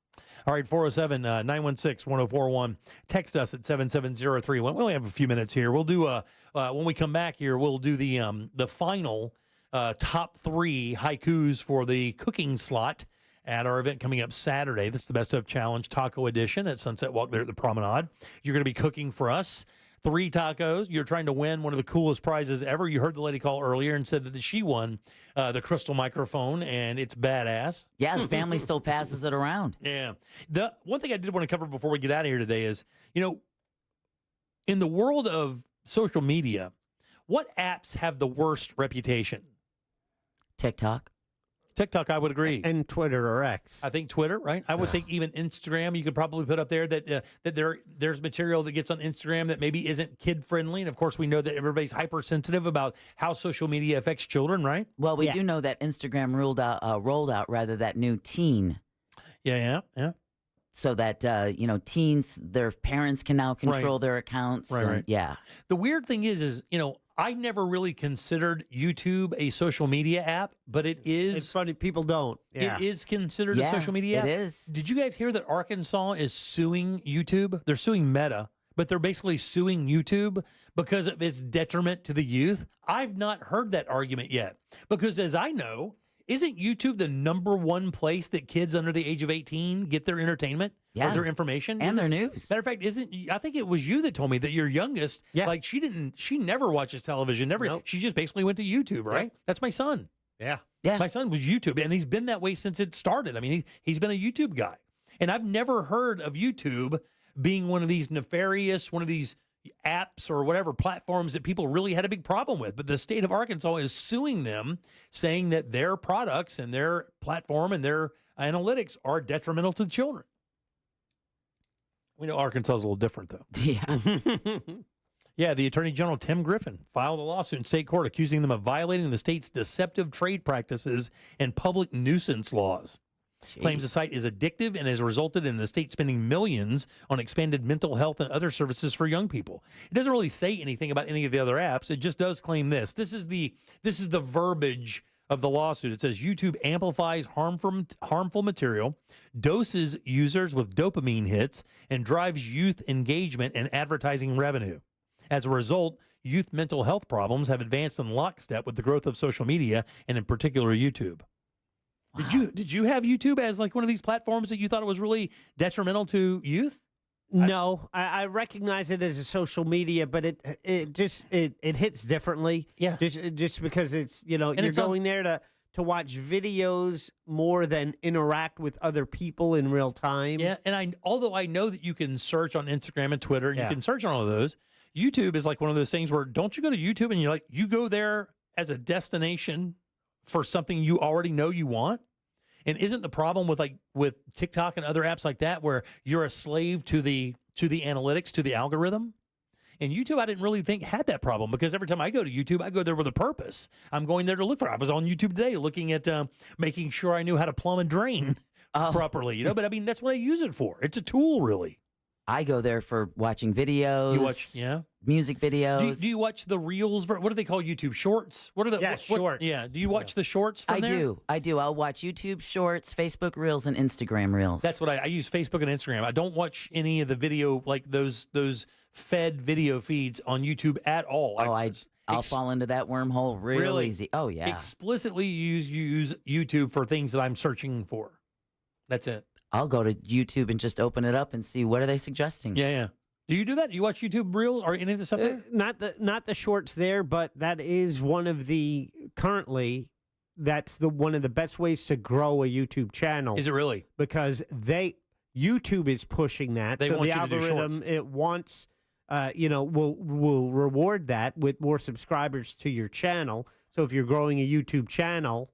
All right, 407-916-1041. Text us at 77031. We only have a few minutes here. We'll do when we come back here, we'll do the final top 3 haikus for the cooking slot at our event coming up Saturday. That's the Best of Challenge Taco Edition at Sunset Walk there at the Promenade. You're going to be cooking for us 3 tacos. You're trying to win one of the coolest prizes ever. You heard the lady call earlier and said that she won the crystal microphone, and it's badass. Yeah, the family still passes it around. Yeah. The one thing I did want to cover before we get out of here today is, in the world of social media, what apps have the worst reputation? TikTok, I would agree. And Twitter or X. I think Twitter, right? I would think even Instagram, you could probably put up there that there's material that gets on Instagram that maybe isn't kid-friendly. And, of course, we know that everybody's hypersensitive about how social media affects children, right? Well, we do know that Instagram rolled out that new teen. Yeah. So that, teens, their parents can now control their accounts. Right. Yeah. The weird thing is I never really considered YouTube a social media app, but it is. It's funny, people don't. Yeah. It is considered a social media app. It is. Did you guys hear that Arkansas is suing YouTube? They're suing Meta, but they're basically suing YouTube because of its detriment to the youth. I've not heard that argument yet because, as I know, isn't YouTube the #1 place that kids under the age of 18 get their entertainment or their information? And their news. Matter of fact, I think it was you that told me that your youngest, like she never watches television, she just basically went to YouTube, right? That's my son. Yeah. My son was YouTube, and he's been that way since it started. I mean, he's been a YouTube guy. And I've never heard of YouTube being one of these nefarious, one of these apps or whatever platforms that people really had a big problem with. But the state of Arkansas is suing them, saying that their products and their platform and their analytics are detrimental to the children. We know Arkansas is a little different, though. Yeah. Yeah, the Attorney General, Tim Griffin, filed a lawsuit in state court accusing them of violating the state's deceptive trade practices and public nuisance laws. Jeez. Claims the site is addictive and has resulted in the state spending millions on expanded mental health and other services for young people. It doesn't really say anything about any of the other apps. It just does claim this. This is the verbiage of the lawsuit. It says YouTube amplifies harmful material, doses users with dopamine hits, and drives youth engagement and advertising revenue. As a result, youth mental health problems have advanced in lockstep with the growth of social media, and in particular YouTube. Wow. Did you have YouTube as like one of these platforms that you thought it was really detrimental to youth? No, I recognize it as a social media, but it hits differently. Yeah, just because it's you're going there to watch videos more than interact with other people in real time. Yeah, and although I know that you can search on Instagram and Twitter, and you can search on all of those, YouTube is like one of those things where don't you go to YouTube and you go there as a destination for something you already know you want? And isn't the problem with TikTok and other apps like that where you're a slave to the analytics, to the algorithm? And YouTube, I didn't really think had that problem because every time I go to YouTube, I go there with a purpose. I'm going there to look for it. I was on YouTube today looking at making sure I knew how to plumb and drain properly, But I mean, that's what I use it for. It's a tool, really. I go there for watching videos. You watch, music videos. Do you watch the reels? What do they call YouTube? Shorts? What are the shorts? Yeah. Do you watch the shorts from there? I do. I'll watch YouTube Shorts, Facebook Reels, and Instagram Reels. That's what I use. Facebook and Instagram. I don't watch any of the video like those fed video feeds on YouTube at all. I'll fall into that wormhole real easy. Oh yeah. Explicitly use YouTube for things that I'm searching for. That's it. I'll go to YouTube and just open it up and see what are they suggesting. Yeah. Do you do that? Do you watch YouTube Reels or any of the stuff there? Not the shorts there, but that is one of the currently. That's one of the best ways to grow a YouTube channel. Is it really? Because YouTube is pushing that. They so want the you to do algorithm shorts. it wants will reward that with more subscribers to your channel. So if you're growing a YouTube channel,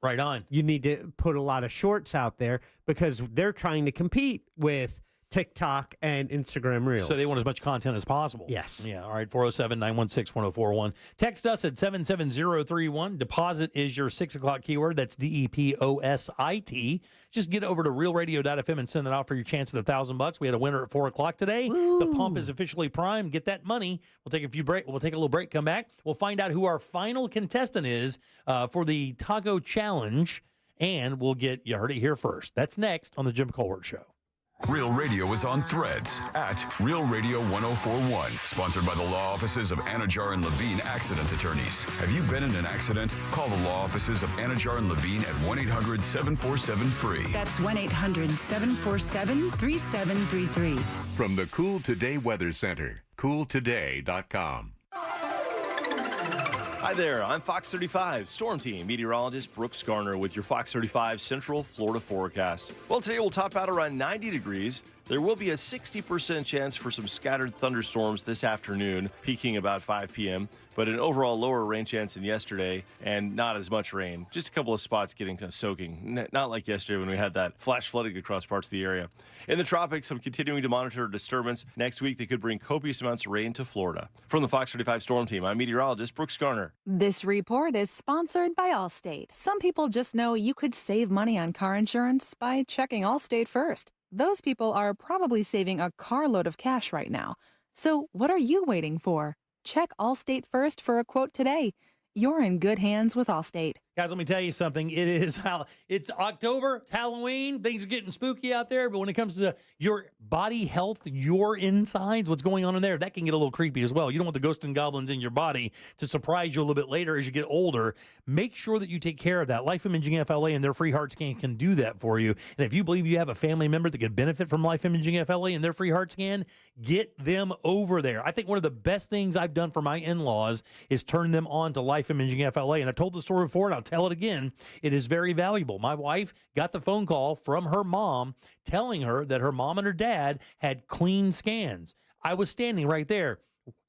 right on, you need to put a lot of shorts out there because they're trying to compete with TikTok and Instagram Reels. So they want as much content as possible. Yes. Yeah. All right. 407-916-1041. Text us at 77031. Deposit is your 6 o'clock keyword. That's DEPOSIT. Just get over to realradio.fm and send it out for your chance at $1,000. We had a winner at 4 o'clock today. Woo. The pump is officially primed. Get that money. We'll take We'll take a little break. Come back. We'll find out who our final contestant is for the Taco Challenge, and we'll get you heard it here first. That's next on the Jim Colbert Show. Real Radio is on Threads at Real Radio 1041. Sponsored by the law offices of Anajar and Levine Accident Attorneys. Have you been in an accident? Call the law offices of Anajar and Levine at 1-800-747-FREE. That's 1-800-747-3733. From the Cool Today Weather Center, cooltoday.com. Hi there, I'm Fox 35 Storm Team meteorologist Brooks Garner with your Fox 35 Central Florida forecast. Well, today we'll top out around 90 degrees. There will be a 60% chance for some scattered thunderstorms this afternoon, peaking about 5 p.m., but an overall lower rain chance than yesterday and not as much rain. Just a couple of spots getting to soaking, not like yesterday when we had that flash flooding across parts of the area. In the tropics, I'm continuing to monitor a disturbance. Next week, they could bring copious amounts of rain to Florida. From the Fox 35 Storm Team, I'm meteorologist Brooks Garner. This report is sponsored by Allstate. Some people just know you could save money on car insurance by checking Allstate first. Those people are probably saving a carload of cash right now. So what are you waiting for? Check Allstate first for a quote today. You're in good hands with Allstate. Guys, let me tell you something. It's October, it's Halloween, things are getting spooky out there, but when it comes to your body health, your insides, what's going on in there, that can get a little creepy as well. You don't want the ghosts and goblins in your body to surprise you a little bit later as you get older. Make sure that you take care of that. Life Imaging FLA and their free heart scan can do that for you. And if you believe you have a family member that could benefit from Life Imaging FLA and their free heart scan, get them over there. I think one of the best things I've done for my in-laws is turn them on to Life Imaging FLA. And I've told the story before, and I'll tell it again. It is very valuable. My wife got the phone call from her mom telling her that her mom and her dad had clean scans. I was standing right there.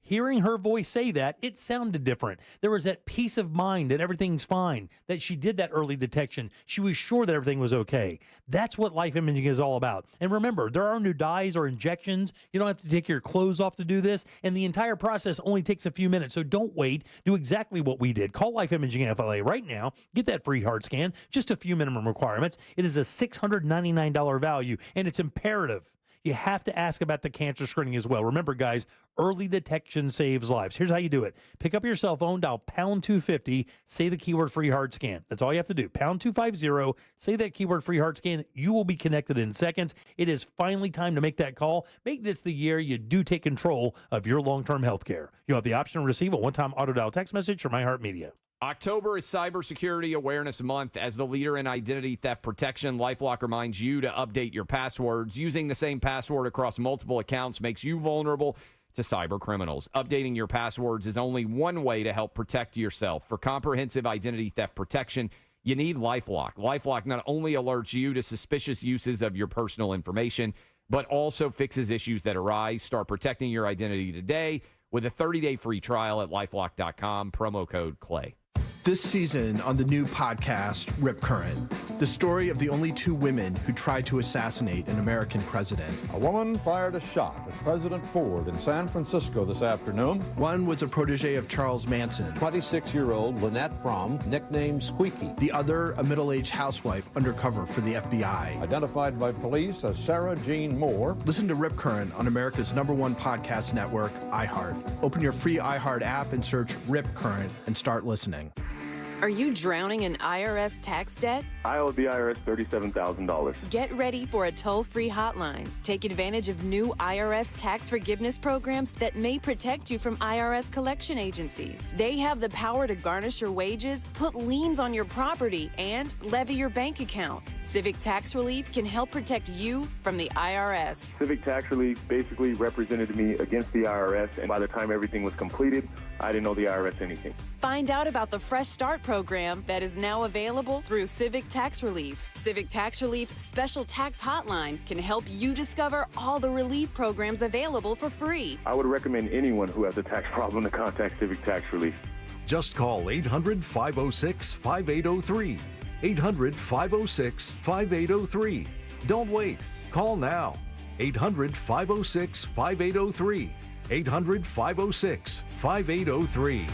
Hearing her voice say that, it sounded different. There was that peace of mind that everything's fine, that she did that early detection. She was sure that everything was okay. That's what Life Imaging is all about. And remember, there are no dyes or injections. You don't have to take your clothes off to do this. And the entire process only takes a few minutes. So don't wait. Do exactly what we did. Call Life Imaging FLA right now. Get that free heart scan. Just a few minimum requirements. It is a $699 value, and it's imperative. You have to ask about the cancer screening as well. Remember, guys, early detection saves lives. Here's how you do it. Pick up your cell phone, dial pound 250, say the keyword free heart scan. That's all you have to do. Pound 250, say that keyword free heart scan. You will be connected in seconds. It is finally time to make that call. Make this the year you do take control of your long-term health care. You'll have the option to receive a one-time auto-dial text message from iHeartMedia. October is Cybersecurity Awareness Month. As the leader in identity theft protection, LifeLock reminds you to update your passwords. Using the same password across multiple accounts makes you vulnerable to cyber criminals. Updating your passwords is only one way to help protect yourself. For comprehensive identity theft protection, you need LifeLock. LifeLock not only alerts you to suspicious uses of your personal information, but also fixes issues that arise. Start protecting your identity today with a 30-day free trial at LifeLock.com, promo code CLAY. This season on the new podcast, Rip Current, the story of the only two women who tried to assassinate an American president. A woman fired a shot at President Ford in San Francisco this afternoon. One was a protege of Charles Manson. 26-year-old Lynette Fromm, nicknamed Squeaky. The other, a middle-aged housewife undercover for the FBI. Identified by police as Sarah Jean Moore. Listen to Rip Current on America's #1 podcast network, iHeart. Open your free iHeart app and search Rip Current and start listening. Are you drowning in IRS tax debt? I owe the IRS $37,000. Get ready for a toll-free hotline. Take advantage of new IRS tax forgiveness programs that may protect you from IRS collection agencies. They have the power to garnish your wages, put liens on your property, and levy your bank account. Civic Tax Relief can help protect you from the IRS. Civic Tax Relief basically represented me against the IRS, and by the time everything was completed, I didn't know the IRS anything. Find out about the Fresh Start program that is now available through Civic Tax Relief. Civic Tax Relief's special tax hotline can help you discover all the relief programs available for free. I would recommend anyone who has a tax problem to contact Civic Tax Relief. Just call 800-506-5803. 800-506-5803. Don't wait. Call now. 800-506-5803. 800-506-5803.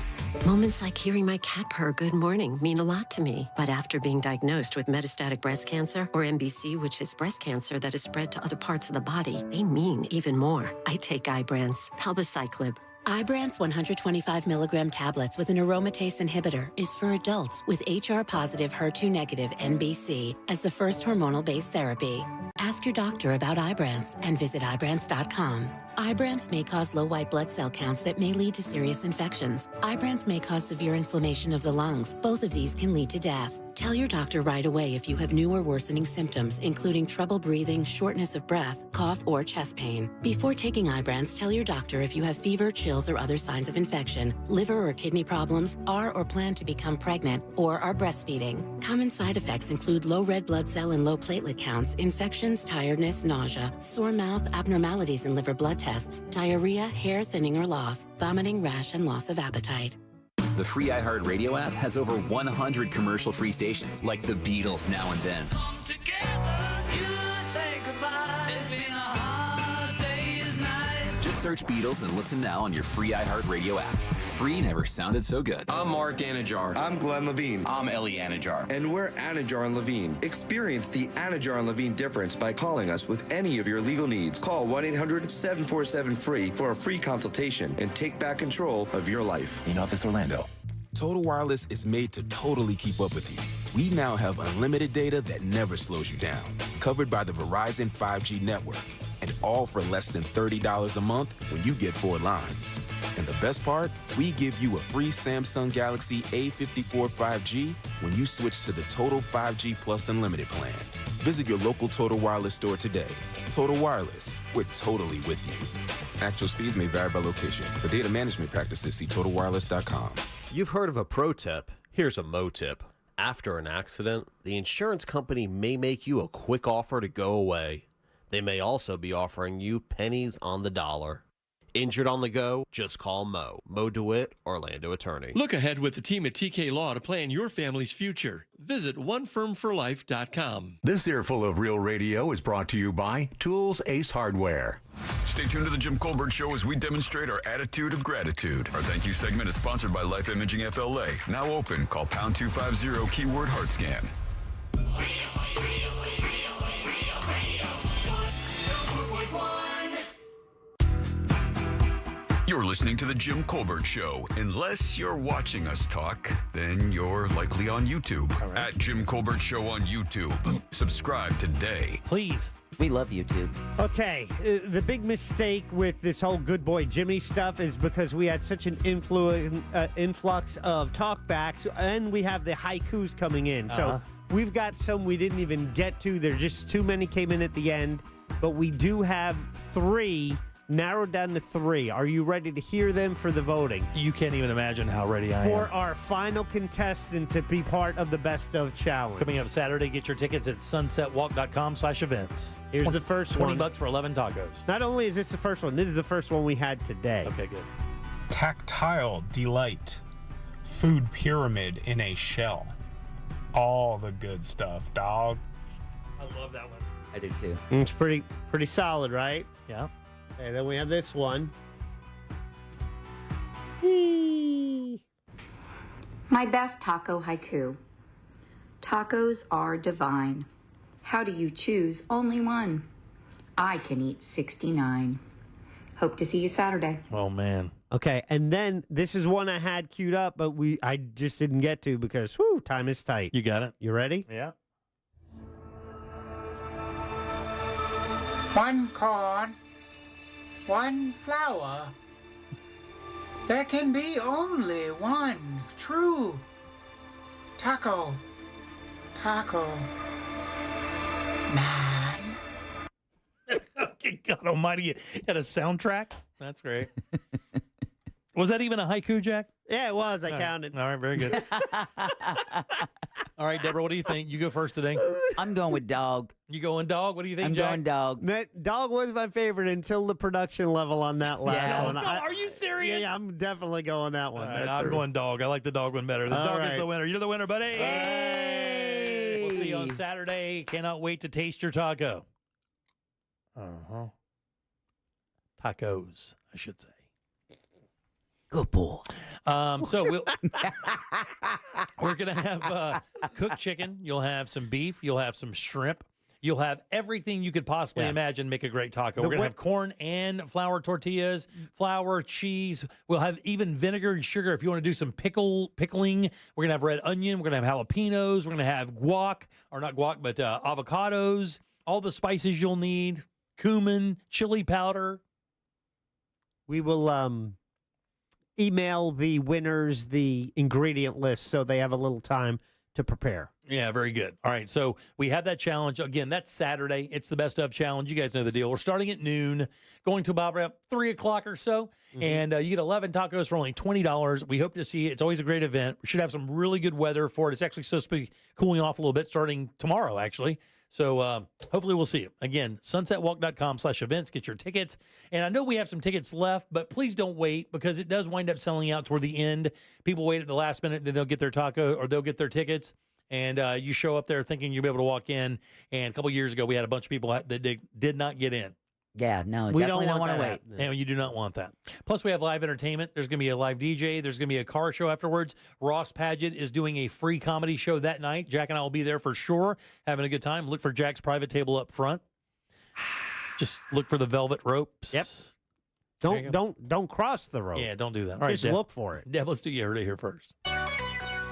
Moments like hearing my cat purr good morning mean a lot to me. But after being diagnosed with metastatic breast cancer, or MBC, which is breast cancer that is spread to other parts of the body, they mean even more. I take Ibrance, palbociclib. Ibrance 125 milligram tablets with an aromatase inhibitor is for adults with HR-positive, HER2-negative NBC as the first hormonal-based therapy. Ask your doctor about Ibrance and visit Ibrance.com. Ibrance may cause low white blood cell counts that may lead to serious infections. Ibrance may cause severe inflammation of the lungs. Both of these can lead to death. Tell your doctor right away if you have new or worsening symptoms, including trouble breathing, shortness of breath, cough, or chest pain. Before taking Ibrance, tell your doctor if you have fever, chills, or other signs of infection, liver or kidney problems, are or plan to become pregnant, or are breastfeeding. Common side effects include low red blood cell and low platelet counts, infections, tiredness, nausea, sore mouth, abnormalities in liver blood tests, diarrhea, hair thinning or loss, vomiting, rash, and loss of appetite. The free iHeartRadio app has over 100 commercial-free stations, like the Beatles Now and Then. Just search Beatles and listen now on your free iHeartRadio app. Free never sounded so good. I'm Mark Anajar. I'm Glenn Levine. I'm Ellie Anajar. And we're Anajar and Levine. Experience the Anajar and Levine difference by calling us with any of your legal needs. Call 1-800-747-FREE for a free consultation and take back control of your life. In Office Orlando. Total Wireless is made to totally keep up with you. We now have unlimited data that never slows you down, covered by the Verizon 5G network, and all for less than $30 a month when you get 4 lines. And the best part, we give you a free Samsung Galaxy A54 5G when you switch to the Total 5G Plus Unlimited plan. Visit your local Total Wireless store today. Total Wireless, we're totally with you. Actual speeds may vary by location. For data management practices, see TotalWireless.com. You've heard of a pro tip. Here's a mo tip. After an accident, the insurance company may make you a quick offer to go away. They may also be offering you pennies on the dollar. Injured on the go? Just call Mo. Mo DeWitt, Orlando attorney. Look ahead with the team at TK Law to plan your family's future. Visit onefirmforlife.com. This earful of real radio is brought to you by Tools Ace Hardware. Stay tuned to the Jim Colbert Show as we demonstrate our attitude of gratitude. Our thank you segment is sponsored by Life Imaging FLA. Now open. Call pound 250 keyword heart scan. You're listening to The Jim Colbert Show. Unless you're watching us talk, then you're likely on YouTube. Right. At Jim Colbert Show on YouTube. Subscribe today. Please. We love YouTube. Okay, the big mistake with this whole Good Boy Jimmy stuff is because we had such an influx of talkbacks, and we have the haikus coming in. So we've got some we didn't even get to. There just too many came in at the end. But we do have 3 narrowed down to 3. Are you ready to hear them for the voting? You can't even imagine how ready I am. For our final contestant to be part of the Best of Challenge. Coming up Saturday, get your tickets at sunsetwalk.com/events. Here's the first one. $20 for 11 tacos. Not only is this the first one, this is the first one we had today. Okay, good. Tactile delight. Food pyramid in a shell. All the good stuff, dog. I love that one. I do too. It's pretty solid, right? Yeah. Okay, then we have this one. My best taco haiku. Tacos are divine. How do you choose only one? I can eat 69. Hope to see you Saturday. Oh, man. Okay, and then this is one I had queued up, but I just didn't get to because, time is tight. You got it. You ready? Yeah. One corn, one flower. There can be only one true taco. Taco. man. Okay, God almighty, at a soundtrack? That's great. Was that even a haiku, Jack? Yeah, it was. I All right. counted. All right, very good. All right, Deborah, what do you think? You go first today. I'm going with dog. You going dog? What do you think, I'm Jack? going dog. That dog was my favorite until the production level on that last one. Are you serious? Yeah, I'm definitely going that one. All right, I'm going dog. I like the dog one better. The All dog is right. the winner. You're the winner, buddy. Hey! We'll see you on Saturday. Cannot wait to taste your taco. Uh-huh. Tacos, I should say. Good boy. So we're going to have cooked chicken. You'll have some beef. You'll have some shrimp. You'll have everything you could possibly imagine make a great taco. We're going to have corn and flour tortillas, flour, cheese. We'll have even vinegar and sugar if you want to do some pickling. We're going to have red onion. We're going to have jalapenos. We're going to have guac, or not guac, but avocados, all the spices you'll need, cumin, chili powder. We will email the winners the ingredient list so they have a little time to prepare. Yeah, very good. All right, so we have that challenge. Again, that's Saturday. It's the Best Of Challenge. You guys know the deal. We're starting at noon, going to about 3 o'clock or so, and you get 11 tacos for only $20. We hope to see you. It's always a great event. We should have some really good weather for it. It's actually supposed to be cooling off a little bit starting tomorrow, actually. So hopefully we'll see you. Again, sunsetwalk.com/events. Get your tickets. And I know we have some tickets left, but please don't wait because it does wind up selling out toward the end. People wait at the last minute, then they'll get their taco or they'll get their tickets. And you show up there thinking you'll be able to walk in. And a couple years ago, we had a bunch of people that did not get in. Yeah, no, we definitely don't want to that. wait. And you do not want that. Plus, we have live entertainment. There's going to be a live DJ. There's going to be a car show afterwards. Ross Padgett is doing a free comedy show that night. Jack and I will be there for sure, having a good time. Look for Jack's private table up front. Just look for the velvet ropes. Yep. Don't cross the road. Yeah, don't do that. All right, Just Deb. look for it. Deb, let's do you heard it here first.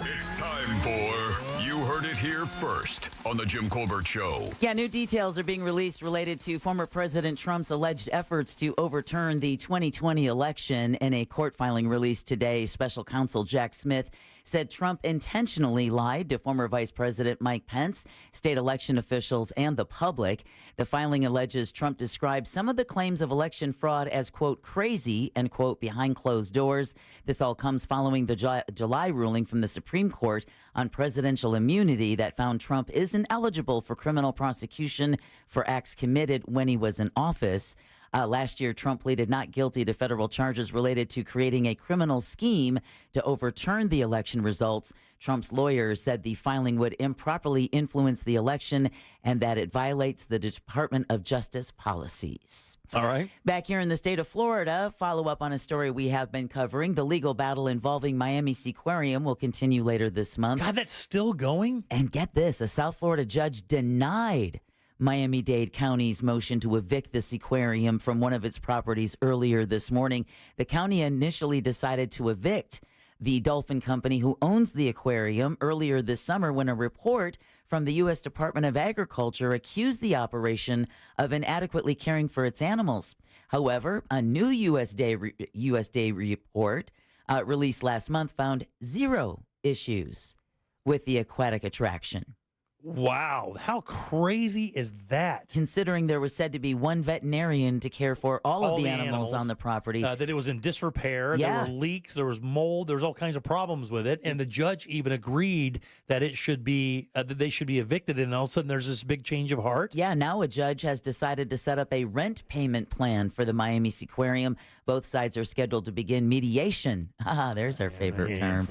It's time for You Heard It Here First on The Jim Colbert Show. Yeah, new details are being released related to former President Trump's alleged efforts to overturn the 2020 election. In a court filing released today, special counsel Jack Smith said Trump intentionally lied to former Vice President Mike Pence, state election officials, and the public. The filing alleges Trump described some of the claims of election fraud as, quote, crazy and, quote, behind closed doors. This all comes following the July ruling from the Supreme Court on presidential immunity that found Trump isn't eligible for criminal prosecution for acts committed when he was in office. Last year, Trump pleaded not guilty to federal charges related to creating a criminal scheme to overturn the election results. Trump's lawyers said the filing would improperly influence the election and that it violates the Department of Justice policies. All right. Back here in the state of Florida, follow up on a story we have been covering. The legal battle involving Miami Seaquarium will continue later this month. God, that's still going? And get this, a South Florida judge denied Miami-Dade County's motion to evict the Seaquarium from one of its properties earlier this morning. The county initially decided to evict the dolphin company who owns the aquarium earlier this summer when a report from the U.S. Department of Agriculture accused the operation of inadequately caring for its animals. However, a new USDA report released last month found 0 issues with the aquatic attraction. Wow. How crazy is that? Considering there was said to be one veterinarian to care for all of the animals on the property. That it was in disrepair. Yeah. There were leaks. There was mold. There was all kinds of problems with it. And the judge even agreed that it should be, that they should be evicted. And all of a sudden there's this big change of heart. Yeah, now a judge has decided to set up a rent payment plan for the Miami Seaquarium. Both sides are scheduled to begin mediation. There's our favorite term.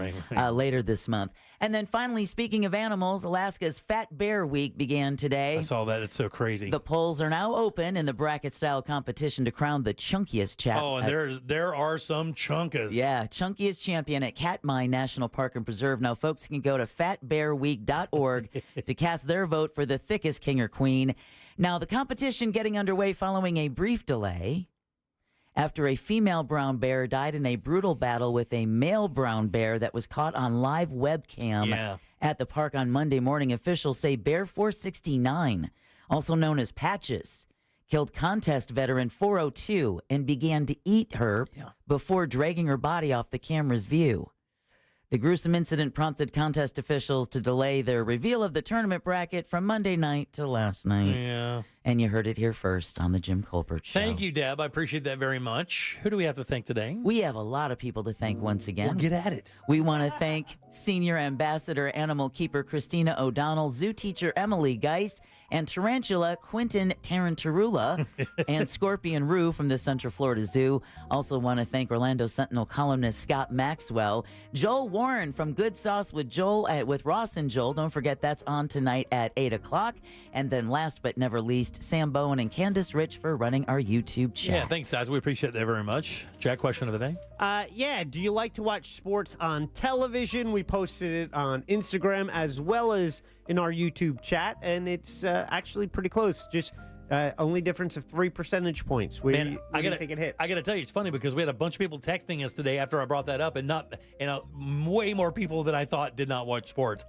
Later this month. And then finally, speaking of animals, Alaska's Fat Bear Week began today. I saw that. It's so crazy. The polls are now open in the bracket-style competition to crown the chunkiest chap. Oh, and there are some chunkas. Yeah, chunkiest champion at Katmai National Park and Preserve. Now, folks can go to fatbearweek.org to cast their vote for the thickest king or queen. Now, the competition getting underway following a brief delay after a female brown bear died in a brutal battle with a male brown bear that was caught on live webcam at the park on Monday morning. Officials say Bear 469, also known as Patches, killed contest veteran 402 and began to eat her before dragging her body off the camera's view. The gruesome incident prompted contest officials to delay their reveal of the tournament bracket from Monday night to last night. Yeah. And you heard it here first on the Jim Colbert Show. Thank you, Deb. I appreciate that very much. Who do we have to thank today? We have a lot of people to thank once again. Well, get at it. We want to thank Senior Ambassador Animal Keeper Christina O'Donnell, Zoo Teacher Emily Geist, and Tarantula Quentin Tarantarula, and Scorpion Rue from the Central Florida Zoo. Also want to thank Orlando Sentinel columnist Scott Maxwell, Joel Warren from Good Sauce with Joel with Ross and Joel. Don't forget that's on tonight at 8 o'clock. And then last but never least, Sam Bowen and Candace Rich for running our YouTube chat. Yeah, thanks, guys. We appreciate that very much. Jack, question of the day? Yeah, do you like to watch sports on television? We posted it on Instagram as well as in our YouTube chat, and it's actually pretty close. Just only difference of 3 percentage points. Where do you think it hit? I got to tell you, it's funny because we had a bunch of people texting us today after I brought that up, and way more people than I thought did not watch sports.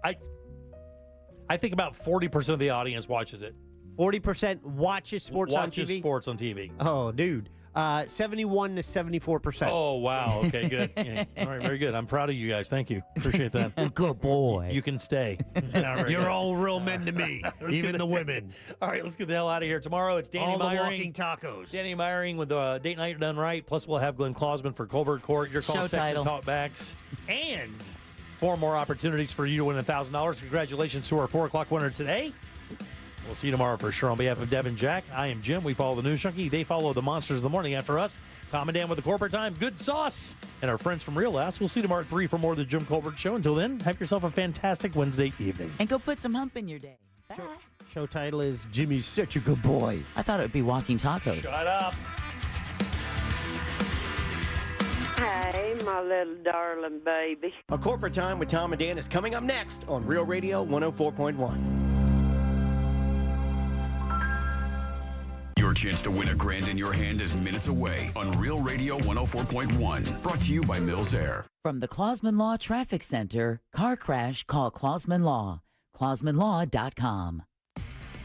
I think about 40% of the audience watches it. 40% watches sports on TV? Watches sports on TV. Oh, dude. 71 to 74%. Oh, wow. Okay, good. Yeah. All right, very good. I'm proud of you guys. Thank you. Appreciate that. Good boy. You can stay. You're all real men to me, even the women. All right, let's get the hell out of here. Tomorrow it's Danny all the Meyering. walking tacos. Danny Meyering with the Date Night Done Right. Plus, we'll have Glenn Clausman for Colbert Court. Your call, Show sex, title. and talkbacks. And 4 more opportunities for you to win $1,000. Congratulations to our 4 o'clock winner today. We'll see you tomorrow for sure. On behalf of Deb and Jack, I am Jim. We follow the News Junkie. They follow the Monsters of the Morning after us. Tom and Dan with the Corporate Time. Good sauce. And our friends from Real Laughs. We'll see you tomorrow at 3 for more of the Jim Colbert Show. Until then, have yourself a fantastic Wednesday evening. And go put some hump in your day. Bye. Show title is Jimmy's Such a Good Boy. I thought it would be Walking Tacos. Shut up. Hey, my little darling baby. A Corporate Time with Tom and Dan is coming up next on Real Radio 104.1. Your chance to win $1,000 in your hand is minutes away on Real Radio 104.1. Brought to you by Mills Air. From the Clausman Law Traffic Center, car crash, call Clausman Law. ClausmanLaw.com.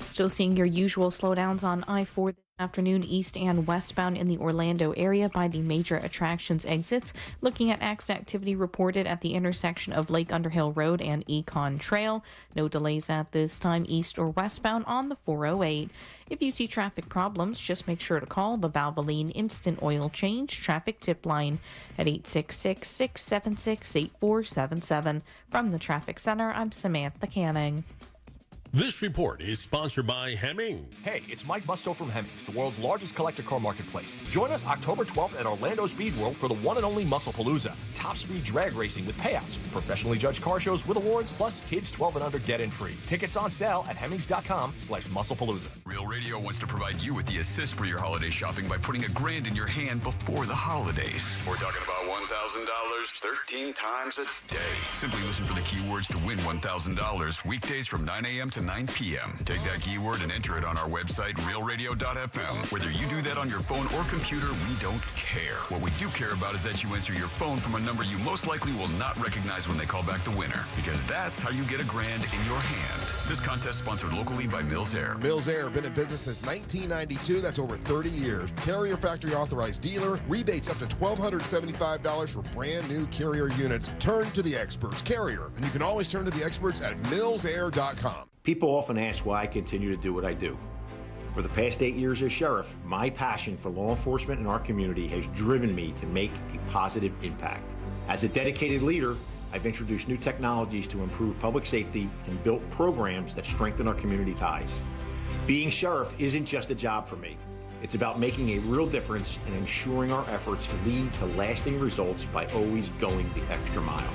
Still seeing your usual slowdowns on I-4 this afternoon, east and westbound in the Orlando area by the major attractions exits. Looking at accident activity reported at the intersection of Lake Underhill Road and Econ Trail. No delays at this time east or westbound on the 408. If you see traffic problems, just make sure to call the Valvoline Instant Oil Change Traffic Tip Line at 866-676-8477. From the Traffic Center, I'm Samantha Canning. This report is sponsored by Hemmings. Hey, it's Mike Musto from Hemmings, the world's largest collector car marketplace. Join us October 12th at Orlando Speed World for the one and only Musclepalooza. Top speed drag racing with payouts, professionally judged car shows with awards, plus kids 12 and under get in free. Tickets on sale at Hemmings.com/Musclepalooza. Real Radio wants to provide you with the assist for your holiday shopping by putting $1,000 in your hand before the holidays. We're talking about $1,000 13 times a day. Simply listen for the keywords to win $1,000 weekdays from 9 a.m. to 9 p.m. Take that keyword and enter it on our website, realradio.fm. Whether you do that on your phone or computer, we don't care. What we do care about is that you answer your phone from a number you most likely will not recognize when they call back the winner, because that's how you get $1,000 in your hand. This contest sponsored locally by Mills Air. Mills Air, been in business since 1992. That's over 30 years. Carrier factory authorized dealer. Rebates up to $1,275 for brand new Carrier units. Turn to the experts. Carrier. And you can always turn to the experts at millsair.com. People often ask why I continue to do what I do. For the past 8 years as sheriff, my passion for law enforcement in our community has driven me to make a positive impact. As a dedicated leader, I've introduced new technologies to improve public safety and built programs that strengthen our community ties. Being sheriff isn't just a job for me. It's about making a real difference and ensuring our efforts lead to lasting results by always going the extra mile.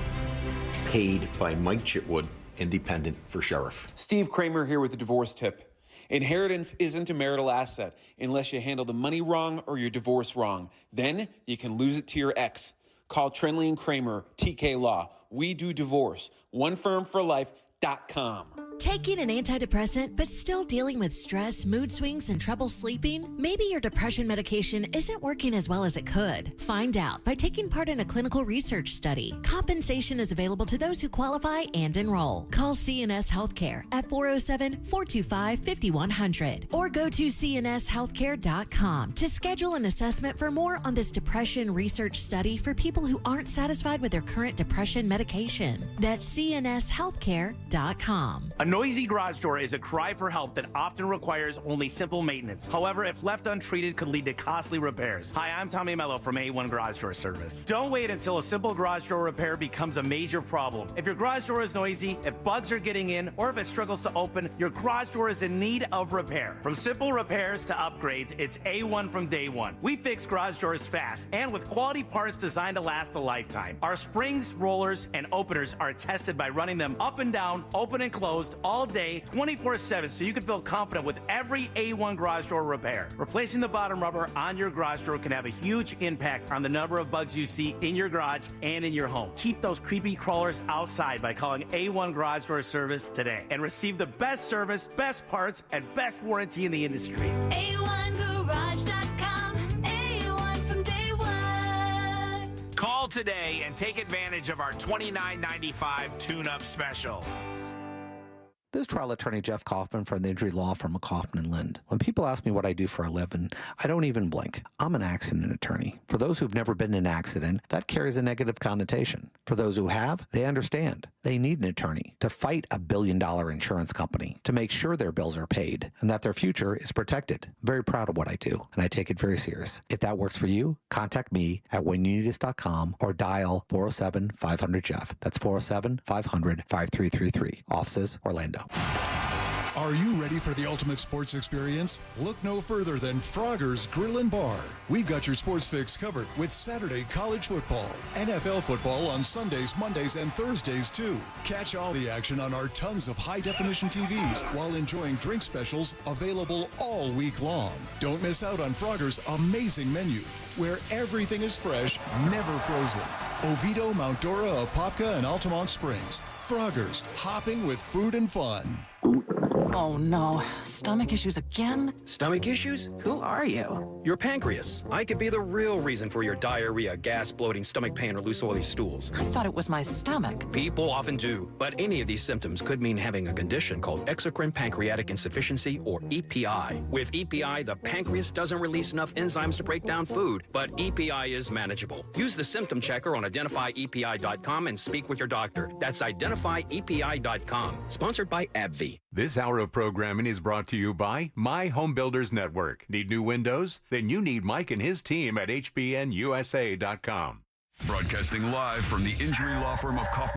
Paid by Mike Chitwood, Independent for Sheriff. Steve Kramer here with the divorce tip. Inheritance isn't a marital asset unless you handle the money wrong or your divorce wrong. Then you can lose it to your ex. Call Trenley and Kramer, TK Law. We do divorce. OneFirmForLife.com. Taking an antidepressant but still dealing with stress, mood swings, and trouble sleeping? Maybe your depression medication isn't working as well as it could. Find out by taking part in a clinical research study. Compensation is available to those who qualify and enroll. Call CNS Healthcare at 407-425-5100 or go to cnshealthcare.com to schedule an assessment for more on this depression research study for people who aren't satisfied with their current depression medication. That's cnshealthcare.com. A noisy garage door is a cry for help that often requires only simple maintenance. However, if left untreated, could lead to costly repairs. Hi, I'm Tommy Mello from A1 Garage Door Service. Don't wait until a simple garage door repair becomes a major problem. If your garage door is noisy, if bugs are getting in, or if it struggles to open, your garage door is in need of repair. From simple repairs to upgrades, it's A1 from day one. We fix garage doors fast and with quality parts designed to last a lifetime. Our springs, rollers, and openers are tested by running them up and down, open and closed, all day, 24/7, so you can feel confident with every A1 garage door repair. Replacing the bottom rubber on your garage door can have a huge impact on the number of bugs you see in your garage and in your home. Keep those creepy crawlers outside by calling A1 Garage Door Service today and receive the best service, best parts, and best warranty in the industry. A1Garage.com, A1 from day one. Call today and take advantage of our $29.95 tune-up special. This is trial attorney Jeff Kaufman from the injury law firm of Kaufman & Lind. When people ask me what I do for a living, I don't even blink. I'm an accident attorney. For those who've never been in an accident, that carries a negative connotation. For those who have, they understand. They need an attorney to fight a billion-dollar insurance company to make sure their bills are paid and that their future is protected. I'm very proud of what I do, and I take it very serious. If that works for you, contact me at whenyouneedus.com or dial 407-500-JEFF. That's 407-500-5333. Offices, Orlando. Are you ready for the ultimate sports experience? Look no further than Frogger's Grill and Bar. We've got your sports fix covered with Saturday college football, NFL football on Sundays, Mondays, and Thursdays too. Catch all the action on our tons of high-definition TVs while enjoying drink specials available all week long. Don't miss out on Frogger's amazing menu, where everything is fresh, never frozen. Oviedo, Mount Dora, Apopka, and Altamont Springs. Frogger's, hopping with food and fun. Oh no, stomach issues again? Stomach issues? Who are you? Your pancreas. I could be the real reason for your diarrhea, gas, bloating, stomach pain, or loose oily stools. I thought it was my stomach. People often do, but any of these symptoms could mean having a condition called exocrine pancreatic insufficiency, or EPI. With EPI, the pancreas doesn't release enough enzymes to break down food, but EPI is manageable. Use the symptom checker on identifyepi.com and speak with your doctor. That's identifyepi.com. Sponsored by AbbVie. This hour of programming is brought to you by My Home Builders Network. Need new windows? Then you need Mike and his team at hbnusa.com. Broadcasting live from the injury law firm of Kaufman.